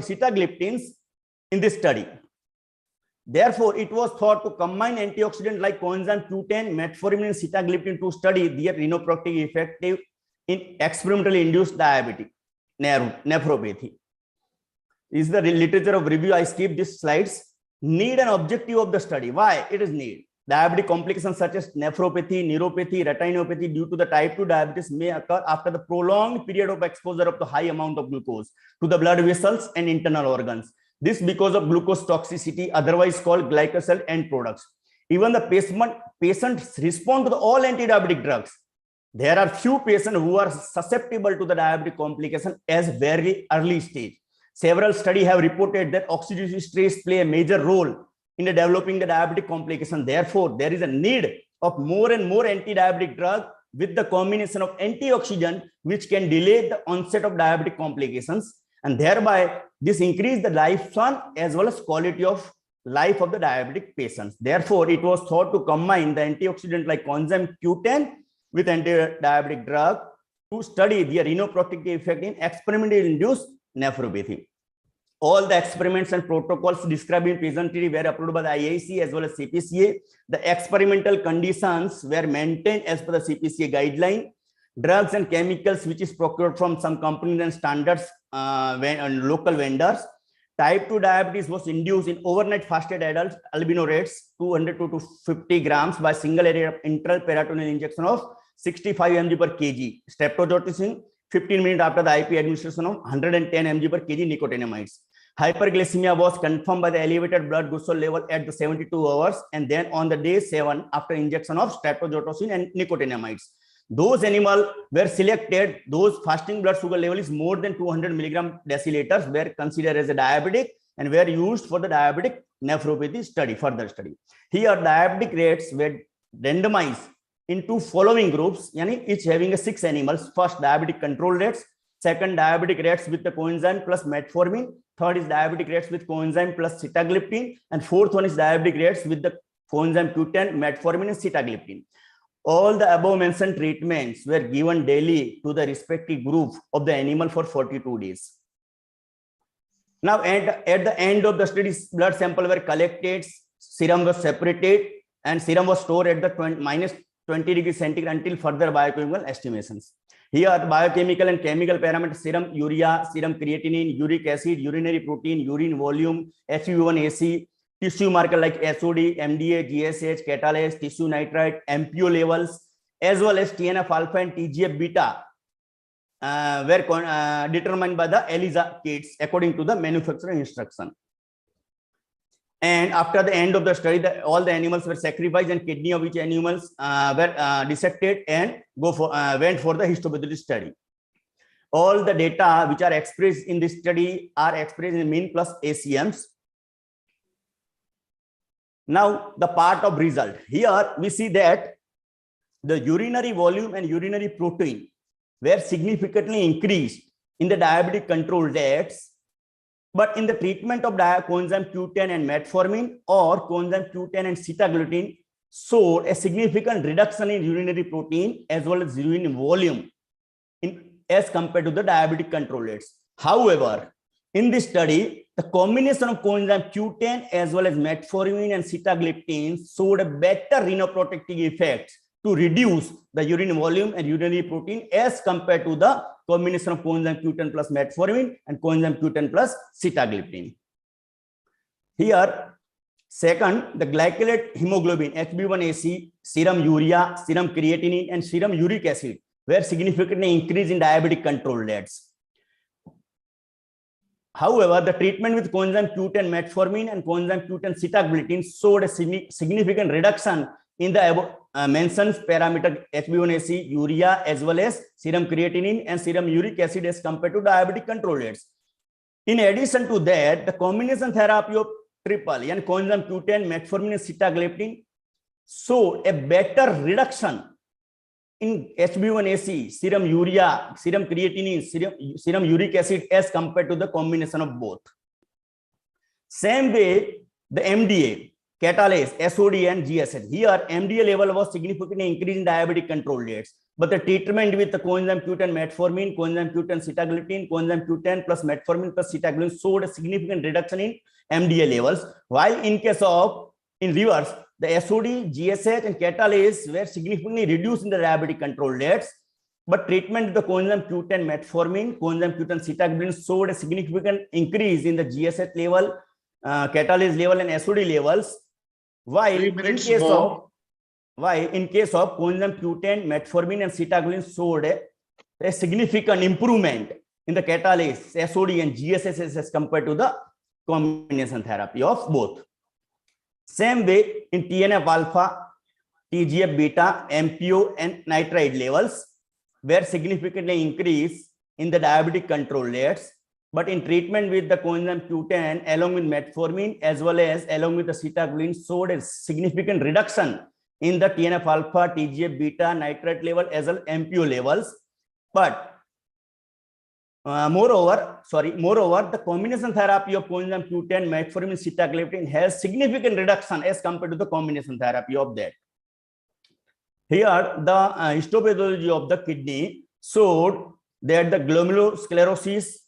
sitagliptins in this study. Therefore, it was thought to combine antioxidant like coenzyme Q10, metformin, and sitagliptin to study their rhinoprotective effect in experimentally induced diabetic nephropathy. Is the literature of review. I skip these slides. Need and objective of the study. Why it is need? Diabetic complications such as nephropathy, neuropathy, retinopathy due to the type 2 diabetes may occur after the prolonged period of exposure of the high amount of glucose to the blood vessels and internal organs. This because of glucose toxicity, otherwise called glycoside end products. Even the patients respond to all anti-diabetic drugs. There are few patients who are susceptible to the diabetic complication as very early stage. Several studies have reported that oxidative stress play a major role in developing the diabetic complication. Therefore, there is a need of more and more anti-diabetic drug with the combination of antioxidant, which can delay the onset of diabetic complications, and thereby this increase the lifespan as well as quality of life of the diabetic patients. Therefore, it was thought to combine the antioxidant like coenzyme Q10 with anti-diabetic drug to study their renoprotective effect in experimentally induced nephropathy. All the experiments and protocols described in presently were approved by the IIC as well as CPCA. The experimental conditions were maintained as per the CPCA guideline. Drugs and chemicals which is procured from some companies and standards and local vendors. Type 2 diabetes was induced in overnight fasted adults albino rates 200 to 250 grams by single area intraperitoneal injection of 65 mg per kg streptozotocin 15 minutes after the IP administration of 110 mg per kg nicotinamides. Hyperglycemia was confirmed by the elevated blood glucose level at the 72 hours and then on the day 7 after injection of streptozotocin and nicotinamides. Those animals were selected, those fasting blood sugar level is more than 200 milligram deciliters were considered as a diabetic and were used for the diabetic nephropathy study, further study. Here diabetic rates were randomized into following groups, each having a 6 animals. First, diabetic control rates. Second, diabetic rates with the coenzyme plus metformin. Third is diabetic rates with coenzyme plus sitagliptin. And fourth one is diabetic rates with the coenzyme Q10, metformin, and sitagliptin. All the above mentioned treatments were given daily to the respective group of the animal for 42 days. Now, at the end of the study, blood sample were collected, serum was separated, and serum was stored at the -20 degrees centigrade until further biochemical estimations. Here, biochemical and chemical parameters: serum urea, serum creatinine, uric acid, urinary protein, urine volume, HbA1c, tissue marker like SOD, MDA, GSH, catalase, tissue nitrite, MPO levels, as well as TNF alpha and TGF beta were determined by the ELISA kits according to the manufacturer instruction. And after the end of the study, all the animals were sacrificed and kidney of each animals were dissected and went for the histopathology study. All the data which are expressed in this study are expressed in mean plus ACMs. Now, the part of result. Here we see that the urinary volume and urinary protein were significantly increased in the diabetic control rates, but in the treatment of coenzyme Q10 and metformin or coenzyme Q10 and sitagliptin showed a significant reduction in urinary protein as well as urine volume as compared to the diabetic control rates. However, in this study, the combination of coenzyme Q10 as well as metformin and sitagliptin showed a better renoprotective effect to reduce the urine volume and urinary protein as compared to the combination of coenzyme Q10 plus metformin and coenzyme Q10 plus sitagliptin. Here, second, the glycolate hemoglobin, HbA1c, serum urea, serum creatinine, and serum uric acid were significantly increased in diabetic control rates. However, the treatment with coenzyme Q10 metformin and coenzyme Q10 sitagliptin showed a significant reduction in the above mentioned parameter HbA1c, urea, as well as serum creatinine and serum uric acid as compared to diabetic control rates. In addition to that, the combination therapy of triple and coenzyme Q10, metformin, and sitagliptin showed a better reduction in HbA1c, serum urea, serum creatinine, serum uric acid as compared to the combination of both. Same way, the MDA, catalase, SOD, and GSH. Here, MDA level was significantly increased in diabetic control rates, but the treatment with the coenzyme Q10 metformin, coenzyme Q10 sitagliptin, coenzyme Q10 plus metformin plus sitagliptin showed a significant reduction in MDA levels, while in case of in reverse, the SOD, GSH, and catalase were significantly reduced in the diabetic control rates, but treatment with the coenzyme Q10 metformin, coenzyme Q10 sitagliptin showed a significant increase in the GSH level, catalase level, and SOD levels, While 3 in minutes case more. of coenzyme Q10, metformin, and sitagliptin showed a significant improvement in the catalase, SOD and GSS as compared to the combination therapy of both. Same way in TNF alpha, TGF beta, MPO, and nitrite levels were significantly increased in the diabetic control rates. But in treatment with the coenzyme Q10 along with metformin as well as along with the sitagliptin showed a significant reduction in the TNF alpha, TGF beta, nitrite level as well as MPO levels. But moreover, the combination therapy of coenzyme Q10, metformin, sitagliptin has significant reduction as compared to the combination therapy of that. Here, the histopathology of the kidney showed that the glomulosclerosis,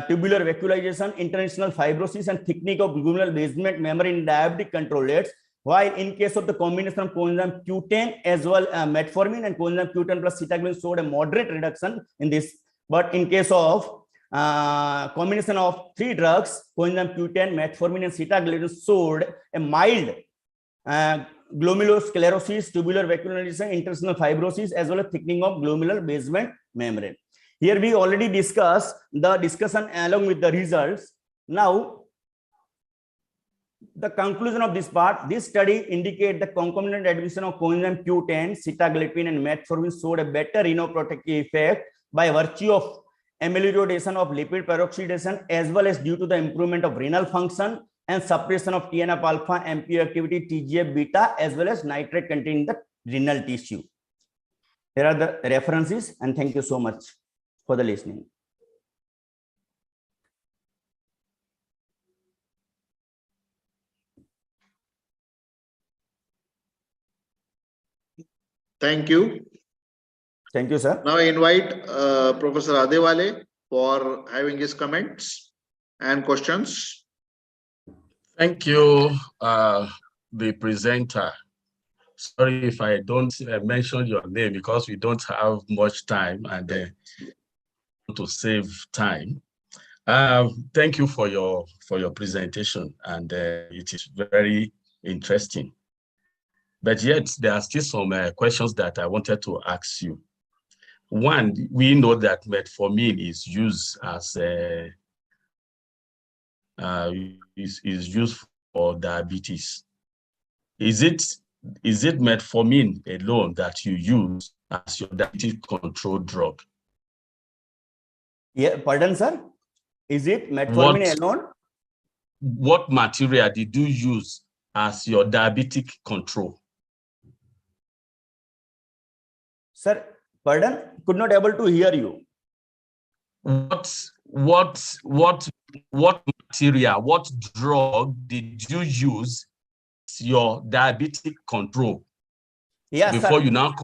tubular vacuolization, international fibrosis, and thickening of glomerular basement membrane in diabetic control rates. While in case of the combination of coenzyme Q10 as well metformin and coenzyme Q10 plus sitagliptin showed a moderate reduction in this. But in case of combination of 3 drugs, coenzyme Q10, metformin, and sitagliptin showed a mild glomulosclerosis, tubular vacuolization, international fibrosis, as well as thickening of glomerular basement membrane. Here we already discussed the discussion along with the results. Now, the conclusion of this part, this study indicates the concomitant addition of coenzyme Q10, sitagliptin, and metformin showed a better renoprotective effect by virtue of amelioration of lipid peroxidation as well as due to the improvement of renal function and suppression of TNF alpha, MPO activity, TGF beta, as well as nitrate content in the renal tissue. Here are the references, and thank you so much for the listening. Thank you. Thank you, sir. Now I invite Professor Adewale for having his comments and questions. Thank you, the presenter. Sorry if I don't mention your name because we don't have much time and to save time. Thank you for your presentation, and it is very interesting. But yet there are still some questions that I wanted to ask you. One, we know that metformin is used as is used for diabetes. Is it metformin alone that you use as your diabetes control drug? Yeah, pardon, sir. Is it metformin alone? What material did you use as your diabetic control? Sir, pardon, could not able to hear you. What material, what drug did you use as your diabetic control? Yes, before sir. You now.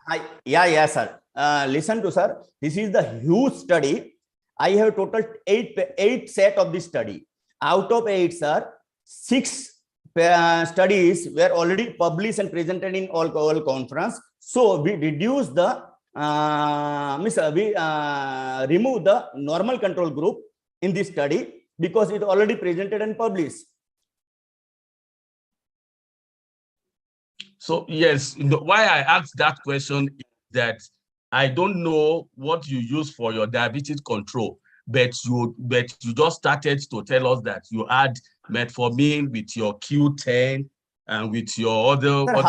Yeah, sir. Listen to sir. This is the huge study. I have total eight set of this study. Out of 8, sir, 6 studies were already published and presented in all conference. So we reduce the remove the normal control group in this study because it already presented and published. So yes, why I asked that question is that I don't know what you use for your diabetes control, but you just started to tell us that you add metformin with your Q10 and with your other for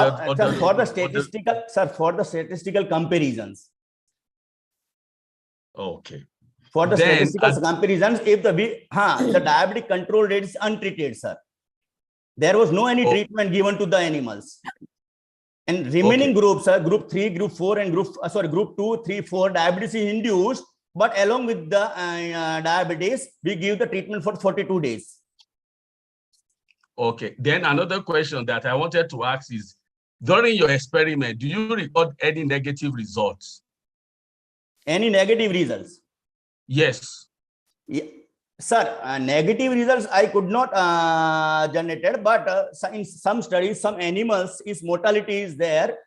the statistical comparisons. Okay. For the statistical comparisons, if the diabetic control rate is untreated, sir, there was no any treatment given to the animals. And remaining groups, group 3, group 4, and group 2, 3, 4, diabetes is induced, but along with the diabetes, we give the treatment for 42 days. Okay. Then another question that I wanted to ask is, during your experiment, do you record any negative results? Any negative results? Yes. Yeah. Sir, negative results I could not generate, but in some studies, some animals, mortality is there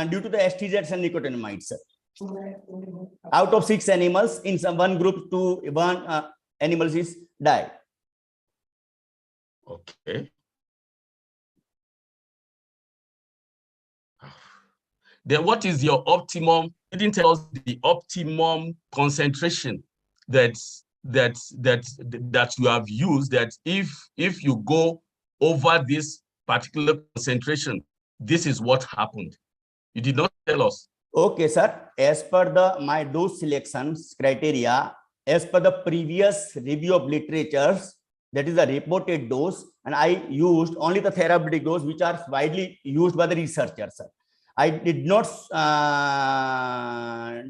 due to the STZs and nicotinamides. Out of 6 animals, in one group, 1 animals is died. Okay. then what is your optimum? You didn't tell us the optimum concentration that you have used, that if you go over this particular concentration, this is what happened. You did not tell us. Okay, sir. As per my dose selections criteria, as per the previous review of literatures, that is the reported dose, and I used only the therapeutic dose which are widely used by the researchers, sir. I did not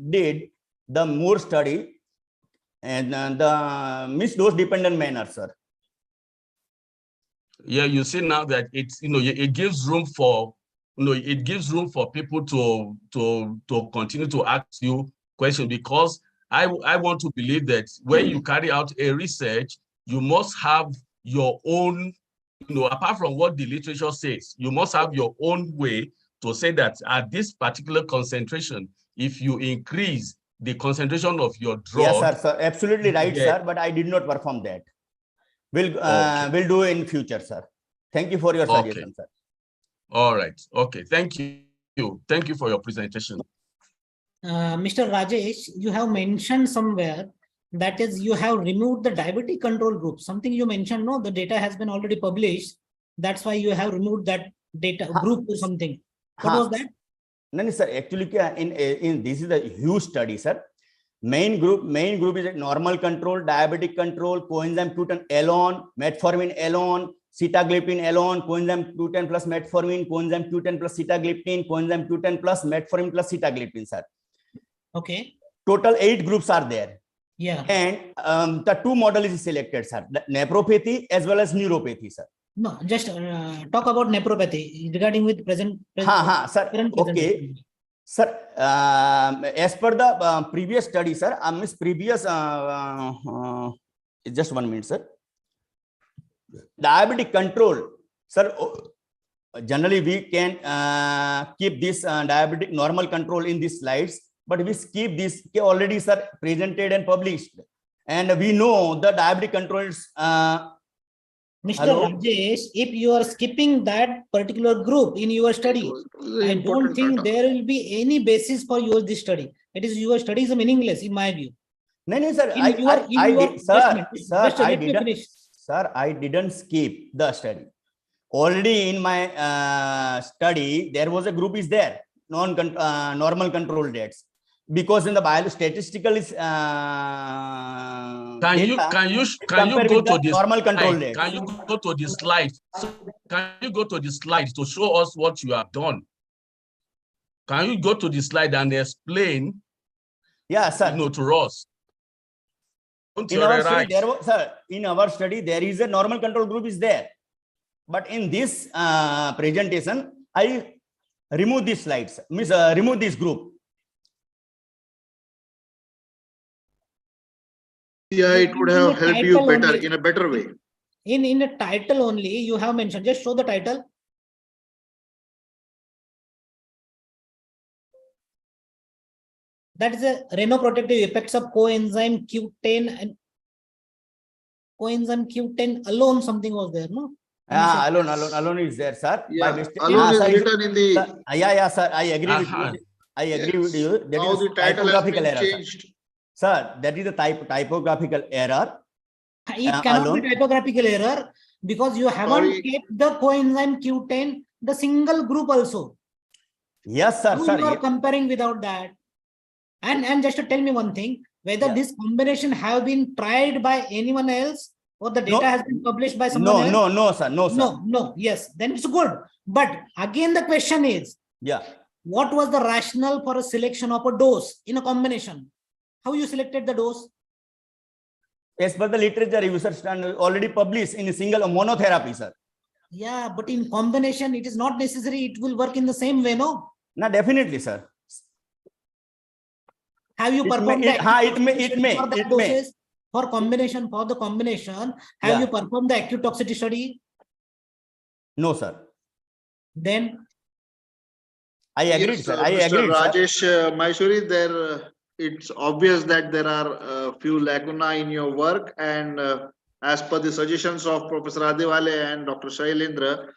did the more study and the missed dose dependent manner, sir. Yeah, you see now that it's, it gives room for, it gives room for people to continue to ask you questions, because I want to believe that when you carry out a research, you must have your own, apart from what the literature says, you must have your own way to say that at this particular concentration, if you increase the concentration of your drug. Yes, sir. Absolutely right, sir. But I did not perform that. We'll do in future, sir. Thank you for your suggestion, sir. All right. Okay. Thank you. Thank you for your presentation. Mr. Rajesh, you have mentioned somewhere that is you have removed the diabetic control group. Something you mentioned, no, the data has been already published. That's why you have removed that data group or something. What was that? No, sir. Actually, in this is a huge study, sir. Main group is a normal control, diabetic control, coenzyme Q10 alone, metformin alone, sitagliptin alone, coenzyme Q10 plus metformin, coenzyme Q10 plus sitagliptin, coenzyme Q10 plus metformin plus sitagliptin, sir. Okay. Total 8 groups are there. Yeah. And the 2 models is selected, sir. The nephropathy as well as neuropathy, sir. No, just talk about nephropathy regarding with present sir. Okay. Sir, as per the previous study, sir, just 1 minute, sir. Diabetic control, sir. Generally, we can keep this diabetic normal control in these slides, but we skip this already, sir, presented and published. And we know the diabetic control is. Mr. Rajesh, if you are skipping that particular group in your study, I don't think there will be any basis for this study. It is your study is meaningless in my view. No, sir. I didn't skip the study. Already in my study, there was a group is there, normal control dates. Because in the biostatistical is can you go to this normal control slide? Can you go to the slide? Can you go to the slide to show us what you have done? Can you go to the slide and explain? Yeah, sir. To us. In our study, in our study, there is a normal control group is there, but in this presentation, I remove these slides. Remove this group. Yeah, it would have helped you better in a better way. In the title only, you have mentioned. Just show the title. That is a renoprotective effects of coenzyme Q10 and coenzyme Q10 alone. Something was there, no? Alone is there, sir. Yeah, alone is written in the. Sir. I agree with you. I agree with you. That now is the title has been error, changed. Sir, that is a typographical error. It cannot be typographical error because you haven't kept the coenzyme Q10, the single group also. Yes, sir. You are comparing without that. And just to tell me one thing, whether this combination have been tried by anyone else or the data has been published by someone else? No, sir. No, yes, then it's good. But again, the question is, what was the rationale for a selection of a dose in a combination? How you selected the dose? As per the literature review, sir, already published in a single monotherapy, sir. Yeah, but in combination, it is not necessary. It will work in the same way, no? No, definitely, sir. Have you performed it may. For the combination, have you performed the acute toxicity study? No, sir. Then? I agree, yes, sir. I agree, Rajesh Maheshwari, it's obvious that there are a few lacuna in your work, and as per the suggestions of Professor Adewale and Dr. Shailendra,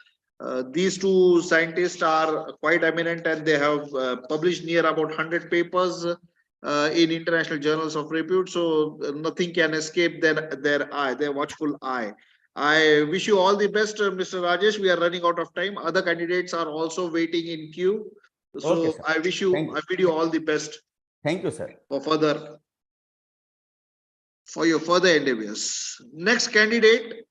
These two scientists are quite eminent, and they have published near about 100 papers in international journals of repute. So nothing can escape their eye, their watchful eye. I wish you all the best, Mr. Rajesh. We are running out of time. Other candidates are also waiting in queue. So Okay, sir. I wish you, I bid you all the best. Thank you, sir. For your further endeavors. Next candidate,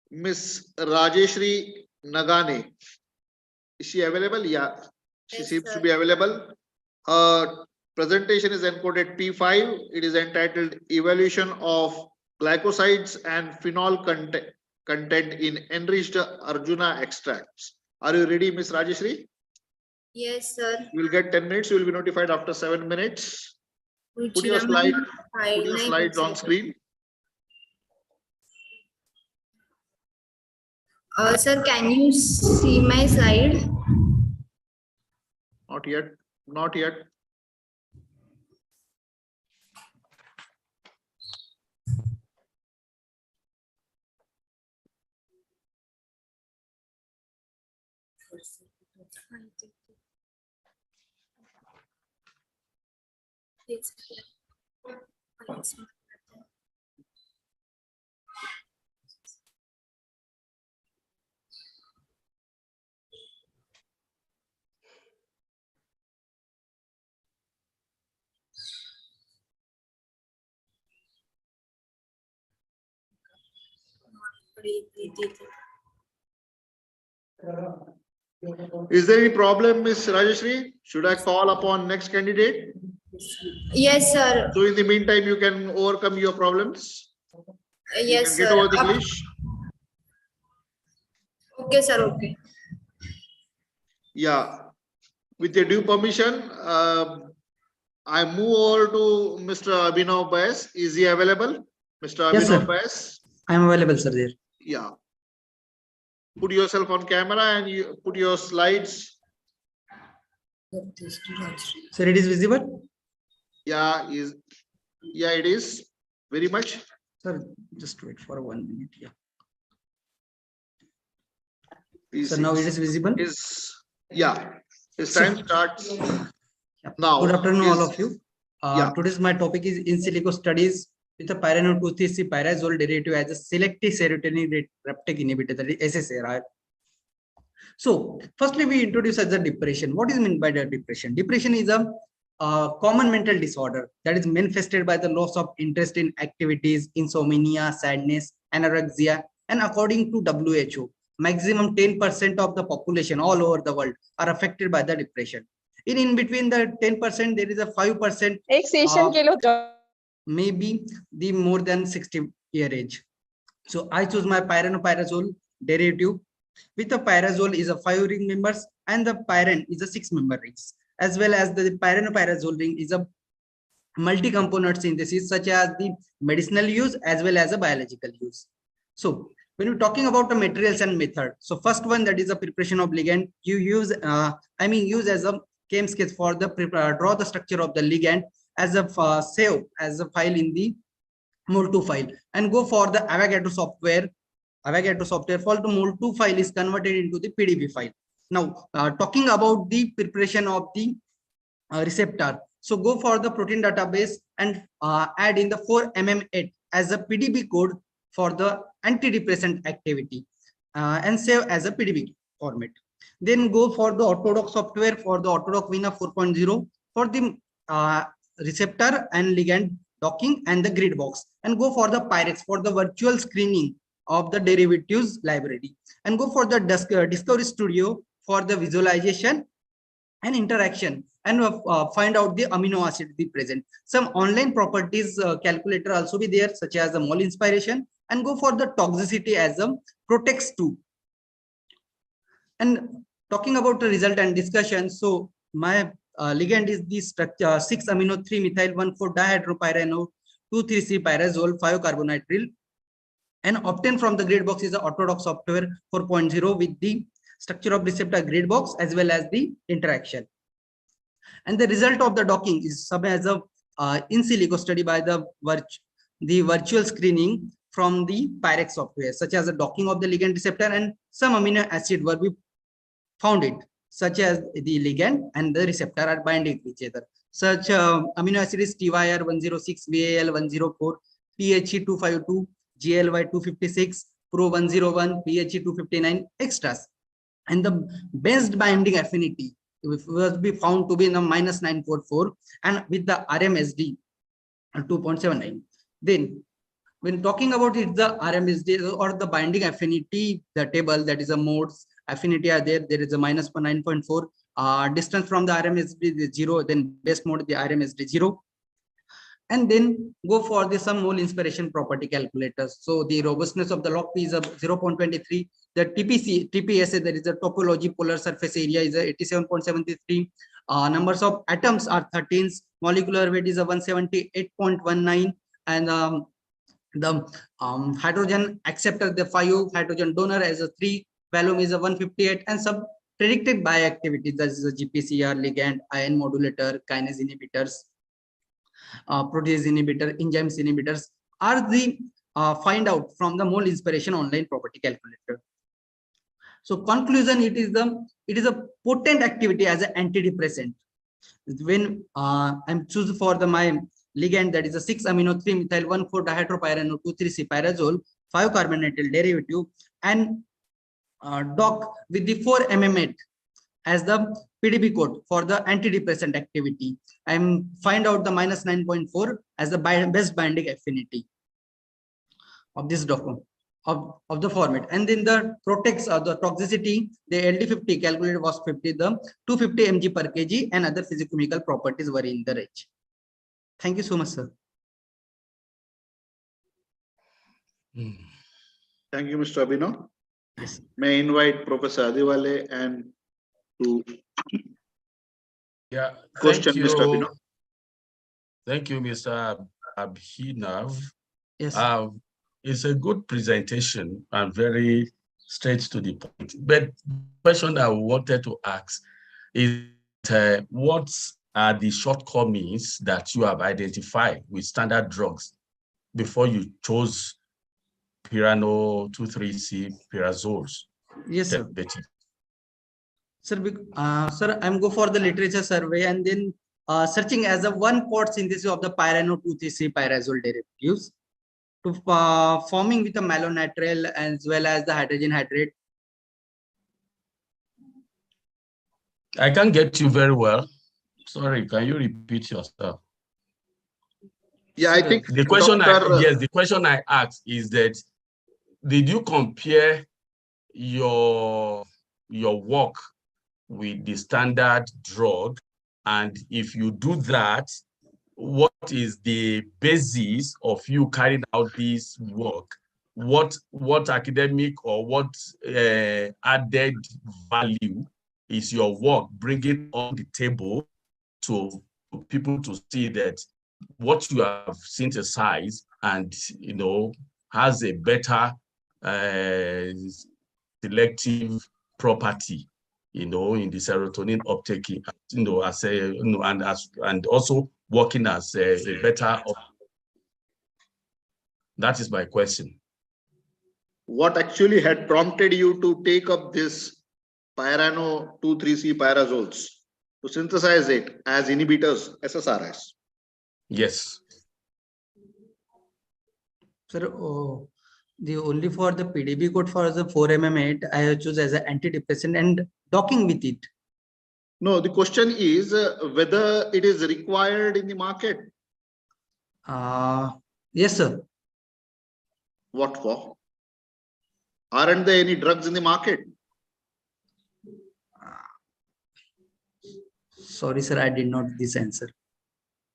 Miss Rajeshri Nagane. Is she available? Yeah, she seems to be available. Her presentation is encoded P5. It is entitled Evaluation of Glycosides and Phenol content in Enriched Arjuna Extracts. Are you ready, Miss Rajeshri? Yes, sir. You will get 10 minutes. You will be notified after 7 minutes. Put your slides on screen. Sir, can you see my slide? Not yet. Not yet. Is there any problem, Ms. Rajeshri? Should I call upon next candidate? Yes, sir. So in the meantime, you can overcome your problems. Yes, you can sir. Get over the glitch. Okay, sir. Okay. Yeah. With your due permission, I move over to Mr. Abhinav Baez. Is he available? Mr. Yes, Abhinav sir. Baez? I am available, sir, there. Yeah. Put yourself on camera and you put your slides. Sir, it is visible? Yeah, it is very much. Sir, just wait for 1 minute. Yeah. So now it is visible? His time starts now. Good afternoon, all of you. Today's my topic is in silico studies with a pyranol 2,3-C pyrazole derivative as a selective serotonin reuptake inhibitor, that is SSRI. So, firstly, we introduce as a depression. What is meant by the depression? Depression is a common mental disorder that is manifested by the loss of interest in activities, insomnia, sadness, anorexia, and according to WHO, maximum 10% of the population all over the world are affected by the depression. In between the 10%, there is a 5% maybe the more than 60-year age. So I choose my pyranopyrazole derivative. With the pyrazole is a 5 ring members and the pyran is a 6-member rings, as well as the pyranopyrazole ring is a multi-component synthesis such as the medicinal use as well as a biological use. So when we're talking about the materials and method, so first one, that is a preparation of ligand. You use use as a chem sketch for the draw the structure of the ligand as a save as a file in the Mol2 file, and go for the Avogadro software. Avogadro software for the Mol2 file is converted into the PDB file. Now talking about the preparation of the receptor, so go for the protein database and add in the 4mm8 as a PDB code for the antidepressant activity and save as a PDB format. Then go for the Autodoc software for the Autodoc Vina 4.0 for the receptor and ligand docking and the grid box, and go for the Pyrex for the virtual screening of the derivatives library, and go for the Discovery Studio for the visualization and interaction, and find out the amino acid be present. Some online properties calculator also be there, such as the mole inspiration, and go for the toxicity as a Protex 2. And talking about the result and discussion, so my ligand is the structure 6-amino-3-methyl-1,4-dihydropyranol 2,3-C pyrazole 5-carbonitrile, and obtained from the grid box is the Autodoc software 4.0 with the structure of receptor grid box as well as the interaction. And the result of the docking is sub as a in silico study by the virtual screening from the Pyrex software, such as the docking of the ligand receptor, and some amino acid were be found it, such as the ligand and the receptor are binding to each other. Such amino acid is TYR106, VAL104, PHE252, GLY256, Pro101, PHE259, extras. And the best binding affinity was be found to be in the -944 and with the RMSD 2.79. Then when talking about it, the RMSD or the binding affinity, the table, that is a modes affinity are there. There is a -9.4. Distance from the RMSD is 0. Then best mode the RMSD 0. And then go for the some mole inspiration property calculators. So the robustness of the log P is a 0.23. The TPSA, that is the topology polar surface area, is a 87.73. Numbers of atoms are 13. Molecular weight is a 178.19. And the hydrogen acceptor, the 5, hydrogen donor as a 3, volume is a 158, and some predicted bioactivity, that is a GPCR, ligand, ion modulator, kinase inhibitors, protease inhibitor, enzymes inhibitors are the find out from the mole inspiration online property calculator. So conclusion, it is a potent activity as an antidepressant. When I'm choosing for my ligand, that is a 6-amino-3-methyl 1,4-dihydropyrano 2,3-C-pyrazole 5-carbonyl derivative, and dock with the 4-MMate as the PDB code for the antidepressant activity. I'm find out the -9.4 as the best binding affinity of this document of the format. And then the protects or the toxicity, the LD50 calculated was 50, the 250 mg per kg, and other physicochemical properties were in the range. Thank you so much, sir. Thank you, Mr. Abhinav. Yes. May I invite Professor Adewale and to question Mr. Abhinav. Thank you, Mr. Abhinav. Yes. It's a good presentation and very straight to the point. But the question I wanted to ask is what are the shortcomings that you have identified with standard drugs before you chose Pyrano 2,3-C pyrazoles? Yes, sir. Sir, I'm go for the literature survey and then searching as a one-pot synthesis of the Pyrano 2,3-C pyrazole derivatives to forming with the malonitrile as well as the hydrogen hydrate. I can't get you very well. Sorry, can you repeat yourself? Yeah, I think the question the question I asked is that did you compare your work with the standard drug, and if you do that, what is the basis of you carrying out this work? What academic or what added value is your work bringing on the table to people to see that what you have synthesized and has a better selective property, in the serotonin uptake, as a, and also working as a better. That is my question. What actually had prompted you to take up this Pyrano 2,3-C pyrazoles to synthesize it as inhibitors, SSRIs? Yes. Sir, the only for the PDB code for the 4-MMate, I have choose as an antidepressant and docking with it. No, the question is whether it is required in the market. Yes, sir. What for? Aren't there any drugs in the market? Sorry, sir, I did not this answer.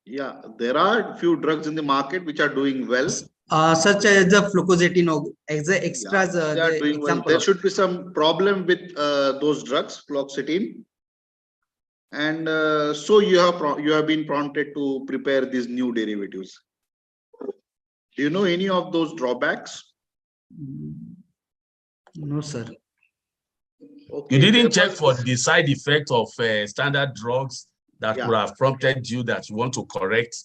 Yeah, there are few drugs in the market which are doing well. Such as the fluoxetine, as the extras. Yeah, they are doing well. There should be some problem with those drugs, fluoxetine, and so you have been prompted to prepare these new derivatives. Do you know any of those drawbacks? No, sir. Okay, you didn't check for the side effect of standard drugs that would have prompted you that you want to correct,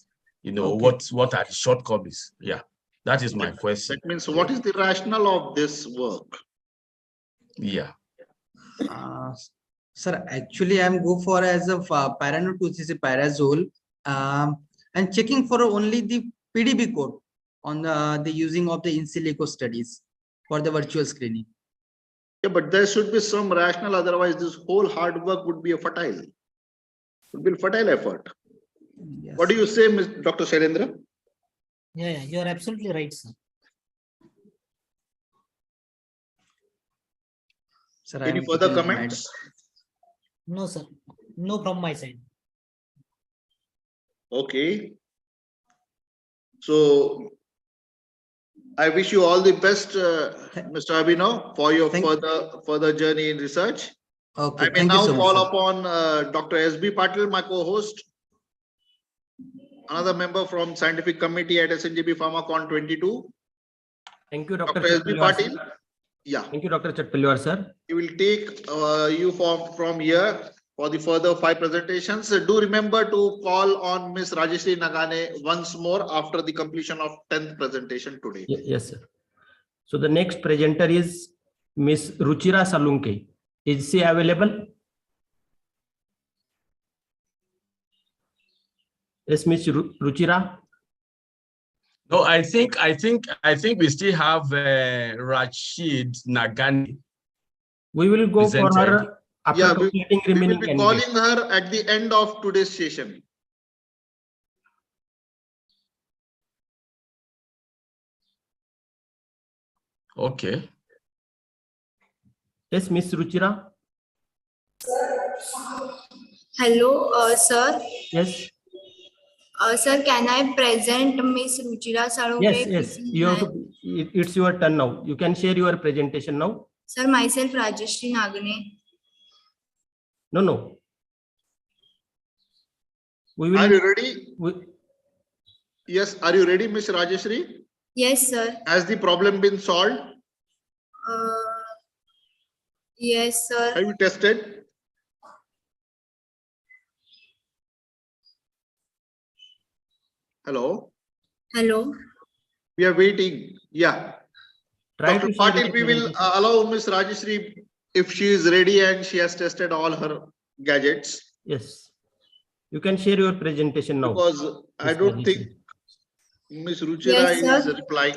what are the shortcomings? Yeah. That is my question. That means what is the rationale of this work? Yeah. Sir, actually, I'm go for as a paranotocizipyrazole, and checking for only the PDB code on the using of the in silico studies for the virtual screening. Yeah, but there should be some rationale. Otherwise, this whole hard work would be a fertile effort. Yes. What do you say, Dr. Shailendra? Yeah, you're absolutely right, sir. Sir, Any further comments? No, sir. No from my side. Okay. So I wish you all the best, Mr. Abhinav, for your further journey in research. Okay. I may now call upon Dr. S.B. Patil, my co-host, another member from Scientific Committee at SNJB PharmaCon-2022. Thank you, Dr. S.B. Patil. Yeah. Thank you, Dr. Chatpilwar, sir. He will take you from here for the further 5 presentations. Do remember to call on Ms. Rajeshri Nagane once more after the completion of 10th presentation today. Yes, sir. So the next presenter is Ms. Ruchira Salunke. Is she available? Yes, Ms. Ruchira. No, I think we still have Rashid Nagani. We will go for her after completing remaining we will be calling her at the end of today's session. Okay. Yes, Miss Ruchira. Hello, sir. Yes. Sir, can I present Miss Ruchira Salunke? Yes. You have to. It's your turn now. You can share your presentation now. Sir, myself Rajeshri Nagane. No. We will. Are you ready? Yes. Are you ready, Ms. Rajeshri? Yes, sir. Has the problem been solved? Yes, sir. Have you tested? Hello. Hello. We are waiting. Yeah. Dr. Patil, we will allow Ms. Rajeshri if she is ready and she has tested all her gadgets. Yes. You can share your presentation now. Because I don't think Ms. Ruchira is replying.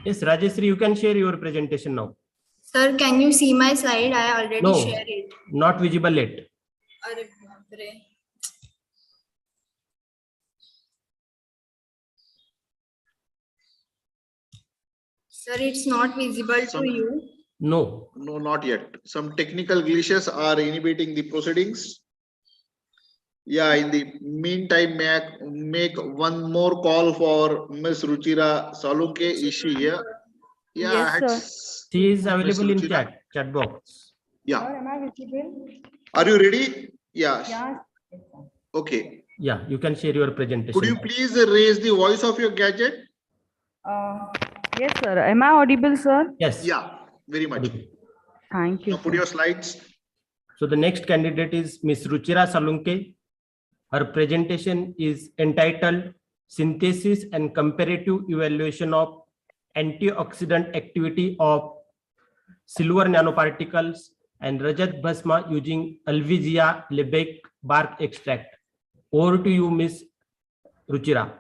Yes, Rajeshri, you can share your presentation now. Sir, can you see my slide? I already shared it. Not visible yet. Sir, it's not visible to you. No. No, not yet. Some technical glitches are inhibiting the proceedings. Yeah, in the meantime, may I make one more call for Ms. Ruchira Salunke? Is she here? Yeah, Yes, sir. She is available in chat box. Yeah. Am I visible? Are you ready? Yeah. Yeah. Okay. Yeah, you can share your presentation. Could you please raise the voice of your gadget? Yes, sir. Am I audible, sir? Yes. Yeah, very much. Thank you. Now put your slides. So the next candidate is Ms. Ruchira Salunke. Her presentation is entitled Synthesis and Comparative Evaluation of Antioxidant Activity of Silver Nanoparticles and Rajat Bhasma using Albizia lebec bark extract. Over to you, Ms. Ruchira.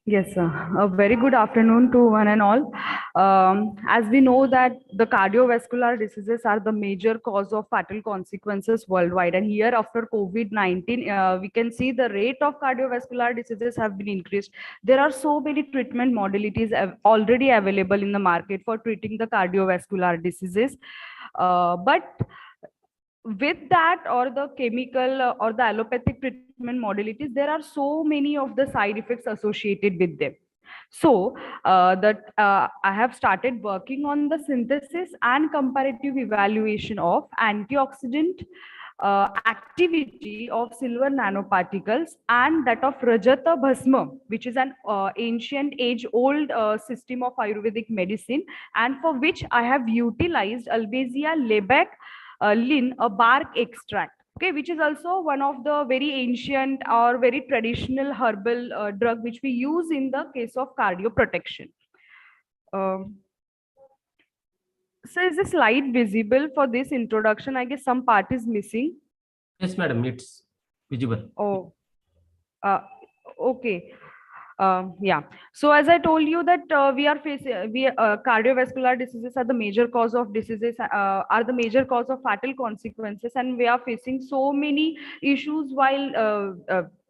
Yes, sir. A very good afternoon to one and all. As we know that the cardiovascular diseases are the major cause of fatal consequences worldwide. And here after COVID-19, we can see the rate of cardiovascular diseases have been increased. There are so many treatment modalities already available in the market for treating the cardiovascular diseases. But with that or the chemical or the allopathic treatment modalities, there are so many of the side effects associated with them. So I have started working on the synthesis and comparative evaluation of antioxidant activity of silver nanoparticles and that of Rajata Bhasma, which is an ancient age-old system of Ayurvedic medicine, and for which I have utilized Albizia lebec lin, a bark extract. okay, which is also one of the very ancient or very traditional herbal drug which we use in the case of cardioprotection. So is the slide visible for this introduction? I guess some part is missing. Yes, madam, it's visible. Oh, okay. Yeah. So as I told you that we are facing cardiovascular diseases are the major cause of diseases, are the major cause of fatal consequences, and we are facing so many issues while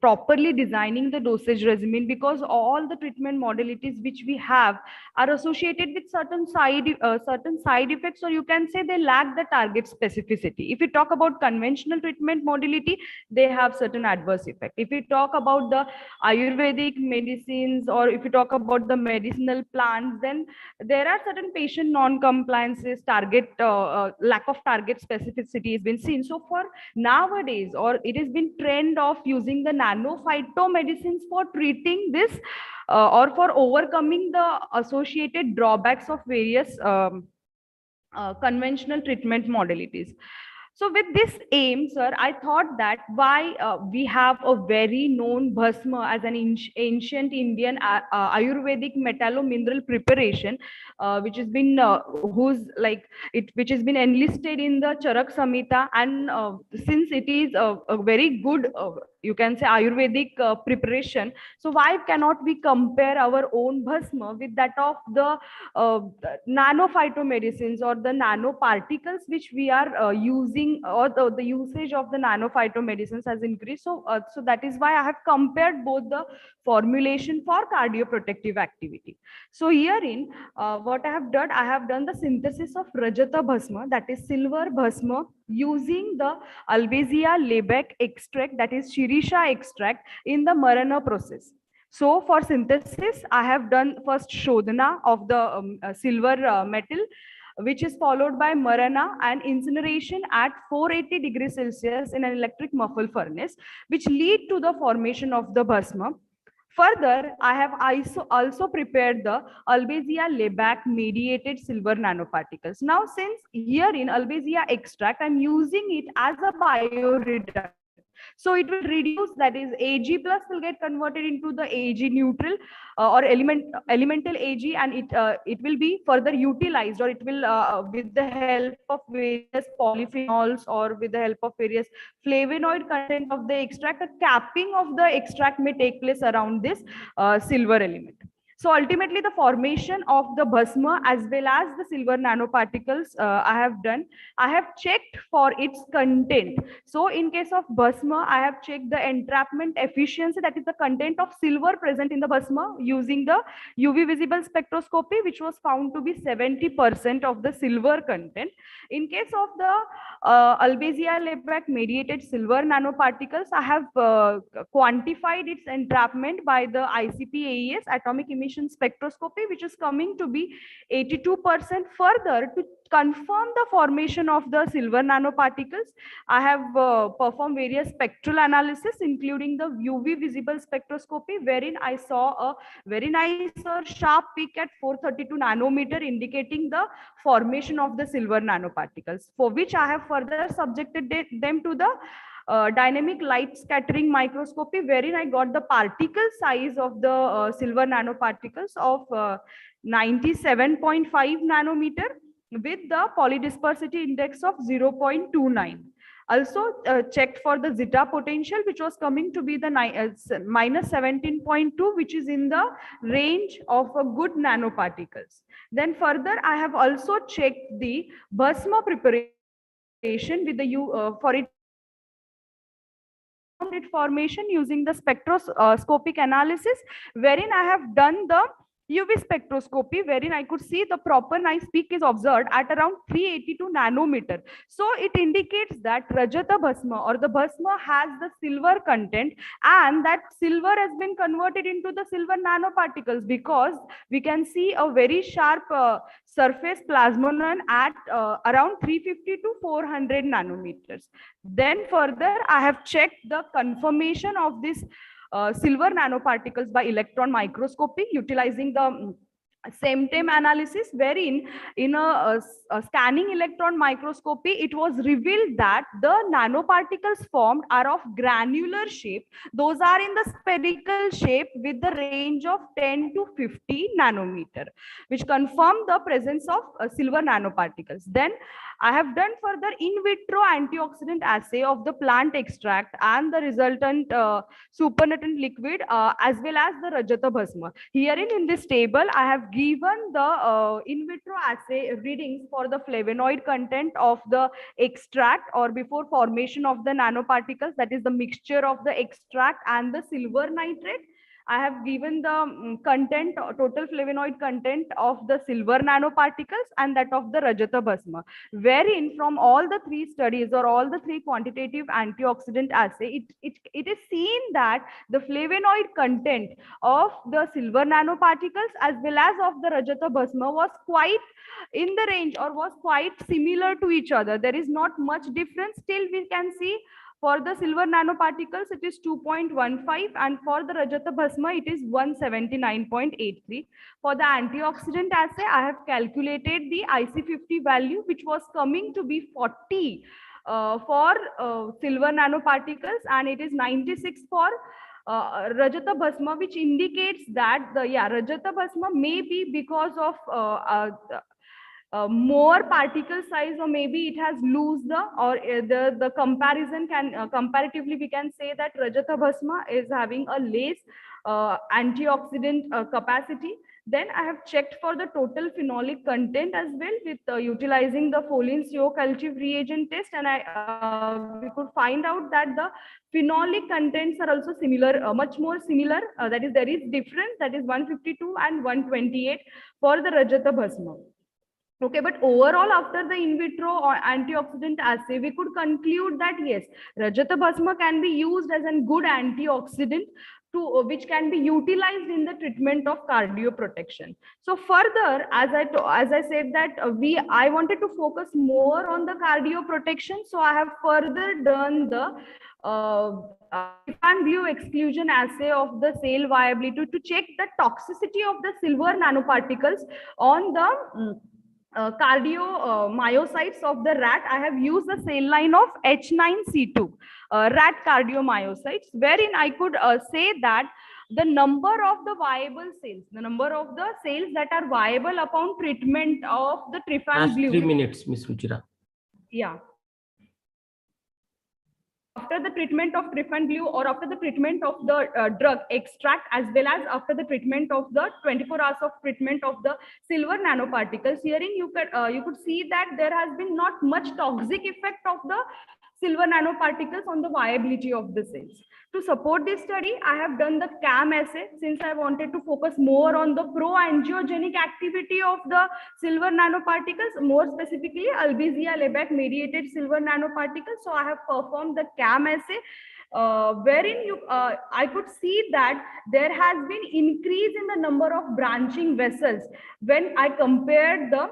properly designing the dosage regimen, because all the treatment modalities which we have are associated with certain side effects, or you can say they lack the target specificity. If we talk about conventional treatment modality, they have certain adverse effect. If we talk about the Ayurvedic medicines, or if you talk about the medicinal plants, then there are certain patient non-compliances, lack of target specificity has been seen. So for nowadays, or it has been trend of using the nanophytomedicines for treating this or for overcoming the associated drawbacks of various conventional treatment modalities. So with this aim, sir, I thought that why we have a very known bhasma as an ancient Indian Ayurvedic metallo-mineral preparation, which has been which has been enlisted in the Charak Samhita, and since it is a very good you can say Ayurvedic preparation, so why cannot we compare our own bhasma with that of the nanophytomedicines or the nanoparticles which we are using, or the usage of the nanophytomedicines has increased. So that is why I have compared both the formulation for cardioprotective activity. So herein what I have done the synthesis of Rajata bhasma, that is silver bhasma, using the Albizia lebec extract, that is Shirisha extract, in the Marana process. So for synthesis, I have done first Shodhana of the silver metal, which is followed by Marana and incineration at 480 degrees Celsius in an electric muffle furnace, which lead to the formation of the bhasma. Further, I have also prepared the Albizia lebec mediated silver nanoparticles. Now, since here in Albizia extract, I'm using it as a bioreductant. So it will reduce, that is Ag plus will get converted into the Ag neutral or elemental Ag, and it will be further utilized, or it will with the help of various polyphenols or with the help of various flavonoid content of the extract, a capping of the extract may take place around this silver element. So ultimately the formation of the bhasma as well as the silver nanoparticles I have checked for its content. So in case of bhasma, I have checked the entrapment efficiency, that is the content of silver present in the bhasma, using the UV visible spectroscopy, which was found to be 70% of the silver content. In case of the Albizia lebec mediated silver nanoparticles, I have quantified its entrapment by the ICP AES atomic emission spectroscopy, which is coming to be 82%. Further, to confirm the formation of the silver nanoparticles, I have performed various spectral analysis, including the UV visible spectroscopy, wherein I saw a very nice sharp peak at 432 nanometer, indicating the formation of the silver nanoparticles, for which I have further subjected them to the dynamic light scattering microscopy, wherein I got the particle size of the silver nanoparticles of 97.5 nanometer with the polydispersity index of 0.29. Also checked for the zeta potential, which was coming to be the minus 17.2, which is in the range of a good nanoparticles. Then further, I have also checked the bhasma preparation with the for its formation using the spectroscopic analysis, wherein I have done the UV spectroscopy, wherein I could see the proper nice peak is observed at around 382 nanometer. So it indicates that Rajata bhasma or the bhasma has the silver content, and that silver has been converted into the silver nanoparticles, because we can see a very sharp surface plasmonon at around 350 to 400 nanometers. Then further, I have checked the conformation of this silver nanoparticles by electron microscopy, utilizing the symptom analysis, wherein in a scanning electron microscopy, it was revealed that the nanoparticles formed are of granular shape. Those are in the spherical shape with the range of 10 to 50 nanometer, which confirm the presence of silver nanoparticles. Then I have done further in vitro antioxidant assay of the plant extract and the resultant supernatant liquid as well as the Rajata Bhasma. Herein in this table, I have given the in vitro assay readings for the flavonoid content of the extract or before formation of the nanoparticles, that is the mixture of the extract and the silver nitrate. I have given the content, total flavonoid content of the silver nanoparticles and that of the Rajata Bhasma, wherein from all the three studies or all the three quantitative antioxidant assay, it is seen that the flavonoid content of the silver nanoparticles as well as of the Rajata Bhasma was quite in the range or was quite similar to each other. There is not much difference. Still we can see for the silver nanoparticles, it is 2.15, and for the Rajata Bhasma, it is 179.83. For the antioxidant assay, I have calculated the IC50 value, which was coming to be 40 for silver nanoparticles, and it is 96 for Rajata Bhasma, which indicates that the Rajata Bhasma may be because of more particle size, or maybe it has loosed the comparison can comparatively we can say that Rajata Bhasma is having a less antioxidant capacity. Then I have checked for the total phenolic content as well with utilizing the Folin CO culture reagent test, and we could find out that the phenolic contents are also similar, much more similar. That is, there is difference, that is 152 and 128 for the Rajata Bhasma. Okay, but overall, after the in vitro or antioxidant assay, we could conclude that yes, Rajata Bhasma can be used as a good antioxidant to which can be utilized in the treatment of cardioprotection. So further, as I said that I wanted to focus more on the cardioprotection, so I have further done the view exclusion assay of the cell viability to check the toxicity of the silver nanoparticles on the cardiomyocytes of the rat. I have used the cell line of H9C2 rat cardiomyocytes, wherein I could say that the number of the viable cells, the number of the cells that are viable upon treatment of the trypan blue. 3 minutes, Ms. Ruchira. Yeah. After the treatment of trypan blue or after the treatment of the drug extract, as well as after the treatment of the 24 hours of treatment of the silver nanoparticles, herein you could see that there has been not much toxic effect of the silver nanoparticles on the viability of the cells. To support this study, I have done the CAM assay since I wanted to focus more on the pro-angiogenic activity of the silver nanoparticles, more specifically Albizia-Lebec mediated silver nanoparticles. So I have performed the CAM assay, wherein I could see that there has been increase in the number of branching vessels when I compared the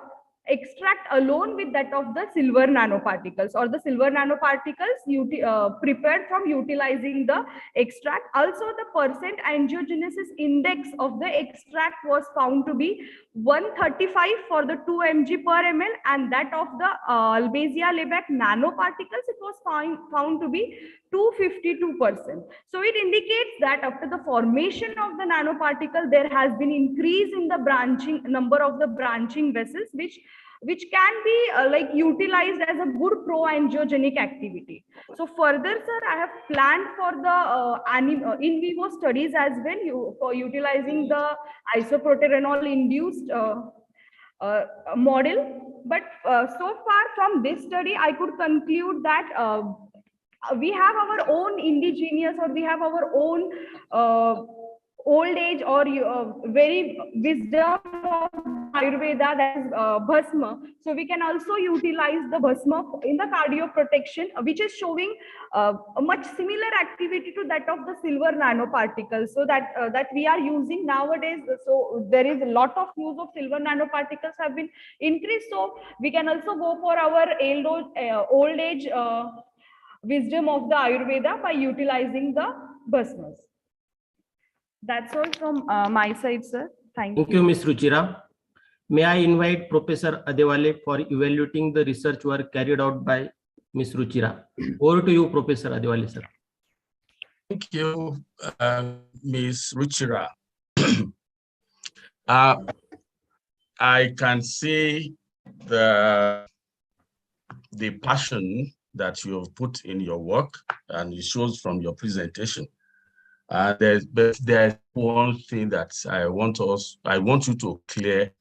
extract alone with that of the silver nanoparticles or the silver nanoparticles prepared from utilizing the extract. Also, the percent angiogenesis index of the extract was found to be 135 for the 2 mg per ml, and that of the Albizia-Lebec nanoparticles, it was found to be 252%. So it indicates that after the formation of the nanoparticle, there has been increase in the number of the branching vessels, which can be utilized as a good pro-angiogenic activity. So further, sir, I have planned for the in vivo studies as well for utilizing the isoproterenol induced model. But so far from this study, I could conclude that we have our own indigenous, or we have our own old age or very wisdom of Ayurveda, that is Bhasma. So we can also utilize the Bhasma in the cardioprotection, which is showing a much similar activity to that of the silver nanoparticles. So that we are using nowadays. So there is a lot of use of silver nanoparticles have been increased. So we can also go for our old age wisdom of the Ayurveda by utilizing the Bhasmas. That's all from my side, sir. Thank Thank you. you, Ms. Ruchira. May I invite Professor Adewale for evaluating the research work carried out by Ms. Ruchira. Over to you, Professor Adewale, sir. Thank you, Ms. Ruchira. I can see the passion that you have put in your work, and it shows from your presentation. There's one thing that I want you to clear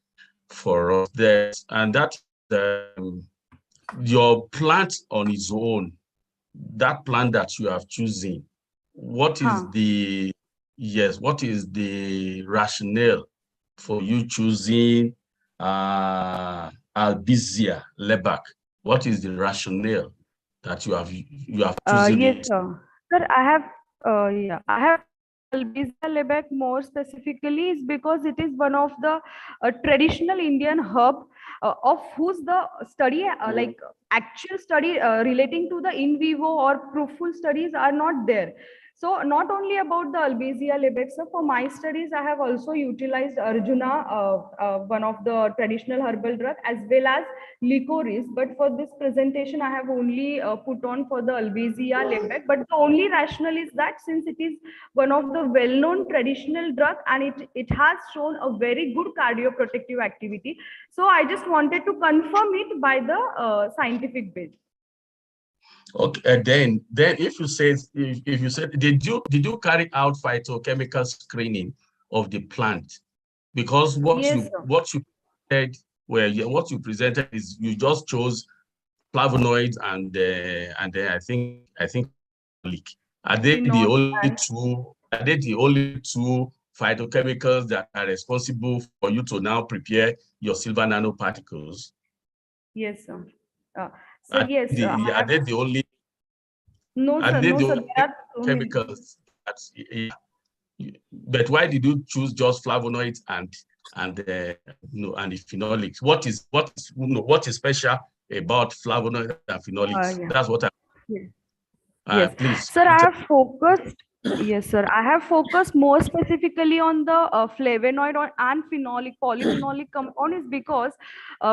for us there, and that's your plant on its own, that plant that you have chosen. What is the rationale for you choosing Albizia lebac? What is the rationale that you have chosen? Yes, sir. Sir, I have Albizia lebac more specifically is because it is one of the traditional Indian herb of whose the study like actual study relating to the in vivo or fruitful studies are not there. So not only about the Albizia lebac, so for my studies, I have also utilized Arjuna, one of the traditional herbal drug, as well as licorice. But for this presentation, I have only put on for the Albizia lebac. But the only rationale is that since it is one of the well-known traditional drug and it has shown a very good cardioprotective activity. So I just wanted to confirm it by the scientific base. Okay, then if you said did you carry out phytochemical screening of the plant? Because what you said what you presented is you just chose flavonoids and then I think are they the only two phytochemicals that are responsible for you to now prepare your silver nanoparticles? Yes, sir. Are they the only? No, sir. No, sir. There are so chemicals. But why did you choose just flavonoids and the phenolics? What is special about flavonoids and phenolics? That's what I. Yes, please. Sir. I have focused. Yes, sir. I have focused more specifically on the flavonoid and phenolic, polyphenolic compound is because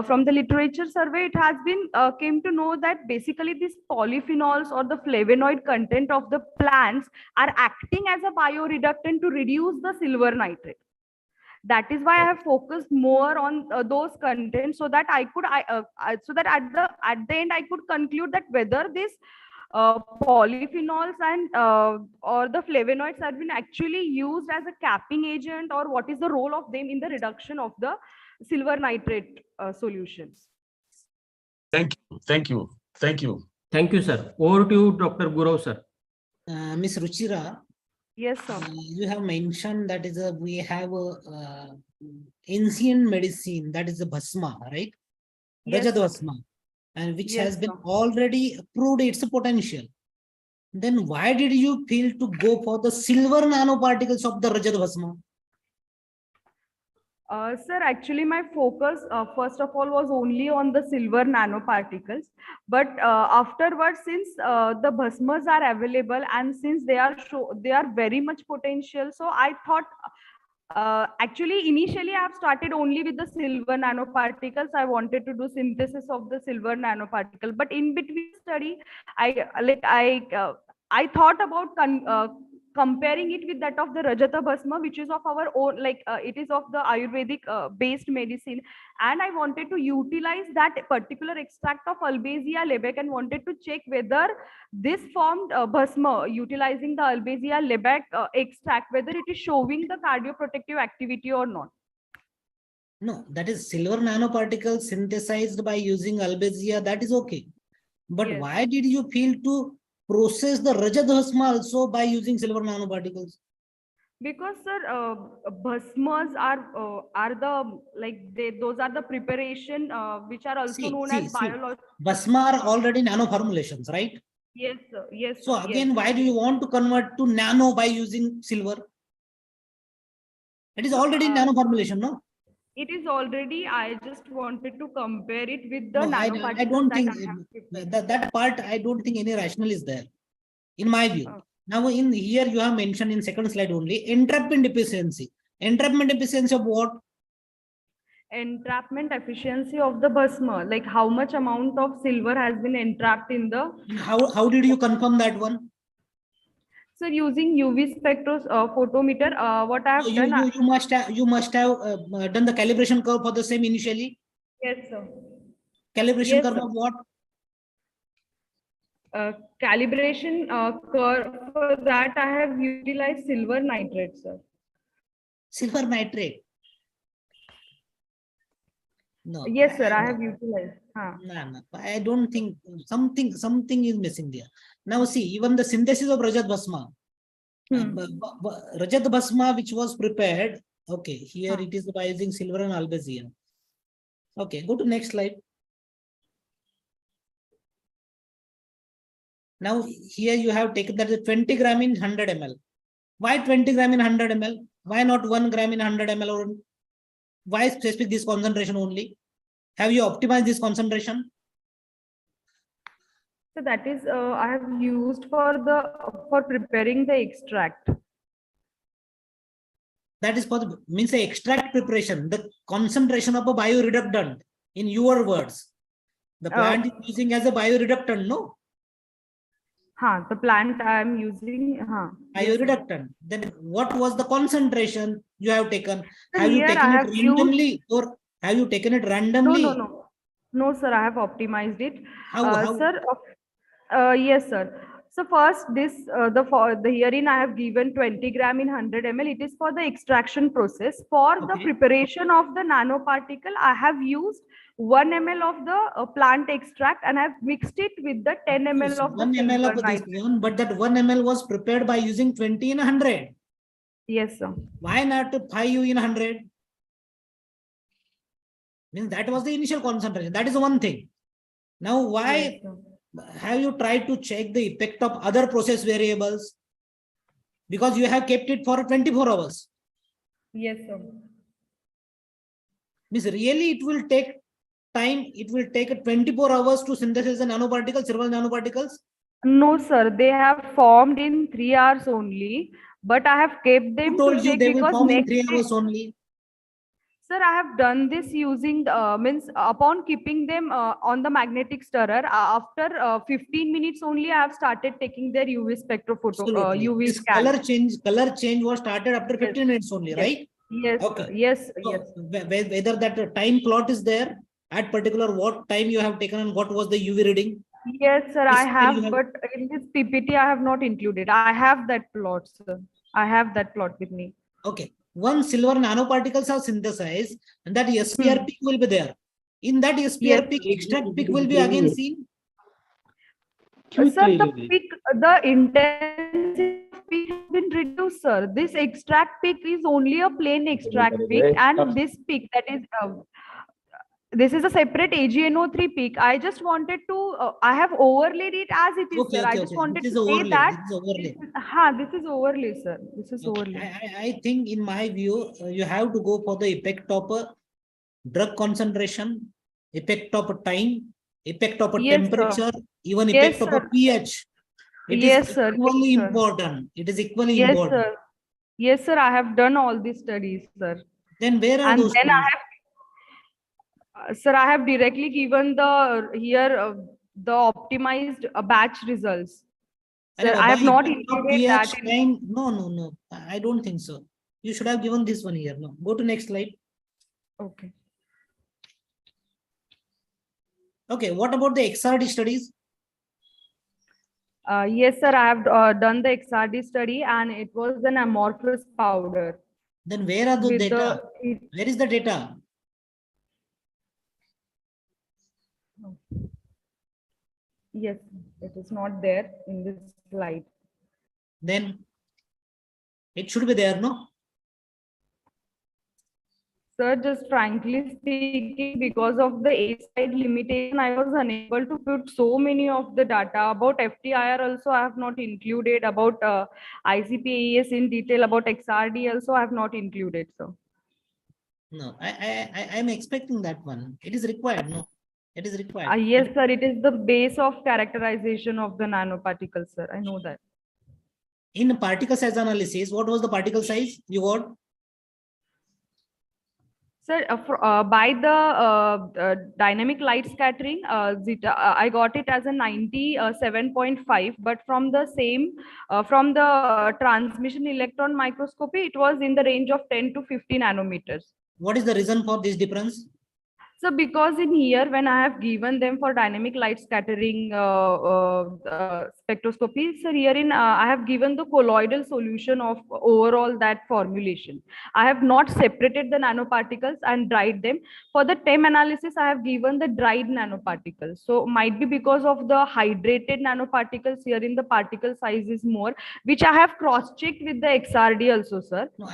from the literature survey, it has been came to know that basically these polyphenols or the flavonoid content of the plants are acting as a bioreductant to reduce the silver nitrate. That is why I have focused more on those contents so that I could, so that at the end I could conclude that whether this polyphenols and or the flavonoids have been actually used as a capping agent, or what is the role of them in the reduction of the silver nitrate solutions. Thank you. Thank you, sir. Over to you, Dr. Gurav, sir. Ms. Ruchira. Yes, sir. You have mentioned that is we have ancient medicine, that is the bhasma, right? Yes, Rajat bhasma, and which yes, has been already proved its potential. Then why did you feel to go for the silver nanoparticles of the Rajat bhasma? Sir, actually my focus first of all was only on the silver nanoparticles, but afterwards, since the bhasmas are available and since they are very much potential, so I thought actually initially I have started only with the silver nanoparticles. I wanted to do synthesis of the silver nanoparticle, but in between study I thought about comparing it with that of the Rajata Bhasma, which is of our own, it is of the Ayurvedic based medicine. And I wanted to utilize that particular extract of Albizia lebac and wanted to check whether this formed Bhasma utilizing the Albizia lebac extract, whether it is showing the cardioprotective activity or not. No, that is silver nanoparticles synthesized by using Albizia, that is okay. But Yes. Why did you feel to process the Rajat bhasma also by using silver nanoparticles? Because sir, bhasmas are the those are the preparation which are also known as biological. Bhasma are already nano formulations, right? Yes, sir. Yes. So again, yes. why do you want to convert to nano by using silver? It is already nano formulation, no? It is already. I just wanted to compare it with the No, nanoparticles. I don't think that that part. I don't think any rationale is there, in my view. Now, in here you have mentioned in second slide only entropin deficiency. Entrapment efficiency of what? Entrapment efficiency of the bhasma, like how much amount of silver has been entrapped in the. How did you confirm that one? So using UV photometer, what I have done. You must have done the calibration curve for the same initially. Yes, sir. Calibration Yes, curve sir. of what? Calibration curve for that I have utilized silver nitrate, sir. Silver nitrate. No. Yes, sir. I have utilized. No, I don't think something is missing there. Now see, even the synthesis of Rajat Bhasma. Rajat Bhasma, which was prepared. Okay, here it is by using silver and albazian. Okay, go to next slide. Now here you have taken that the 20 gram in 100 ml. Why 20 gram in 100 ml? Why not 1 gram in 100 ml? Or why specific this concentration only? Have you optimized this concentration? So that is I have used for preparing the extract. That is for the means the extract preparation, the concentration of a bioreductant. In your words, the plant is using as a bioreductant, no? The plant I am using. Bioreductant. Then what was the concentration you have taken? Sir, have you here taken I it have randomly or have you taken it randomly? No, sir. I have optimized it. How? Sir, yes, sir. So first, the herein I have given 20 gram in 100 ml. It is for the extraction process. For the preparation of the nanoparticle, I have used 1 ml of the plant extract and I have mixed it with the 10 ml of 1 the ml silver of this nitrate. one, but that 1 ml was prepared by using 20 in 100. Yes, sir. Why not 5 U in 100? Means that was the initial concentration. That is one thing. Now, why have you tried to check the effect of other process variables? Because you have kept it for 24 hours. Yes, sir. Means really it will take time. It will take 24 hours to synthesize the nanoparticles, several nanoparticles. No, sir. They have formed in 3 hours only. But I have kept them Who told to you check they will because form in next 3 day. hours only? Sir, I have done this using means upon keeping them on the magnetic stirrer. After 15 minutes only, I have started taking their UV spectrophoto, UV This scan. color change was started after 15 minutes only, right? Yes. Okay. Yes. So, Yes. whether that time plot is there at particular what time you have taken and what was the UV reading? Yes, sir. I have, but in this PPT, I have not included. I have that plot, sir. I have that plot with me. Okay. One silver nanoparticles are synthesized, and that SPR peak will be there. In that SPR peak, extract peak will be again seen. Sir, the intensity of peak has been reduced, sir. This extract peak is only a plain extract peak, and this peak, that is, this is a separate AgNO3 peak. I just wanted to, I have overlaid it as it is, sir. I just wanted to say that. This is overlay, sir. This is overlay. I think, in my view, you have to go for the effect of drug concentration, effect of time, effect of temperature, even effect of pH. It is equally important. It is equally important. Sir. Yes, sir. I have done all these studies, sir. Then where are those studies? Sir, I have directly given the the optimized batch results. Sir, I have not included that. No. I don't think so. You should have given this one here. No. Go to next slide. Okay. Okay. What about the XRD studies? Yes, sir. I have done the XRD study, and it was an amorphous powder. Then where are the data? Where is the data? Yes, it is not there in this slide. Then it should be there, no? Sir, just frankly speaking, because of the A side limitation, I was unable to put so many of the data. About FTIR also I have not included. About ICP-AES in detail. About XRD also I have not included, sir. No, I am expecting that one. It is required, no? It is required. Yes, sir. It is the base of characterization of the nanoparticles, sir. I know that. In particle size analysis, what was the particle size you got? Sir, by the dynamic light scattering, zeta, I got it as a 97.5, but from the same, from the transmission electron microscopy, it was in the range of 10 to 50 nanometers. What is the reason for this difference? So because in here, when I have given them for dynamic light scattering spectroscopy, so herein I have given the colloidal solution of overall that formulation. I have not separated the nanoparticles and dried them. For the TEM analysis, I have given the dried nanoparticles. So might be because of the hydrated nanoparticles, herein the particle size is more, which I have cross-checked with the XRD also, sir. No,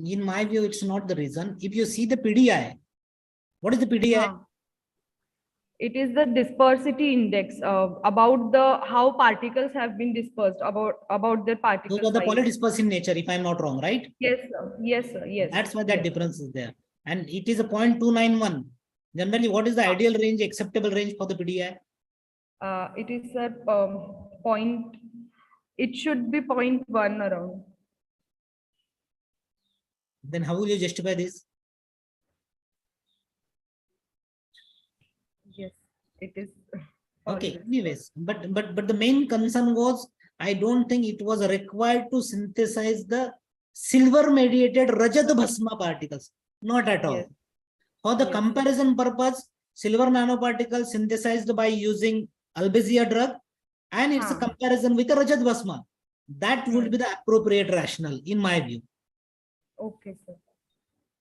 in my view, it's not the reason. If you see the PDI, what is the PDI? It is the dispersity index about the how particles have been dispersed, about the particle Those are the size. polydispersive in nature, if I'm not wrong, right? Yes, sir. Yes, sir. Yes. That's why that difference is there. And it is a 0.291. Generally, what is the ideal range, acceptable range for the PDI? It is a point. It should be 0.1 around. Then how will you justify this? Yes, it is. Okay, anyways, but the main concern was, I don't think it was required to synthesize the silver mediated Rajat Bhasma particles. Not at all. Yes. For the comparison purpose, silver nanoparticles synthesized by using Albizia drug, and it's a comparison with the Rajat Bhasma. That would be the appropriate rationale, in my view. Okay, sir.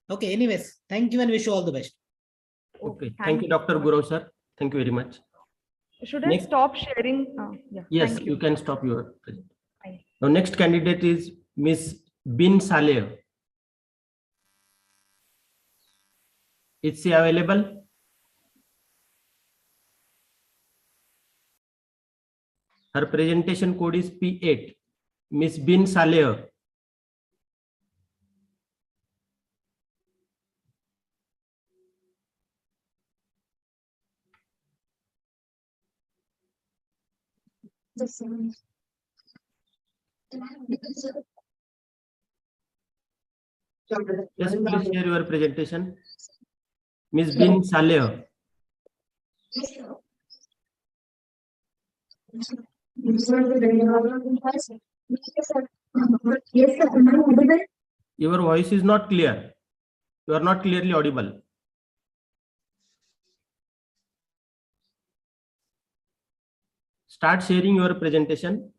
Okay, anyways, thank you and wish you all the best. Okay, thank you, Dr. Guru, sir. Thank you very much. Should I stop sharing? Yeah. Yes, thank you can stop your presentation. Thank you. Now, next candidate is Miss Bin Saleh. Is she available? Her presentation code is P8. Miss Bin Saleh. Just please share your presentation. Miss Bin Saleh. Your voice is not clear. You are not clearly audible. Start sharing your presentation.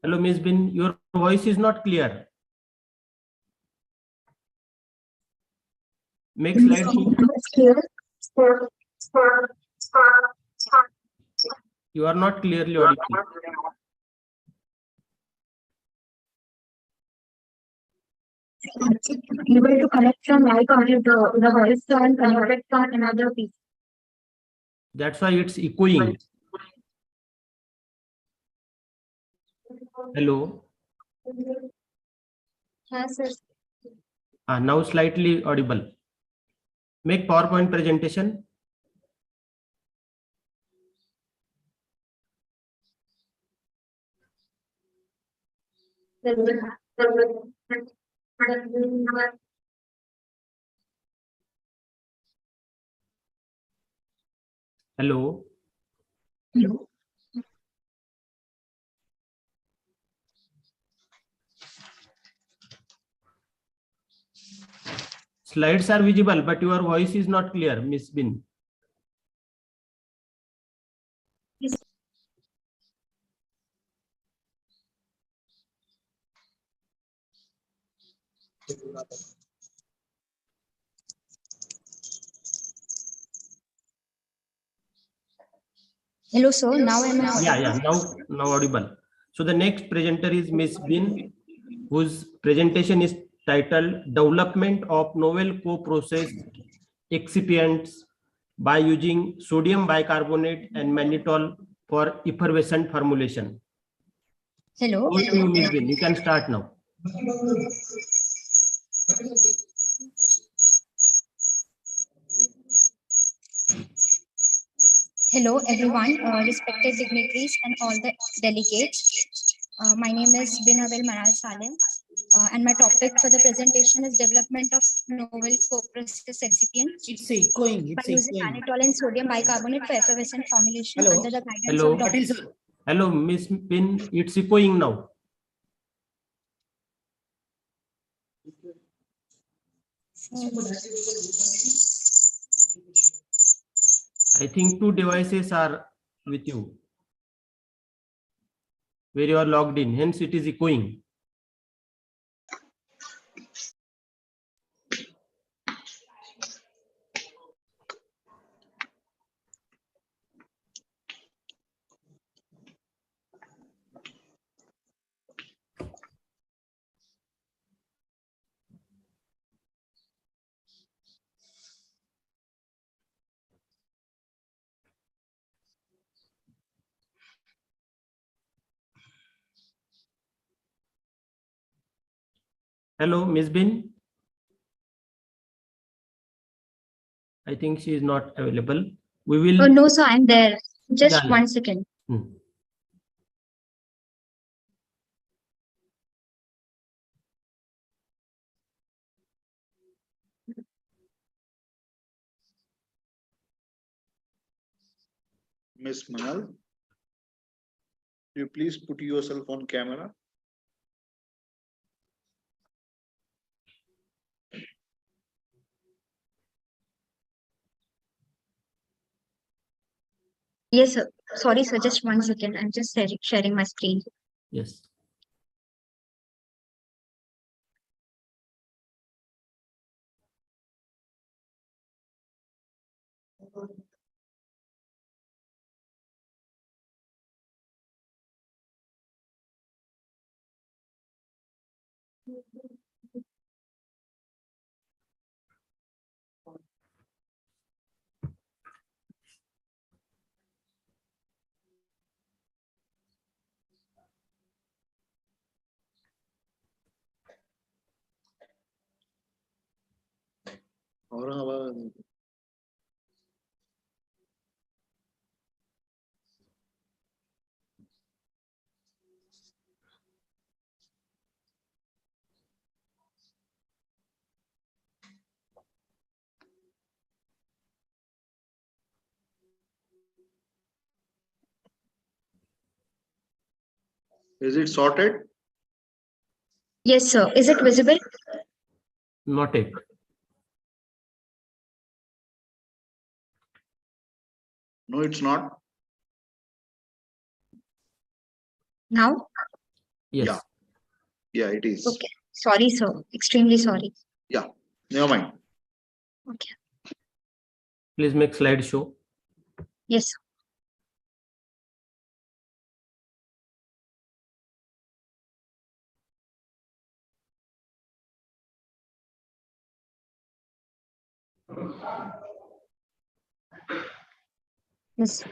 Hello, Miss Bin, your voice is not clear. Make slideshow. You are not clearly audible. Able to connect from my computer, the voice and connect from another piece. That's why it's echoing. Hello. Yes, sir. Now slightly audible. Make PowerPoint presentation. Hello. Hello. Slides are visible, but your voice is not clear, Miss Bin. Yes. Hello, sir. Now am I? Yeah. Now audible. So the next presenter is Miss Bin, whose presentation is titled "Development of Novel Co-Processed Excipients by Using Sodium Bicarbonate and Mannitol for Effervescent Formulation." Hello. Over to you, Miss Bin. You can start now. Hello, everyone, respected dignitaries and all the delegates. My name is Binawel Manal Salim, and my topic for the presentation is development of novel co-process excipient It's echoing. by It's using echoing. mannitol and sodium bicarbonate for effervescent formulation Hello? under the guidance Hello. of Dr. Hello, Miss Bin. It's echoing now. I think two devices are with you where you are logged in, hence it is echoing. Hello, Miss Bin. I think she is not available. We will. Oh, no, sir, I'm there. Just Yeah, 1 second. Miss Manal, you please put yourself on camera. Yes, sir. Sorry, sir, just 1 second. I'm just sharing my screen. Yes. Is it sorted? Yes, sir. Is it visible? Not it. No, it's not. Now? Yes. Yeah, it is. Okay. Sorry, sir. Extremely sorry. Yeah, never mind. Okay. Please make slideshow. Yes, sir. Yes.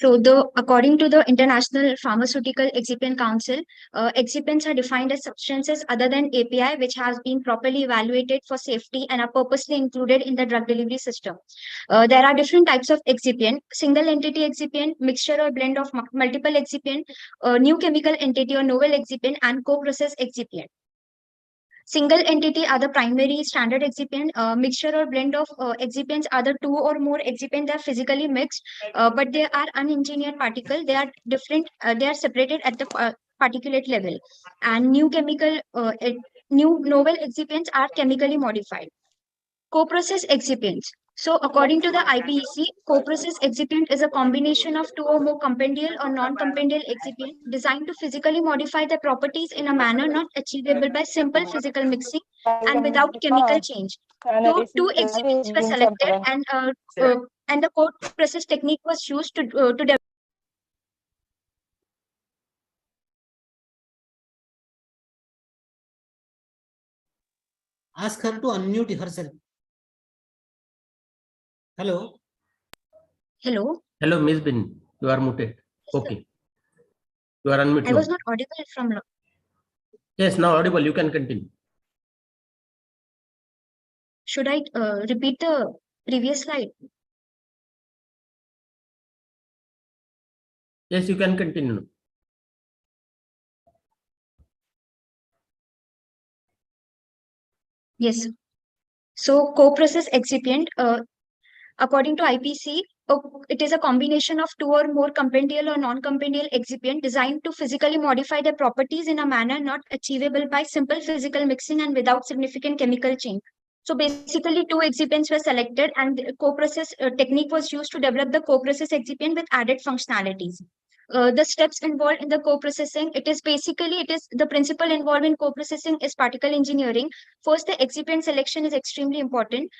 According to the International Pharmaceutical Excipient Council, excipients are defined as substances other than API which has been properly evaluated for safety and are purposely included in the drug delivery system. There are different types of excipient: single entity excipient, mixture or blend of multiple excipient, new chemical entity or novel excipient, and co-process excipient. Single entity are the primary standard excipient. Mixture or blend of excipients are the two or more excipients that are physically mixed, but they are unengineered particle. They are different. They are separated at the particulate level. And new novel excipients are chemically modified. Co-process excipients. So according to the IPEC, co-process excipient is a combination of two or more compendial or non-compendial excipient designed to physically modify the properties in a manner not achievable by simple physical mixing and without chemical change. So two excipients were selected and the co-process technique was used to develop. Ask her to unmute herself. Hello. Hello. Hello, Miss Bin. You are muted. Okay. You are unmuted. I was not audible from. Yes, now audible. You can continue. Should I repeat the previous slide? Yes, you can continue. Yes. So co-process excipient, according to IPC, it is a combination of two or more compendial or non-compendial excipient designed to physically modify their properties in a manner not achievable by simple physical mixing and without significant chemical change. So basically, two excipients were selected, and the co-process technique was used to develop the co-process excipient with added functionalities. The steps involved in the co-processing, it is the principle involved in co-processing is particle engineering. First, the excipient selection is extremely important.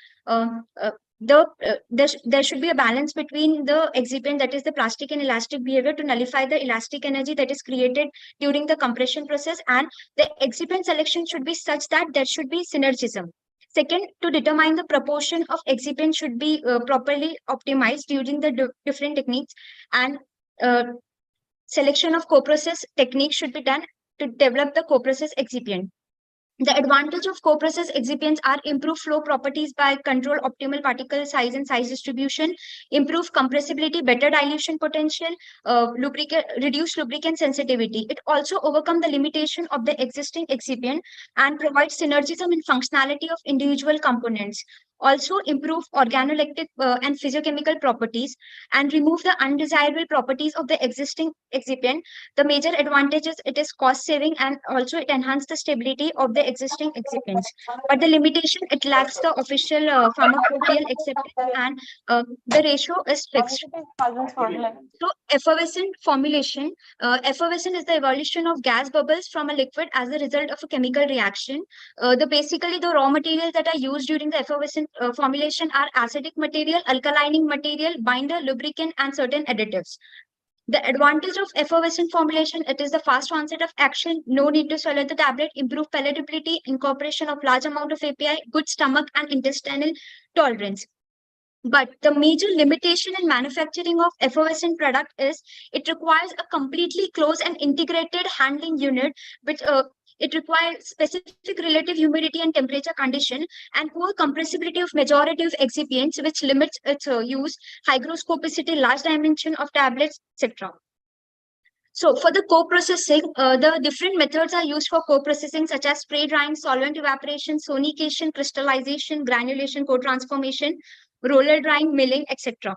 There should be a balance between the excipient, that is the plastic and elastic behavior, to nullify the elastic energy that is created during the compression process, and the excipient selection should be such that there should be synergism. Second, to determine the proportion of excipient should be properly optimized during the different techniques, and selection of co-process technique should be done to develop the co-process excipient. The advantage of co-process excipients are improved flow properties by control optimal particle size and size distribution, improve compressibility, better dilution potential, reduce lubricant sensitivity. It also overcomes the limitation of the existing excipient and provides synergism and functionality of individual components. Also improve organoleptic and physiochemical properties and remove the undesirable properties of the existing excipient. The major advantage is it is cost saving, and also it enhances the stability of the existing excipients. But the limitation, it lacks the official pharmacopoeial acceptance, and the ratio is fixed. So effervescent formulation, effervescent is the evolution of gas bubbles from a liquid as a result of a chemical reaction. Basically the raw materials that are used during the effervescent formulation are acidic material, alkalining material, binder, lubricant, and certain additives. The advantage of effervescent formulation, it is the fast onset of action, no need to swallow the tablet, improved palatability, incorporation of large amount of API, good stomach and intestinal tolerance. But the major limitation in manufacturing of effervescent product is it requires a completely closed and integrated handling unit, which it requires specific relative humidity and temperature condition, and poor compressibility of majority of excipients, which limits its use, hygroscopicity, large dimension of tablets, etc. So for the co-processing, the different methods are used for co-processing, such as spray drying, solvent evaporation, sonication, crystallization, granulation, co-transformation, roller drying, milling, etc.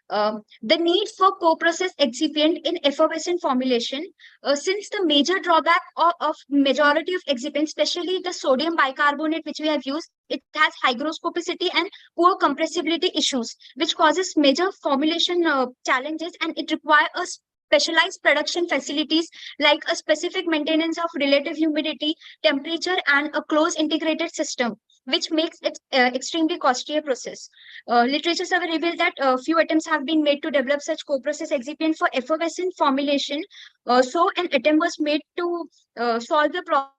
The need for co-process excipient in effervescent formulation, since the major drawback of majority of excipients, especially the sodium bicarbonate which we have used, it has hygroscopicity and poor compressibility issues, which causes major formulation challenges, and it requires a specialized production facilities like a specific maintenance of relative humidity, temperature, and a close integrated system, which makes it extremely costly process. Literatures have revealed that few attempts have been made to develop such co-process excipient for effervescent formulation. So an attempt was made to solve the problem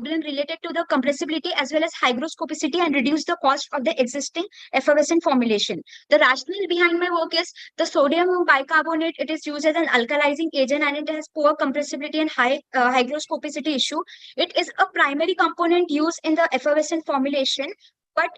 related to the compressibility as well as hygroscopicity and reduce the cost of the existing effervescent formulation. The rationale behind my work is the sodium bicarbonate, it is used as an alkalizing agent, and it has poor compressibility and high hygroscopicity issue. It is a primary component used in the effervescent formulation. But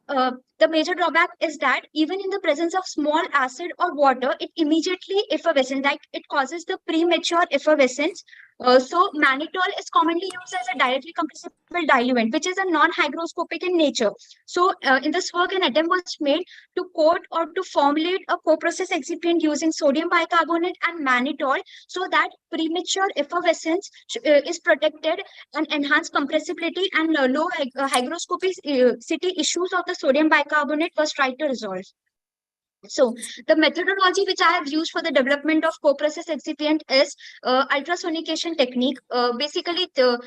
the major drawback is that even in the presence of small acid or water, it immediately effervescent, like it causes the premature effervescence. So mannitol is commonly used as a directly compressible diluent, which is a non-hygroscopic in nature. So in this work, an attempt was made to coat or to formulate a co-process excipient using sodium bicarbonate and mannitol, so that premature effervescence is protected, and enhanced compressibility and low hygroscopicity issues of the sodium bicarbonate was tried to resolve. So the methodology which I have used for the development of co-process excipient is ultrasonication technique. Basically, the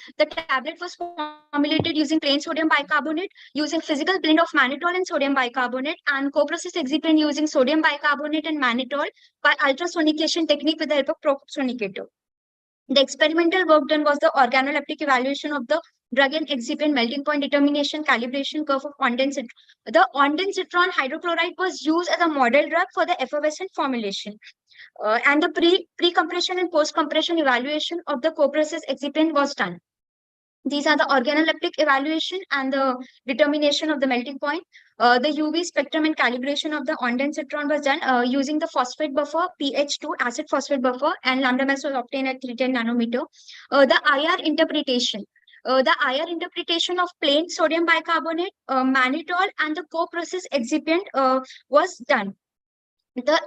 tablet was formulated using plain sodium bicarbonate, using physical blend of mannitol and sodium bicarbonate, and co-process excipient using sodium bicarbonate and mannitol by ultrasonication technique with the help of prosonicator. The experimental work done was the organoleptic evaluation of the drug and excipient melting point determination, calibration curve of ondansetron. The ondansetron hydrochloride was used as a model drug for the effervescent formulation. And the pre-compression and post-compression evaluation of the co-process excipient was done. These are the organoleptic evaluation and the determination of the melting point. The UV spectrum and calibration of the ondansetron was done using the phosphate buffer, pH2 acid phosphate buffer, and lambda mass was obtained at 310 nanometer. The IR interpretation. The IR interpretation of plain sodium bicarbonate, mannitol, and the co-process excipient was done. The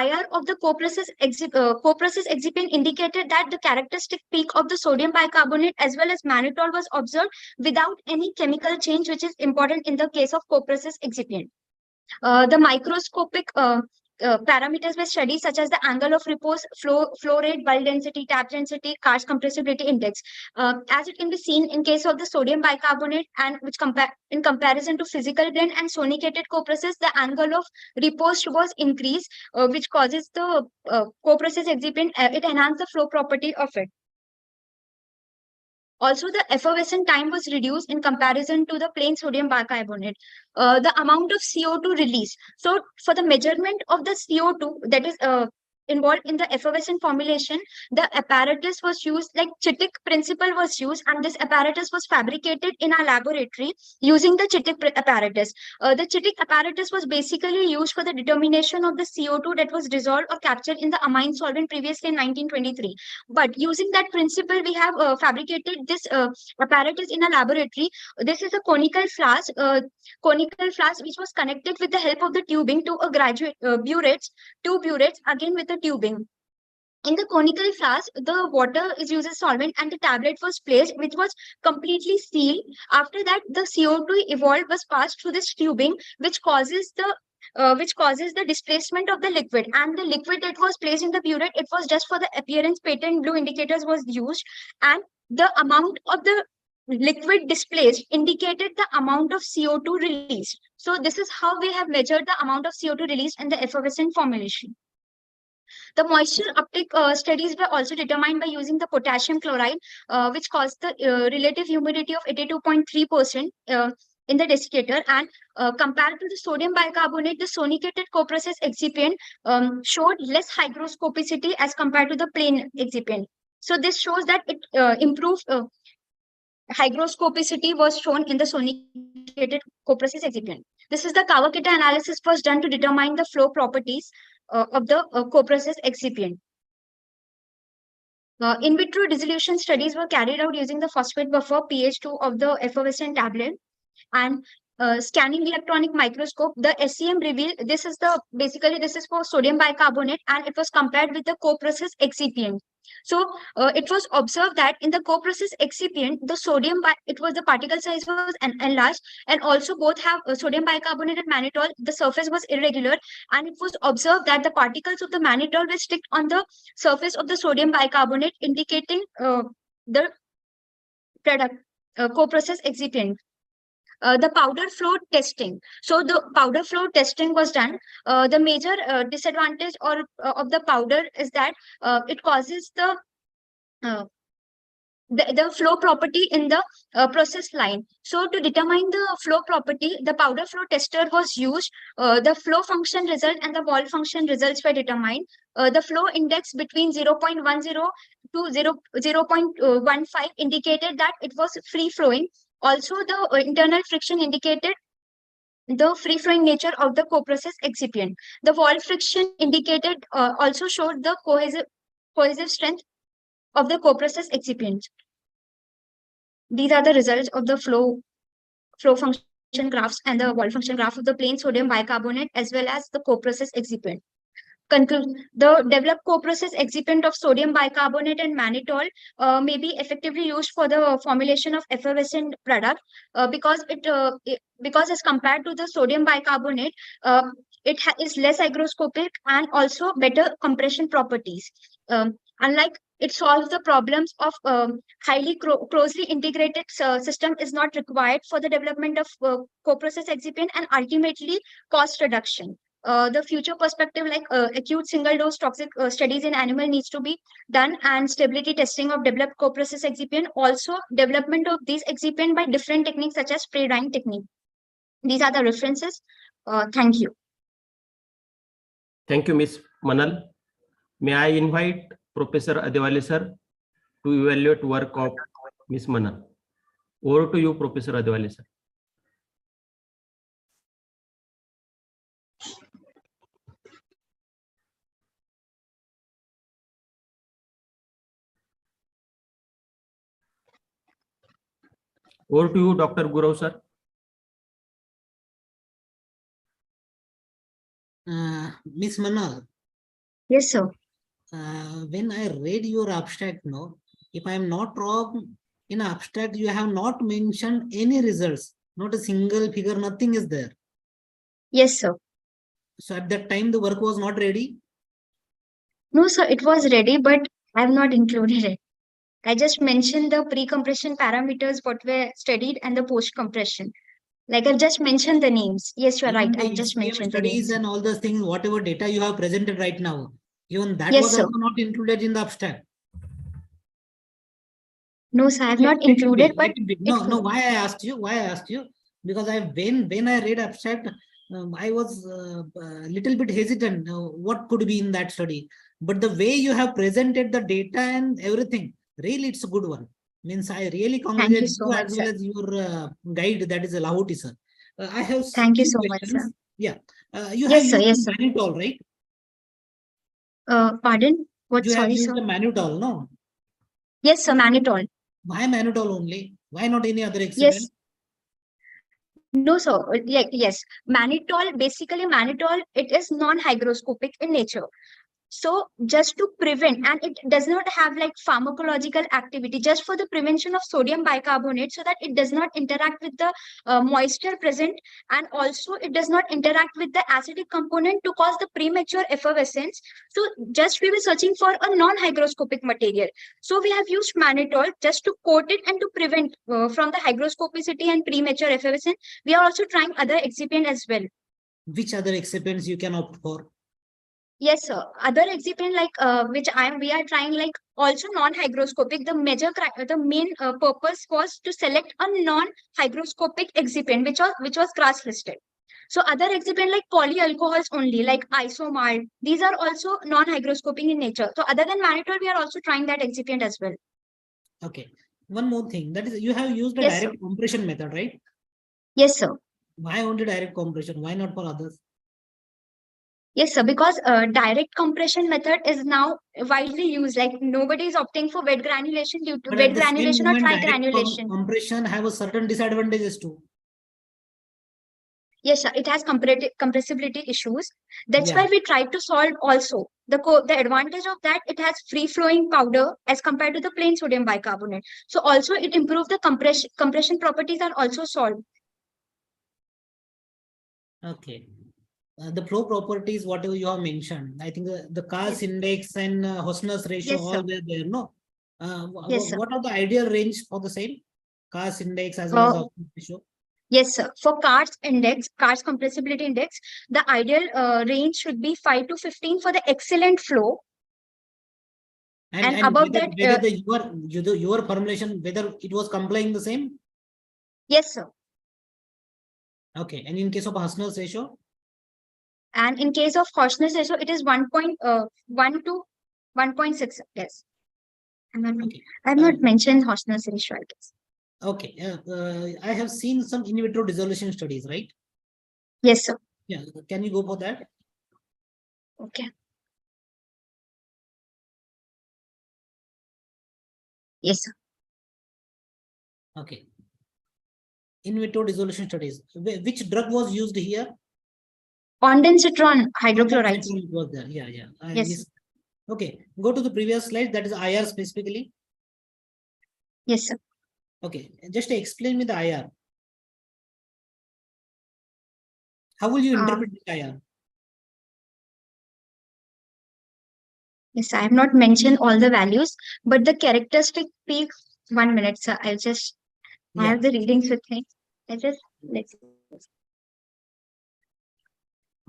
IR of the co-process excipient indicated that the characteristic peak of the sodium bicarbonate as well as mannitol was observed without any chemical change, which is important in the case of co-process excipient. The microscopic parameters were studied, such as the angle of repose, flow rate, bulk density, tap density, Karsh compressibility index. As it can be seen in case of the sodium bicarbonate, and which in comparison to physical blend and sonicated co-process, the angle of repose was increased, which causes the co-process excipient, it enhanced the flow property of it. Also, the effervescent time was reduced in comparison to the plain sodium bicarbonate. The amount of CO2 release. So, for the measurement of the CO2 that is involved in the effervescent formulation, the apparatus was used, like Chittick principle was used, and this apparatus was fabricated in our laboratory using the Chittick apparatus. The Chittick apparatus was basically used for the determination of the CO2 that was dissolved or captured in the amine solvent previously in 1923. But using that principle, we have fabricated this apparatus in a laboratory. This is a conical flask, which was connected with the help of the tubing to a graduate two burettes, again with the tubing. In the conical flask, the water is used as solvent and the tablet was placed, which was completely sealed. After that, the CO2 evolved was passed through this tubing, which causes the displacement of the liquid. And the liquid that was placed in the burette, it was just for the appearance. Patent blue indicators was used, and the amount of the liquid displaced indicated the amount of CO2 released. So this is how we have measured the amount of CO2 released in the effervescent formulation. The moisture uptake studies were also determined by using the potassium chloride, which caused the relative humidity of 82.3% in the desiccator, and compared to the sodium bicarbonate, the sonicated co-process excipient showed less hygroscopicity as compared to the plain excipient. So this shows that it improved hygroscopicity was shown in the sonicated co-process excipient. This is the Kawakita analysis was done to determine the flow properties of the co-process excipient. In vitro dissolution studies were carried out using the phosphate buffer pH2 of the effervescent tablet, and scanning electronic microscope. The SEM revealed this is for sodium bicarbonate, and it was compared with the co-process excipient. So it was observed that in the co-process excipient, the particle size was enlarged, and also both have sodium bicarbonate and mannitol. The surface was irregular, and it was observed that the particles of the mannitol were stick on the surface of the sodium bicarbonate, indicating the product co-process excipient. The powder flow testing. So the powder flow testing was done. The major disadvantage of the powder is that it causes the flow property in the process line. So to determine the flow property, the powder flow tester was used. The flow function result and the wall function results were determined. The flow index between 0.10 to 0.15 indicated that it was free flowing. Also, the internal friction indicated the free-flowing nature of the co-process excipient. The wall friction indicated also showed the cohesive strength of the co-process excipient. These are the results of the flow function graphs and the wall function graph of the plain sodium bicarbonate as well as the co-process excipient. The developed co-process excipient of sodium bicarbonate and mannitol may be effectively used for the formulation of effervescent product because as compared to the sodium bicarbonate, it is less hygroscopic and also better compression properties. Unlike it solves the problems of highly closely integrated system is not required for the development of co-process excipient, and ultimately cost reduction. the future perspective like acute single dose toxic studies in animal needs to be done, and stability testing of developed co-process excipient, also development of these excipient by different techniques such as spray drying technique. These are the references. Thank you. Thank you, Ms. Manal. May I invite Professor Adewale sir to evaluate work of Ms. Manal. Over to you, Professor Adewale sir. Over to you, Dr. Gurav sir. Miss Manal. Yes, sir. When I read your abstract, no, if I am not wrong, in abstract you have not mentioned any results, not a single figure, nothing is there. Yes, sir. So at that time the work was not ready? No, sir, it was ready, but I have not included it. I just mentioned the pre-compression parameters what were studied and the post-compression. Like I've just mentioned the names. Yes, you are right. I've just mentioned the studies names. and all those things, whatever data you have presented right now, even that Yes, was sir. also not included in the abstract. No, sir, I have not included, but no. Why I asked you? Because when I read abstract, I was a little bit hesitant. What could be in that study? But the way you have presented the data and everything, really, it's a good one. Means I really congratulate you as well as your guide, that is Lahoti sir. I have thank you few so much, questions. sir. Yeah, you Yes, have sir. used Yes, sir. mannitol, right? Pardon? What? You have Sorry, used sir. the mannitol, no? Yes, sir. Mannitol. Why mannitol only? Why not any other excipient? Yes. No, sir. Yes. Mannitol, basically mannitol, it is non-hygroscopic in nature. So just to prevent, and it does not have like pharmacological activity, just for the prevention of sodium bicarbonate, so that it does not interact with the moisture present, and also it does not interact with the acidic component to cause the premature effervescence. So just we were searching for a non-hygroscopic material. So we have used mannitol just to coat it and to prevent from the hygroscopicity and premature effervescence. We are also trying other excipient as well. Which other excipients you can opt for? Yes, sir. Other excipient like we are trying like also non-hygroscopic. The main purpose was to select a non-hygroscopic excipient which was class listed. So other excipient like polyalcohols only, like isomalt, these are also non-hygroscopic in nature. So other than mannitol, we are also trying that excipient as well. Okay. One more thing, that is you have used the direct compression method, right? Yes, sir. Why only direct compression? Why not for others? Yes, sir, because direct compression method is now widely used. Like nobody is opting for wet granulation due to wet granulation or tri-granulation. Compression have a certain disadvantages too. Yes, sir, it has compressibility issues. That's why we tried to solve also. The advantage of that, it has free-flowing powder as compared to the plain sodium bicarbonate. So also it improved the compression properties are also solved. Okay. The flow properties, whatever you have mentioned, I think the Cars index and Hosner's ratio, all were there, no? What are the ideal range for the same? Cars index as well as Hosner's ratio? Yes, sir. For Cars compressibility index, the ideal range should be 5 to 15 for the excellent flow. And above whether, that, whether your formulation, whether it was complying the same? Yes, sir. Okay. And in case of Hosner's ratio? And in case of Hosner's ratio, it is 1.1 to 1.6. Yes. I have not mentioned Hosner's ratio, I guess. Okay. I have seen some in vitro dissolution studies, right? Yes, sir. Yeah. Can you go for that? Okay. Yes, sir. Okay. In vitro dissolution studies. Which drug was used here? Ondansetron hydrochloride. Was there? Yeah. Yes. Okay. Go to the previous slide. That is IR specifically. Yes, sir. Okay. Just explain me the IR. How will you interpret the IR? Yes, I have not mentioned all the values, but the characteristic peak. 1 minute, sir. I'll just have the readings with me. Let's.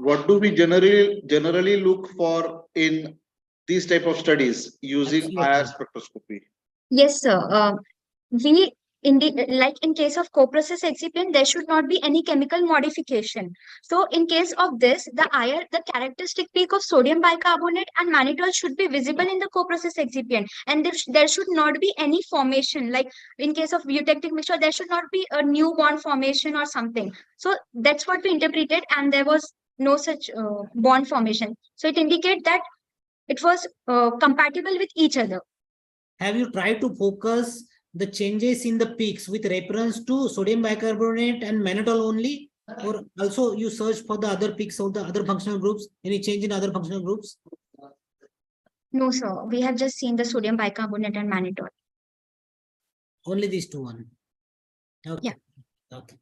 What do we generally look for in these type of studies using IR spectroscopy? Yes, sir. We in the like in case of co-process excipient, there should not be any chemical modification. So in case of this, the characteristic peak of sodium bicarbonate and mannitol should be visible in the co-process excipient, and there should not be any formation. Like in case of eutectic mixture, there should not be a new bond formation or something. So that's what we interpreted, and there was no such bond formation. So it indicates that it was compatible with each other. Have you tried to focus the changes in the peaks with reference to sodium bicarbonate and mannitol only, or also you search for the other peaks of the other functional groups? Any change in other functional groups? No, sir. We have just seen the sodium bicarbonate and mannitol. Only these two one. Okay. Yeah. Okay.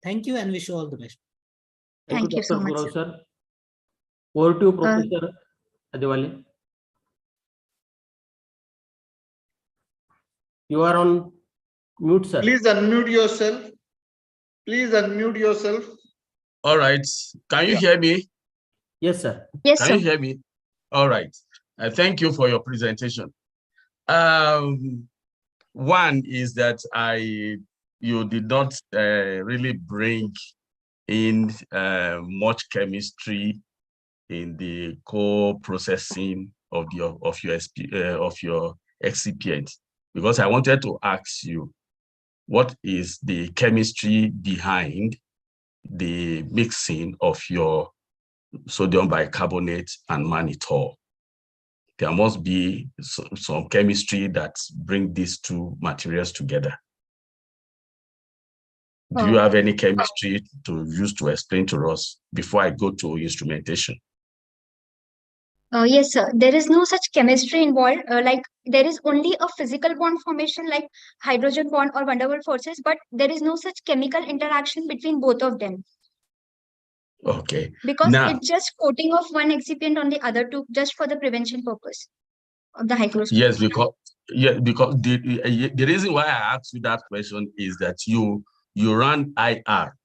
Thank you and wish you all the best. Thank you so much, Gaurav, sir. sir. Over to you, Professor Adewale. You are on mute, sir. Please unmute yourself. Please unmute yourself. All right. Can you hear me? Yes, sir. Yes, Can you hear me? All right. Thank you for your presentation. One is that you did not really bring in much chemistry in the co-processing of your excipient, because I wanted to ask you, what is the chemistry behind the mixing of your sodium bicarbonate and mannitol? There must be some chemistry that bring these two materials together. Do you have any chemistry to use to explain to us before I go to instrumentation? Yes, sir. There is no such chemistry involved. Like there is only a physical bond formation like hydrogen bond or van der Waals forces, but there is no such chemical interaction between both of them. Okay. Because now, it's just coating of one excipient on the other two, just for the prevention purpose of the hygroscope. Yes, because the reason why I asked you that question is that you run IR,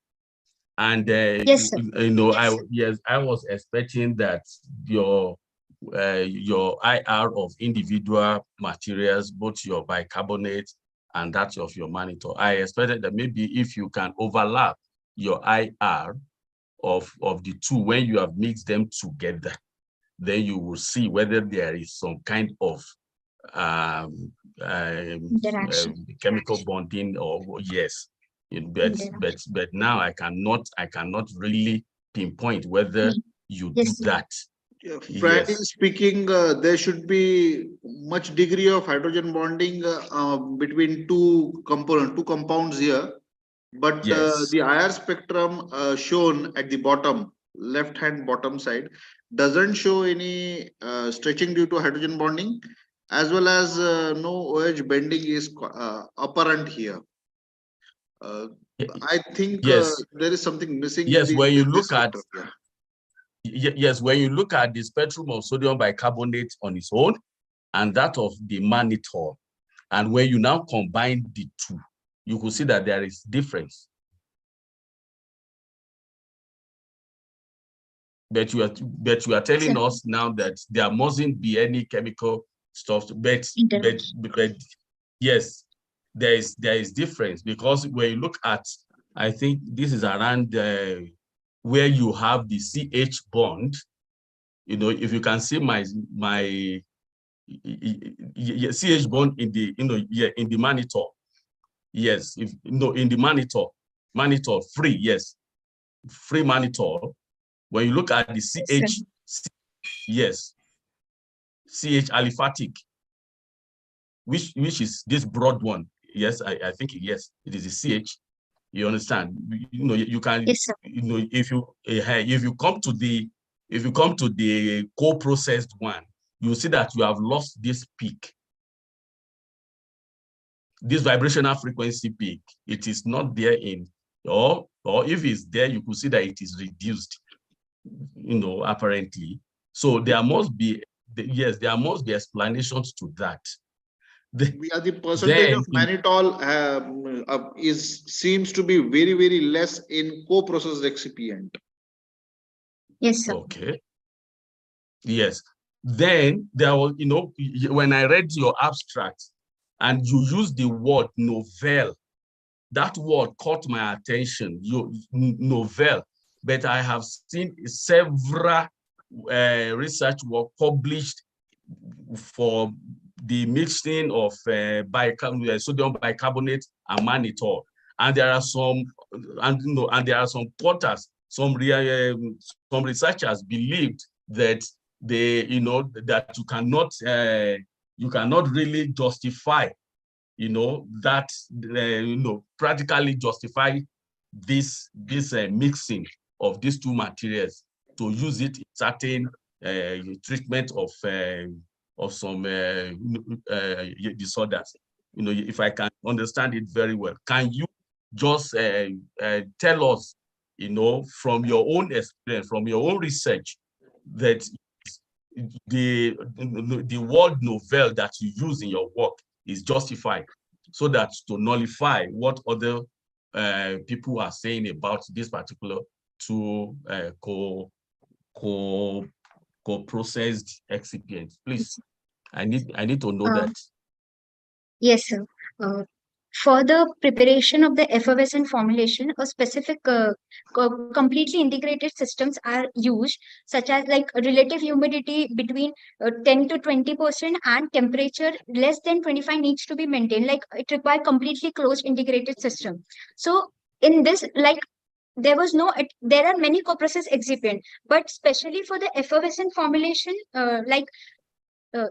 and yes, sir. you know, I was expecting that your IR of individual materials, both your bicarbonate and that of your mannitol, I expected that maybe if you can overlap your IR of the two when you have mixed them together, then you will see whether there is some kind of chemical bonding, or yes. But now I cannot really pinpoint whether you do that. Frankly speaking, there should be much degree of hydrogen bonding between two compounds here, but the IR spectrum shown at the bottom, left-hand bottom side, doesn't show any stretching due to hydrogen bonding, as well as no OH bending is apparent here. I think there is something missing. Yes, when you look at when you look at the spectrum of sodium bicarbonate on its own and that of the mannitol, and when you now combine the two, you will see that there is difference. But you are telling us now that there mustn't be any chemical stuff. But yes, there is difference, because when you look at, I think this is around where you have the CH bond. You know, if you can see my CH bond in the in the mannitol. Yes, in the mannitol free, yes, free mannitol. When you look at the CH, yes, CH aliphatic, which is this broad one. Yes, I think yes, it is the CH. You understand? You know, you can, if you come to the co-processed one, you see that you have lost this peak, this vibrational frequency peak. It is not there in, or if it's there, you could see that it is reduced, you know, apparently. So there must be explanations to that. The percentage of mannitol seems to be very, very less in co-processed excipient. Yes, sir. Okay. Yes. Then there was, when I read your abstract and you used the word novel, that word caught my attention, novel. But I have seen several research work published for the mixing of sodium bicarbonate and mannitol, and there are some, and there are some porters, some researchers believed that that you cannot really justify, practically justify this mixing of these two materials to use it in certain treatment of some disorders. If I can understand it very well, can you just tell us, from your own experience, from your own research, that the word novel that you use in your work is justified, so that to nullify what other people are saying about this particular two co-processed excipients? Please, I need to know that. Yes, sir. For the preparation of the effervescent formulation, a specific completely integrated systems are used, such as like relative humidity between 10 to 20% and temperature less than 25 needs to be maintained. Like it requires completely closed integrated system. So in this, like there are many co-process excipient, but especially for the effervescent formulation,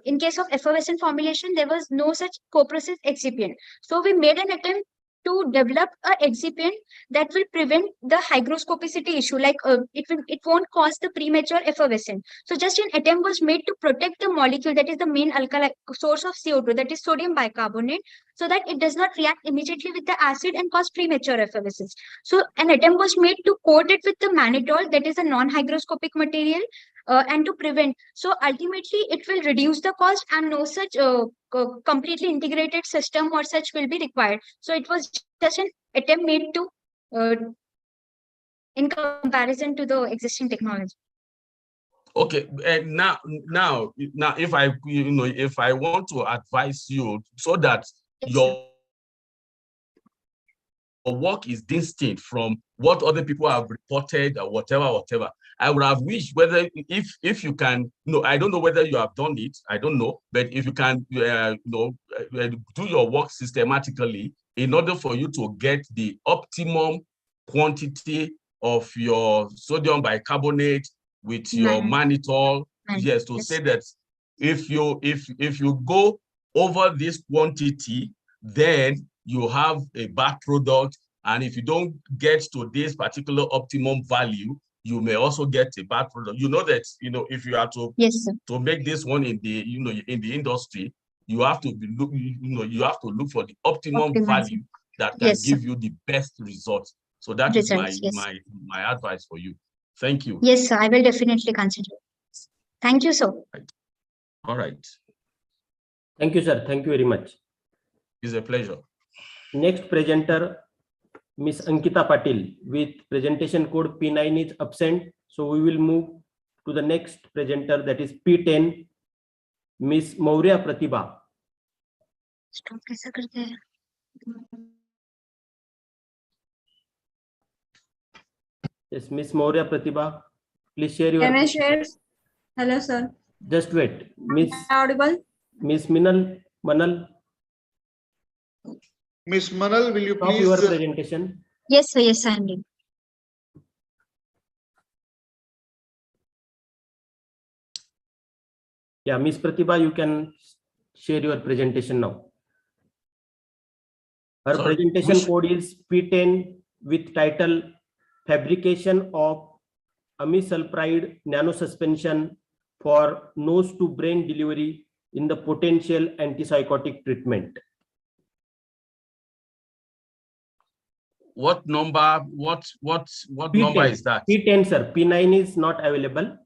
in case of effervescent formulation, there was no such co-process excipient. So we made an attempt to develop a excipient that will prevent the hygroscopicity issue, like it won't cause the premature effervescence. So just an attempt was made to protect the molecule that is the main alkali source of CO2, that is sodium bicarbonate, so that it does not react immediately with the acid and cause premature effervescence. So an attempt was made to coat it with the mannitol, that is a non-hygroscopic material, and to prevent. So ultimately, it will reduce the cost, and no such completely integrated system or such will be required. So it was just an attempt made to in comparison to the existing technology. Okay, now, if I want to advise you so that your work is distinct from what other people have reported or whatever, I would have wished whether if you can, I don't know whether you have done it, I don't know, but if you can, do your work systematically in order for you to get the optimum quantity of your sodium bicarbonate with your mannitol, yes, to say that if you go over this quantity, then you have a bad product, and if you don't get to this particular optimum value, you may also get a bad product. You know that, if you are to to make this one in the in the industry, you have to be you have to look for the optimum value that can give you the best results. So that is my advice for you. Thank you. Yes, sir. I will definitely consider. Thank you, sir. All right. Thank you, sir. Thank you very much. It's a pleasure. Next presenter, Ms. Ankita Patil, with presentation code P9 is absent. So we will move to the next presenter, that is P10, Ms. Maurya Pratibha. Yes, Ms. Maurya Pratibha, please share your. Can I share? Hello, sir. Just wait. Miss Audible? Miss Manal. Miss Manal, will you Stop please your presentation? Yes, sir. Yes, I am. Yeah, Miss Pratibha, you can share your presentation now. Her presentation code is P10 with title Fabrication of Amisulpride Nanosuspension for Nose to Brain Delivery in the Potential Antipsychotic Treatment. What number? What P10. number is that? P10, sir. P9 is not available.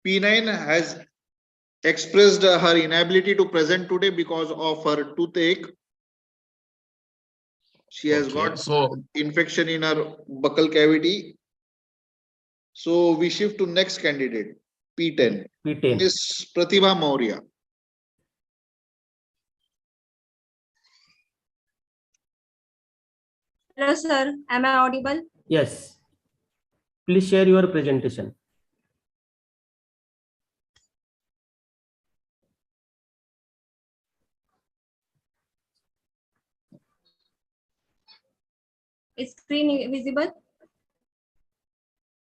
P9 has expressed her inability to present today because of her toothache. She has got infection in her buccal cavity. So we shift to next candidate, P10. P10. Miss Pratibha Maurya. Hello, sir. Am I audible? Yes. Please share your presentation. Is screen visible?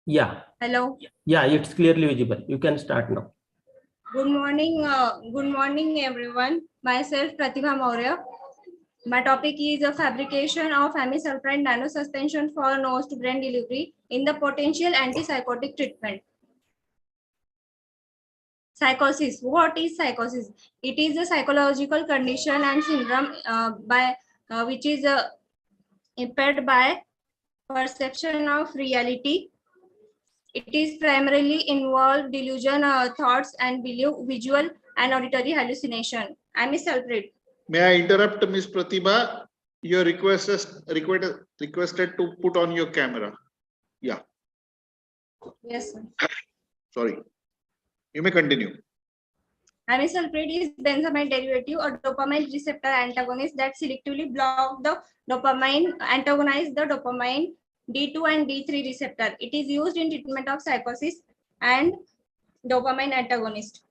Yeah. Hello. Yeah, it's clearly visible. You can start now. Good morning, everyone. Myself, Pratibha Maurya. My topic is a fabrication of amisulpride nanosuspension for nose to brain delivery in the potential antipsychotic treatment. Psychosis. What is psychosis? It is a psychological condition and syndrome which is impaired by perception of reality. It is primarily involved delusion, thoughts and belief, visual and auditory hallucination. Amisulpride. May I interrupt, Miss Pratibha? Your requested to put on your camera. Yeah. Yes, sir. Sorry. You may continue. Amisulpride is benzamide derivative or dopamine receptor antagonist that selectively block the antagonize the dopamine D2 and D3 receptor. It is used in treatment of psychosis and dopamine antagonist.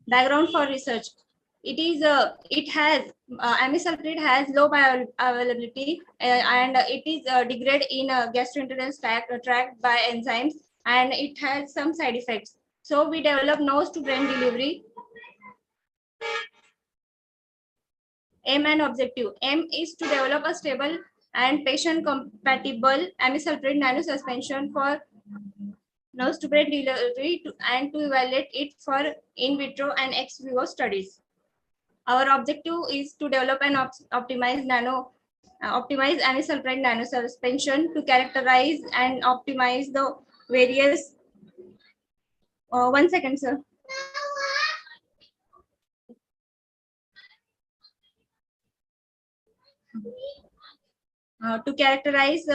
Background for research. Amisulpride has low bioavailability and it is degraded in gastrointestinal tract by enzymes, and it has some side effects. So we develop nose to brain delivery. Aim and objective. Aim is to develop a stable and patient compatible amisulpride nanosuspension for nose to brain delivery and to evaluate it for in vitro and ex vivo studies. Our objective is to develop an optimized amisulpride nanosuspension to characterize and optimize the various. 1 second, sir. To characterize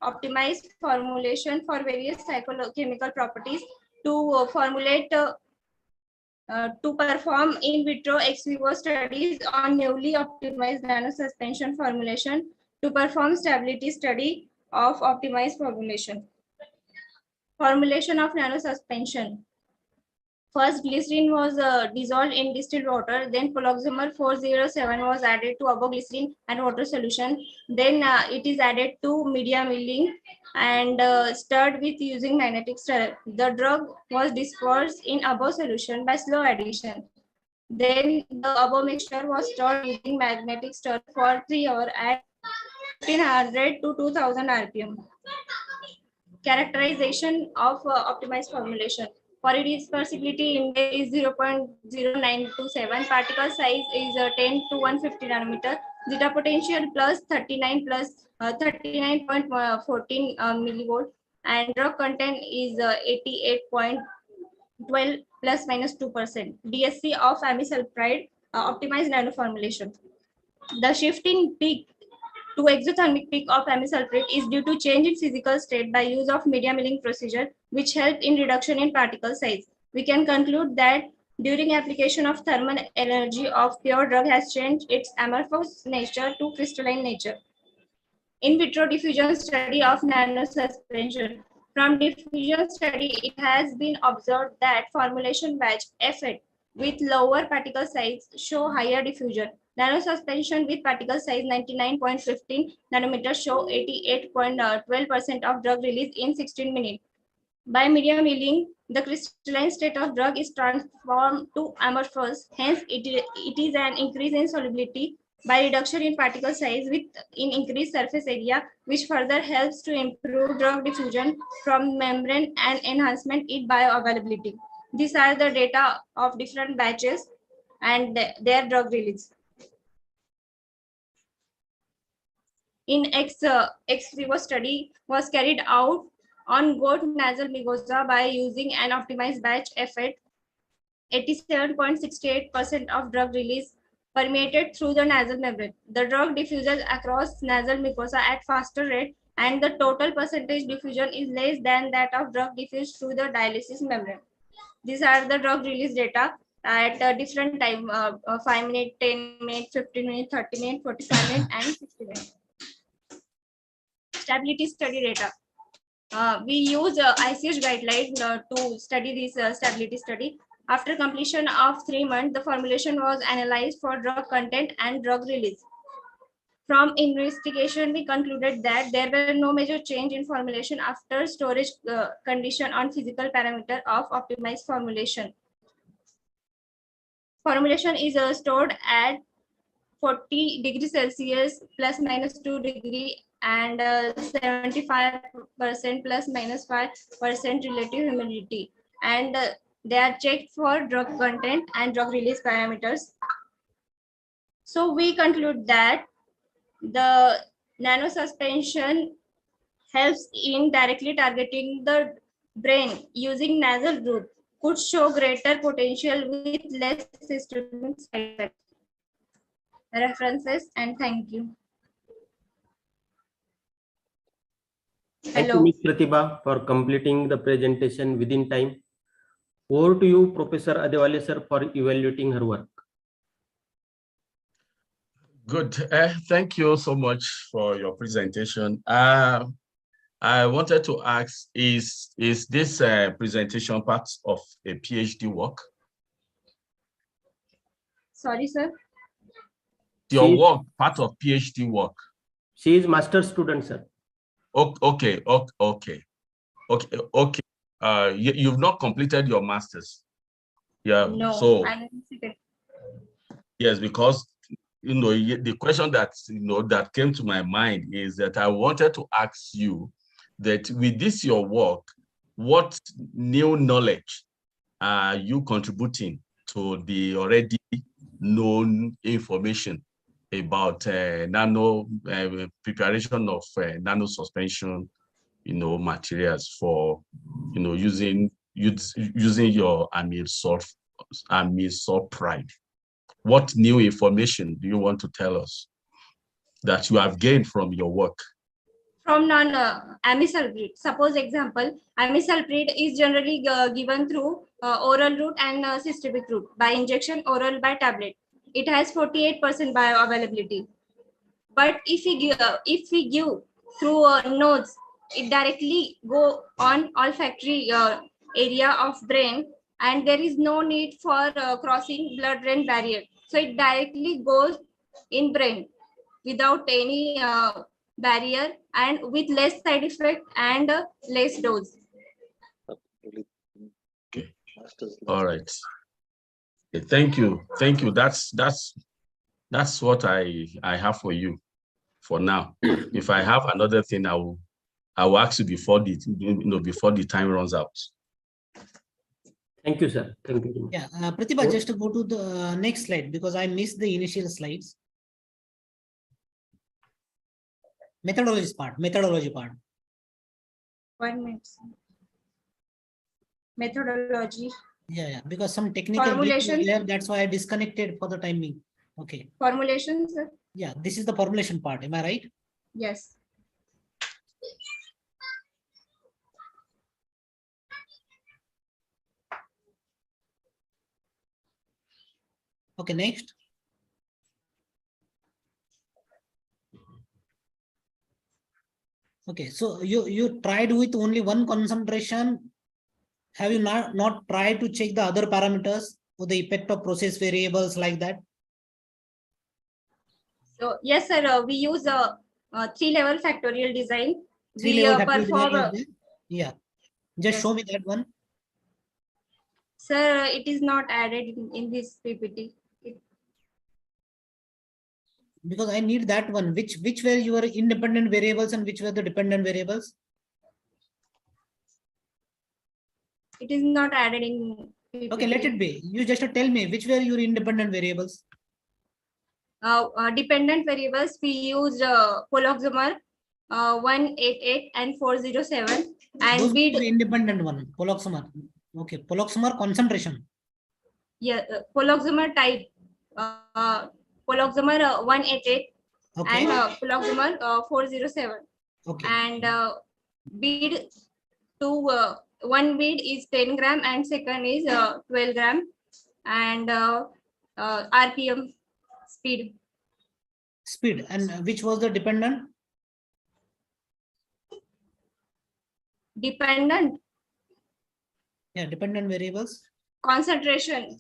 optimized formulation for various chemical properties, to formulate to perform in vitro ex vivo studies on newly optimized nanosuspension formulation, to perform stability study of optimized formulation. Formulation of nanosuspension. First, glycerin was dissolved in distilled water. Then poloxamer 407 was added to above glycerin and water solution. Then it is added to media milling and stirred with using magnetic stir. The drug was dispersed in above solution by slow addition. Then the above mixture was stirred using magnetic stir for 3 hours at 1500 to 2000 RPM. Characterization of optimized formulation. For its dispersibility index is 0.0927. Particle size is 10 to 150 nanometer. Zeta potential plus 39 plus 39.14 millivolt, and drug content is 88.12 plus minus 2%. DSC of amisulpride optimized nanoformulation. The shifting peak to exothermic peak of amisulpride is due to change in physical state by use of media milling procedure, which help in reduction in particle size. We can conclude that during application of thermal energy of pure drug has changed its amorphous nature to crystalline nature. In vitro diffusion study of nanosuspension. From diffusion study, it has been observed that formulation batch F8 with lower particle size show higher diffusion. Nanosuspension with particle size 99.15 nanometers show 88.12% of drug release in 16 minutes. By media milling, the crystalline state of drug is transformed to amorphous. Hence, it is an increase in solubility by reduction in particle size with increased surface area, which further helps to improve drug diffusion from membrane and enhancement in bioavailability. These are the data of different batches and their drug release. In ex vivo study was carried out on goat nasal mucosa by using an optimized batch F8. 87.68% of drug release permeated through the nasal membrane. The drug diffuses across nasal mucosa at faster rate and the total percentage diffusion is less than that of drug diffused through the dialysis membrane. These are the drug release data at a different time, 5 minutes, 10 minutes, 15 minutes, 30 minutes, 45 minutes, and 60 minutes. Stability study data. We use ICH guidelines to study this stability study. After completion of 3 months, the formulation was analyzed for drug content and drug release. From investigation, we concluded that there were no major change in formulation after storage condition on physical parameter of optimized formulation. Formulation is stored at 40 degrees Celsius plus minus 2 degree and 75% plus minus 5% relative humidity, and they are checked for drug content and drug release parameters. So we conclude that the nano suspension helps in directly targeting the brain using nasal route, could show greater potential with less systemic side effects. References, and thank you. Thank you, Ms. Pratibha, for completing the presentation within time. Over to you, Professor Adewale sir, for evaluating her work. Good. Thank you so much for your presentation. I wanted to ask, is this presentation part of a PhD work? Sorry, sir. Your work, part of PhD work? She is master's student, sir. Okay. You've not completed your master's. Yeah. No, So I'm seated. yes, because the question that that came to my mind is that I wanted to ask you that with this your work, what new knowledge are you contributing to the already known information about preparation of nano suspension, materials for using your amyl sulfide. What new information do you want to tell us that you have gained from your work? From non-amisulpride. Suppose example, amisulpride is generally given through oral route and systemic route, by injection, oral, by tablet. It has 48% bioavailability. But if we give through nodes, it directly go on olfactory area of brain, and there is no need for crossing blood-brain barrier. So it directly goes in brain without any barrier and with less side effect and less dose. Okay. All right. Okay, thank you. That's what I have for you for now. If I have another thing, I will ask you before the time runs out. Thank you, sir. Thank you. Yeah, Pratibha, just to go to the next slide because I missed the initial slides. Methodology part. 1 minute. Methodology. Yeah, because some technical formulation there, that's why I disconnected for the time being. Okay. Formulation, sir. Yeah, this is the formulation part. Am I right? Yes. Okay, next. Okay, so you tried with only one concentration. Have you not tried to check the other parameters for the effect of process variables like that? So yes, sir. We use a 3-level factorial design. Three-level Perform. Yeah, just show me that one. Sir, it is not added in this PPT. Because I need that one. Which were your independent variables and which were the dependent variables? It is not added in PPT. Okay, let it be. You just tell me which were your independent variables. Dependent variables, we used poloxamer 188 and 407, and those we are the independent one. Poloxamer. Okay, poloxamer concentration. Yeah, poloxamer type. Poloxamer 188 okay. and poloxamer 407. Okay. And bead to one bead is 10 gram and second is 12 gram, and RPM speed. Speed. And which was the dependent? Dependent. Yeah, dependent variables. Concentration.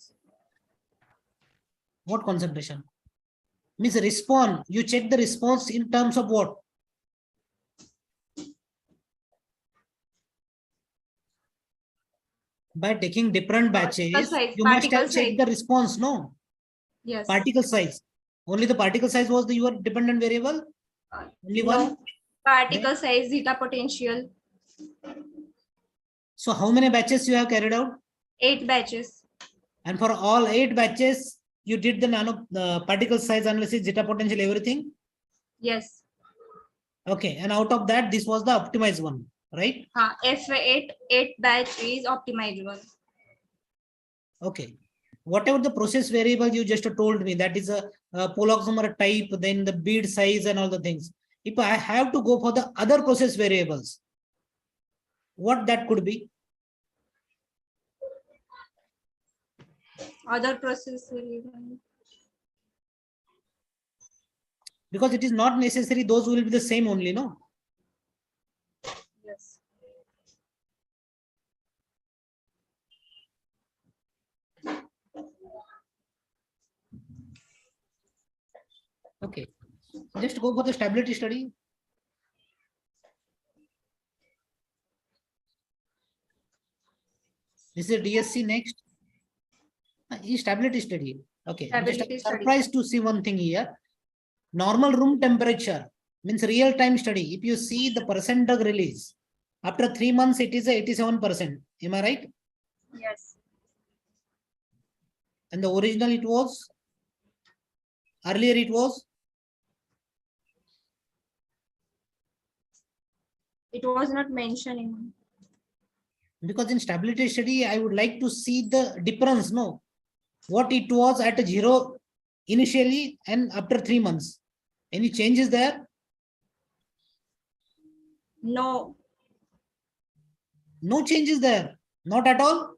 What concentration? Means response. You check the response in terms of what? By taking different batches, you must have checked the response, no? Yes. Particle size. Only the particle size was your dependent variable? Only one? Particle size, zeta potential. So how many batches you have carried out? 8 batches. And for all 8 batches, you did the particle size analysis, zeta potential, everything? Yes. Okay. And out of that, this was the optimized one, right? F8 batch is optimized one. Okay. Whatever the process variable you just told me, that is a poloxamer type, then the bead size and all the things. If I have to go for the other process variables, what that could be? Other process variable. Because it is not necessary, those will be the same only, no? Yes. Okay. Just go for the stability study. This is DSC next. Stability study. Okay. I'm just surprised to see one thing here. Normal room temperature means real-time study. If you see the percent drug release, after 3 months, it is 87%. Am I right? Yes. And the original it was? Earlier it was? It was not mentioning. Because in stability study, I would like to see the difference, no? What it was at 0 initially and after 3 months. Any changes there? No. No changes there. Not at all?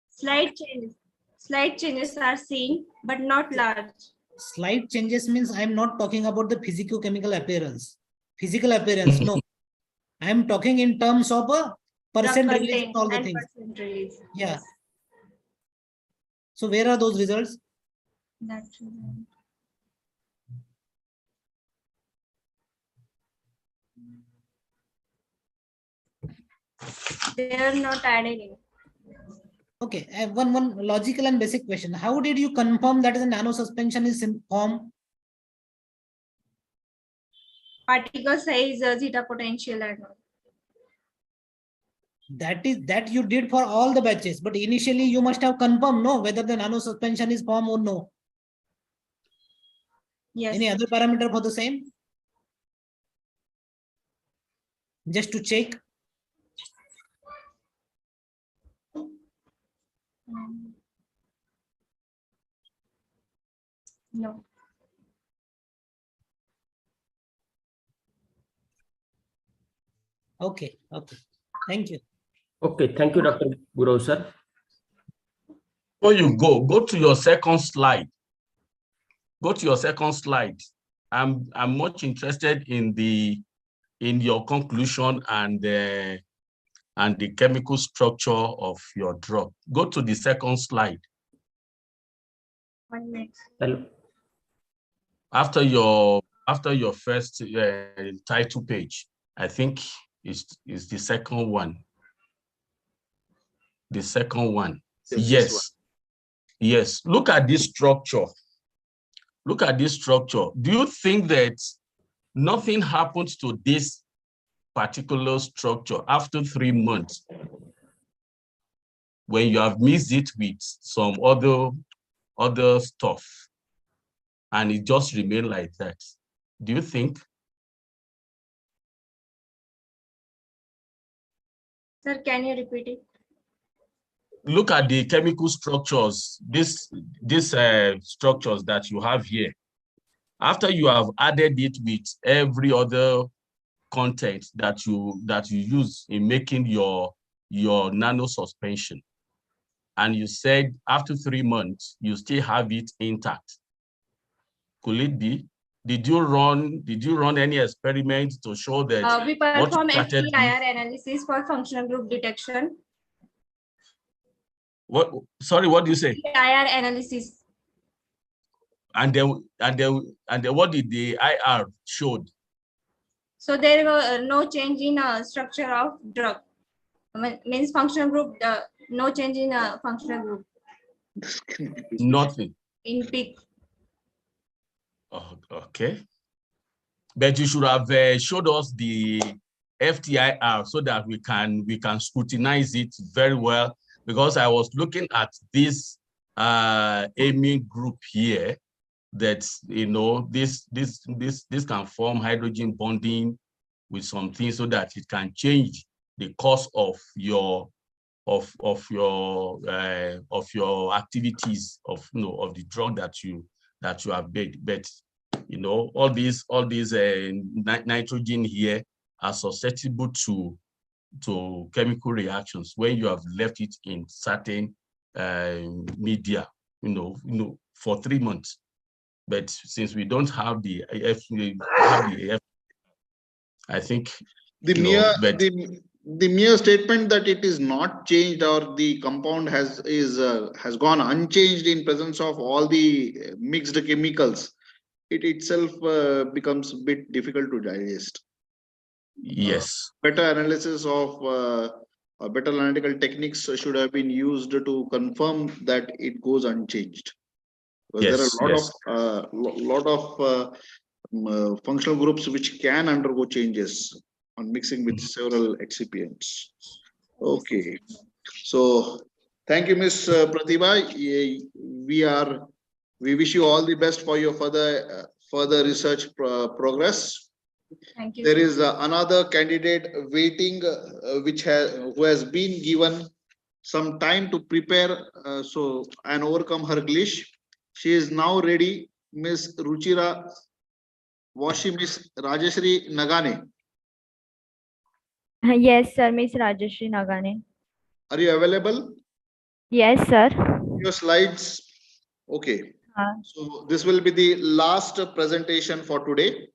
Slight changes are seen, but not large. Slight changes means I am not talking about the physicochemical appearance. Physical appearance, no. I am talking in terms of a percent release and all the things. Release. Yeah. Yes. So where are those results? That's right. They are not added in. Okay, I have one logical and basic question. How did you confirm that the nano suspension is in form? Particle size, zeta potential, and all. That you did for all the batches, but initially you must have confirmed, no, whether the nano suspension is form or no. Yes. Any other parameter for the same? Just to check. No. Okay. Okay. Thank you. Okay. Thank you, Dr. Guru, sir. Before you go to your second slide. Go to your second slide. I'm much interested in your conclusion and the chemical structure of your drug. Go to the second slide. 1 minute. Hello. After your first title page, I think is the second one. The second one. Yes. Yes. Look at this structure. Look at this structure. Do you think that nothing happens to this particular structure after 3 months when you have mixed it with some other stuff and it just remains like that? Do you think? Sir, can you repeat it? Look at the chemical structures, these structures that you have here. After you have added it with every other content that you use in making your nano suspension. And you said after 3 months, you still have it intact. Could it be? Did you run any experiments to show that We what you perform started FTIR analysis for functional group detection. what sorry, what do you say? FTIR analysis. And then what did the IR showed? So there were no change in structure of drug. Means functional group, no change in functional group. Nothing. In peak. Oh, okay. But you should have showed us the FTIR so that we can scrutinize it very well, because I was looking at this aiming group here that, you know, this can form hydrogen bonding with some things so that it can change the course of your activities of the drug that you have made. But you know, all these nitrogen here are susceptible to chemical reactions when you have left it in certain media, for 3 months. But since we don't have the I think the mere statement that it is not changed or the compound has gone unchanged in presence of all the mixed chemicals, it itself becomes a bit difficult to digest. Yes. Better analysis of better analytical techniques should have been used to confirm that it goes unchanged. There are a lot of functional groups which can undergo changes on mixing with several excipients. Okay, so thank you, Ms. Pratibha. We wish you all the best for your further research progress. Thank you. There is another candidate waiting, who has been given some time to prepare and overcome her glitch. She is now ready, Ms. Ruchira Miss Rajeshri Nagane. Yes, sir, Miss Rajeshri Nagane. Are you available? Yes, sir. Your slides. Okay. So this will be the last presentation for today.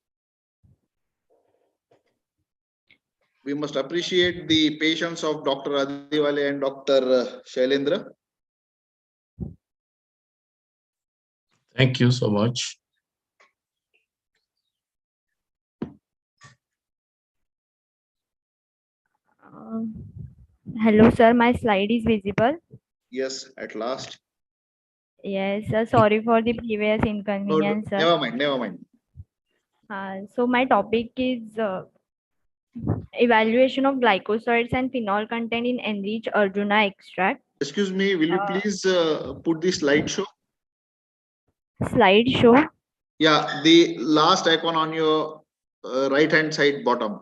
We must appreciate the patience of Dr. Adivale and Dr. Shailendra. Thank you so much. Hello, sir. My slide is visible. Yes, at last. Yes, sir. Sorry for the previous inconvenience, sir. Never mind. Never mind. So my topic is evaluation of glycosides and phenol content in enriched Arjuna extract. Excuse me, will you please put the slideshow? Slideshow? Yeah, the last icon on your right hand side bottom.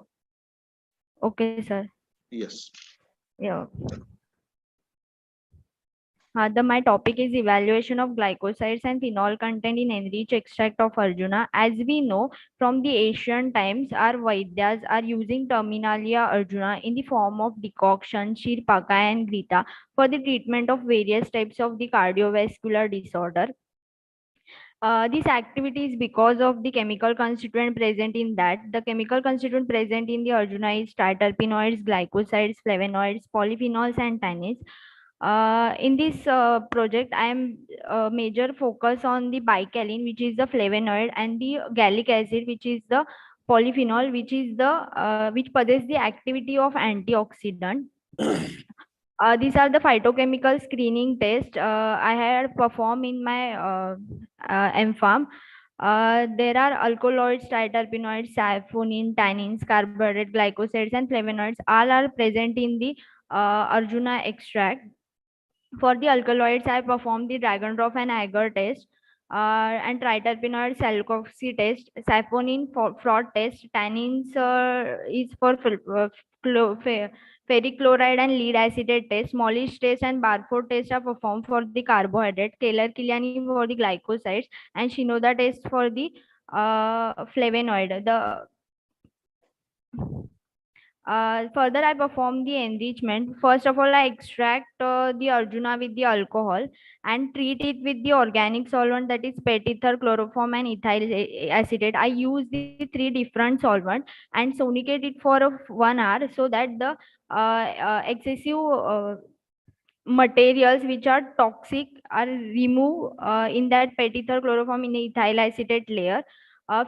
Okay, sir. Yes. Yeah. My topic is evaluation of glycosides and phenol content in enriched extract of Arjuna. As we know from the ancient times, our Vaidyas are using Terminalia Arjuna in the form of decoction, Shirpaka and Grita for the treatment of various types of the cardiovascular disorder. This activity is because of the chemical constituent present in that. The chemical constituent present in the Arjuna is triterpenoids, glycosides, flavonoids, polyphenols, and tannins. In this project, I am major focus on the bicalin, which is the flavonoid, and the gallic acid, which is the polyphenol, which is the which possess the activity of antioxidant. These are the phytochemical screening tests I had performed in my MPharm. There are alkaloids, triterpenoids, saponin, tannins, carbohydrate, glycosides, and flavonoids. All are present in the Arjuna extract. For the alkaloids, I performed the Dragon-Drop and agar test, and triterpenoid Salcoxy test, saponin fraud test, tannins is for ferric chloride and lead acetate test, Molish test and Barford test are performed for the carbohydrate, Keller-Kiliani for the glycosides, and Shinoda test for the flavonoid. Further, I perform the enrichment. First of all, I extract the Arjuna with the alcohol and treat it with the organic solvent, that is pet ether, chloroform, and ethyl acetate. I use the three different solvents and sonicate it for 1 hour so that the excessive materials which are toxic are removed in that pet ether, chloroform, in the ethyl acetate layer.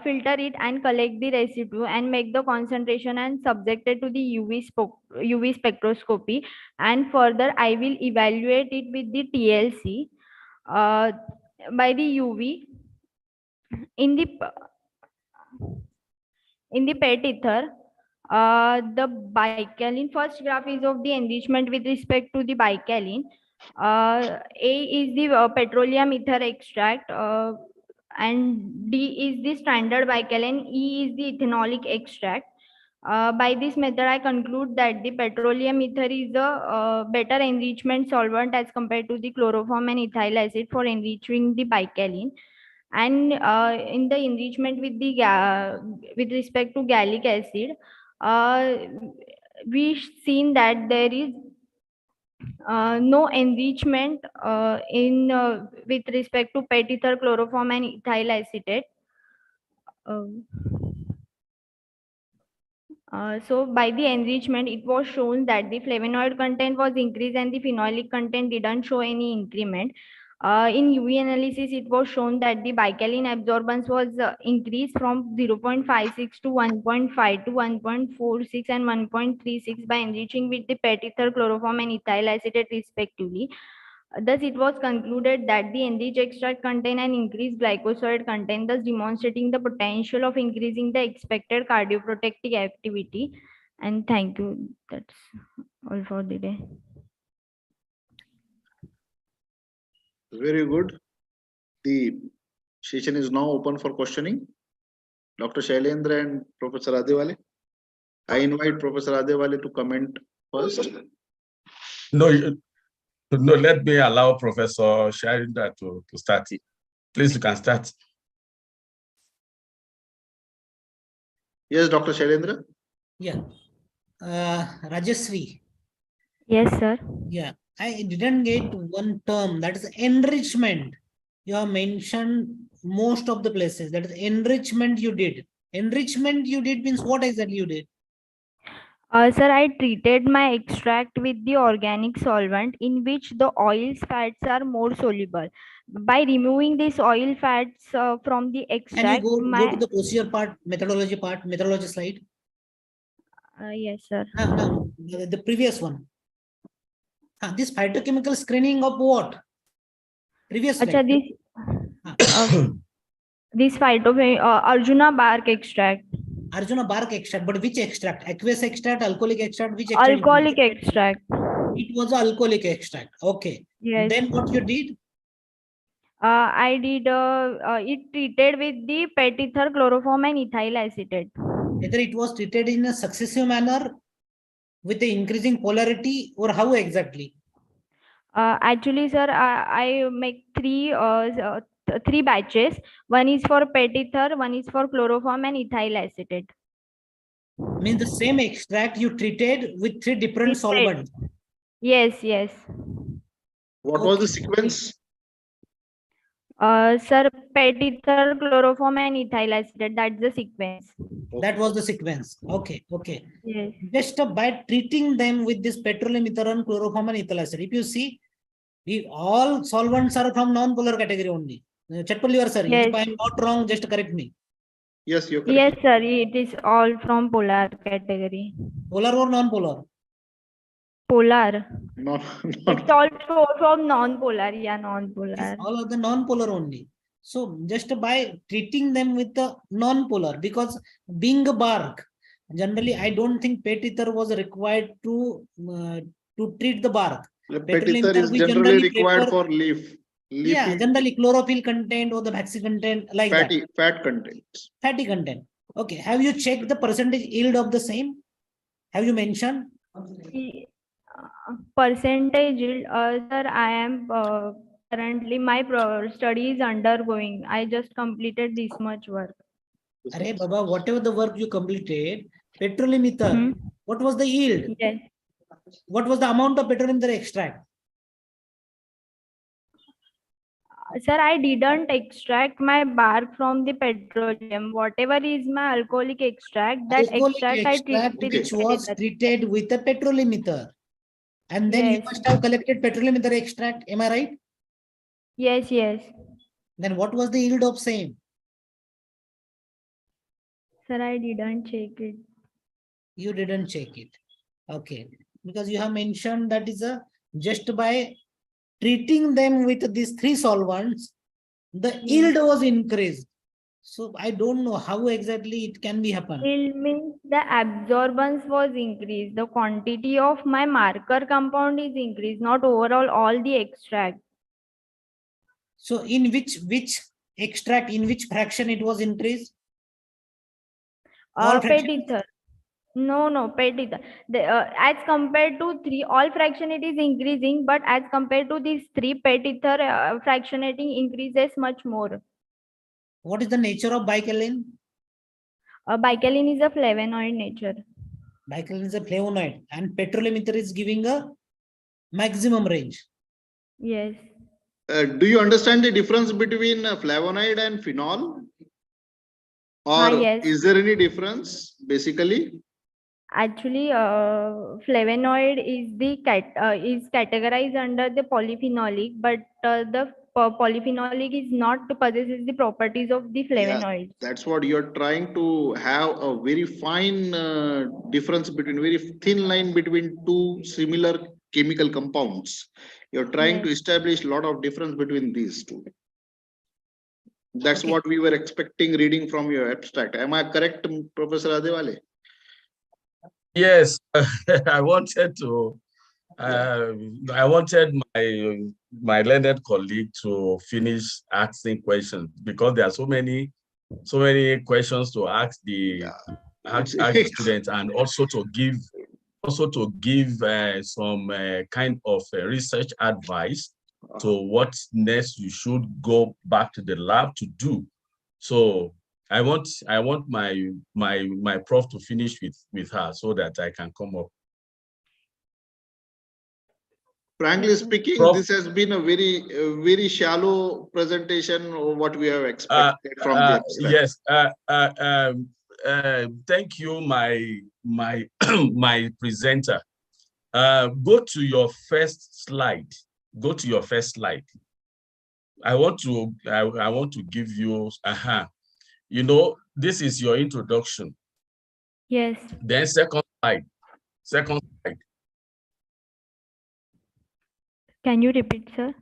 Filter it and collect the residue and make the concentration and subject it to the UV spectroscopy. And further, I will evaluate it with the TLC by the UV in the pet ether. The bicalene, first graph is of the enrichment with respect to the bicalene. A is the petroleum ether extract, and D is the standard bicalene, E is the ethanolic extract. By this method, I conclude that the petroleum ether is a better enrichment solvent as compared to the chloroform and ethyl acid for enriching the bicalene. And in the enrichment with the with respect to gallic acid, we've seen that there is no enrichment with respect to pet ether, chloroform, and ethyl acetate. So by the enrichment, it was shown that the flavonoid content was increased and the phenolic content didn't show any increment. In UV analysis, it was shown that the bicalene absorbance was increased from 0.56 to 1.5 to 1.46 and 1.36 by enriching with the pet ether, chloroform, and ethyl acetate respectively. Thus, it was concluded that the enriched extract contain an increased glycoside content, thus demonstrating the potential of increasing the expected cardioprotective activity. And thank you. That's all for the day. Very good. The session is now open for questioning. Dr. Shailendra and Professor Adewale. I invite Professor Adewale to comment first. No, let me allow Professor Shailendra to start it. Please, you can start. Yes, Dr. Shailendra. Yeah. Rajasri. Yes, sir. Yeah. I didn't get one term, that is enrichment. You have mentioned most of the places, that is enrichment you did. Enrichment you did means what exactly you did? Sir, I treated my extract with the organic solvent in which the oils, fats are more soluble. By removing these oil fats from the extract, Can you go to the procedure part, methodology slide? Yes, sir. No, the previous one. This phytochemical screening of what? Previous slide. This Arjuna bark extract. Arjuna bark extract, but which extract? Aqueous extract, alcoholic extract, which extract? Alcoholic extract. It was alcoholic extract. Okay. Yes. Then what you did? I did it treated with the pet ether, chloroform, and ethyl acetate. Whether it was treated in a successive manner with the increasing polarity, or how exactly? Actually, sir, I make three batches. One is for pet ether, one is for chloroform, and ethyl acetate. Means the same extract you treated with three different solvents. Yes, yes. What was the sequence? Sir, pet ether, chloroform, and ethyl acetate. That's the sequence. That was the sequence. Okay, okay. Yes. Just by treating them with this petroleum ether and chloroform and ethyl acetate, if you see, all solvents are from non-polar category only. Chatpalli, sir, yes. If I am not wrong, just correct me. Yes, you're correct. Yes, sir. It is all from polar category. Polar or non-polar? Polar. It's all from non-polar. Yeah, non-polar. It's all of the non-polar only. So just by treating them with the non-polar, because being a bark, generally I don't think pet ether was required to treat the bark. Pet ether is generally required for leaf. Yeah, generally chlorophyll content or the vaccine content, like that. Fat content. Fatty content. Okay. Have you checked the percentage yield of the same? Have you mentioned? Percentage yield, sir, I am currently my study is undergoing. I just completed this much work. Arey Baba, whatever the work you completed, Petroleum ether. What was the yield? Yes. What was the amount of petroleum ether extract? Sir, I didn't extract my bark from the petroleum. Whatever is my alcoholic extract, that Alcoholic extract I treated extract which was treated with a petroleum ether. And then you Yes. must have collected petroleum ether extract. Am I right? Yes, yes. Then what was the yield of same? Sir, I didn't check it. You didn't check it. Okay. Because you have mentioned that is a just by treating them with these three solvents, the yield was increased. So I don't know how exactly it can be happen. Yield means the absorbance was increased. The quantity of my marker compound is increased, not overall all the extract. So in which extract, in which fraction it was increased? All PET fraction? ether. No, PET ether. As compared to all fractionate is increasing, but as compared to these three PET ether, fractionating increases much more. What is the nature of bicalene? Bicalene is a flavonoid nature. Bicalene is a flavonoid, and petroleum ether is giving a maximum range. Yes. Do you understand the difference between flavonoid and phenol? Or yes. is there any difference basically? Actually, flavonoid is categorized under the polyphenolic, but the polyphenolic is not possesses the properties of the flavonoid. That's what you're trying to have a very fine difference between, very thin line between two similar chemical compounds. You're trying to establish a lot of difference between these two. That's what we were expecting reading from your abstract. Am I correct, Professor Adewale? Yes, I wanted to. I wanted my learned colleague to finish asking questions because there are so many questions to ask the students, and also to give some kind of research advice to what next you should go back to the lab to do. So I want my prof to finish with her so that I can come up. Frankly speaking, this has been a very shallow presentation of what we have expected from the abstract. Yes. Thank you, my my presenter. Go to your first slide. Go to your first slide. I want to give you you know, this is your introduction. Yes. Then second slide. Second slide. Can you repeat, sir?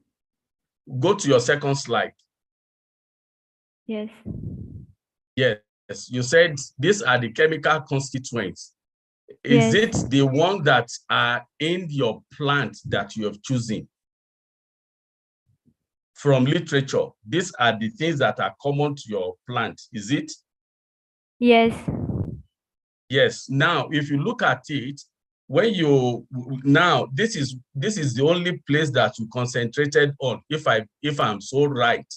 Go to your second slide. Yes. Yes. You said these are the chemical constituents. Is it the one that are in your plant that you have chosen? From literature, these are the things that are common to your plant, is it? Yes. Yes. Now, if you look at it, when you this is the only place that you concentrated on, if I'm so right,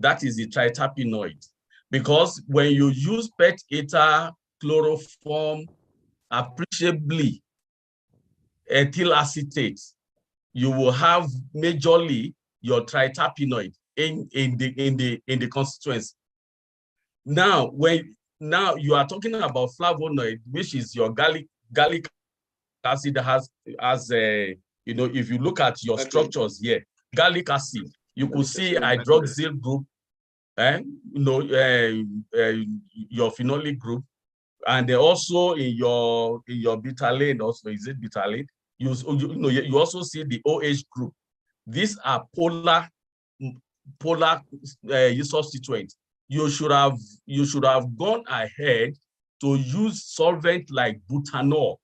that is the triterpenoid. Because when you use PET ether, chloroform, appreciably ethyl acetate, you will have majorly your triterpenoid in the constituents. Now, now you are talking about flavonoid, which is your gallic acid has you know, if you look at your structures here, gallic acid, you could see hydroxyl group, you know, your phenolic group, and also in your butylene, also is it butylene? You know, you also see the OH group. These are polar substituents. You should have gone ahead to use solvent like butanol.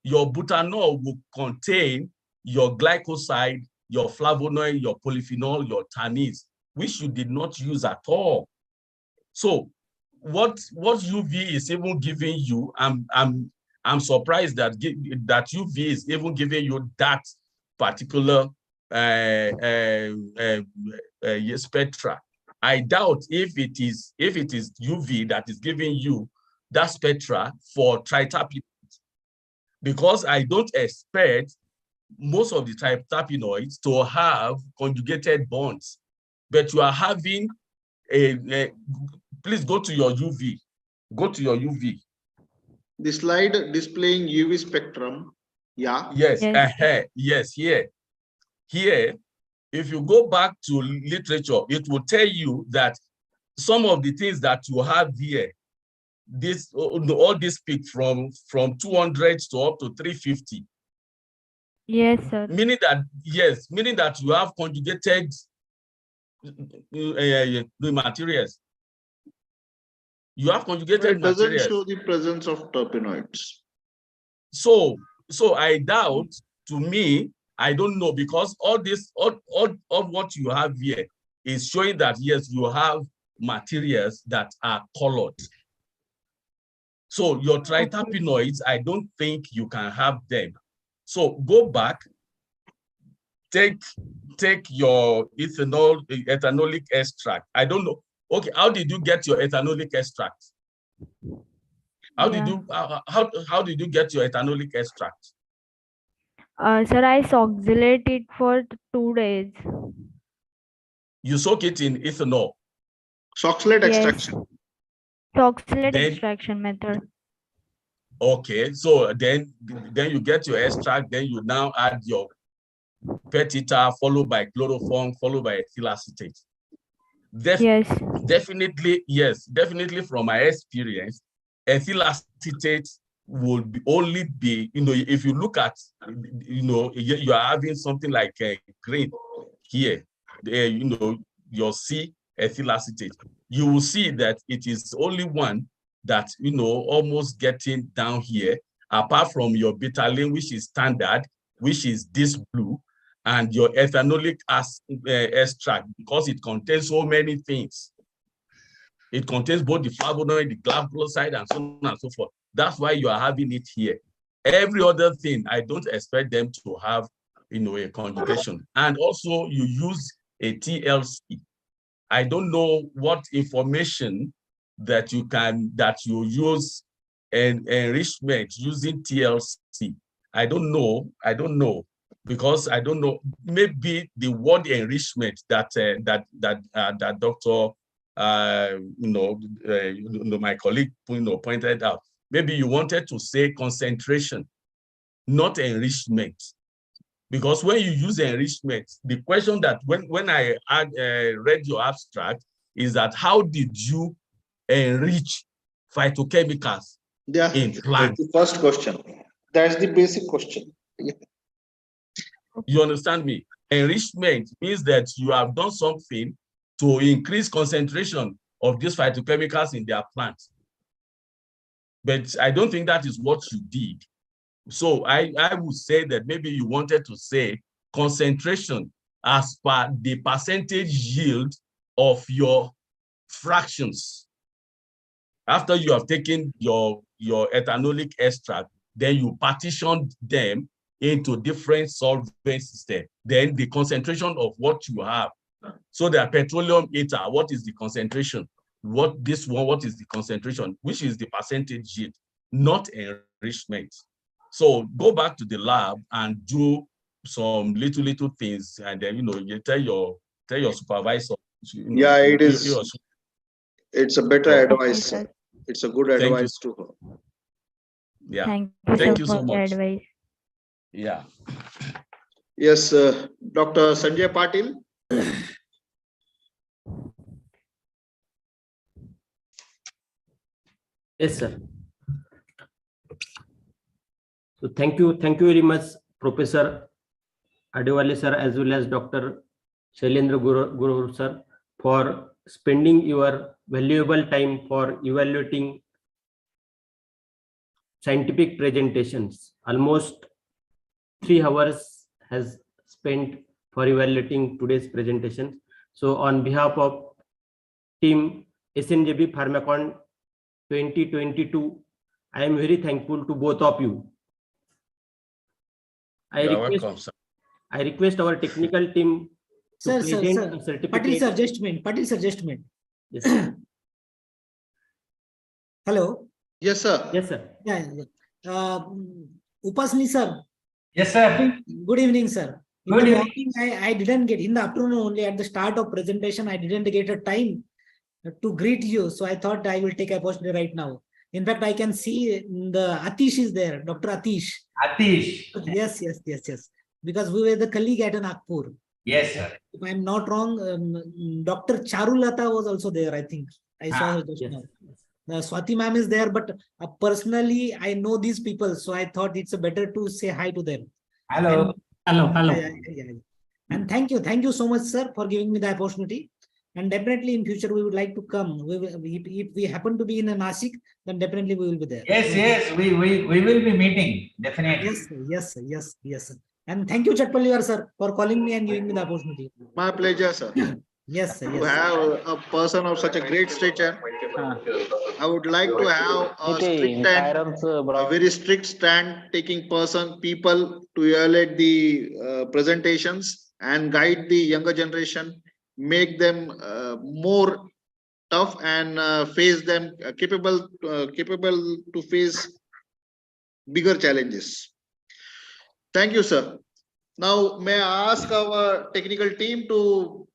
Your butanol will contain your glycoside, your flavonoid, your polyphenol, your tannins, which you did not use at all. So what UV is even giving you, I'm surprised that UV is even giving you that particular spectra. I doubt if it is UV that is giving you that spectra for tritapenoids, because I don't expect most of the tritapenoids to have conjugated bonds, but you are having please go to your UV. Go to your UV. The slide displaying UV spectrum. Yeah. Yes. Yes. Here, if you go back to literature, it will tell you that some of the things that you have here, all this peak from 200 to up to 350. Yes, sir. Meaning that you have conjugated the materials. You have conjugated It doesn't materials. show the presence of terpenoids. So I doubt, to me, I don't know, because all what you have here is showing that yes, you have materials that are colored. So your tritapenoids, I don't think you can have them. So go back, take your ethanolic extract. I don't know. Okay, how did you get your ethanolic extract? How did you get your ethanolic extract? Sir, I oxalate it for 2 days. You soak it in ethanol. Oxalate extraction. Oxalate extraction method. Okay, so then you get your extract, then you now add your PET ether, followed by chloroform, followed by ethyl acetate. Definitely from my experience, ethyl acetate will only be, if you look at, you are having something like a green here, your C ethyl acetate. You will see that it is only one that, almost getting down here, apart from your betaline, which is standard, which is this blue, and your ethanolic extract, because it contains so many things. It contains both the flavonoid, the glycoside, and so on and so forth. That's why you are having it here. Every other thing, I don't expect them to have, a conjugation. And also, you use a TLC. I don't know what information that you use and enrichment using TLC. I don't know, because I don't know. Maybe the word enrichment that Dr. My colleague pointed out. Maybe you wanted to say concentration, not enrichment. Because when you use enrichment, the question that when I read your abstract is that how did you enrich phytochemicals in plants? That's the first question. That's the basic question. You understand me? Enrichment means that you have done something to increase concentration of these phytochemicals in their plants. But I don't think that is what you did. So I would say that maybe you wanted to say concentration as per the percentage yield of your fractions. After you have taken your ethanolic extract, then you partitioned them into different solvent systems. Then the concentration of what you have. So the petroleum ether, what is the concentration? What is the concentration? Which is the percentage yield, not enrichment. So go back to the lab and do some little things, and then you tell your supervisor. Yeah, it is. It's a better advice. It's a good advice to her. Yeah. Thank you so much. Advice. Yeah. Yes, Dr. Sanjay Patil. Yes, sir. So thank you very much, Professor Adewale sir, as well as Dr. Shailendra Guru sir, for spending your valuable time for evaluating scientific presentations. Almost 3 hours has spent for evaluating today's presentation. So on behalf of team SNJB PharmaCon 2022, I am very thankful to both of you. I request our technical team to present a certificate. Patil sir, just a minute. Patil sir, just a minute. Yes. Hello. Yes, sir. Yes, sir. Yeah. Upasni sir. Yes, sir. Good evening, sir. In Good the evening. morning, I didn't get, in the afternoon only at the start of presentation, I didn't get a time to greet you. So I thought I will take a opportunity right now. In fact, I can see the Atish is there, Dr. Atish. Atish. Yes. Because we were the colleague at Nagpur. Yes, sir. If I'm not wrong, Dr. Charulata was also there, I think. I saw her just now. Swati ma'am is there, but personally, I know these people. So I thought it's better to say hi to them. Hello. And thank you so much, sir, for giving me the opportunity. And definitely in future, we would like to come. If we happen to be in a Nashik, then definitely we will be there. Yes, we will be meeting, definitely. Yes, sir. And thank you, Chatpalliwar, sir, for calling me and giving me the opportunity. My pleasure, sir. Yes, sir. To have a person of such a great stature, I would like to have a very strict stand taking people to evaluate the presentations and guide the younger generation, make them more tough and face them capable to face bigger challenges. Thank you, sir. Now, may I ask our technical team to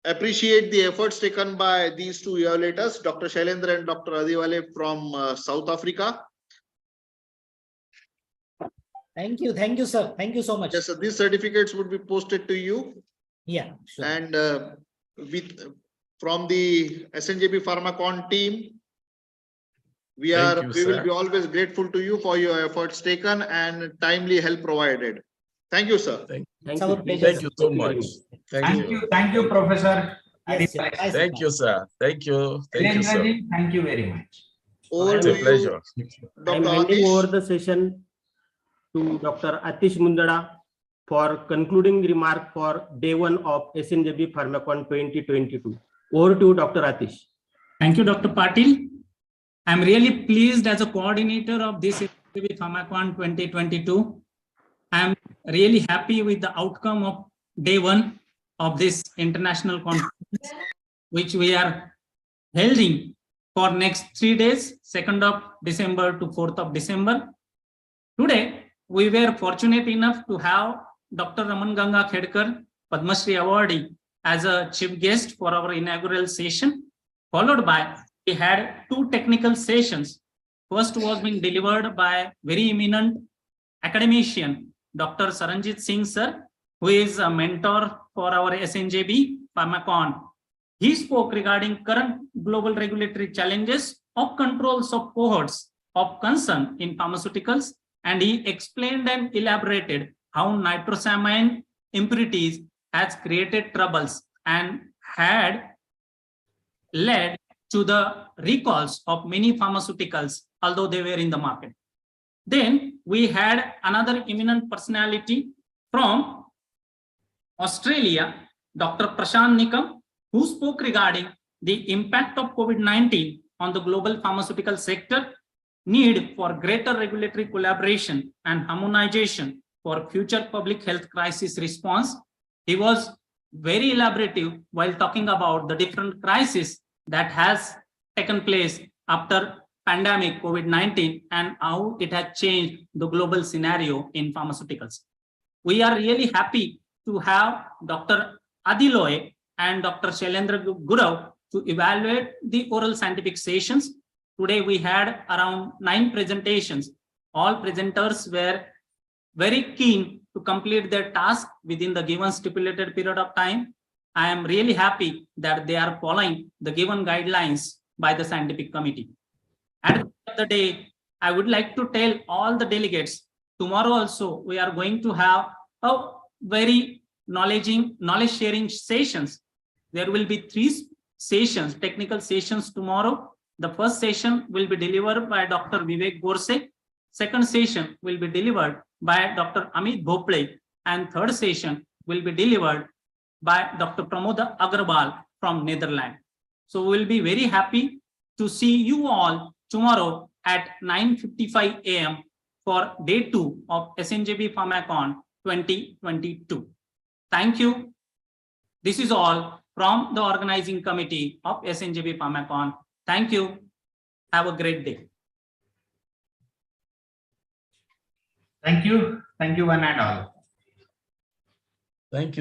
appreciate the efforts taken by these two evaluators, Dr. Shailendra and Dr. Adiwale from South Africa. Thank you, sir. Thank you so much. Yes, sir. These certificates would be posted to you. Yeah, sure. And from the SNJB PharmaCon team, we will be always grateful to you for your efforts taken and timely help provided. Thank you, sir. Thank you so much. Thank you, Professor. Yes, thank you, sir. Thank you, sir. Thank you very much. It's a pleasure. I'm handing over the session to Dr. Atish Mundada for concluding remark for day one of SNJB PharmaCon 2022. Over to Dr. Atish. Thank you, Dr. Patil. I'm really pleased as a coordinator of this SNJB PharmaCon 2022. I'm really happy with the outcome of day one of this international conference, which we are holding for next 3 days, 2nd of December to 4th of December. Today, we were fortunate enough to have Dr. Raman Ganga Khedkar, Padma Shri awardee, as a chief guest for our inaugural session, followed by we had 2 technical sessions. First was being delivered by very eminent academician, Dr. Saranjit Singh sir, who is a mentor for our SNJB PharmaCon. He spoke regarding current global regulatory challenges of controls of cohorts of concern in pharmaceuticals, and he explained and elaborated how nitrosamine impurities has created troubles and had led to the recalls of many pharmaceuticals, although they were in the market. Then we had another eminent personality from Australia, Dr. Prashant Nikam, who spoke regarding the impact of COVID-19 on the global pharmaceutical sector, need for greater regulatory collaboration and harmonization for future public health crisis response. He was very elaborative while talking about the different crises that has taken place after pandemic COVID-19 and how it has changed the global scenario in pharmaceuticals. We are really happy to have Dr. Adiloy and Dr. Shailendra Gurav to evaluate the oral scientific sessions. Today we had around 9 presentations. All presenters were very keen to complete their task within the given stipulated period of time. I am really happy that they are following the given guidelines by the scientific committee. At the end of the day, I would like to tell all the delegates, tomorrow also we are going to have a very knowledge sharing sessions. There will be 3 sessions, technical sessions tomorrow. The first session will be delivered by Dr. Vivek Borse. Second session will be delivered by Dr. Amit Bhople. And third session will be delivered by Dr. Pramod Agarwal from Netherlands. So we'll be very happy to see you all tomorrow at 9:55 a.m. for day 2 of SNJB PharmaCon 2022. Thank you. This is all from the organizing committee of SNJB PharmaCon. Thank you. Have a great day. Thank you. Thank you, one and all. Thank you.